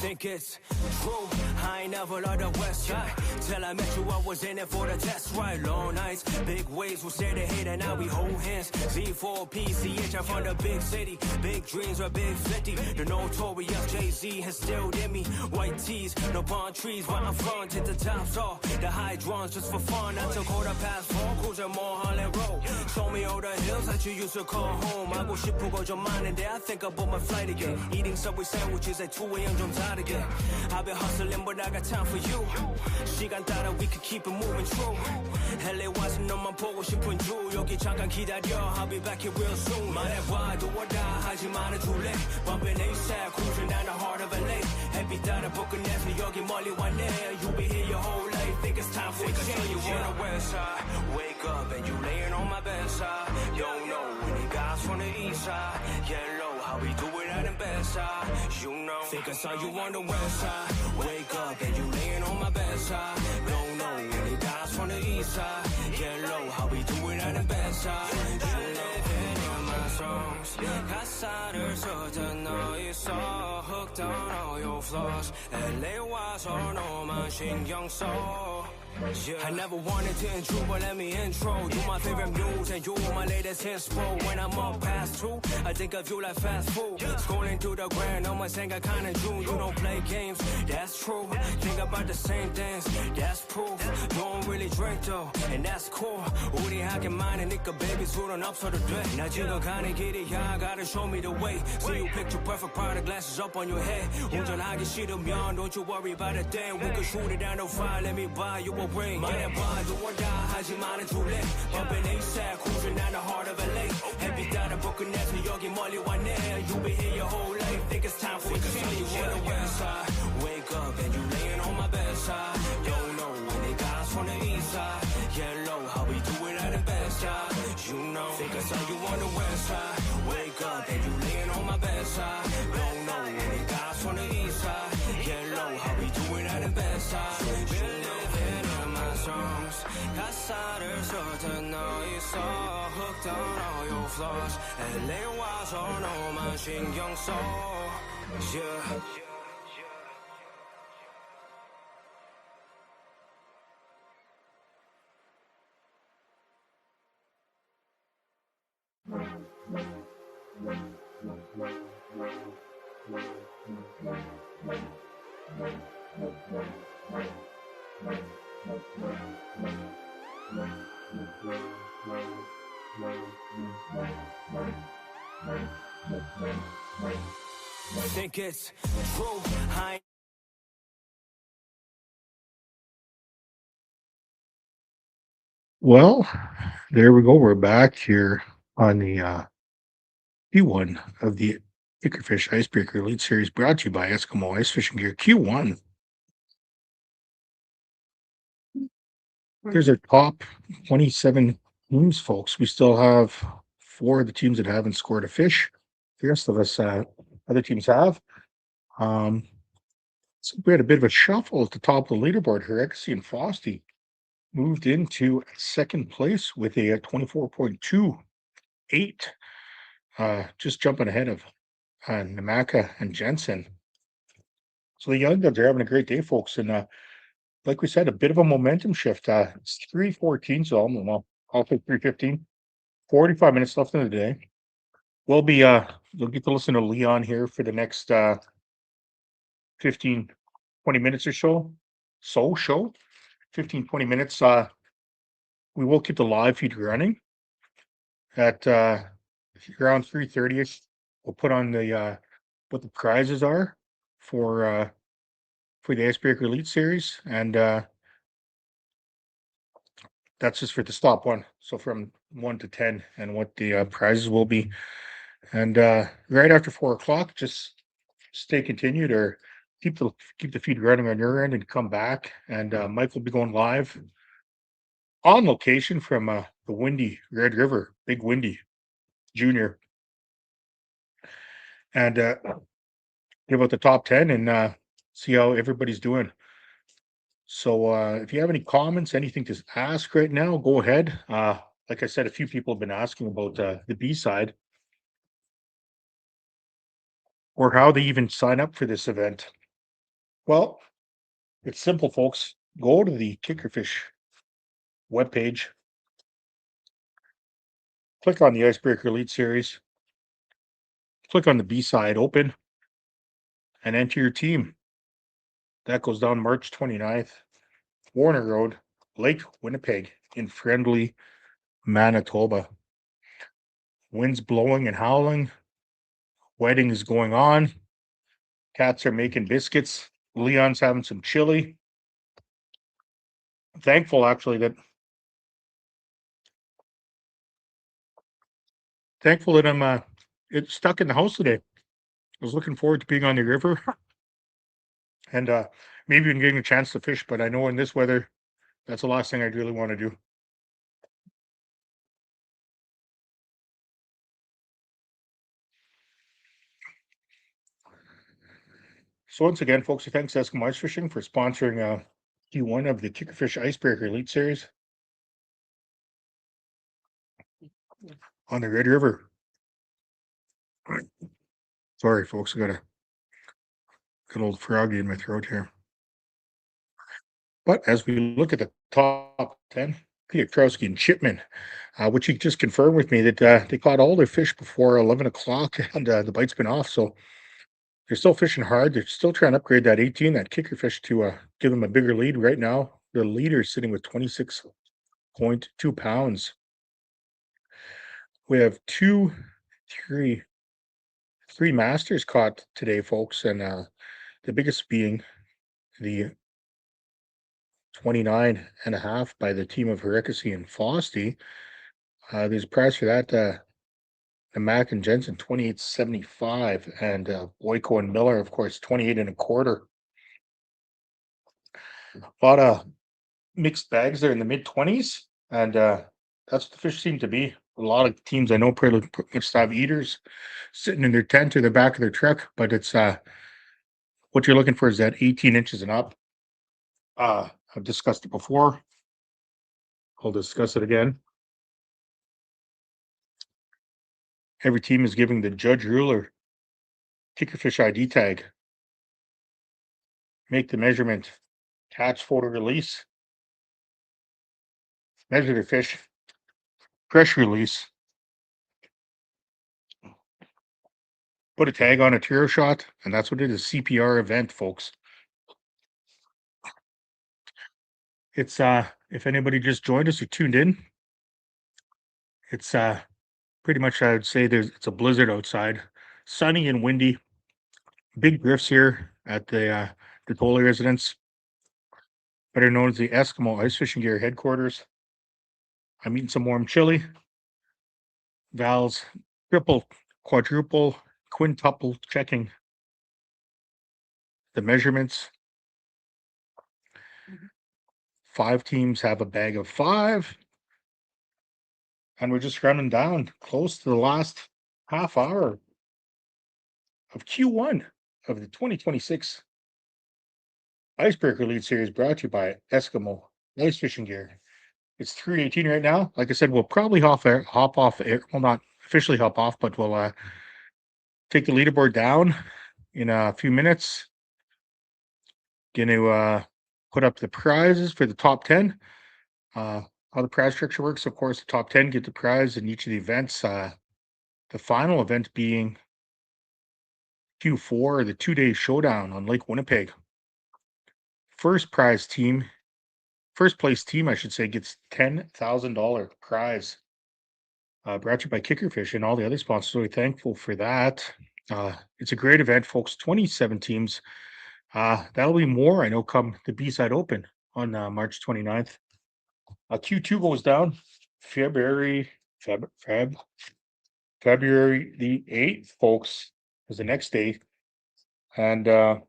Think it's true, I ain't never loved the west side. Till I met you, I was in it for the test ride. Long nights, big waves, we say they hate and now we hold hands. Z4PCH, I'm from the big city. Big dreams are big 50. The notorious Jay-Z has still in me. White tees, no palm trees, where I'm from, to the tops off. The high drones just for fun. I took quarter past 4, cruising more Holland Road. Show me all the hills that you used to call home. I go 싶고 좀 많은데 I think about my flight again. Eating Subway sandwiches at 2 a.m. 좀 tired again. I've been hustling but I got time for you. 시간 따라 we could keep it moving true. LA 와서 너만 보고 싶은 주. 여기 잠깐 기다려 I'll be back here real soon. 말해봐 do or die 하지 말아줄래. Bumping ASAP cruising down the heart of LA. 햇빛 따라 복근해서 여기 멀리 왔네. You'll be here your whole life. Think it's time for a change. You on the west side. Wake up and you laying on my bedside. Don't know any guys from the east side. Yellow, how we do it at the best side. You know, think I saw you on the west side. Wake up and you laying on my bedside. Don't know any guys from the east side. Yellow, how we do it at the best side. You living in my songs. 가사를 써져 너 있어. Hooked on all your flaws. LA 와서 너만 신경 써. Yeah. I never wanted to intrude, but let me intro. You my favorite news and you my latest inspo. When I'm up past 2, I think of you like fast food. Scrolling through the grand, no more 생각하는 중. You don't play games, that's true. Think about the same things, that's proof. Don't really drink though, and that's cool. 우리 하게 많으니까 baby 술은 없어도 돼. 나 지금 가는 길이야, gotta show me the way. See you picture perfect product, glasses up on your head. 운전하기 싫으면 don't you worry about a thing. We could shoot it down the fire, let me buy you a ring. 말해봐 do or die 하지 말아줄래. Bumping ASAP cruising down the heart of LA. 햇빛 따라 복근해서 여기 멀리 왔네. You'll be here your whole life. Think it's time for a change. You on the west side. Wake up and you laying on my bedside. Don't know any guys from the east side. Yellow, how we do it at the best side. You know, think I saw you on the west side. Wake up and you laying on my bedside. Don't know any guys from the east side. Yellow, how we do it at the best side. Songs. 가사를 써져 너 있어. Hooked on all your flaws. LA 와서 너만 신경 써. Yeah. Think it's true. Well, there we go. We're back here on the Q1 of the Icebreaker Icebreaker Elite Series, brought to you by Eskimo Ice Fishing Gear. Q1. There's our top 27 teams, folks. We still have 4 of the teams that haven't scored a fish. The rest of us, other teams have. So we had a bit of a shuffle at the top of the leaderboard here. Exy and Frosty moved into second place with a 24.28, just jumping ahead of Namaka and Jensen. So the young guns are having a great day, folks. And like we said, a bit of a momentum shift. It's 3:14, so I'll take 3:15. 45 minutes left in the day. We'll be you'll get to listen to Leon here for the next 15, 20 minutes or so. 15, 20 minutes. We will keep the live feed running at around 3:30ish, we'll put on the what the prizes are for the Icebreaker Elite Series, and that's just for the stop one. So from 1 to 10, and what the prizes will be. And right after 4 o'clock, just stay continued or keep the feed running on your end and come back. And Mike will be going live on location from the windy Red River, Big Windy Junior, and give out the top 10 and see how everybody's doing. So if you have any comments, anything to ask right now, go ahead. Like I said, a few people have been asking about the B side, or how they even sign up for this event. Well, it's simple, folks. Go to the Kickerfish webpage, click on the Icebreaker Elite Series, click on the B side, open, and enter your team. That goes down March 29th, Warner Road, Lake Winnipeg, in friendly Manitoba. Winds blowing and howling. Wedding is going on. Cats are making biscuits. Leon's having some chili. I'm thankful, actually, that I'm it's stuck in the house today. I was looking forward to being on the river and maybe even getting a chance to fish, but I know in this weather, that's the last thing I'd really want to do. So once again, folks, thanks to ESKIMO Ice Fishing for sponsoring Q1 of the Kickerfish Icebreaker Elite Series on the Red River. Sorry, folks, I got a good old froggy in my throat here. But as we look at the top 10, Peter Krowski and Chipman, which he just confirmed with me that they caught all their fish before 11 o'clock and the bite's been off. So they're still fishing hard. They're still trying to upgrade that 18, that Kickerfish, to give them a bigger lead. Right now, the leader is sitting with 26.2 pounds. We have three masters caught today, folks, and the biggest being the 29.5 by the team of Herikasi and Fosty. There's a prize for that. The Mac and Jensen, 28.75, and Boyko and Miller, of course, 28.25. A lot of mixed bags there in the mid-20s, and that's what the fish seem to be. A lot of teams I know pretty much have eaters sitting in their tent or the back of their truck, but it's what you're looking for is that 18 inches and up. I've discussed it before. I'll discuss it again. Every team is giving the Judge Ruler Kickerfish ID tag. Make the measurement. Catch, photo, release. Measure the fish. Press release. Put a tag on a trio shot, and that's what it is. CPR event, folks. It's if anybody just joined us or tuned in, it's pretty much, I would say it's a blizzard outside, sunny and windy. Big drifts here at the Dotoli residence, better known as the ESKIMO Ice Fishing Gear headquarters. I'm eating some warm chili. Val's triple, quadruple, quintuple checking the measurements. 5 teams have a bag of 5. And we're just running down close to the last half hour of Q1 of the 2026 Icebreaker Elite Series, brought to you by ESKIMO Ice Fishing Gear. It's 3:18 right now. Like I said, we'll probably hop off air. Well, not officially hop off, but we'll take the leaderboard down in a few minutes. Gonna put up the prizes for the top 10. How the prize structure works, of course, the top 10 get the prize in each of the events. The final event being Q4, the 2-day showdown on Lake Winnipeg. First place team, I should say, gets $10,000 prize. brought to you by Kickerfish and all the other sponsors. Really thankful for that. It's a great event, folks. 27 teams. That'll be more, I know, come the B-Side Open on March 29th. Q2 goes down February the 8th, folks, is the next day. And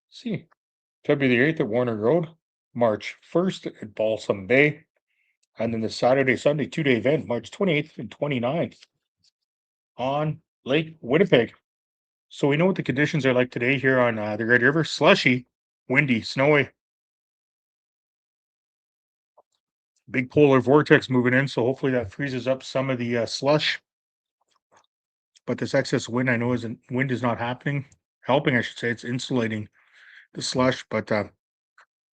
see, February the 8th at Warner Road, March 1st at Balsam Bay, and then the Saturday, Sunday 2-day event, March 28th and 29th on Lake Winnipeg. So we know what the conditions are like today here on the Red River. Slushy, windy, snowy. Big polar vortex moving in, so hopefully that freezes up some of the slush. But this excess wind, I know, wind is not helping, I should say. It's insulating the slush, but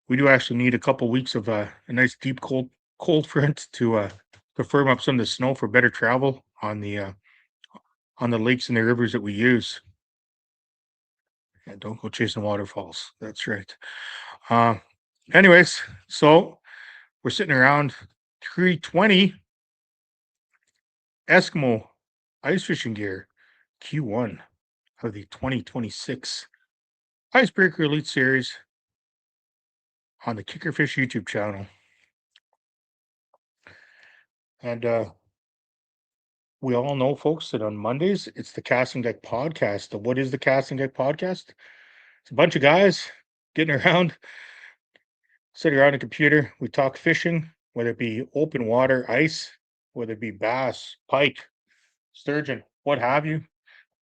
we do actually need a couple weeks of a nice deep cold front to firm up some of the snow for better travel on the lakes and the rivers that we use. And don't go chasing waterfalls. That's right. Anyways, so we're sitting around 320 ESKIMO ice fishing gear Q1 of the 2026 Icebreaker Elite Series on the Kickerfish YouTube channel. And we all know, folks, that on Mondays, it's the Casting Deck Podcast. What is the Casting Deck Podcast? It's a bunch of guys getting around, sitting around a computer. We talk fishing, whether it be open water, ice, whether it be bass, pike, sturgeon, what have you.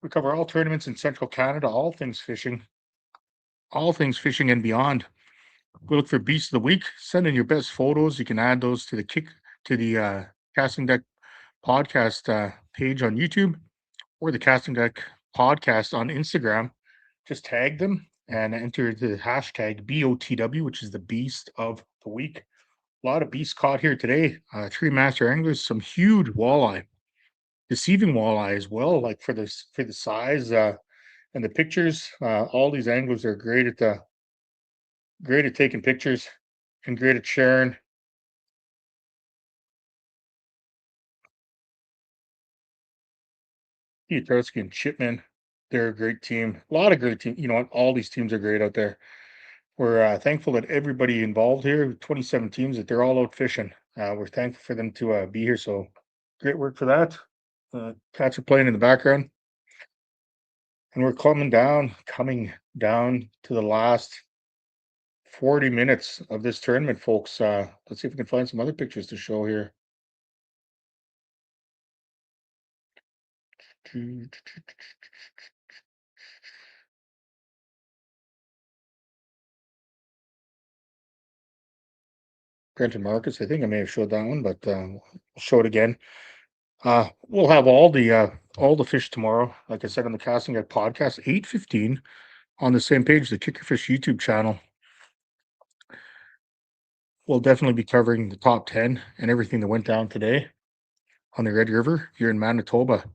We cover all tournaments in Central Canada, all things fishing and beyond. We look for Beast of the Week. Send in your best photos. You can add those to the Casting Deck Podcast page on YouTube or the Casting Deck Podcast on Instagram. Just tag them and enter the hashtag BOTW, which is the Beast of the Week. A lot of beasts caught here today. 3 master anglers, some huge walleye, deceiving walleye as well. Like for the size and the pictures, all these anglers are great at taking pictures and great at sharing. Piotrowski and Chipman, they're a great team. A lot of great teams. You know what? All these teams are great out there. We're thankful that everybody involved here, 27 teams, that they're all out fishing. We're thankful for them to be here. So great work for that. Cats are playing in the background. And we're coming down to the last 40 minutes of this tournament, folks. Let's see if we can find some other pictures to show here. Granted Marcus, I think I may have showed that one, but we'll show it again. We'll have all the fish tomorrow, like I said, on the Casting Deck Podcast, 8:15 on the same page, the Kickerfish YouTube channel. We'll definitely be covering the top 10 and everything that went down today on the Red River here in Manitoba.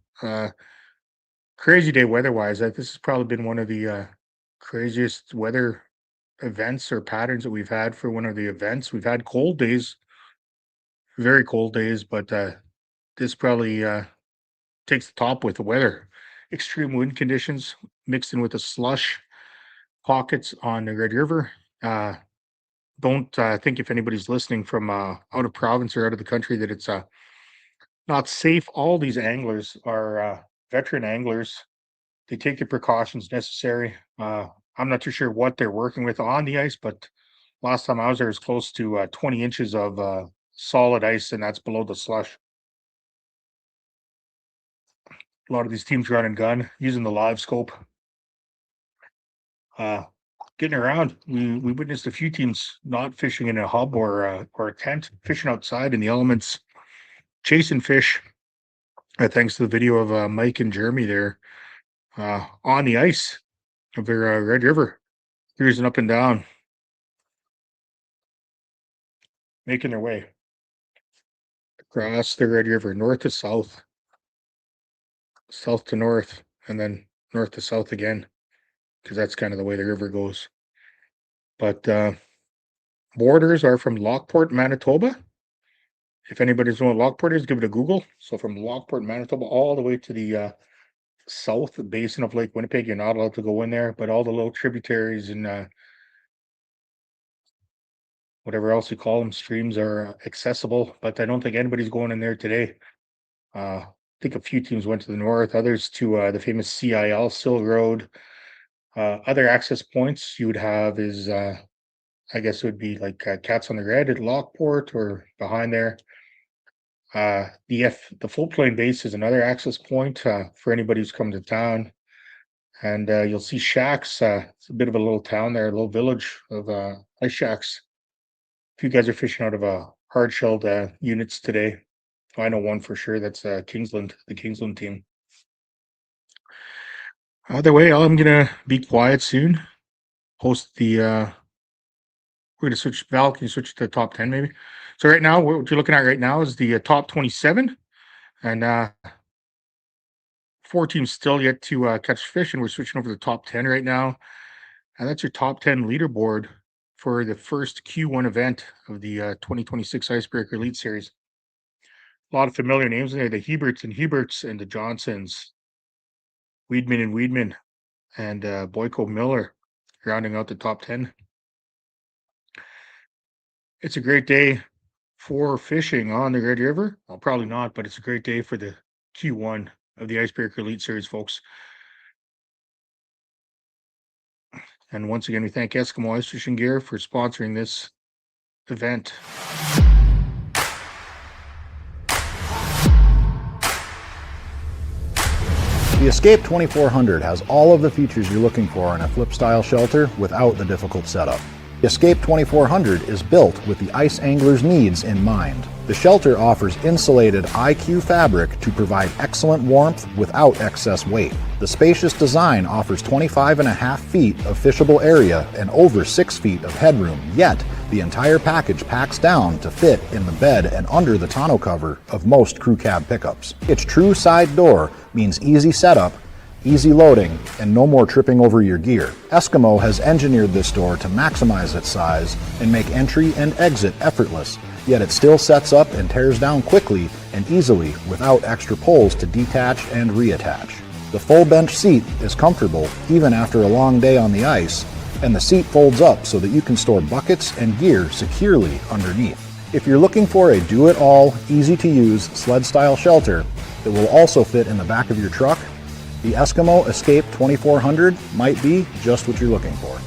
Crazy day weather-wise. This has probably been one of the craziest weather events or patterns that we've had for one of the events. We've had cold days, very cold days, but this probably takes the top with the weather. Extreme wind conditions mixed in with the slush pockets on the Red River. Don't think if anybody's listening from out of province or out of the country that it's not safe. All these anglers are veteran anglers. They take the precautions necessary. I'm not too sure what they're working with on the ice, but last time I was there, it was close to 20 inches of solid ice, and that's below the slush. A lot of these teams run and gun using the live scope. Getting around, we witnessed a few teams not fishing in a hub or a tent, fishing outside in the elements, chasing fish. Thanks to the video of Mike and Jeremy there on the ice of their Red River, cruising up and down, making their way across the Red River, north to south, south to north, and then north to south again, because that's kind of the way the river goes. But borders are from Lockport, Manitoba, if anybody's known what Lockport is, give it a Google. So from Lockport, Manitoba, all the way to the south basin of Lake Winnipeg, you're not allowed to go in there, but all the little tributaries and whatever else you call them, streams are accessible. But I don't think anybody's going in there today. I think a few teams went to the north, others to the famous CIL Sill Road. Other access points you would have is, I guess it would be like Cats on the Red at Lockport or behind there. The Full Plain Base is another access point for anybody who's coming to town. And you'll see shacks. It's a bit of a little town there, a little village of ice shacks. If you guys are fishing out of hard-shelled units today, I know one for sure. That's Kingsland, the Kingsland team. Either way, I'm gonna be quiet soon. Post the. We're gonna switch. Val, can you switch to the top 10 maybe? So right now, what you're looking at right now is the top 27, and 4 teams still yet to catch fish, and we're switching over to the top 10 right now. And that's your top 10 leaderboard for the first Q1 event of the 2026 Icebreaker Elite Series. A lot of familiar names in there: the Huberts and the Johnsons, Weedman, and Boyko Miller rounding out the top 10. It's a great day for fishing on the Red River. Well, probably not, but it's a great day for the Q1 of the Icebreaker Elite Series, folks. And once again, we thank Eskimo Ice Fishing Gear for sponsoring this event. The Escape 2400 has all of the features you're looking for in a flip-style shelter without the difficult setup. The Escape 2400 is built with the ice angler's needs in mind. The shelter offers insulated IQ fabric to provide excellent warmth without excess weight. The spacious design offers 25.5 feet of fishable area and over 6 feet of headroom, yet the entire package packs down to fit in the bed and under the tonneau cover of most crew cab pickups. Its true side door means easy setup, easy loading, and no more tripping over your gear. Eskimo has engineered this door to maximize its size and make entry and exit effortless, yet it still sets up and tears down quickly and easily without extra poles to detach and reattach. The full bench seat is comfortable even after a long day on the ice, and the seat folds up so that you can store buckets and gear securely underneath. If you're looking for a do-it-all, easy-to-use sled-style shelter that will also fit in the back of your truck, the Eskimo Escape 2400 might be just what you're looking for.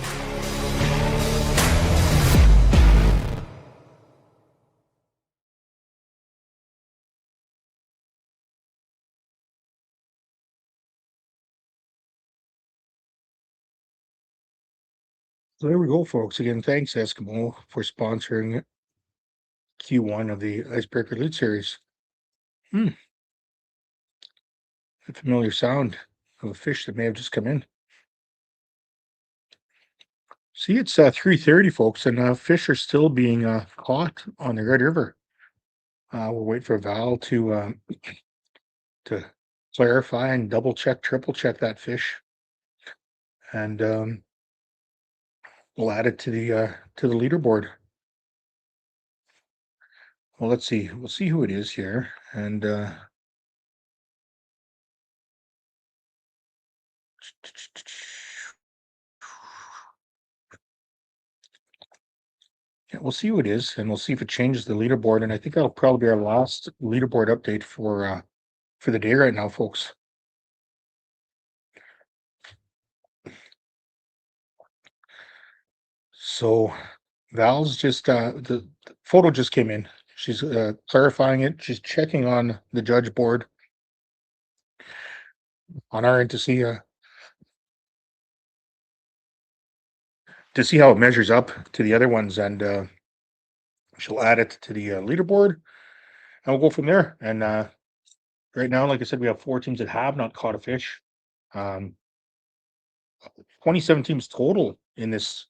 So there we go, folks. Again, thanks Eskimo for sponsoring Q1 of the Icebreaker Elite Series. A familiar sound of a fish that may have just come in. See, it's 3:30, folks, and fish are still being caught on the Red River. We'll wait for Val to clarify and double check, triple check that fish, and we'll add it to the leaderboard. Well, let's see. We'll see who it is here, and yeah, we'll see who it is, and we'll see if it changes the leaderboard. And I think that'll probably be our last leaderboard update for the day right now, folks. So Val's just the photo just came in. She's clarifying it. She's checking on the judge board on our end to see how it measures up to the other ones, and she'll add it to the leaderboard, and we'll go from there. And right now, like I said, we have 4 teams that have not caught a fish. 27 teams total in this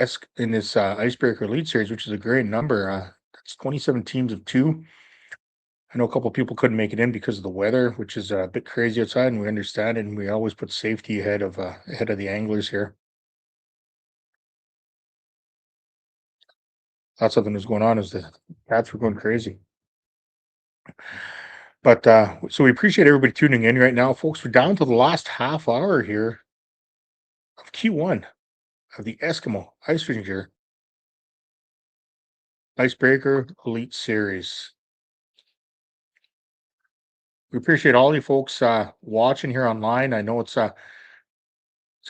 Icebreaker Elite Series, which is a great number. That's 27 teams of 2. I know a couple of people couldn't make it in because of the weather, which is a bit crazy outside, and we understand it, and we always put safety ahead of the anglers here. That's something that's going on, is the cats were going crazy. But so we appreciate everybody tuning in right now, folks. We're down to the last half hour here of Q1 of the Eskimo Ice Fishing Gear Icebreaker Elite Series. We appreciate all you folks watching here online. I know it's going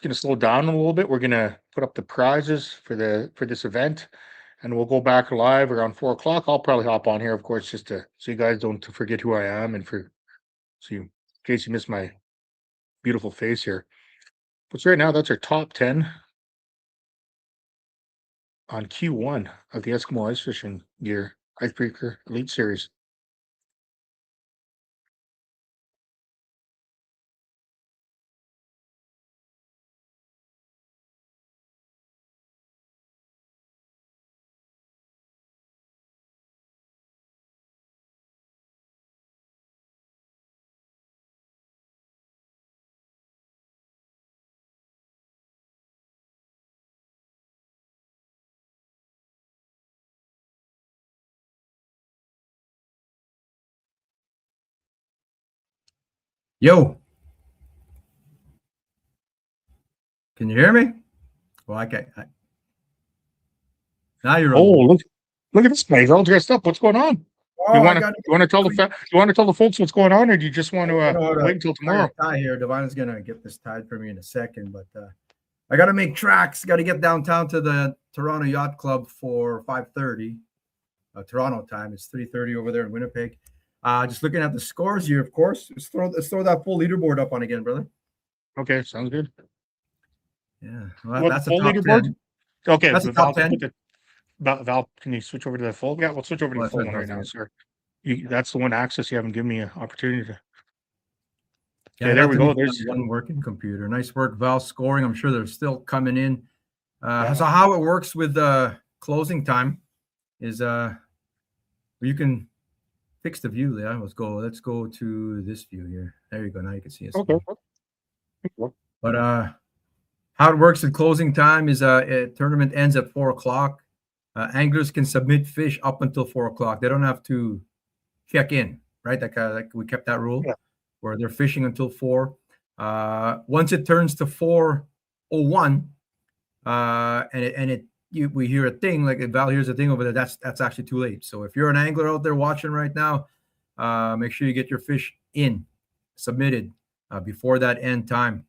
to slow down a little bit. We're going to put up the prizes for this event, and we'll go back live around 4 o'clock. I'll probably hop on here, of course, just so you guys don't forget who I am, and in case you miss my beautiful face here. But right now, that's our top 10 on Q1 of the Eskimo Ice Fishing Gear Icebreaker Elite Series. Yo, can you hear me? Well, I can't. Now you're on. Look at this guy. He's all dressed up. What's going on? Oh, you want to tell the folks what's going on, or do you just want to wait until tomorrow? Tie here. Devon's gonna get this tied for me in a second, but I got to make tracks. Got to get downtown to the Toronto Yacht Club for 5:30 Toronto time. It's 3:30 over there in Winnipeg. Just looking at the scores here, of course. Let's throw that full leaderboard up on again, brother. Okay, sounds good. Yeah, well, that's a top leaderboard. 10. Okay, that's a top 10. Val, can you switch over to the full? Yeah, we'll switch over to the full one right now, sir. That's the one access you haven't given me an opportunity to. Yeah, there we go. There's one working computer. Nice work, Val. Scoring. I'm sure they're still coming in. So how it works with closing time is you can fix the view there. Let's go to this view here. There you go. Now you can see us. Okay. But how it works in closing time is tournament ends at 4 o'clock. Anglers can submit fish up until 4 o'clock. They don't have to check in, right? Like we kept that rule where they're fishing until 4. Once it turns to 4:01, we hear a thing, like if Val hears a thing over there, that's actually too late. So if you're an angler out there watching right now, make sure you get your fish submitted before that end time,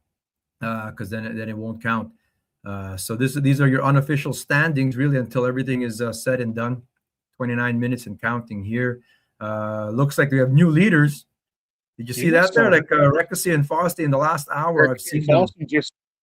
because then it won't count. So these are your unofficial standings really until everything is said and done. 29 minutes and counting here. Looks like we have new leaders. Did you see that there? Like Recklessy and Fosty in the last hour. I've seen them.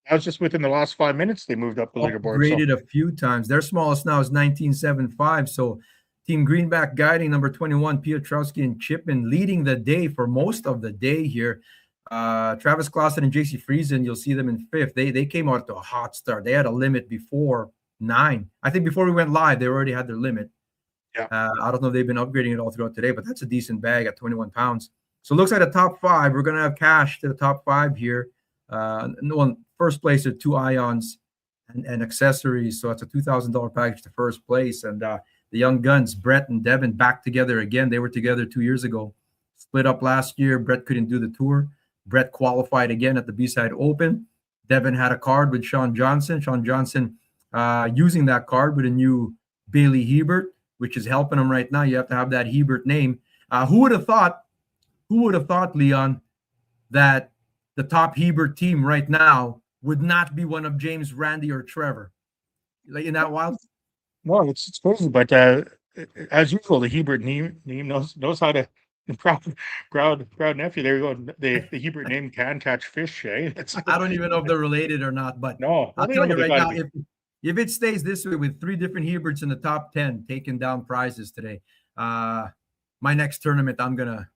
That was just within the last 5 minutes. They moved up the leaderboard. Upgraded a few times. Their smallest now is 19.75. So Team Greenback guiding number 21, Piotrowski and Chipman leading the day for most of the day here. Travis Clausen and JC Friesen, you'll see them in 5th. They came out to a hot start. They had a limit before 9. I think before we went live, they already had their limit. Yeah. I don't know if they've been upgrading it all throughout today, but that's a decent bag at 21 pounds. So it looks like the top 5. We're going to have cash to the top 5 here. First place are 2 ions and accessories. So it's a $2,000 package to first place. And the young guns, Brett and Devin, back together again. They were together 2 years ago. Split up last year. Brett couldn't do the tour. Brett qualified again at the B-Side Open. Devin had a card with Sean Johnson. Sean Johnson using that card with a new Bailey Hebert, which is helping him right now. You have to have that Hebert name. Who would have thought, Leon, that the top Hebert team right now would not be one of James, Randy, or Trevor? Like, in that wild? No, it's crazy. But as usual, the Hebert name knows how to. Proud nephew. There you go. The Hebert name can catch fish. Eh? I don't even know if they're related or not, but no, I'll tell you right now, if it stays this way with 3 different Heberts in the top 10 taking down prizes today, my next tournament I'm gonna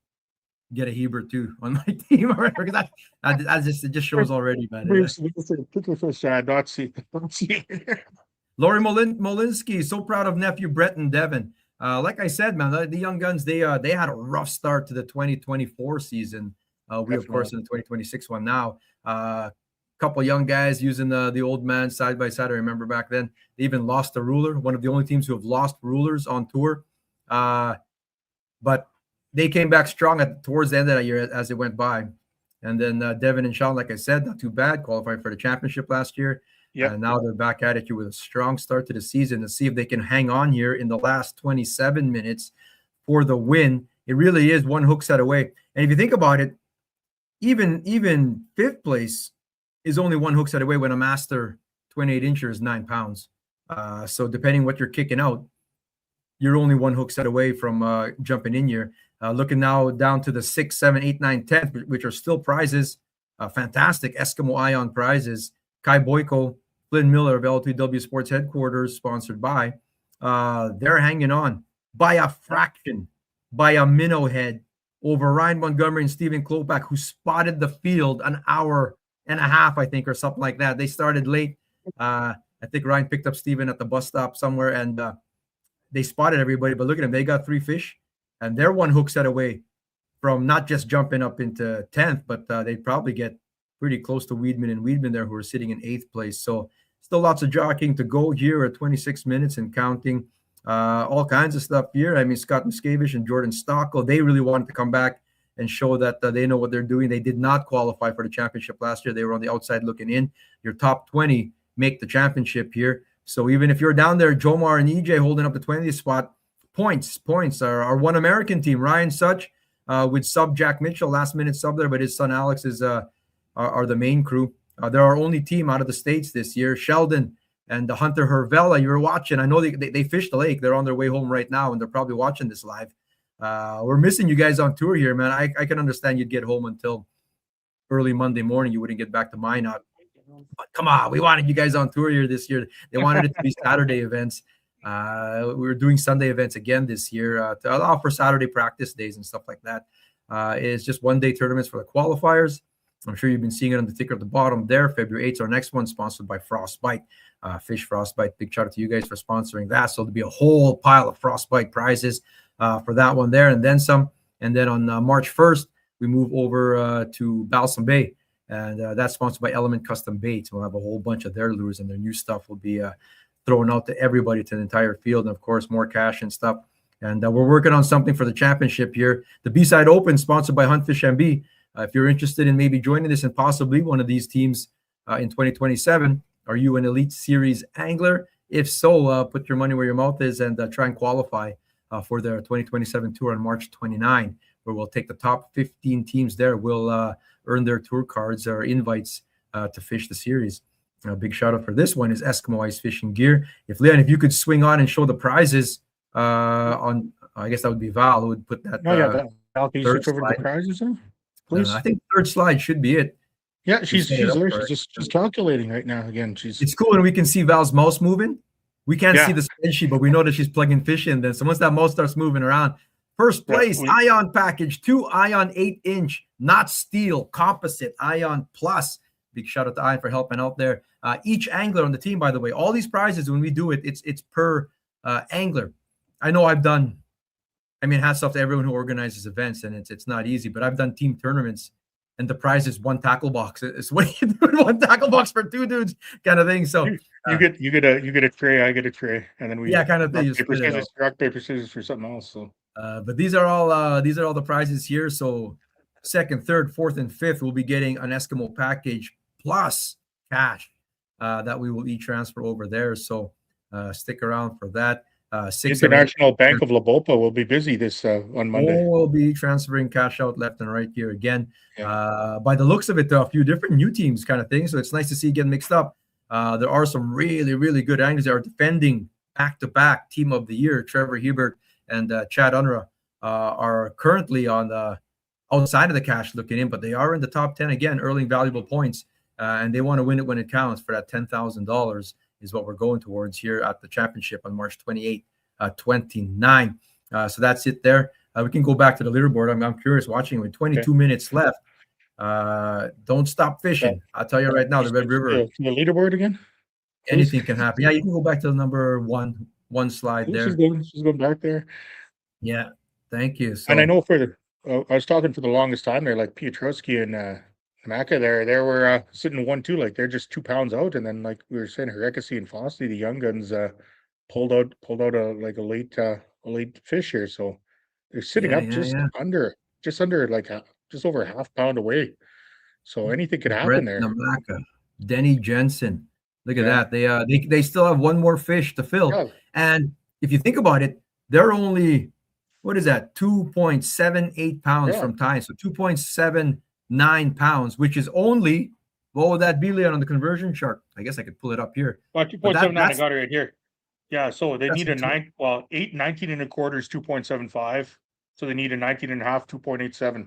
get a Hebert too on my team, because it just shows already, man. Lori Molinsky, so proud of nephew Brett and Devin. Like I said, man, the young guns, they had a rough start to the 2024 season. We, of course, in the 2026 one now. couple young guys using the old man side by side. I remember back then they even lost a ruler. One of the only teams who have lost rulers on tour. But they came back strong towards the end of that year as it went by. And then Devin and Sean, like I said, not too bad, qualified for the championship last year. Yep. And now they're back at it here with a strong start to the season to see if they can hang on here in the last 27 minutes for the win. It really is one hook set away. And if you think about it, even fifth place is only one hook set away when a master 28 incher is 9 pounds. So depending what you're kicking out, you're only one hook set away from jumping in here. Looking now down to the 6, 7, 8, 9, 10th, which are still prizes. Fantastic Eskimo Ion prizes. Kai Boyko, Flynn Miller of L2W Sports Headquarters, sponsored by. They're hanging on by a fraction, by a minnow head, over Ryan Montgomery and Stephen Klopak, who spotted the field an hour and a half, I think, or something like that. They started late. I think Ryan picked up Stephen at the bus stop somewhere, and they spotted everybody. But look at them. They got 3 fish, and they're one hook set away from not just jumping up into 10th, but they'd probably get pretty close to Weedman there, who are sitting in 8th place. So still lots of jockeying to go here at 26 minutes and counting. All kinds of stuff here. I mean, Scott Miscavige and Jordan Stockel, they really wanted to come back and show that they know what they're doing. They did not qualify for the championship last year. They were on the outside looking in. Your top 20 make the championship here. So even if you're down there, Jomar and EJ holding up the 20th spot, points are one American team. Ryan Such with sub Jack Mitchell, last minute sub there, but his son Alex is are the main crew. They're our only team out of the States this year. Sheldon and the Hunter Hervella, you were watching. I know they fished the lake. They're on their way home right now, and they're probably watching this live. We're missing you guys on tour here, man. I can understand you'd get home until early Monday morning. You wouldn't get back to Minot. But come on, we wanted you guys on tour here this year. They wanted it to be Saturday events. We were doing Sunday events again this year to allow for Saturday practice days and stuff like that. It's just one-day tournaments for the qualifiers. I'm sure you've been seeing it on the ticker at the bottom there. February 8th, our next one, sponsored by Frostbite. Fish Frostbite. Big shout out to you guys for sponsoring that. So there'll be a whole pile of Frostbite prizes for that one there, and then some. And then on March 1st, we move over to Balsam Bay, and that's sponsored by Element Custom Baits. We'll have a whole bunch of their lures, and their new stuff will be thrown out to everybody, to the entire field, and of course more cash and stuff. And we're working on something for the championship here. The B-Side Open, sponsored by Huntfish MB. If you're interested in maybe joining this and possibly one of these teams in 2027, are you an Elite Series angler? If so, put your money where your mouth is and try and qualify for their 2027 tour on March 29, where we'll take the top 15 teams there. Will earn their tour cards or invites to fish the series. A big shout out for this one is Eskimo Ice Fishing Gear. If Leon, if you could swing on and show the prizes on, I guess that would be Val who would put that. Val, can you switch over to the prizes then, please? I think the third slide should be it. Yeah, she's there. She's calculating right now. Again, it's cool when we can see Val's mouse moving. We can't see the spreadsheet, but we know that she's plugging fish in. Then, so once that mouse starts moving around, first place Ion package, 2 Ion 8-inch, not steel, composite Ion Plus. Big shout out to Ion for helping out there. Each angler on the team, by the way, all these prizes when we do it, it's per angler. I know I've done. I mean, hats off to everyone who organizes events, and it's not easy. But I've done team tournaments. And the prize is 1 tackle box. It's what you do, 1 tackle box for 2 dudes, kind of thing. So you get a tray, I get a tray, and then we kind of thing. Rock paper scissors for something else. So, but these are all the prizes here. So 2nd, 3rd, 4th, and 5th will be getting an Eskimo package plus cash that we will e-transfer over there. So stick around for that. International Bank of La Bopa will be busy this on Monday. We'll be transferring cash out left and right here again. By the looks of it, there are a few different new teams kind of thing. So it's nice to see it get mixed up. There are some really, really good anglers that are defending back-to-back Team of the Year. Trevor Hebert and Chad Unruh are currently on the outside of the cash looking in, but they are in the top 10 again, earning valuable points. And they want to win it when it counts for that $10,000. Is what we're going towards here at the championship on March 28, 29. So that's it there. We can go back to the leaderboard. I'm curious watching with 22 minutes left. Don't stop fishing. I'll tell you right now, the Red River. The leaderboard again? Anything can happen. Yeah, you can go back to the number one slide there. She's going back there. Yeah, thank you. So, and I know I was talking for the longest time there, like Piotrowski and Namaka there, they were sitting 1-2, like they're just 2 pounds out, and then like we were saying, Herekasi and Fossey, the young guns, pulled out a late fish here, so they're sitting up just under like just over a half pound away. So anything could happen Brett there. Namaka, Denny Jensen. Look at that. They still have one more fish to fill. Yeah. And if you think about it, they're only, what is that, 2.78 pounds from tying. So 2.79 pounds, which is only, what would that be, Leon, on the conversion chart? I guess I could pull it up here. Well, 2.79, I got it right here. Yeah, so they need a 19 and a quarter is 2.75. So they need a 19 and a half, 2.87.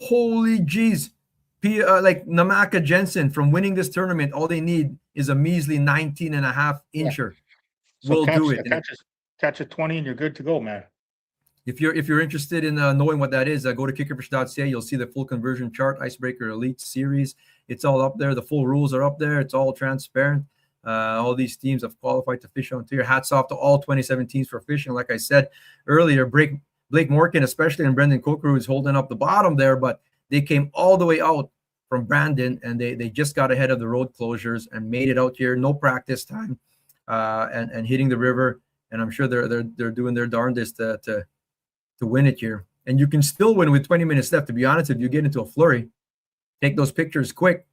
Holy jeez. Like Namaka Jensen, from winning this tournament, all they need is a measly 19 and a half incher. So We'll do it. Catch a 20 and you're good to go, man. If you're interested in knowing what that is, go to kickerfish.ca. You'll see the full conversion chart, Icebreaker Elite Series. It's all up there. The full rules are up there. It's all transparent. All these teams have qualified to fish on tier. Hats off to all 27 teams for fishing. Like I said earlier, Blake Morgan, especially, and Brendan Coker, is holding up the bottom there, but they came all the way out from Brandon, and they just got ahead of the road closures and made it out here. No practice time, and hitting the river. And I'm sure they're doing their darndest to win it here. And you can still win with 20 minutes left. To be honest, if you get into a flurry, take those pictures quick,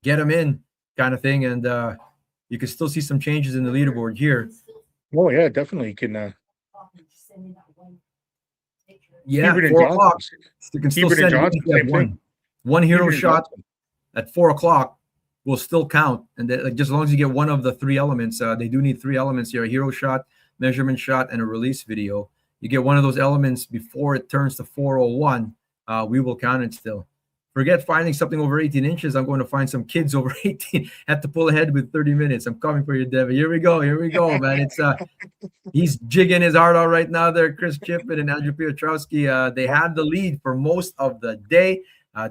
get them in, kind of thing, and you can still see some changes in the leaderboard here. Oh yeah, definitely. You can. Yeah, 4 o'clock. You can still send one hero shot at 4 o'clock will still count, and that, like, just as long as you get one of the 3 elements, they do need 3 elements here: a hero shot, measurement shot, and a release video. You get one of those elements before it turns to 4:01, we will count it still. Forget finding something over 18 inches. I'm going to find some kids over 18. Have to pull ahead with 30 minutes. I'm coming for you, Devin. Here we go, man. It's he's jigging his heart out right now there, Chris Chippen and Andrew Piotrowski. They had the lead for most of the day.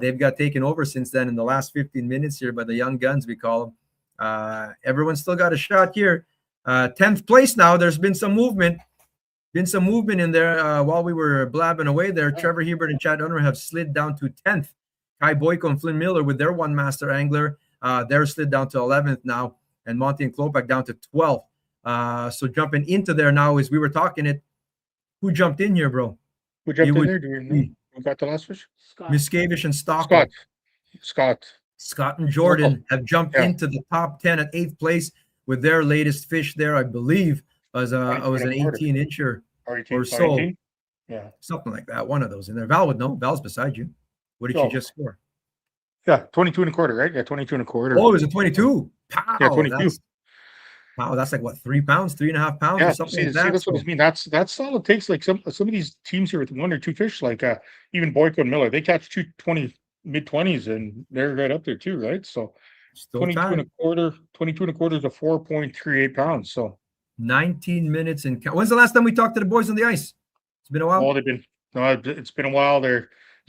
They've got taken over since then in the last 15 minutes here by the young guns, we call them. Everyone's still got a shot here. 10th place now. There's been some movement. In there while we were blabbing away there. Trevor Hebert and Chad Unruh have slid down to 10th. Kai Boyko and Flynn Miller with their one master angler. They're slid down to 11th now. And Monty and Klopak down to 12th. So jumping into there now is we were talking it. Who jumped in here, bro? Who jumped in there? Do you know? Who got the last fish? Miscavige and Stockwell. Scott and Jordan have jumped into the top 10 at 8th place with their latest fish there, I believe, was an 18-incher or so. Yeah. Something like that. One of those in there. Val would know. Val's beside you. What did you just score? Yeah, 22 and a quarter, right? Yeah, 22 and a quarter. Oh, it was a 22. Pow, yeah, 22. That's like what, 3 pounds, 3.5 pounds, or something like that. That's what I mean. That's all it takes. Like some of these teams here with 1 or 2 fish, like even Boyko and Miller, they catch 220 mid-20s, and they're right up there too, right? So still 22 and a quarter is a 4.38 pounds. So 19 minutes and when's the last time we talked to the boys on the ice? It's been a while. It's been a while. They're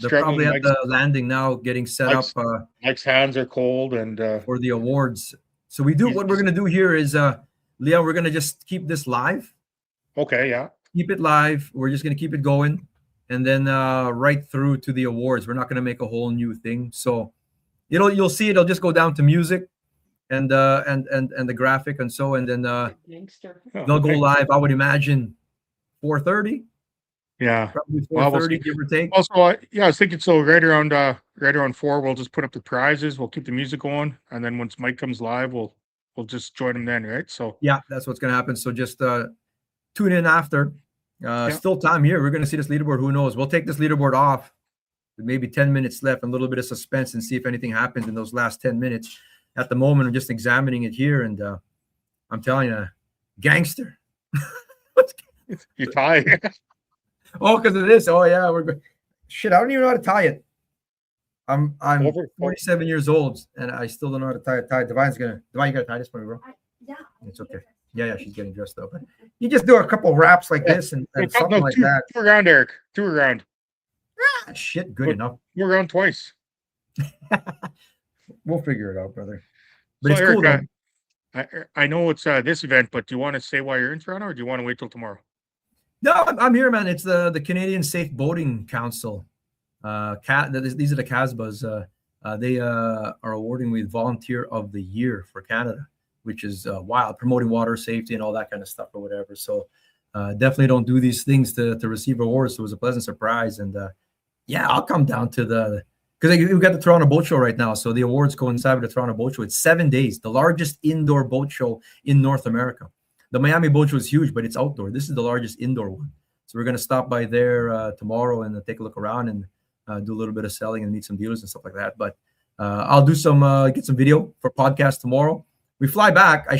probably at the landing now, getting set up. Mike's hands are cold, and for the awards. So what we're going to do here is, Leon, we're going to just keep this live. Okay, yeah. Keep it live. We're just going to keep it going. And then right through to the awards. We're not going to make a whole new thing. So you'll see it'll just go down to music and the graphic and so, and then they'll go live, I would imagine, 4:30. Yeah, probably 4:30, give or take. Also, I was thinking so right around 4, we'll just put up the prizes. We'll keep the music going, and then once Mike comes live, we'll just join him then, right? So yeah, that's what's gonna happen. So just tune in after. Still time here. We're gonna see this leaderboard. Who knows? We'll take this leaderboard off with maybe 10 minutes left, and a little bit of suspense, and see if anything happens in those last 10 minutes. At the moment, I'm just examining it here, and I'm telling you, gangster. You tie. Oh, because of this. Oh yeah, we're good. Shit, I don't even know how to tie it. I'm 47 years old, and I still don't know how to tie a tie. Divine, you gotta tie this for me, bro. Yeah, it's okay. Yeah, she's getting dressed up. But you just do a couple wraps like this and something like that. 2 around, Eric. 2 around. Shit, good enough. 2 around twice. We'll figure it out, brother. But it's Eric, cool. I know it's this event, but do you want to say why you're in Toronto, or do you want to wait till tomorrow? No, I'm here, man. It's the Canadian Safe Boating Council. These are the CASBAs. They are awarding me Volunteer of the Year for Canada, which is wild, promoting water safety and all that kind of stuff or whatever. So definitely don't do these things to receive awards. So it was a pleasant surprise. And yeah, I'll come down to because we've got the Toronto Boat Show right now. So the awards coincide with the Toronto Boat Show. It's 7 days, the largest indoor boat show in North America. The Miami Boat Show is huge, but it's outdoor. This is the largest indoor one. So we're going to stop by there tomorrow and take a look around and do a little bit of selling and meet some dealers and stuff like that. But I'll do get some video for podcast tomorrow. We fly back. Me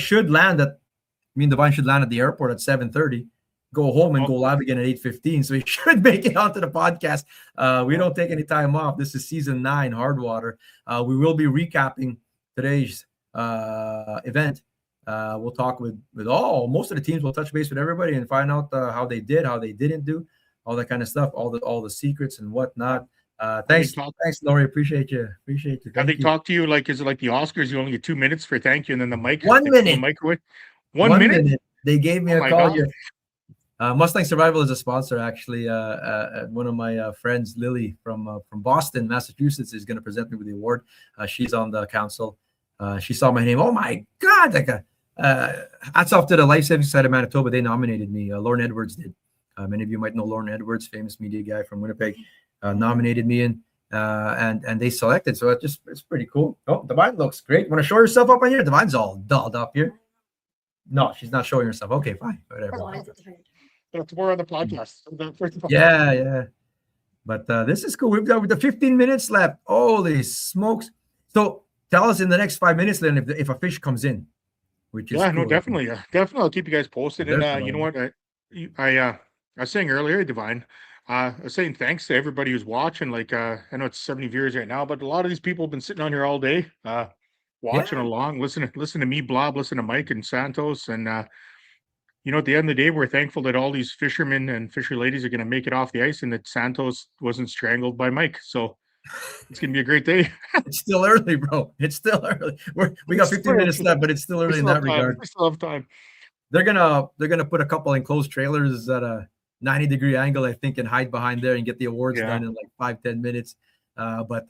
and Divine should land at the airport at 7:30, go home and go live again at 8:15. So we should make it onto the podcast. We don't take any time off. This is season 9, Hardwater. We will be recapping today's event. We'll talk with most of the teams. We'll touch base with everybody and find out how they did, how they didn't do, all that kind of stuff, all the secrets and whatnot. Thanks, Laurie. Appreciate you. Have they talked to you like, is it like the Oscars? You only get 2 minutes for thank you, and then the mic. 1 minute. Microwave. 1 minute. They gave me a call here. Mustang Survival is a sponsor, actually. One of my friends, Lily from Boston, Massachusetts, is going to present me with the award. She's on the council. She saw my name. Oh my God! Hats off to the Life Saving Society of Manitoba. They nominated me. Lauren Edwards did. Many of you might know Lauren Edwards, famous media guy from Winnipeg. Nominated me in, and they selected. So it's pretty cool. Oh, Divine looks great. Want to show yourself up on here? Divine's all dolled up here. No, she's not showing herself. Okay, fine, whatever. That's more on the podcast. Yeah. But this is cool. We've got the 15 minutes left. Holy smokes! So tell us in the next 5 minutes then if a fish comes in, which is cool. No, definitely. I'll keep you guys posted. And you know what? I was saying earlier, Divine. I was saying thanks to everybody who's watching. Like, I know it's 70 viewers right now, but a lot of these people have been sitting on here all day, watching along, listen to me blob, listen to Mike and Santos. And, at the end of the day, we're thankful that all these fishermen and fisher ladies are going to make it off the ice and that Santos wasn't strangled by Mike. So it's going to be a great day. It's still early, bro. It's still early. We got 15 minutes left, but it's still early in that regard. We still have time. They're gonna put a couple enclosed trailers at a 90-degree angle, I think, and hide behind there and get the awards done in like 5-10 minutes. But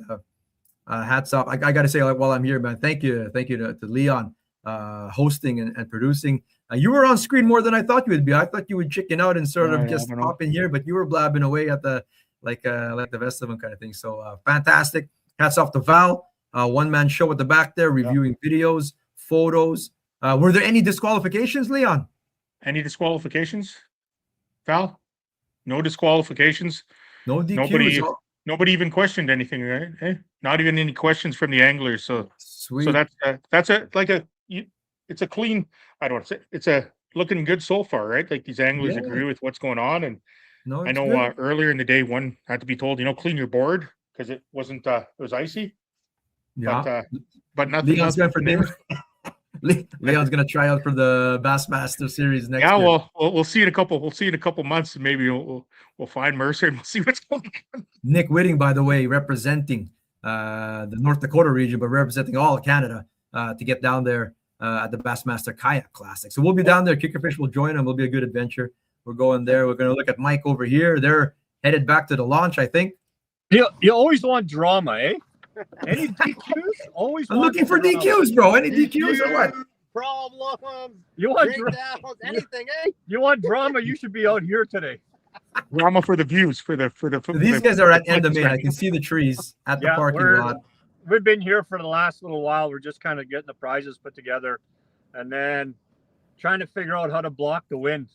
hats off. I got to say, while I'm here, man, thank you to Leon hosting and producing. You were on screen more than I thought you would be. I thought you would chicken out and sort of just pop in here, but you were blabbing away at the like the rest of them kind of thing. So fantastic. Hats off to Val. One-man show at the back there, reviewing videos, photos. Were there any disqualifications, Leon? Any disqualifications? Val? No disqualifications. No DQs. Nobody even questioned anything, right? Eh? Not even any questions from the anglers. So sweet. So that's it's a clean. I don't want to say it's a looking good so far, right? Like these anglers agree with what's going on, and I know earlier in the day one had to be told, clean your board because it wasn't. It was icy. Yeah, but nothing. Leon's going for dinner. Leon's going to try out for the Bassmaster Series next year. Yeah, well, we'll see in a couple. We'll see in a couple months, and maybe we'll find Mercer and we'll see what's going on. Nick Whitting, by the way, representing the North Dakota region, but representing all of Canada to get down there at the Bassmaster Kayak Classic. So we'll be down there. Kickerfish will join them. It'll be a good adventure. We're going there. We're going to look at Mike over here. They're headed back to the launch, I think. You always want drama, eh? Any DQs? I'm looking for DQs, bro. Any DQs or what? Problems. You want breakdowns, anything, eh? You want drama? You should be out here today. Drama for the views, for these guys are at end of May. I can see the trees at the parking lot. We've been here for the last little while. We're just kind of getting the prizes put together, and then trying to figure out how to block the wind.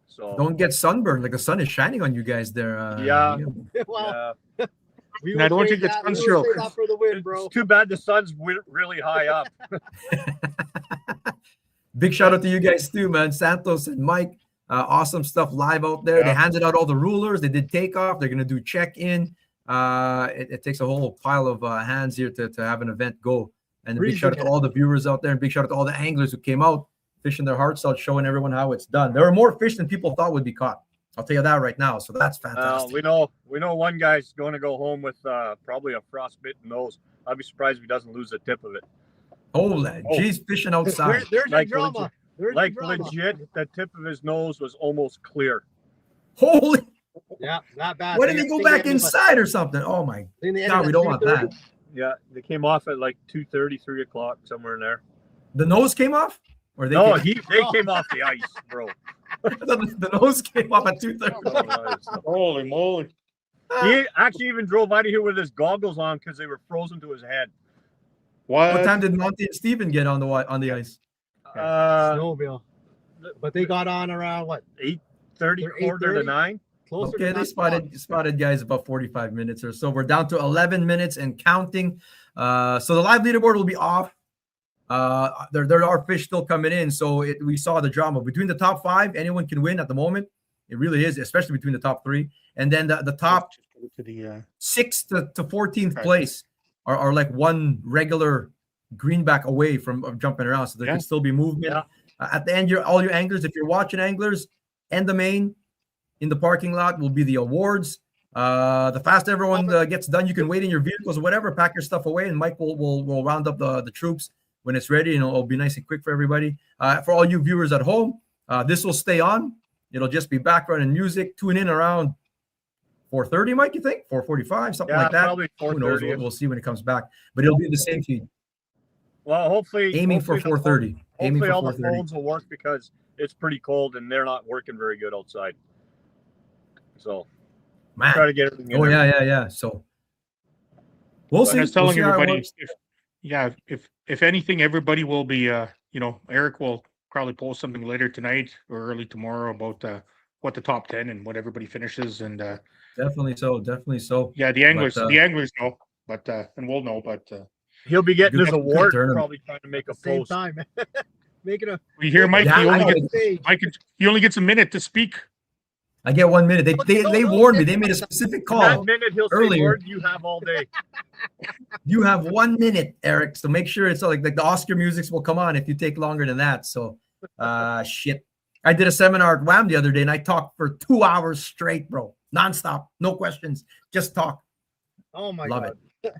So don't get sunburned. Like the sun is shining on you guys there. Well. And I don't want you to get sunstroke. It's too bad the sun's really high up. Big shout out to you guys too, man. Santos and Mike, awesome stuff live out there. They handed out all the rulers. They did takeoff. They're gonna do check-in. It takes a whole pile of hands here to have an event go. And a big shout out to all the viewers out there, and big shout out to all the anglers who came out, fishing their hearts out, showing everyone how it's done. There were more fish than people thought would be caught. I'll tell you that right now. So that's fantastic. We know one guy's going to go home with probably a frostbitten nose. I'd be surprised if he doesn't lose the tip of it. Geez, fishing outside. There's like drama. Legit, the tip of his nose was almost clear. Yeah, not bad. What did he go back inside or something? Oh my God, we don't want that. Yeah, they came off at like 2:30, 3 o'clock, somewhere in there. The nose came off, or they No, came... they came off the ice, bro. the nose came off at 2:30. Holy moly! He actually even drove out of here with his goggles on because they were frozen to his head. What time did Monty and Steven get on the ice? Snowmobile. But they got on around what? 8:30, quarter to 9. Closer Okay, to they 9 spotted guys about 45 minutes or so. We're down to 11 minutes and counting. So the live leaderboard will be off. There are fish still coming in. So we saw the drama between the top 5. Anyone can win at the moment. It really is, especially between the top 3. And then the top 6 to 14th place are like one regular greenback away from jumping around. So there can still be movement. Yeah. At the end, all your anglers, if you're watching anglers, and the main in the parking lot will be the awards. The faster everyone gets done, you can wait in your vehicles or whatever, pack your stuff away, and Mike will round up the troops when it's ready, and it'll be nice and quick for everybody. For all you viewers at home, this will stay on. It'll just be background and music. Tune in around 4:30, Mike, you think? 4:45, something like that. Probably 4:30. Who knows? We'll see when it comes back. But it'll be the same feed. Well, hopefully Aiming for 4:30. Hopefully all the phones will work because it's pretty cold and they're not working very good outside. So Man. try to get everything in Oh, there. yeah. So we'll see. I was telling We'll see how it everybody, works. if anything, everybody will be, Eric will probably post something later tonight or early tomorrow about what the top 10 and what everybody finishes. And Definitely so. yeah, the anglers know, but and we'll know, but he'll be getting his award, tournament. probably trying to make a Same post. time. Making a. we hear Mike. Yeah, He only gets a minute to speak. I get 1 minute. They warned me. They made a specific call That minute he'll say, earlier. "Lord, you have all day." You have 1 minute, Eric. So make sure it's like the Oscar musics will come on if you take longer than that. So, shit. I did a seminar at WAM the other day, and I talked for 2 hours straight, bro, nonstop, no questions, just talk. Oh my Love God.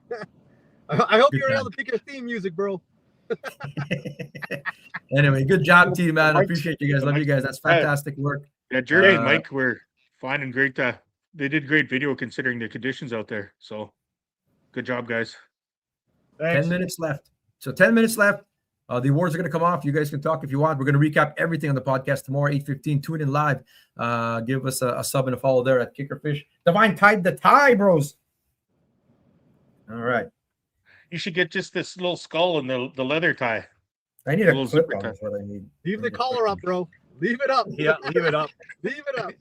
I hope Good you're time. able to pick your theme music, bro. Anyway, good job, team, man. I appreciate you guys. Love you guys. That's fantastic work. Yeah, Jerry and Uh, Mike were finding great. They did great video considering the conditions out there. So, good job, guys. 10 minutes left. So 10 minutes left. The awards are going to come off. You guys can talk if you want. We're going to recap everything on the podcast tomorrow, 8:15. Tune in live. Give us a sub and a follow there at Kickerfish. Divine tied the tie, bros. All right. You should get just this little skull and the leather tie. I need A a little clip zipper on tie. is what I need. Leave the collar up, bro. Leave it up. Yeah, leave it up. Leave it up.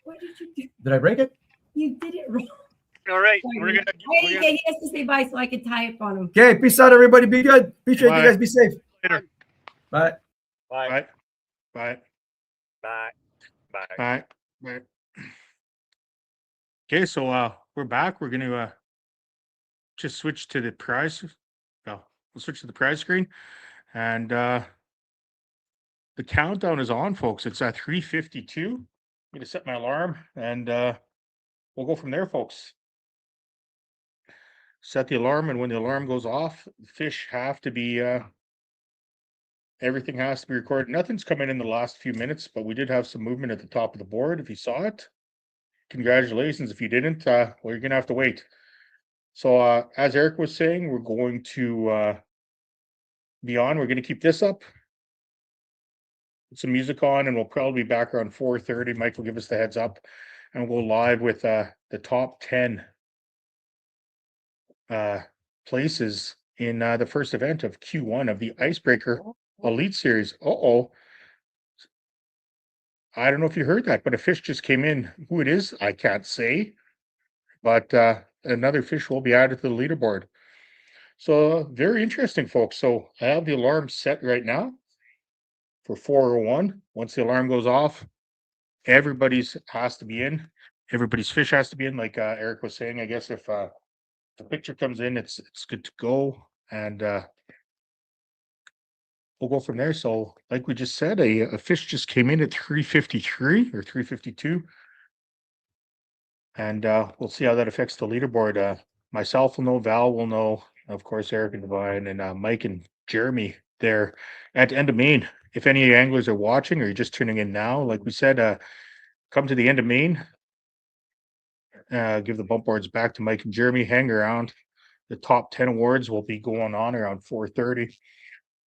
What did you do? Did I break it? You did it wrong. All right, Sorry. we're gonna. He has to say bye so I can tie up on him. Okay. Peace out, everybody. Be good. Appreciate you guys. Be safe. Later. Bye. Bye. Bye. Bye. Bye. Bye. Bye. Okay, so we're back. We're gonna just switch to the prize. No, we'll switch to the prize screen, and the countdown is on, folks. It's at 3:52. I'm gonna set my alarm, and we'll go from there, folks. Set the alarm, and when the alarm goes off, the fish have to be. Everything has to be recorded. Nothing's come in the last few minutes, but we did have some movement at the top of the board. If you saw it, congratulations. If you didn't, well, you're gonna have to wait. So as Eric was saying, we're going to be on. We're going to keep this up. Put some music on, and we'll probably be back around 4:30. Mike will give us the heads up, and we'll go live with the top 10 places in the first event of Q1 of the Icebreaker Elite Series. I don't know if you heard that, but a fish just came in. Who it is, I can't say, but another fish will be added to the leaderboard. So very interesting, folks. So I have the alarm set right now for 4:01. Once the alarm goes off, everybody's has to be in. Everybody's fish has to be in. Like Eric was saying, I guess if the picture comes in, it's good to go, and we'll go from there. So like we just said, a fish just came in at 3:53 or 3:52. And we'll see how that affects the leaderboard. Myself will know, Val will know, of course, Eric and Divine, and Mike and Jeremy there at End of Main. If any anglers are watching or you're just tuning in now, like we said, come to the End of Main. Give the bump boards back to Mike and Jeremy. Hang around. the top 10 awards will be going on around 4:30.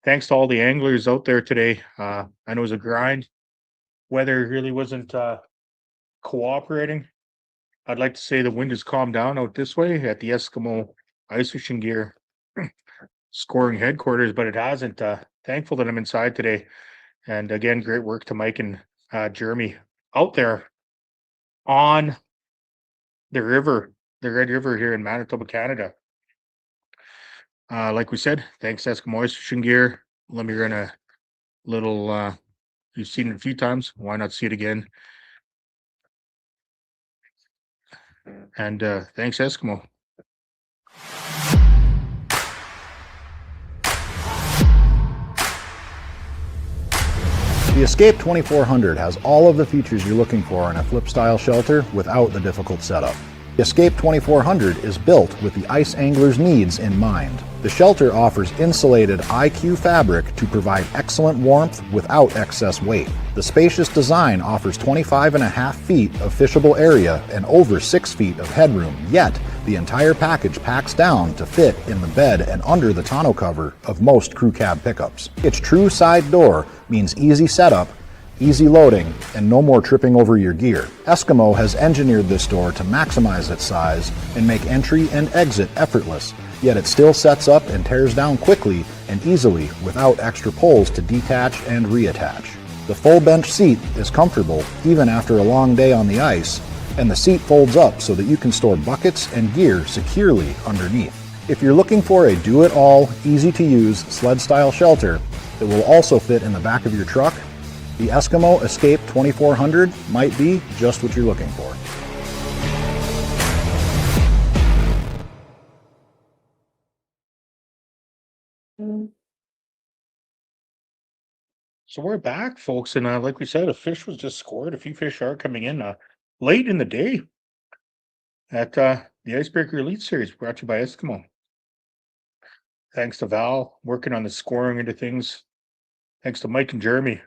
Thanks to all the anglers out there today. I know it was a grind. Weather really wasn't cooperating. I'd like to say the wind has calmed down out this way at the Eskimo Ice Fishing Gear scoring headquarters, but it hasn't. Thankful that I'm inside today. And again, great work to Mike and Jeremy out there on the river, the Red River here in Manitoba, Canada. Like we said, thanks Eskimo Ice Fishing Gear. Let me run a little, you've seen it a few times. Why not see it again? And thanks Eskimo. The Escape 2400 has all of the features you're looking for in a flip-style shelter without the difficult setup. The Escape 2400 is built with the ice angler's needs in mind. The shelter offers insulated IQ fabric to provide excellent warmth without excess weight. The spacious design offers 25.5 feet of fishable area and over 6 feet of headroom, yet the entire package packs down to fit in the bed and under the tonneau cover of most crew cab pickups. Its true side door means easy setup, easy loading, and no more tripping over your gear. Eskimo has engineered this door to maximize its size and make entry and exit effortless, yet it still sets up and tears down quickly and easily without extra poles to detach and reattach. The full bench seat is comfortable even after a long day on the ice, and the seat folds up so that you can store buckets and gear securely underneath. If you're looking for a do-it-all, easy-to-use sled-style shelter that will also fit in the back of your truck, the Eskimo Escape 2400 might be just what you're looking for. So we're back, folks, and like we said, a fish was just scored. A few fish are coming in late in the day at the Icebreaker Elite Series, brought to you by Eskimo. Thanks to Val working on the scoring into things. Thanks to Mike and Jeremy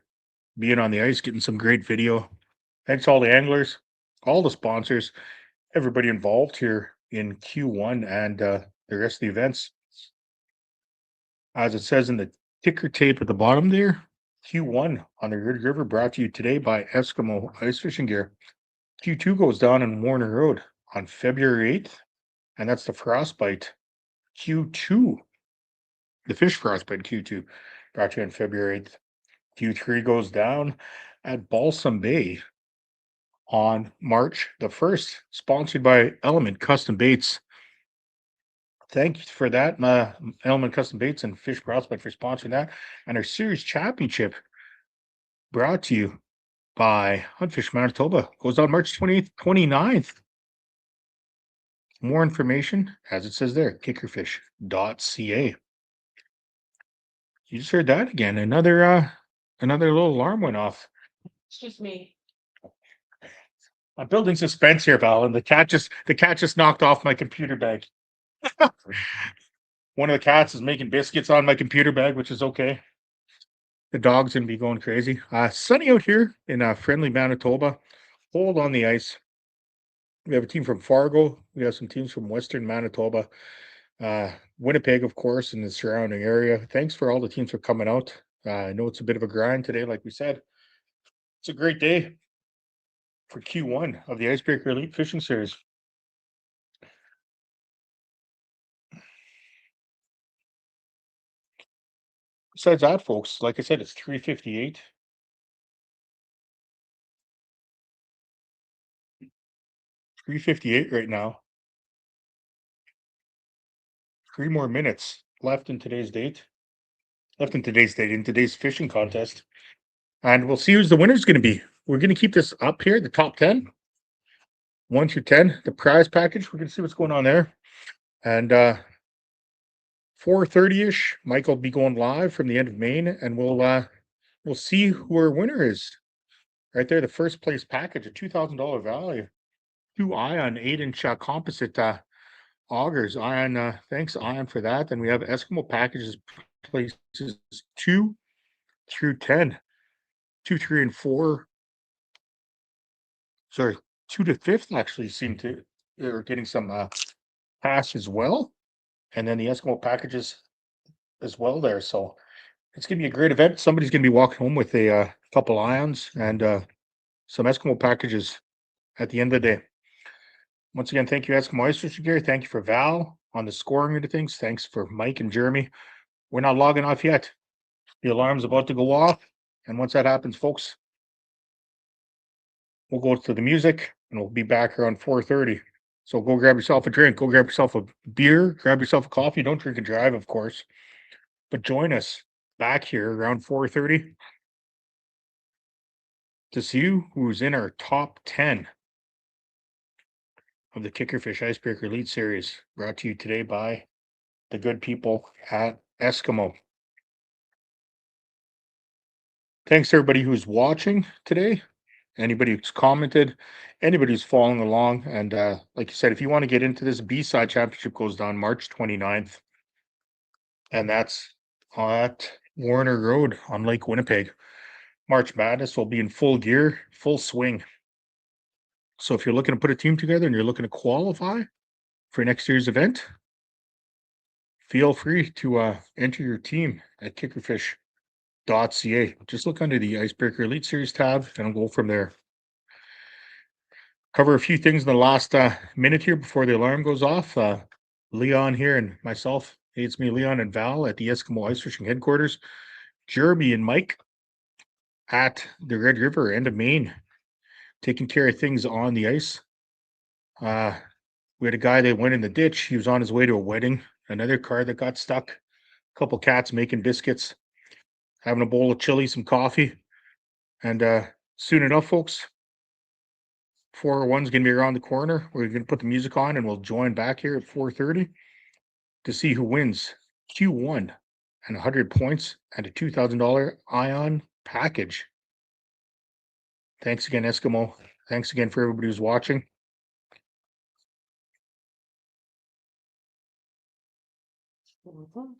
being on the ice, getting some great video. Thanks to all the anglers, all the sponsors, everybody involved here in Q1 and the rest of the events. As it says in the ticker tape at the bottom there, Q1 on the Red River brought to you today by Eskimo Ice Fishing Gear. Q2 goes down on Warner Road on February 8th, and that's the Frostbite Q2. The Fish Frostbite Q2 brought to you on February 8th. Q3 goes down at Balsam Bay on March the 1st, sponsored by Element Custom Baits. Thank you for that, Element Custom Baits and Fish Prospect for sponsoring that. And our series championship brought to you by Huntfish Manitoba goes on March 28th, 29th. More information, as it says there, kickerfish.ca. You just heard that again. Another little alarm went off. It's just me. I'm building suspense here, Val, and the cat just knocked off my computer bag. One of the cats is making biscuits on my computer bag, which is okay. The dog's gonna be going crazy. Sunny out here in friendly Manitoba. Cold on the ice. We have a team from Fargo. We have some teams from Western Manitoba. Winnipeg, of course, and the surrounding area. Thanks for all the teams for coming out. I know it's a bit of a grind today, like we said. It's a great day for Q1 of the Icebreaker Elite Fishing Series. Besides that, folks, like I said, it's 3:58. 3:58 right now. 3 more minutes left in today's date. In today's fishing contest. And we'll see who's the winner's going to be. We're going to keep this up here, the top 10. 1 through 10, the prize package. We're going to see what's going on there. And 4:30-ish, Mike will be going live from the end of Maine, and we'll see who our winner is. Right there, the first place package, a $2,000 value. 2 Ion 8-inch composite augers. Ion, thanks Ion for that. And we have Eskimo packages places 2 through 10. 2, 3, and 4. Sorry, 2 to 5th actually seem to are getting some pass as well. and then the Eskimo packages as well there. So it's going to be a great event. Somebody's going to be walking home with a couple ions and some Eskimo packages at the end of the day. Once again, thank you, Eskimo Ice Fishing Gear. Thank you for Val on the scoring of things. Thanks for Mike and Jeremy. We're not logging off yet. The alarm's about to go off. And once that happens, folks, we'll go to the music and we'll be back around 4:30. So go grab yourself a drink, go grab yourself a beer, grab yourself a coffee. Don't drink and drive, of course. But join us back here around 4:30 to see who's in our top 10 of the Kickerfish Icebreaker Elite Series, brought to you today by the good people at ESKIMO. Thanks to everybody who's watching today, anybody who's commented, anybody who's following along. And like you said, if you want to get into this, B-Side Championship goes down March 29th. And that's at Warner Road on Lake Winnipeg. March Madness will be in full gear, full swing. So if you're looking to put a team together and you're looking to qualify for next year's event, feel free to enter your team at kickerfish.ca. Just look under the Icebreaker Elite Series tab and I'll go from there. Cover a few things in the last minute here before the alarm goes off. Leon here and myself, it's me, Leon, and Val at the Eskimo Ice Fishing Headquarters. Jeremy and Mike at the Red River, end of Maine, taking care of things on the ice. We had a guy that went in the ditch. He was on his way to a wedding. Another car that got stuck. A couple cats making biscuits. Having a bowl of chili, some coffee. And soon enough, folks, 401's going to be around the corner. We're going to put the music on and we'll join back here at 4:30 to see who wins Q1 and 100 points and a $2,000 Ion package. Thanks again, Eskimo. Thanks again for everybody who's watching.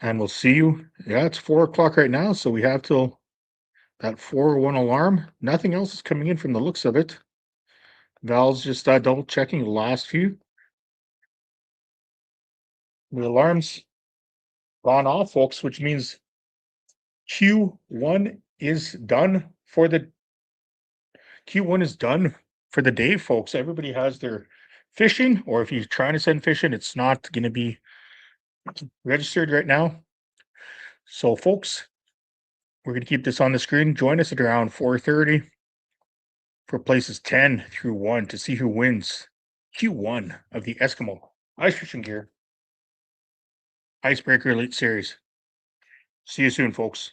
And we'll see you. Yeah, it's 4 o'clock right now, so we have till that 4:01 alarm. Nothing else is coming in from the looks of it. Val's just double checking the last few. The alarm's gone off, folks, which means Q1 is done for the day, folks. Everybody has their fishing, or if you're trying to send fishing, it's not going to be registered right now. So, folks, we're going to keep this on the screen. Join us at around 4:30 for places 10 through 1 to see who wins Q1 of the Eskimo Ice Fishing Gear Icebreaker Elite Series. See you soon, folks.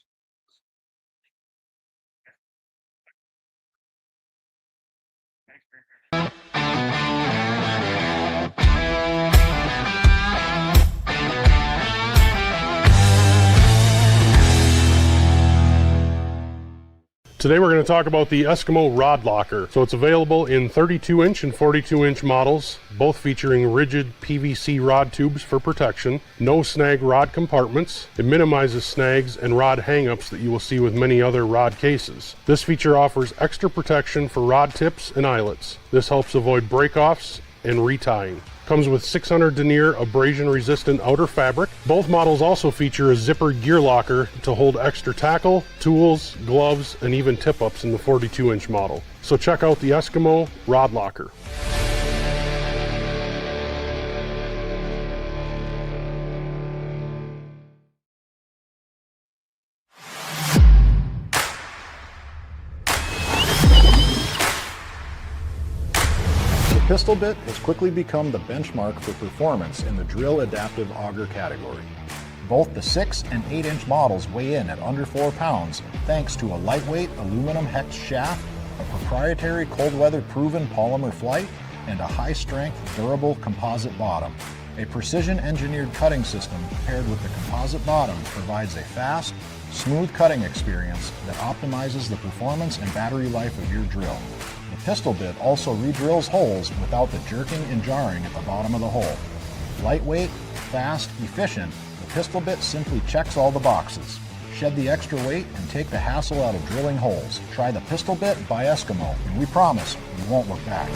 Today we're going to talk about the ESKIMO Rod Locker. So it's available in 32-inch and 42-inch models, both featuring rigid PVC rod tubes for protection, no snag rod compartments. It minimizes snags and rod hangups that you will see with many other rod cases. This feature offers extra protection for rod tips and eyelets. This helps avoid break-offs and retying. Comes with 600 denier abrasion resistant outer fabric. Both models also feature a zippered gear locker to hold extra tackle, tools, gloves, and even tip-ups in the 42-inch model. So check out the ESKIMO Rod Locker. The pistol bit has quickly become the benchmark for performance in the drill adaptive auger category. Both the 6 and 8-inch models weigh in at under 4 pounds thanks to a lightweight aluminum hex shaft, a proprietary cold weather proven polymer flight, and a high strength durable composite bottom. A precision engineered cutting system paired with the composite bottom provides a fast, smooth cutting experience that optimizes the performance and battery life of your drill. The pistol bit also re-drills holes without the jerking and jarring at the bottom of the hole. Lightweight, fast, efficient, the pistol bit simply checks all the boxes. Shed the extra weight and take the hassle out of drilling holes. Try the pistol bit by ESKIMO, and we promise you won't look back.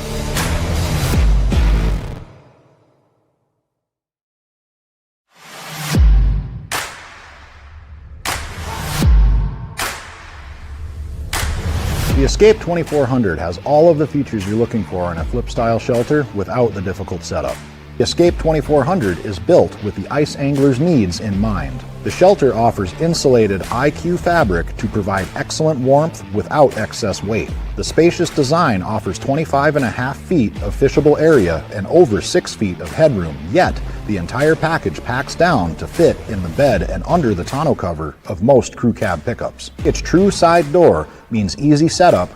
Escape 2400 has all of the features you're looking for in a flip style shelter without the difficult setup. The Escape 2400 is built with the ice angler's needs in mind. The shelter offers insulated IQ fabric to provide excellent warmth without excess weight. The spacious design offers 25.5 feet of fishable area and over 6 feet of headroom, yet the entire package packs down to fit in the bed and under the tonneau cover of most crew cab pickups. Its true side door means easy setup,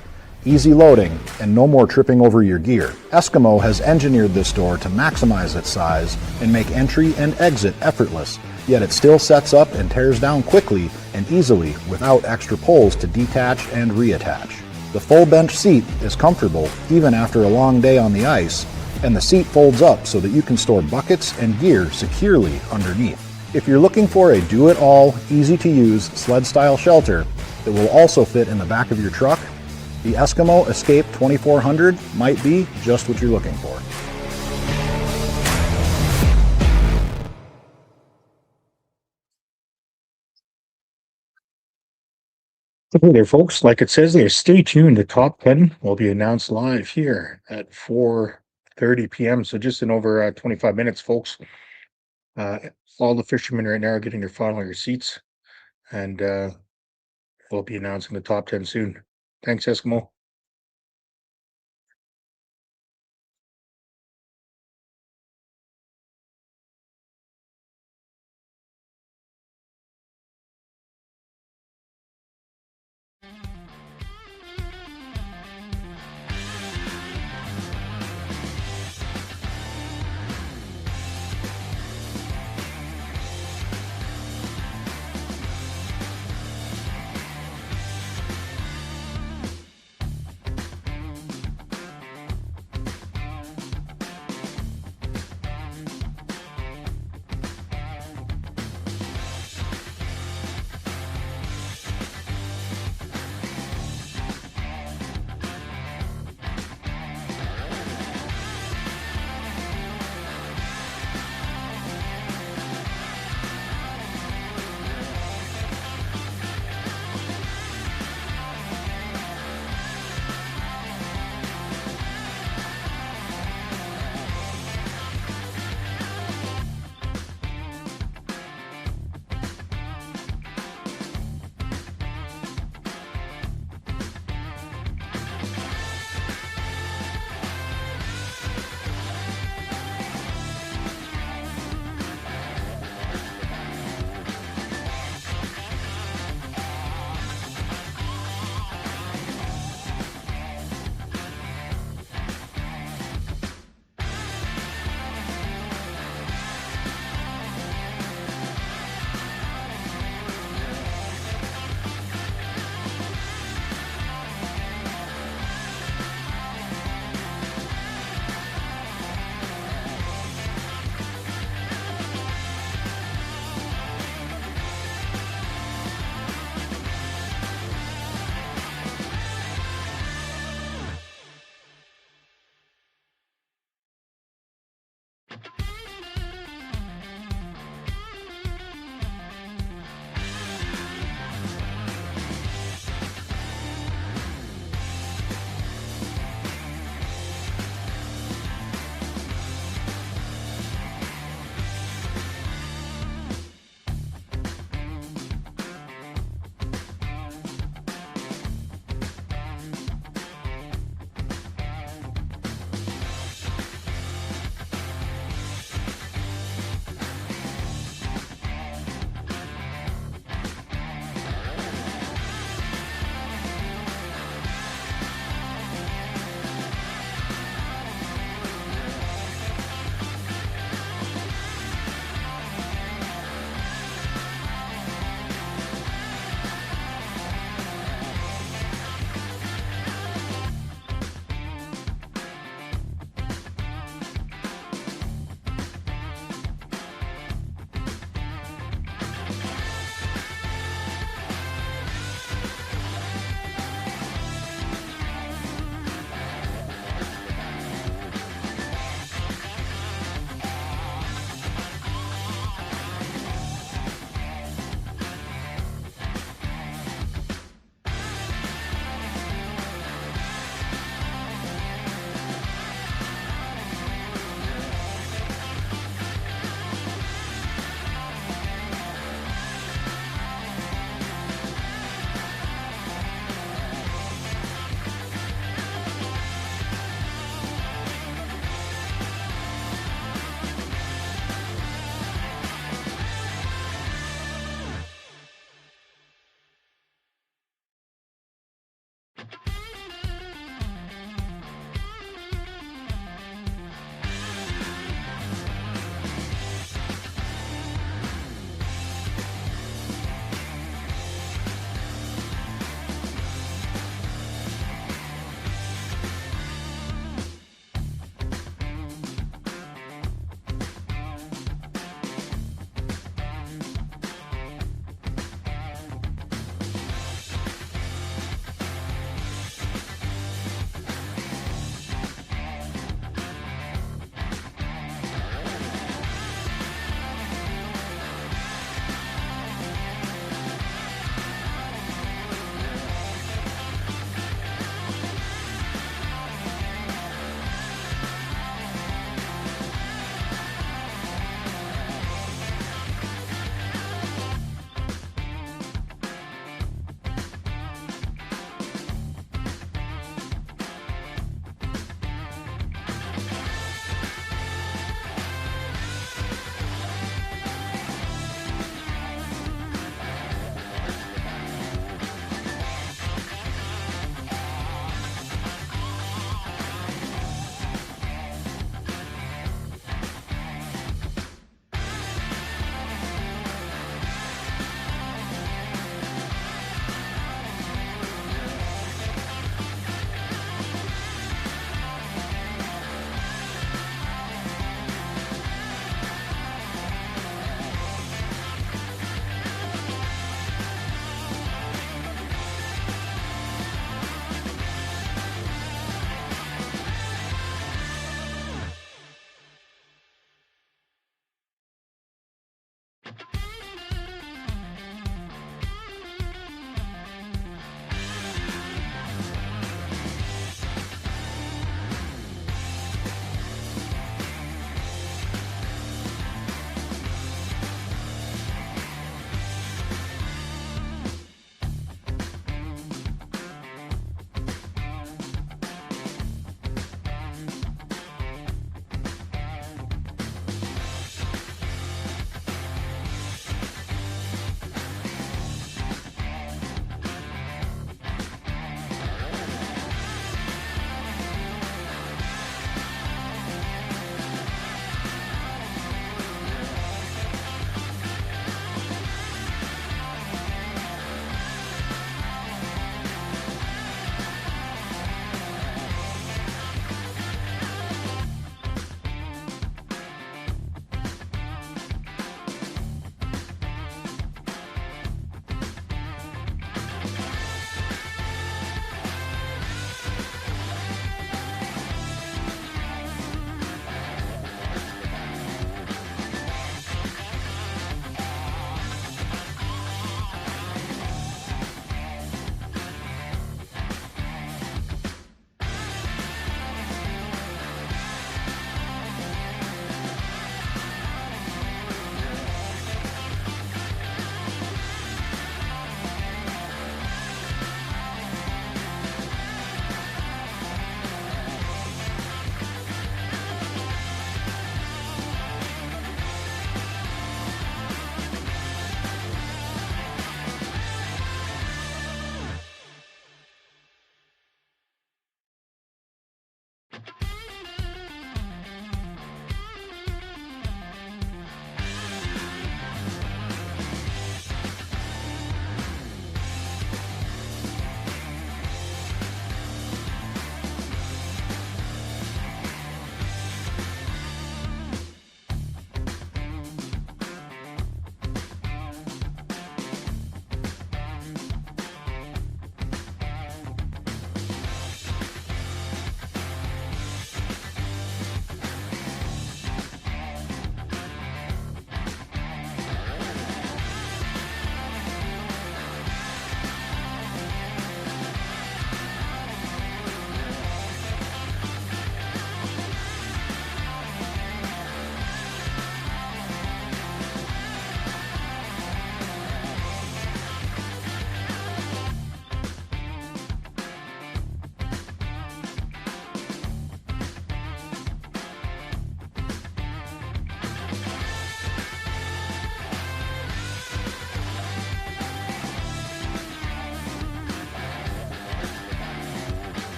easy loading, and no more tripping over your gear. ESKIMO has engineered this door to maximize its size and make entry and exit effortless, yet it still sets up and tears down quickly and easily without extra poles to detach and reattach. The full bench seat is comfortable even after a long day on the ice, and the seat folds up so that you can store buckets and gear securely underneath. If you're looking for a do-it-all, easy-to-use sled-style shelter that will also fit in the back of your truck, the ESKIMO Escape 2400 might be just what you're looking for. Okay there, folks. Like it says there, stay tuned. The top 10 will be announced live here at 4:30 p.m. So just in over 25 minutes, folks. All the fishermen right now are getting their final receipts, and we'll be announcing the top 10 soon. Thanks, Eskimo.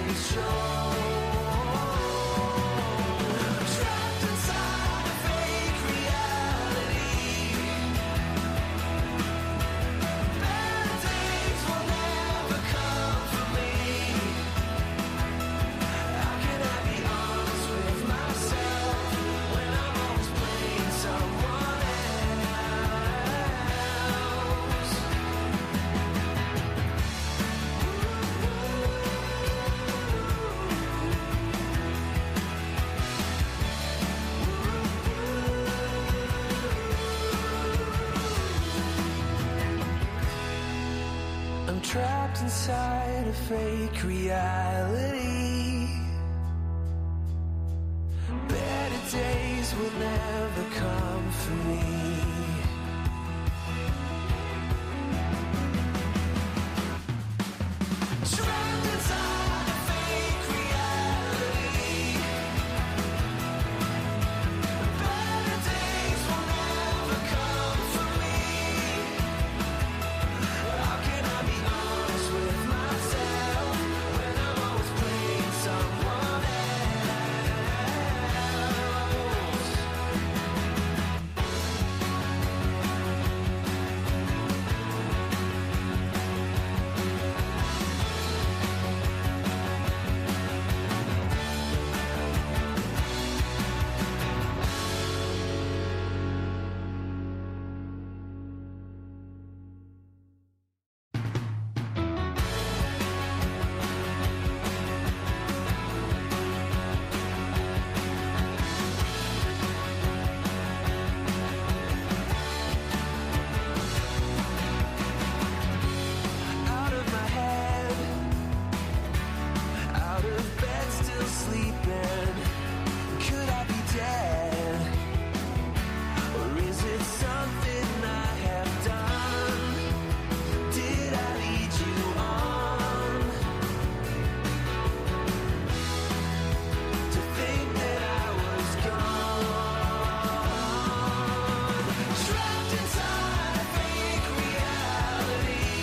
always show. Trapped inside a fake reality. Better days will never come for me. How can I be honest with myself when I'm always playing someone else? I'm trapped inside a fake reality. Better days will never come for me. Trapped inside a fake reality. Better days will never come for me. How can I be honest with myself when I'm always playing someone else? Out of my head, out of bed, still sleeping. Could I be dead? Or is it something I have done? Did I lead you on to think that I was gone? Trapped inside a fake reality.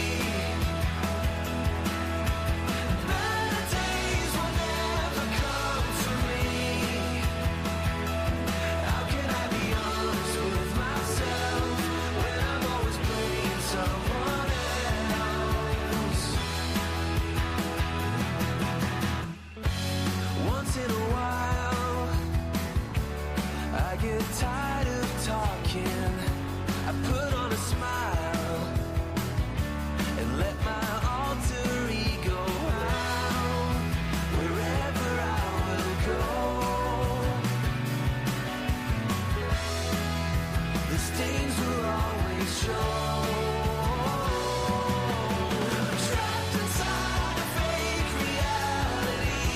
Better days will never come for me. How can I be honest with myself when I'm always playing someone else? Once in a while, I get tired of talking. I put on a smile and let my alter ego out wherever I will go. The stains will always show. Trapped inside a fake reality.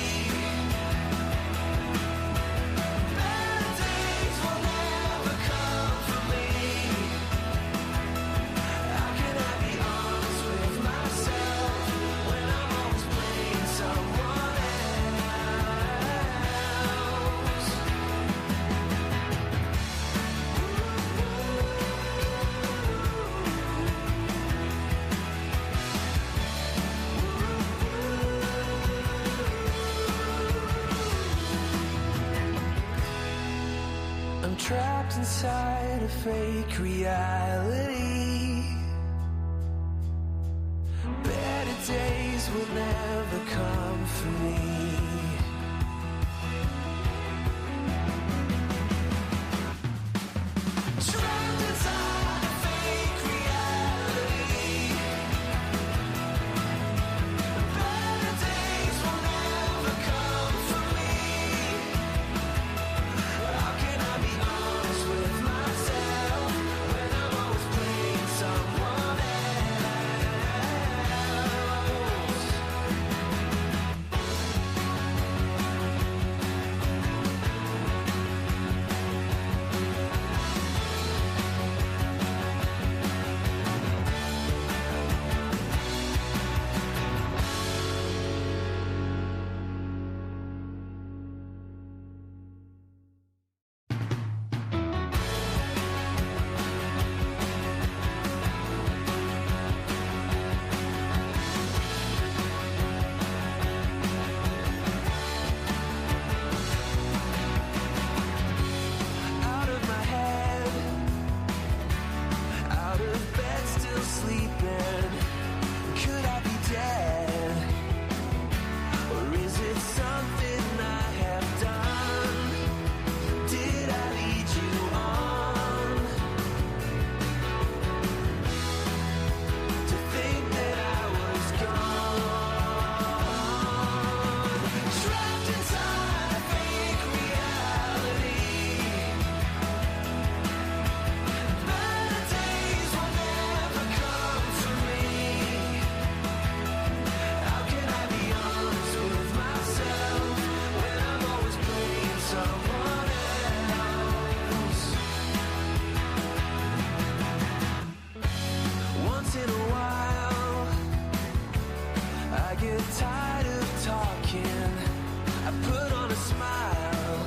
Better days will never come for me. How can I be honest with myself when I'm always playing someone else? I'm trapped inside a fake reality. Better days will never come for me. Trapped inside a fake reality. Better days will never come for me. How can I be honest with myself when I'm always playing someone else? I put on a smile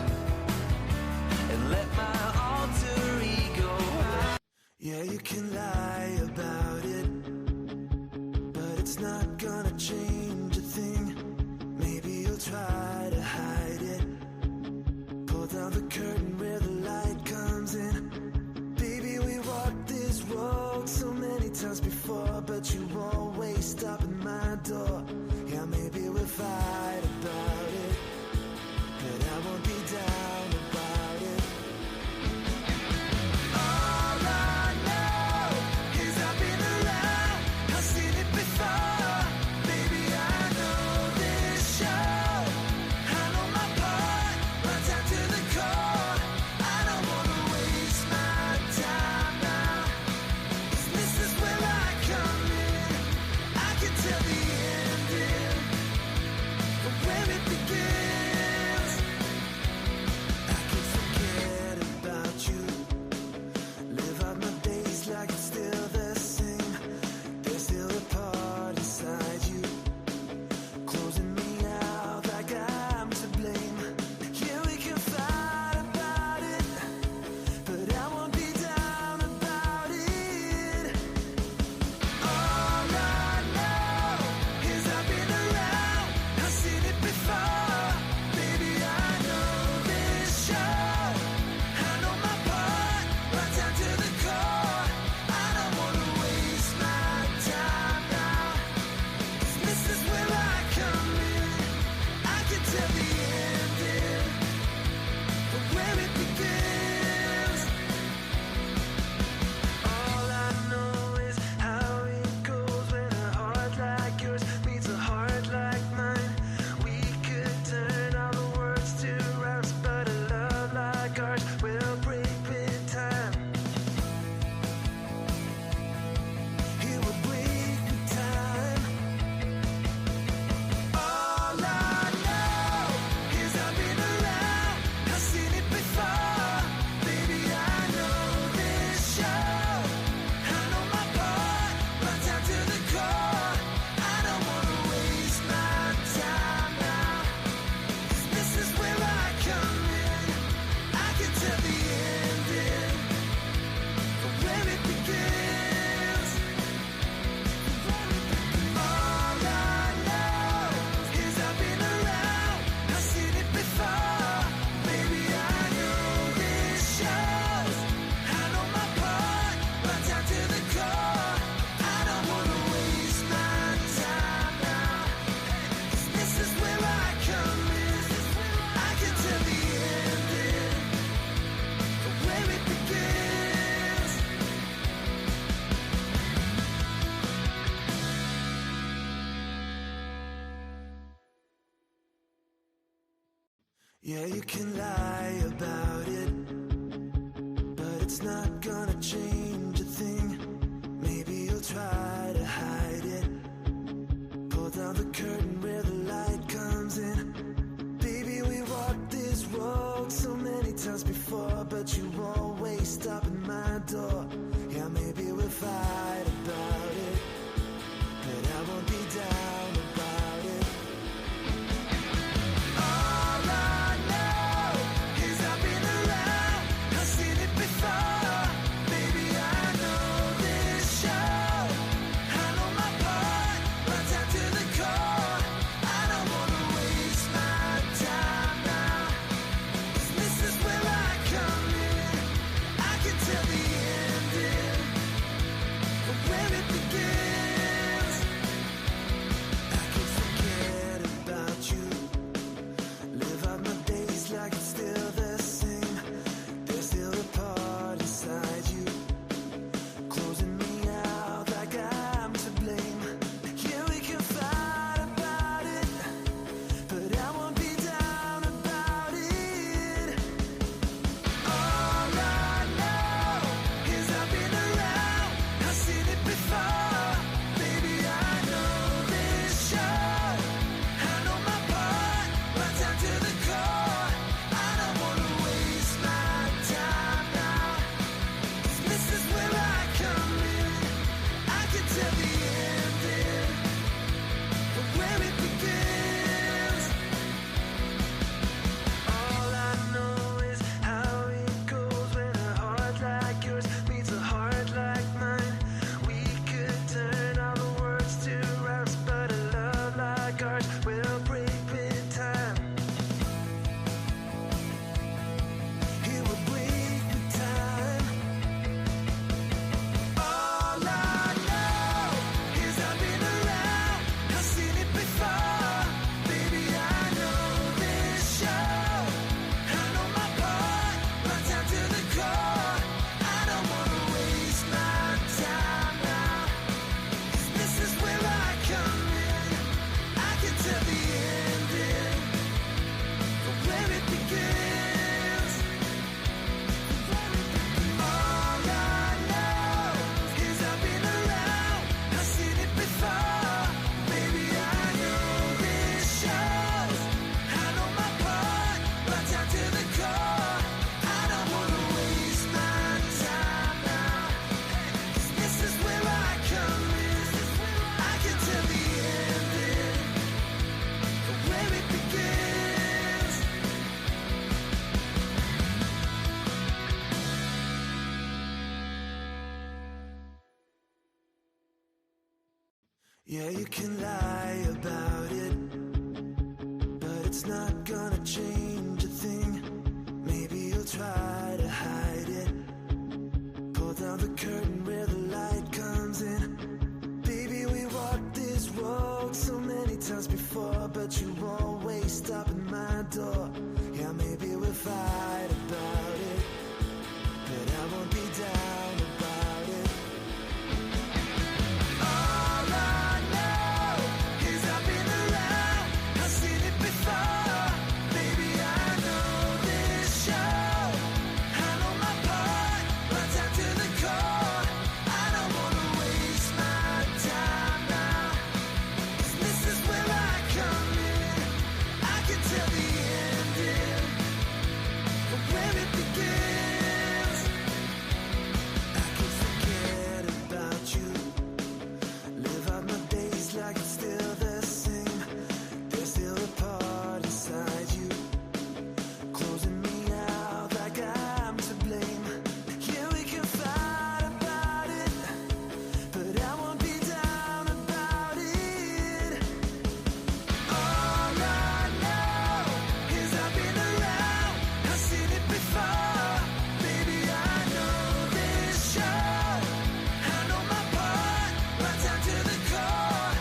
and let my alter ego out. Yeah, you can lie about it, but it's not gonna change a thing. Maybe you'll try to hide it. Pull down the curtain where the light comes in. Baby, we walked this road so many times before, but you always stop at my door. Yeah, maybe we'll fight about it, but I won't be down about it. All I know is I've been around, I've seen it before. Baby, I know this show, I know my part, my time to the core. I don't wanna waste my time now, 'cause this is where I come in. I can tell the ending, but where it begins, I can forget about you. Live out my days like it's still the same. There's still a part inside you, closing me out like I'm to blame. Yeah, we can fight about it, but I won't be down about it. All I know is I've been around, I've seen it before. Baby, I know this show, I know my part, my time to the core. I don't wanna waste my time now, 'cause this is where I come in. I can tell the ending, but where it begins. All I know is how it goes when a heart like yours meets a heart like mine. We could turn all the words to rhymes, but a love like ours will break with time. It will break with time. All I know is I've been around, I've seen it before. Baby, I know this show, I know my part, my time to the core. I don't wanna waste my time now, 'cause this is where I come in. I can tell the ending, but where it begins. All I know is I've been around, I've seen it before. Baby, I know this shows, I know my part, my time to the core. I don't wanna waste my time now, 'cause this is where I come in. I can tell the ending, but where it begins. Yeah, you can lie about it, but it's not gonna change a thing. Maybe you'll try to hide it. Pull down the curtain where the light comes in. Baby, we walked this road so many times before, but you always stop at my door. Yeah, maybe we'll fight about it, but I won't be down about it. All I know is I've been around, I've seen it before. Baby, I know this show, I know my part, my time to the core. Yeah, you can lie about it, but it's not gonna change a thing. Maybe you'll try to hide it. Pull down the curtain where the light comes in. Baby, we walked this road so many times before, but you always stop at my door. Yeah, maybe we'll fight about it, but I won't be down about it. All I know is I've been around, I've seen it before. Baby, I know this show, I know my part, right down to the core. I don't wanna waste my time now, 'cause this is where I come in. I can tell the ending, but where it begins, I can forget about you. Live out my days like it's still the same. There's still a part inside you, closing me out like I'm to blame. Yeah, we can fight about it, but I won't be down about it. All I know is I've been around, I've seen it before. Baby, I know this show, I know my part, right down to the core.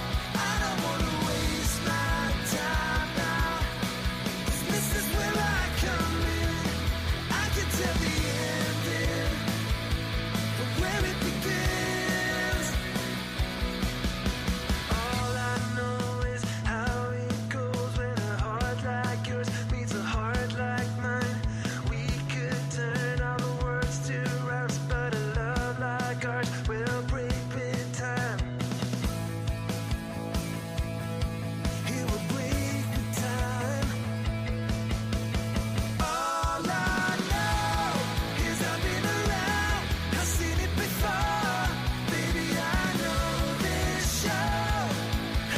I don't wanna waste my time now, 'cause this is where I come in. I can tell the ending, but where it begins. All I know is how it goes when a heart like yours meets a heart like mine. We could turn all the words to rhymes, but a love like ours will break with time. It will break with time. All I know is I've been around, I've seen it before. Baby, I know this show,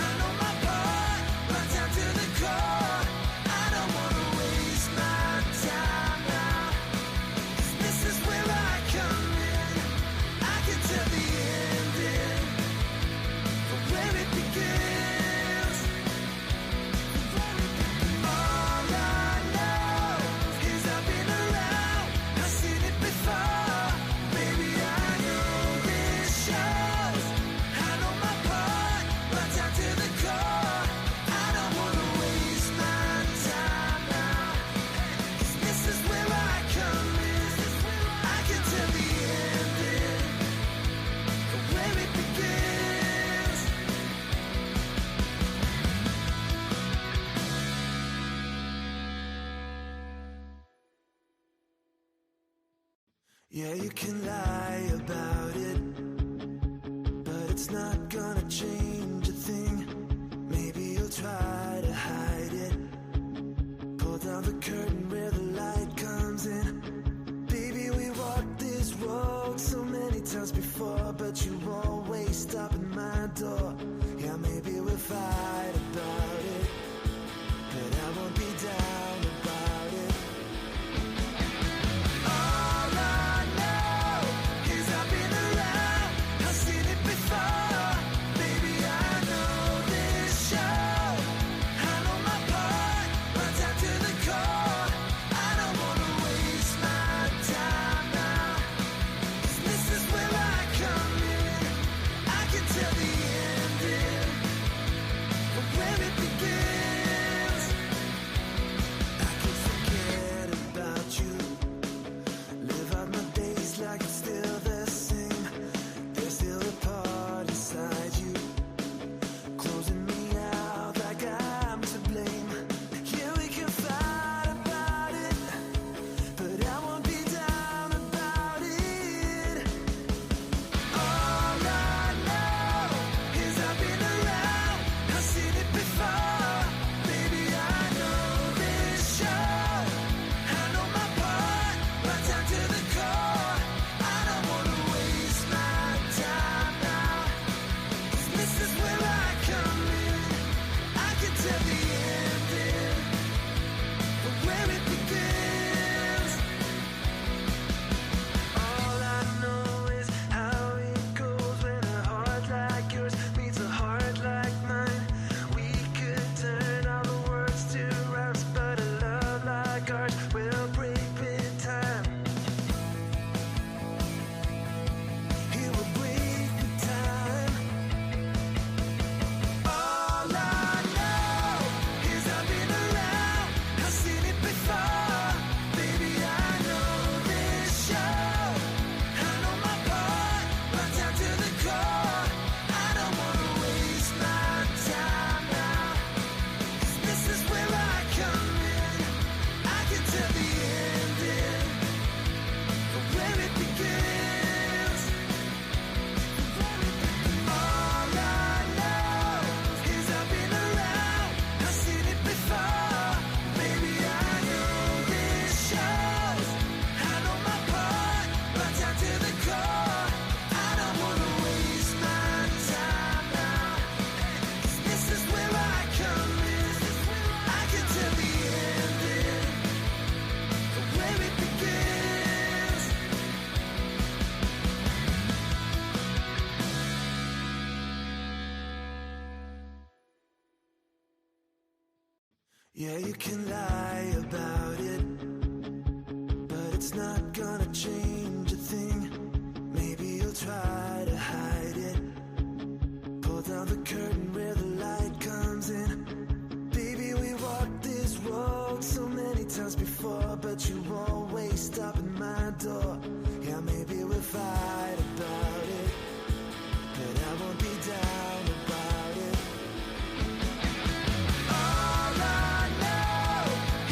I know my part, right down to the core. I don't wanna waste my time now, 'cause this is where I come in. I can tell the ending, but where it begins. All I know is I've been around, I've seen it before. Baby, I know this shows, I know my part, right down to the core. I don't wanna waste my time now, 'cause this is where I come in. I can tell the ending, but where it begins. Yeah, you can lie about it, but it's not gonna change a thing. Maybe you'll try to hide it. Pull down the curtain where the light comes in. Baby, we walked this road so many times before, but you always stop at my door. Yeah, maybe we'll fight about it, but I won't be down about it. All I know is I've been around, I've seen it before. Baby, I know this show, I know my part, right down to the core. I don't wanna waste my time now, 'cause this is where I come in. I can tell the ending, Yeah, you can lie about it, but it's not gonna change a thing. Maybe you'll try to hide it. Pull down the curtain where the light comes in. Baby, we walked this road so many times before, but you always stop at my door. Yeah, maybe we'll fight about it, but I won't be down about it. All I know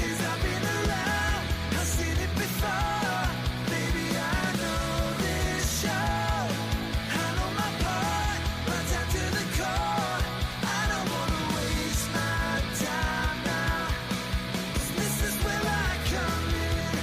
is I've been around, I've seen it before. Baby, I know this show, I know my part, my time to the core. I don't wanna waste my time now, 'cause this is where I come in.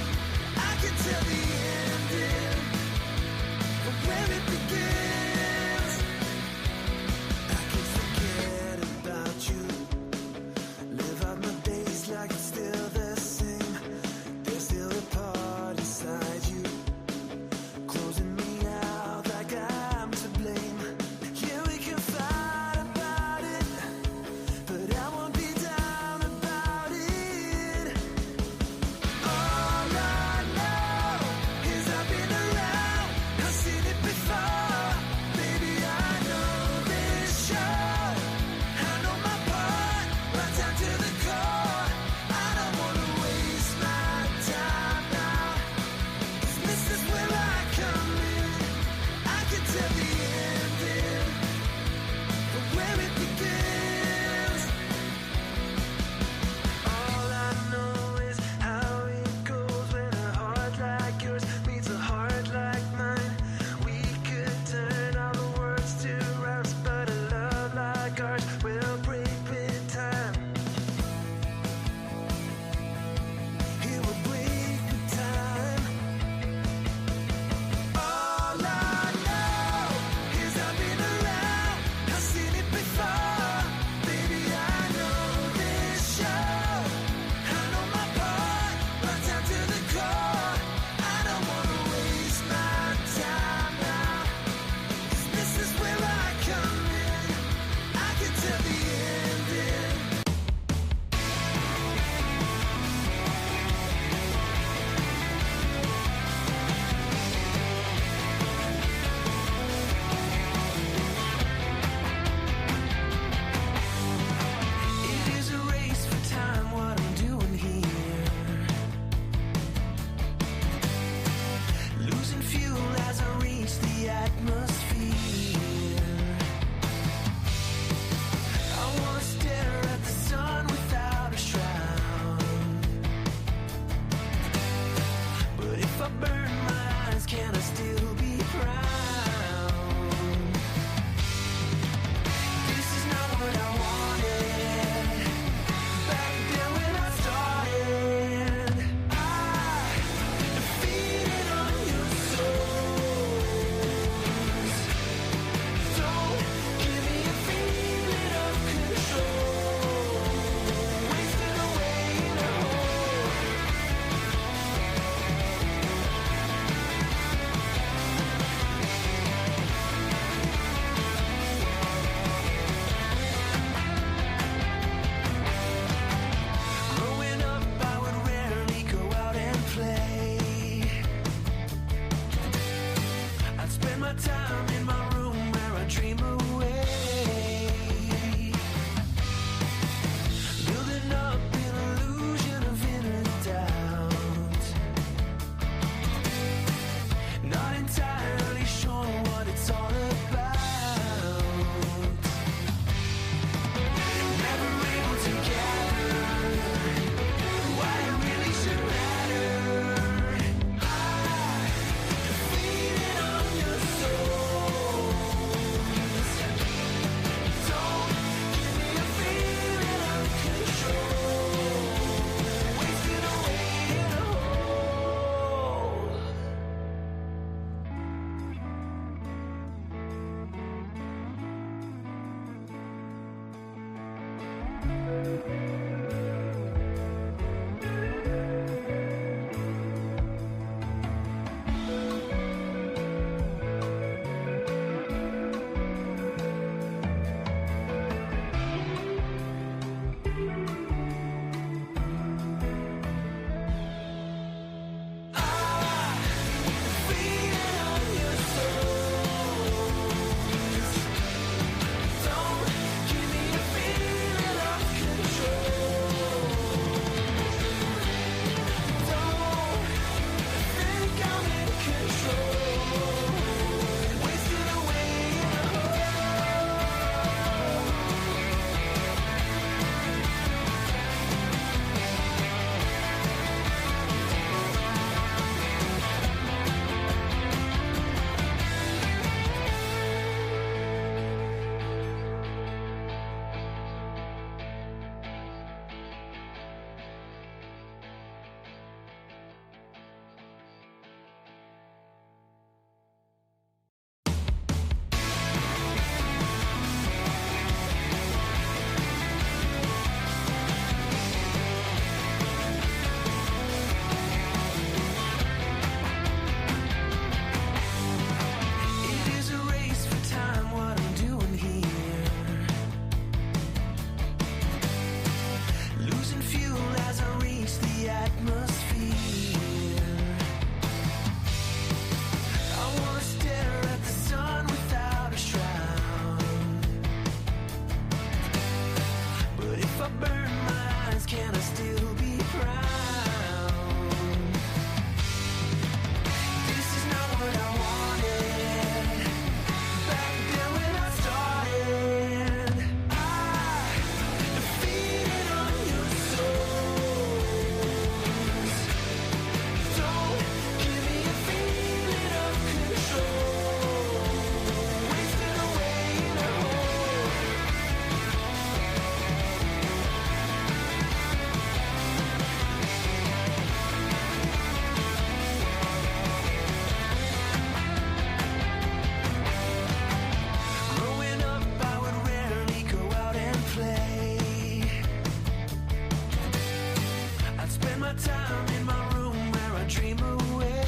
my time in my room where I dream away.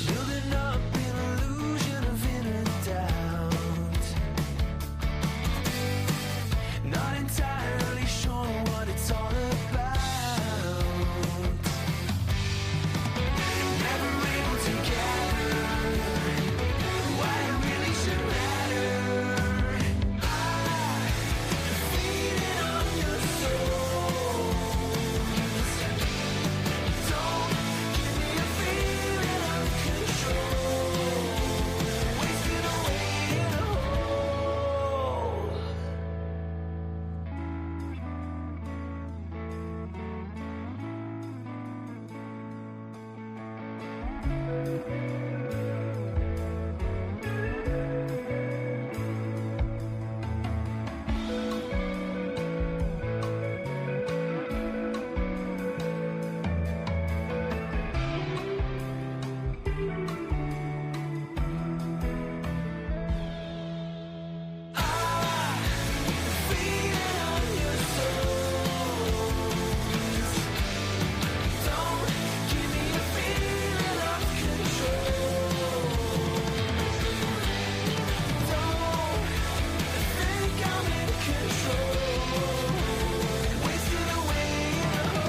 Building up an illusion of inner doubt. Not entirely sure what it's all about. Never able to gather why it really should matter. Feeding on your souls. Don't give me a feeling of control. Wasting away in a hole. Feeding on your souls. Don't give me a feeling of control. Don't think I'm in control. Wasting away in a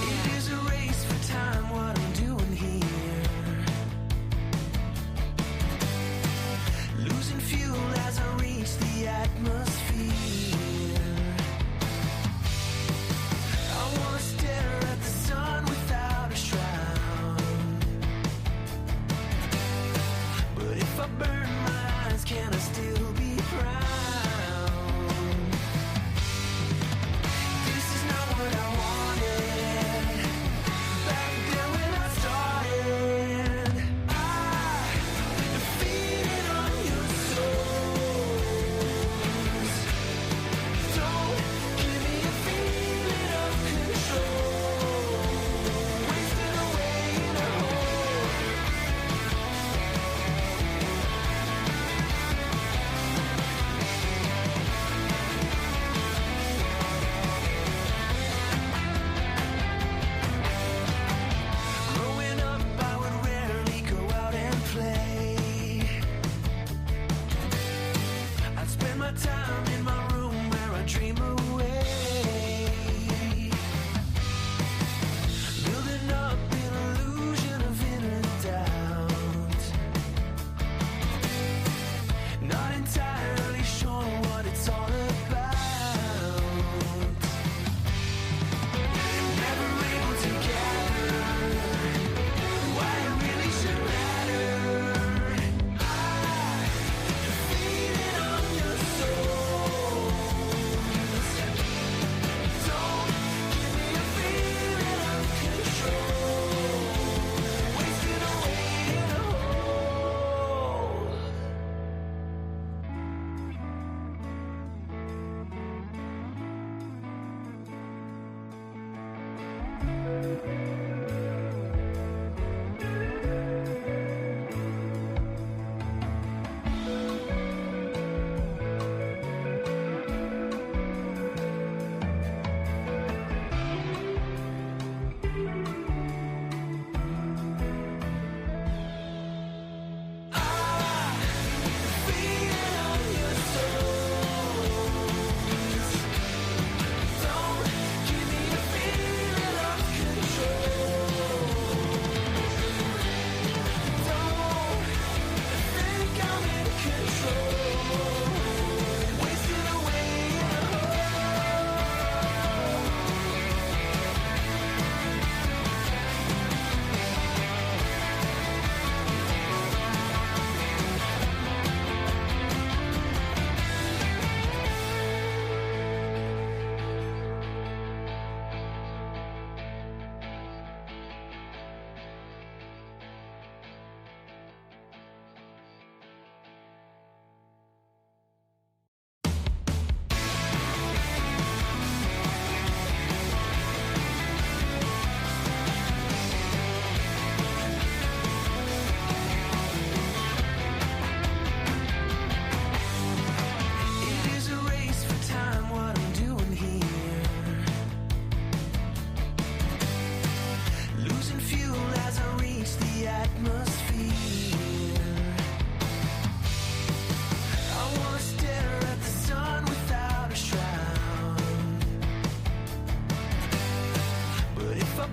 It is a race for time, what I'm doing here. Losing fuel as I reach the atmosphere. I wanna stare at the sun without a shroud. But if I burn my eyes, can I still be proud? This is not what I wanted. Back then when I started, I'm feeding on your souls. Don't give me a feeling of control. Wasting away in a hole. Growing up, I would rarely go out and play. I'd spend my time in my room where I dream away. Building up an illusion of inner doubt. Not entirely sure what it's all about. Never able to gather why it really should matter. Feeding on your souls. Don't give me a feeling of control. Wasting away in a hole. Feeding on your souls. Don't give me a feeling of control.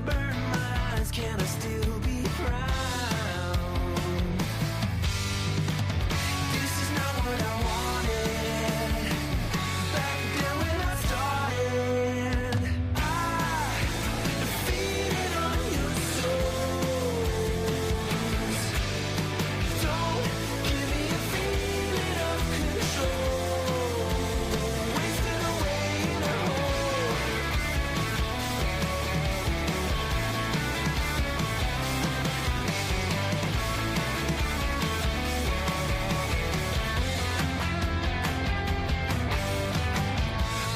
burn my eyes, can I still be proud? This is not what I wanted. Back then when I started, I defeated on your souls. Don't give me a feeling of control. Wasted away in a hole.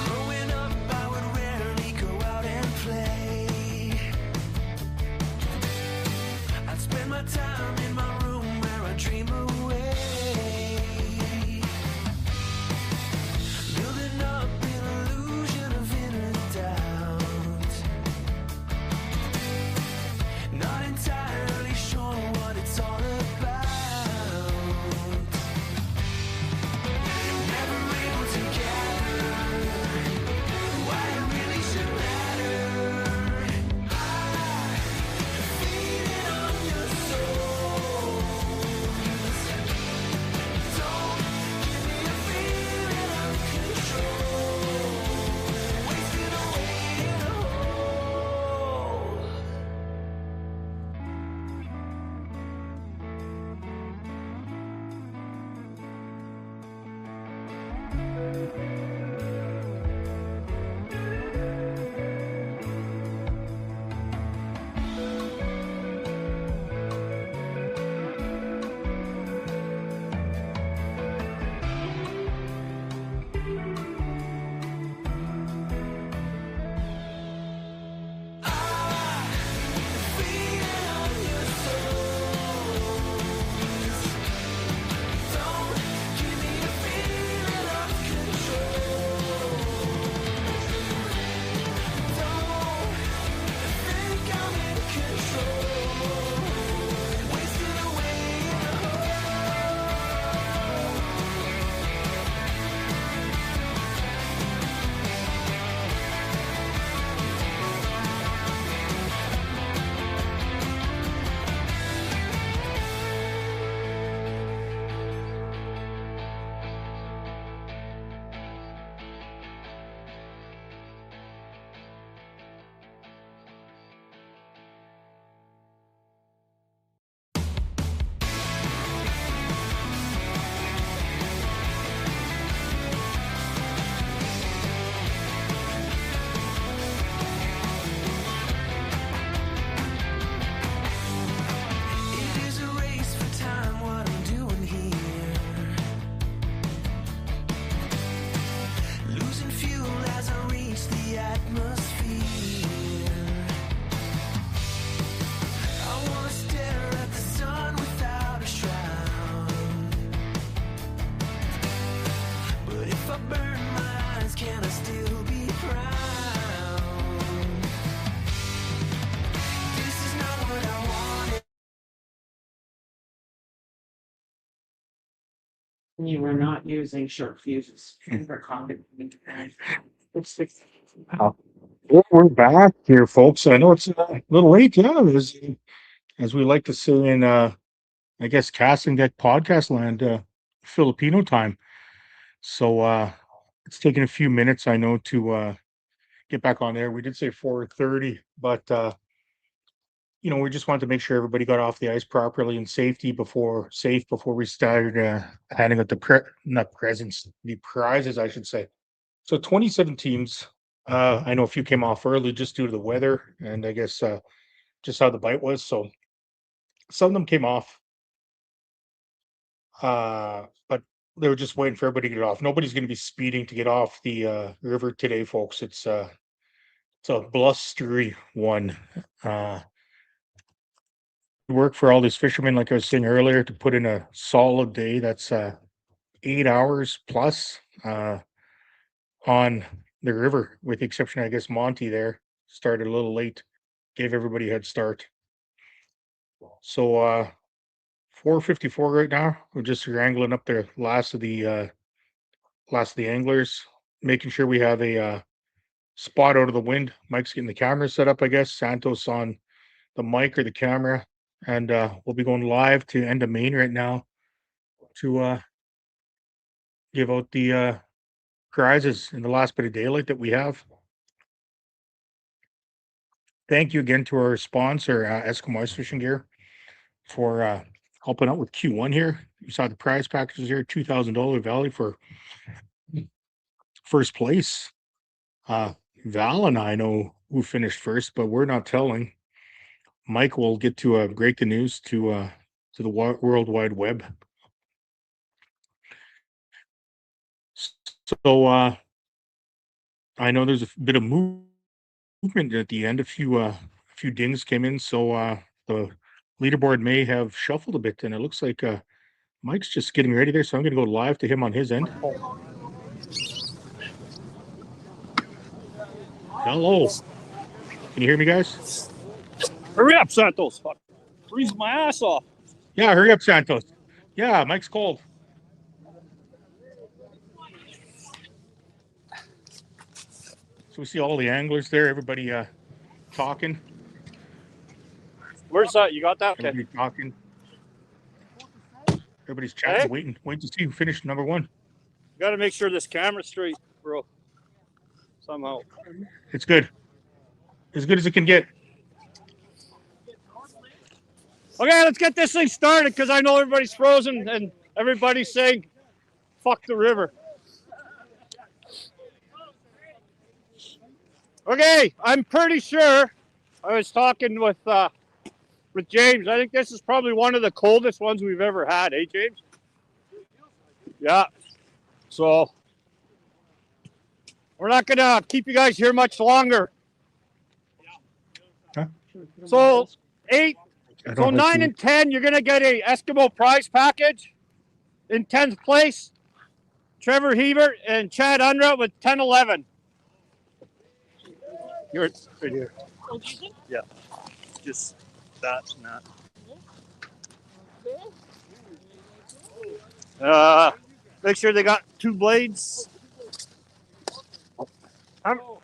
Growing up, I would rarely go out and play. I'd spend my time in my room where I dream away, building up an illusion of inner doubt. Not entirely sure what it's all about. Never able to gather why it really should matter. I defeated on your souls. Don't give me a feeling of control. Wasted away in a hole. Defeated on your souls. Don't give me a feeling of control. Don't think I'm in control. Wasted away in a It is a race for time, what I'm doing here. Losing fuel as I reach the atmosphere. I wanna stare at the sun without a shroud. But if I burn my eyes, can I still be proud? This is not what I wanted. You were not using short fuses for coffee. Well, we're back here, folks. I know it's a little late, yeah, as we like to say in, I guess, casting deck podcast land, Filipino time. So it's taken a few minutes, I know, to get back on there. We did say 4:30, but we just wanted to make sure everybody got off the ice properly and before we started handing out not presents, the prizes, I should say. So 27 teams. I know a few came off early just due to the weather and I guess just how the bite was. So some of them came off, but they were just waiting for everybody to get off. Nobody's going to be speeding to get off the river today, folks. It's a blustery one. Work for all these fishermen, like I was saying earlier, to put in a solid day. That's 8 hours plus on the river, with the exception, I guess, Monty there started a little late, gave everybody a head start. So 4:54 right now. We're just wrangling up the last of the anglers, making sure we have a spot out of the wind. Mike's getting the camera set up, I guess. Santos on the mic or the camera. And we'll be going live to End of Main right now to give out the prizes in the last bit of daylight that we have. Thank you again to our sponsor, ESKIMO Ice Fishing Gear, for helping out with Q1 here. You saw the prize packages here, $2,000 value for first place. Val and I know who finished first, but we're not telling. Mike will get to break the news to the World Wide Web. So I know there's a bit of movement at the end. A few dings came in, so the leaderboard may have shuffled a bit, and it looks like Mike's just getting ready there. So I'm going to go live to him on his end. Hello, can you hear me, guys? Hurry up, Santos. Fuck. Freezing my ass off. Yeah, hurry up, Santos. Yeah, Mike's cold. So we see all the anglers there, everybody talking. Where's that? You got that? Everybody talking. Everybody's chatting, waiting to see who finished number one. You got to make sure this camera's straight, bro. Somehow. It's good. As good as it can get. Okay, let's get this thing started because I know everybody's frozen and everybody's saying, fuck the river. Okay, I'm pretty sure I was talking with James. I think this is probably one of the coldest ones we've ever had, eh, James? Yeah. So we're not gonna keep you guys here much longer. Huh? So 9 and 10, you're gonna get a ESKIMO prize package. In 10th place, Trevor Hebert and Chad Unruh with 10-11. You're right here. Yeah. Just that and that. Make sure they got 2 blades.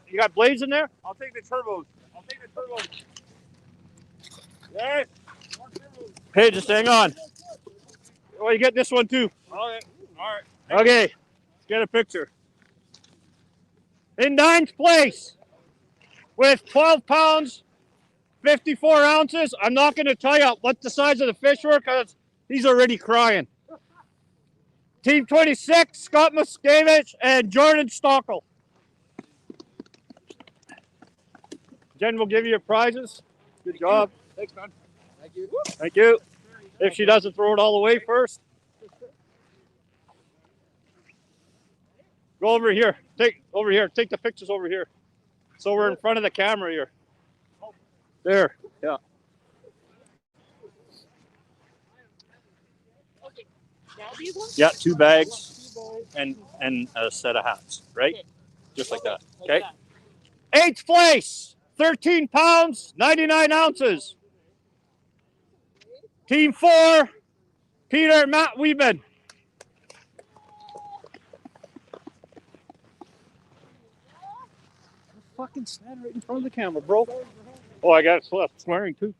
You got blades in there? I'll take the turbos. Yeah. Hey, just hang on. Oh, you get this one too. All right. Okay. Let's get a picture. In 9th place, with 12 pounds, 54 ounces. I'm not going to tell you what the size of the fish were because he's already crying. Team 26, Scott Muskevich and Jordan Stockel. Jen will give you your prizes. Good job. Thanks, man. Thank you. Thank you. If she doesn't throw it all away first. Go over here. Take the pictures over here. So we're in front of the camera here. There. Yeah. Yeah, 2 bags and a set of hats, right? Just like that. Okay. 8th place, 13 pounds, 99 ounces. Team 4, Peter and Matt Weedman. Fucking stand right in front of the camera, bro. Oh, I got it swearing too.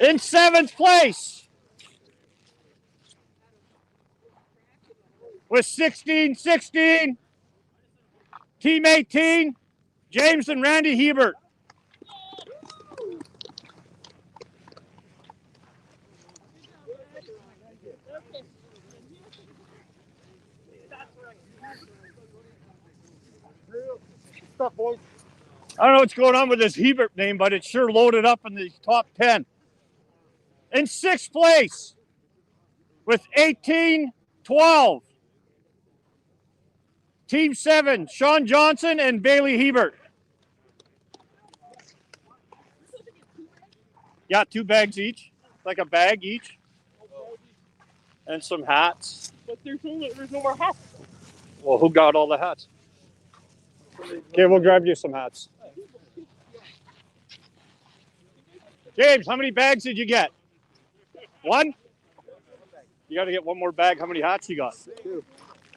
In 7th place, with 16-16, Team 18, James and Randy Hebert. I don't know what's going on with this Hebert name, but it's sure loaded up in the top 10. In 6th place, with 18-12, Team 7, Sean Johnson and Bailey Hebert. Yeah, 2 bags each, like a bag each. And some hats. But there's no more hats. Well, who got all the hats? Okay, we'll grab you some hats. James, how many bags did you get? 1? You got to get 1 more bag. How many hats you got?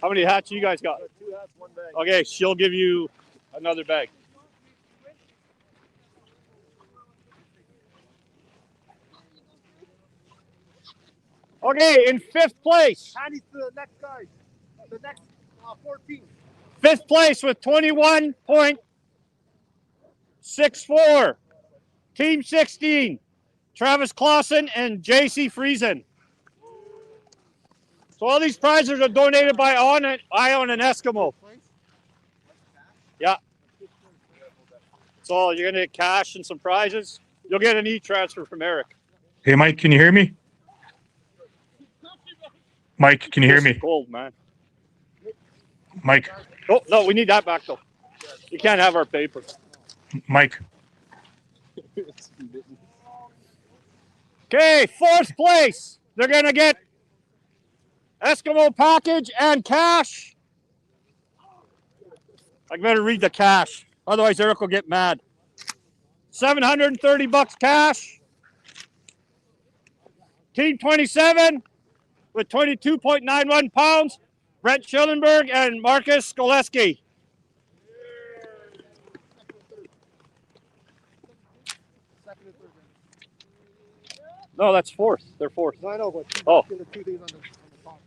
How many hats you guys got? 2 hats, 1 bag. Okay, she'll give you another bag. Okay, in 5th place. Handy's to the next guy. The next 14. 5th place with 21.64. Team 16, Travis Clausen and JC Friesen. So all these prizes are donated by Ion and Eskimo. Yeah. So you're gonna get cash and some prizes. You'll get an e-transfer from Eric. Hey, Mike, can you hear me? Mike, can you hear me? Gold, man. Mike, Oh no, we need that back though. You can't have our paper. Mike. Okay, 4th place. They're gonna get Eskimo package and cash. I better read the cash, otherwise Eric will get mad. $730 cash. Team 27 with 22.91 pounds. Brent Schillenberg and Marcus Skoleski. No, that's 4th. They're 4th. No, I know, but Oh. the 2 things on the top.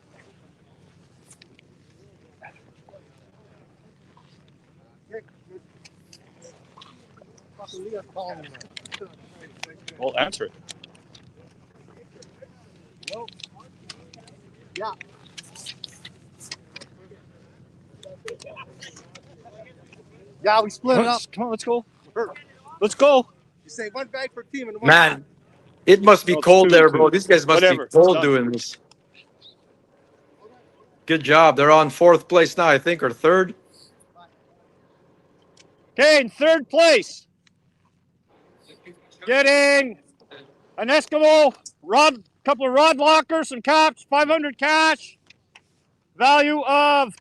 Fucking Leah's calling me, man. Well, answer it. Hello? Yeah. Yeah, we split it up. Come on, let's go. Let's go. You say 1 bag per team and 1 Man, it must be No, it's cold 2, there, 2. bro. These guys must Whatever. be cold Done. doing this. Good job. They're on 4th place now, I think, or 3rd. Okay, in 3rd place, getting an Eskimo couple of rod lockers, some caps, 500 cash, value of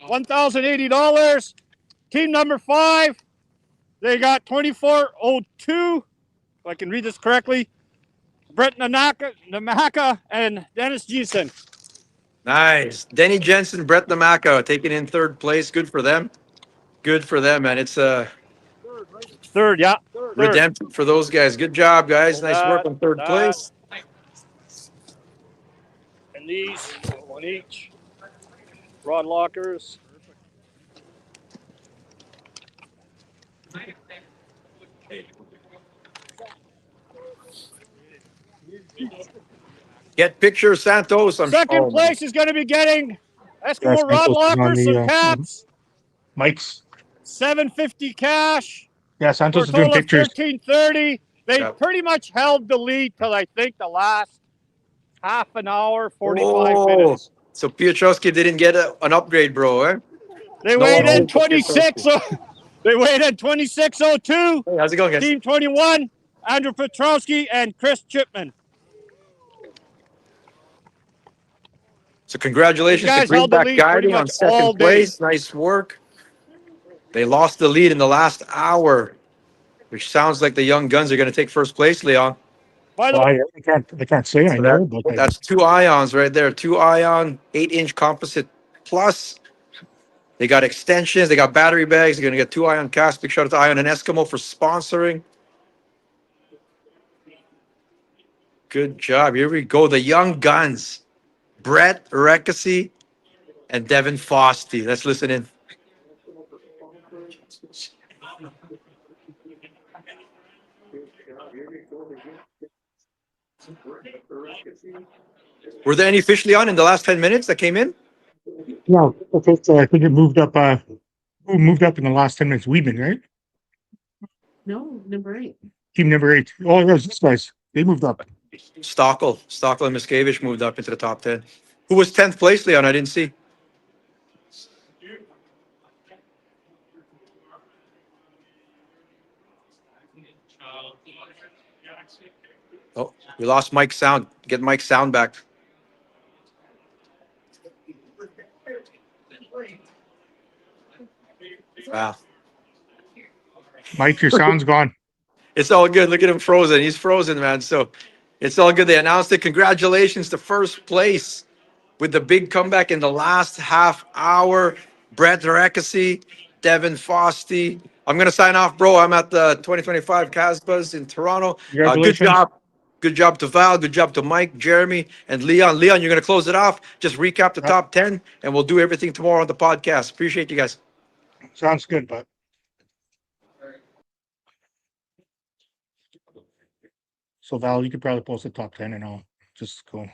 $1,080. Team number 5, they got 2402. If I can read this correctly, Brett Namaka and Dennis Jensen. Nice. Denny Jensen, Brett Namaka taking in 3rd place. Good for them. Good for them, man. It's a 3rd, yeah. redemption for those guys. Good job, guys. Nice work on 3rd That. place. And these, one each. Rod lockers. Get pictures, Santos. 2nd place is going to be getting Eskimo Yes, rod Santos is on lockers, the, some caps, Mike's. $750 cash. Yeah, For Santos a is doing total of pictures. $1330. They Yep. pretty much held the lead till I think the last half an hour, 45 minutes. So Piotrowski didn't get an upgrade, bro, eh? They No weighed in upgrade for 26. They weighed in 2602. Hey, how's it going, guys? Team 21, Andrew Petrowski and Chris Chipman. So congratulations These to guys held the Greenback lead Guiding pretty on much all 2nd day. place. Nice work. They lost the lead in the last hour, which sounds like the young guns are going to take 1st place, Leon. By the Well, way, I can't say I So know, but that's 2 ions right there. 2 ion, 8-inch composite plus. They got extensions. They got battery bags. They're going to get 2 ion cast. Big shout out to Ion and Eskimo for sponsoring. Good job. Here we go. The young guns. Brett Rekasi and Devin Fosty. Let's listen in. Were there any fish, Leon, in the last 10 minutes that came in? yeah, I think it moved up. Who moved up in the last 10 minutes? Weedman, right? No, number 8. Team number 8. Oh, there's these guys. They moved up. Stockel and Miscavige moved up into the top 10. Who was 10th place, Leon? I didn't see. Oh, we lost Mike's sound. Get Mike's sound back. Wow. Mike, your sound's gone. It's all good. Look at him frozen. He's frozen, man. So it's all good. They announced it. Congratulations to 1st place. with the big comeback in the last half hour. Brett Rekasi, Devin Fosty. I'm going to sign off, bro. I'm at the 2025 Casbahs in Toronto. Good Congratulations. job. Good job to Val. Good job to Mike, Jeremy, and Leon. Leon, you're going to close it off. Just recap the top 10, and we'll do everything tomorrow on the podcast. Appreciate you guys. Sounds good, but so Val, you could probably post the top 10 and I'll just go.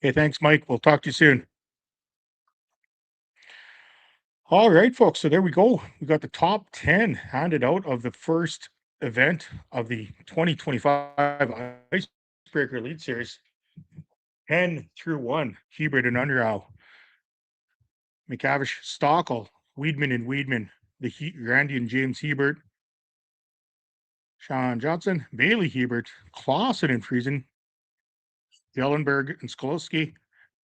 Okay, thanks, Mike. We'll talk to you soon. All right, folks. So there we go. We got the top 10 handed out of the first event of the 2025 Icebreaker Elite Series. 10 through 1, Hebert and Underow, McCavish, Stockel, Weedman and Weedman, Randy and James Hebert, Sean Johnson, Bailey Hebert, Clausen and Friesen, Gellenberg and Skolowski,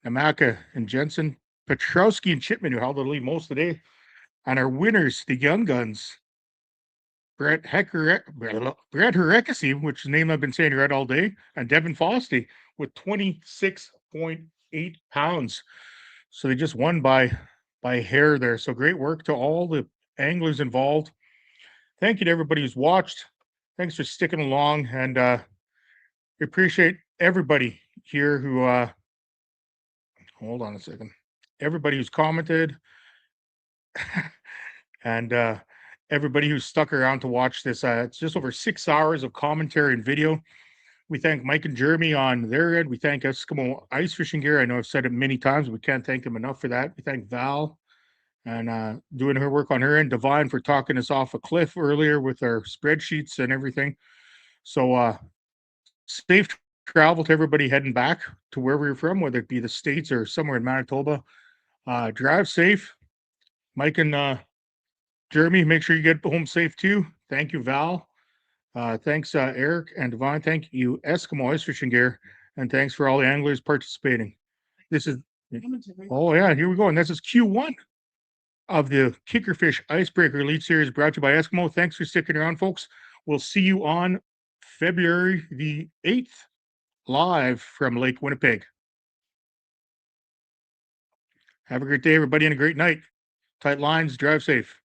Namaka and Jensen, Petrowski and Chipman, who held the lead most of the day. And our winners, the Young Guns, Brett Herekasi, which is a name I've been saying right all day, and Devin Fosty with 26.8 pounds. So they just won by hair there. So great work to all the anglers involved. Thank you to everybody who's watched. Thanks for sticking along, and we appreciate everybody here who hold on a second. Everybody who's commented and everybody who's stuck around to watch this. It's just over 6 hours of commentary and video. We thank Mike and Jeremy on their end. We thank Eskimo Ice Fishing Gear. I know I've said it many times. We can't thank them enough for that. We thank Val and doing her work on her end. Divine for talking us off a cliff earlier with our spreadsheets and everything. So safe travel to everybody heading back to wherever you're from, whether it be the States or somewhere in Manitoba. Drive safe. Mike and Jeremy, make sure you get home safe too. Thank you, Val. Thanks, Eric and Divine. Thank you, Eskimo Ice Fishing Gear. And thanks for all the anglers participating. This is, oh yeah, here we go. And this is Q1 of the Kickerfish Icebreaker Elite Series brought to you by Eskimo. Thanks for sticking around, folks. We'll see you on February the 8th, live from Lake Winnipeg. Have a great day, everybody, and a great night. Tight lines, drive safe.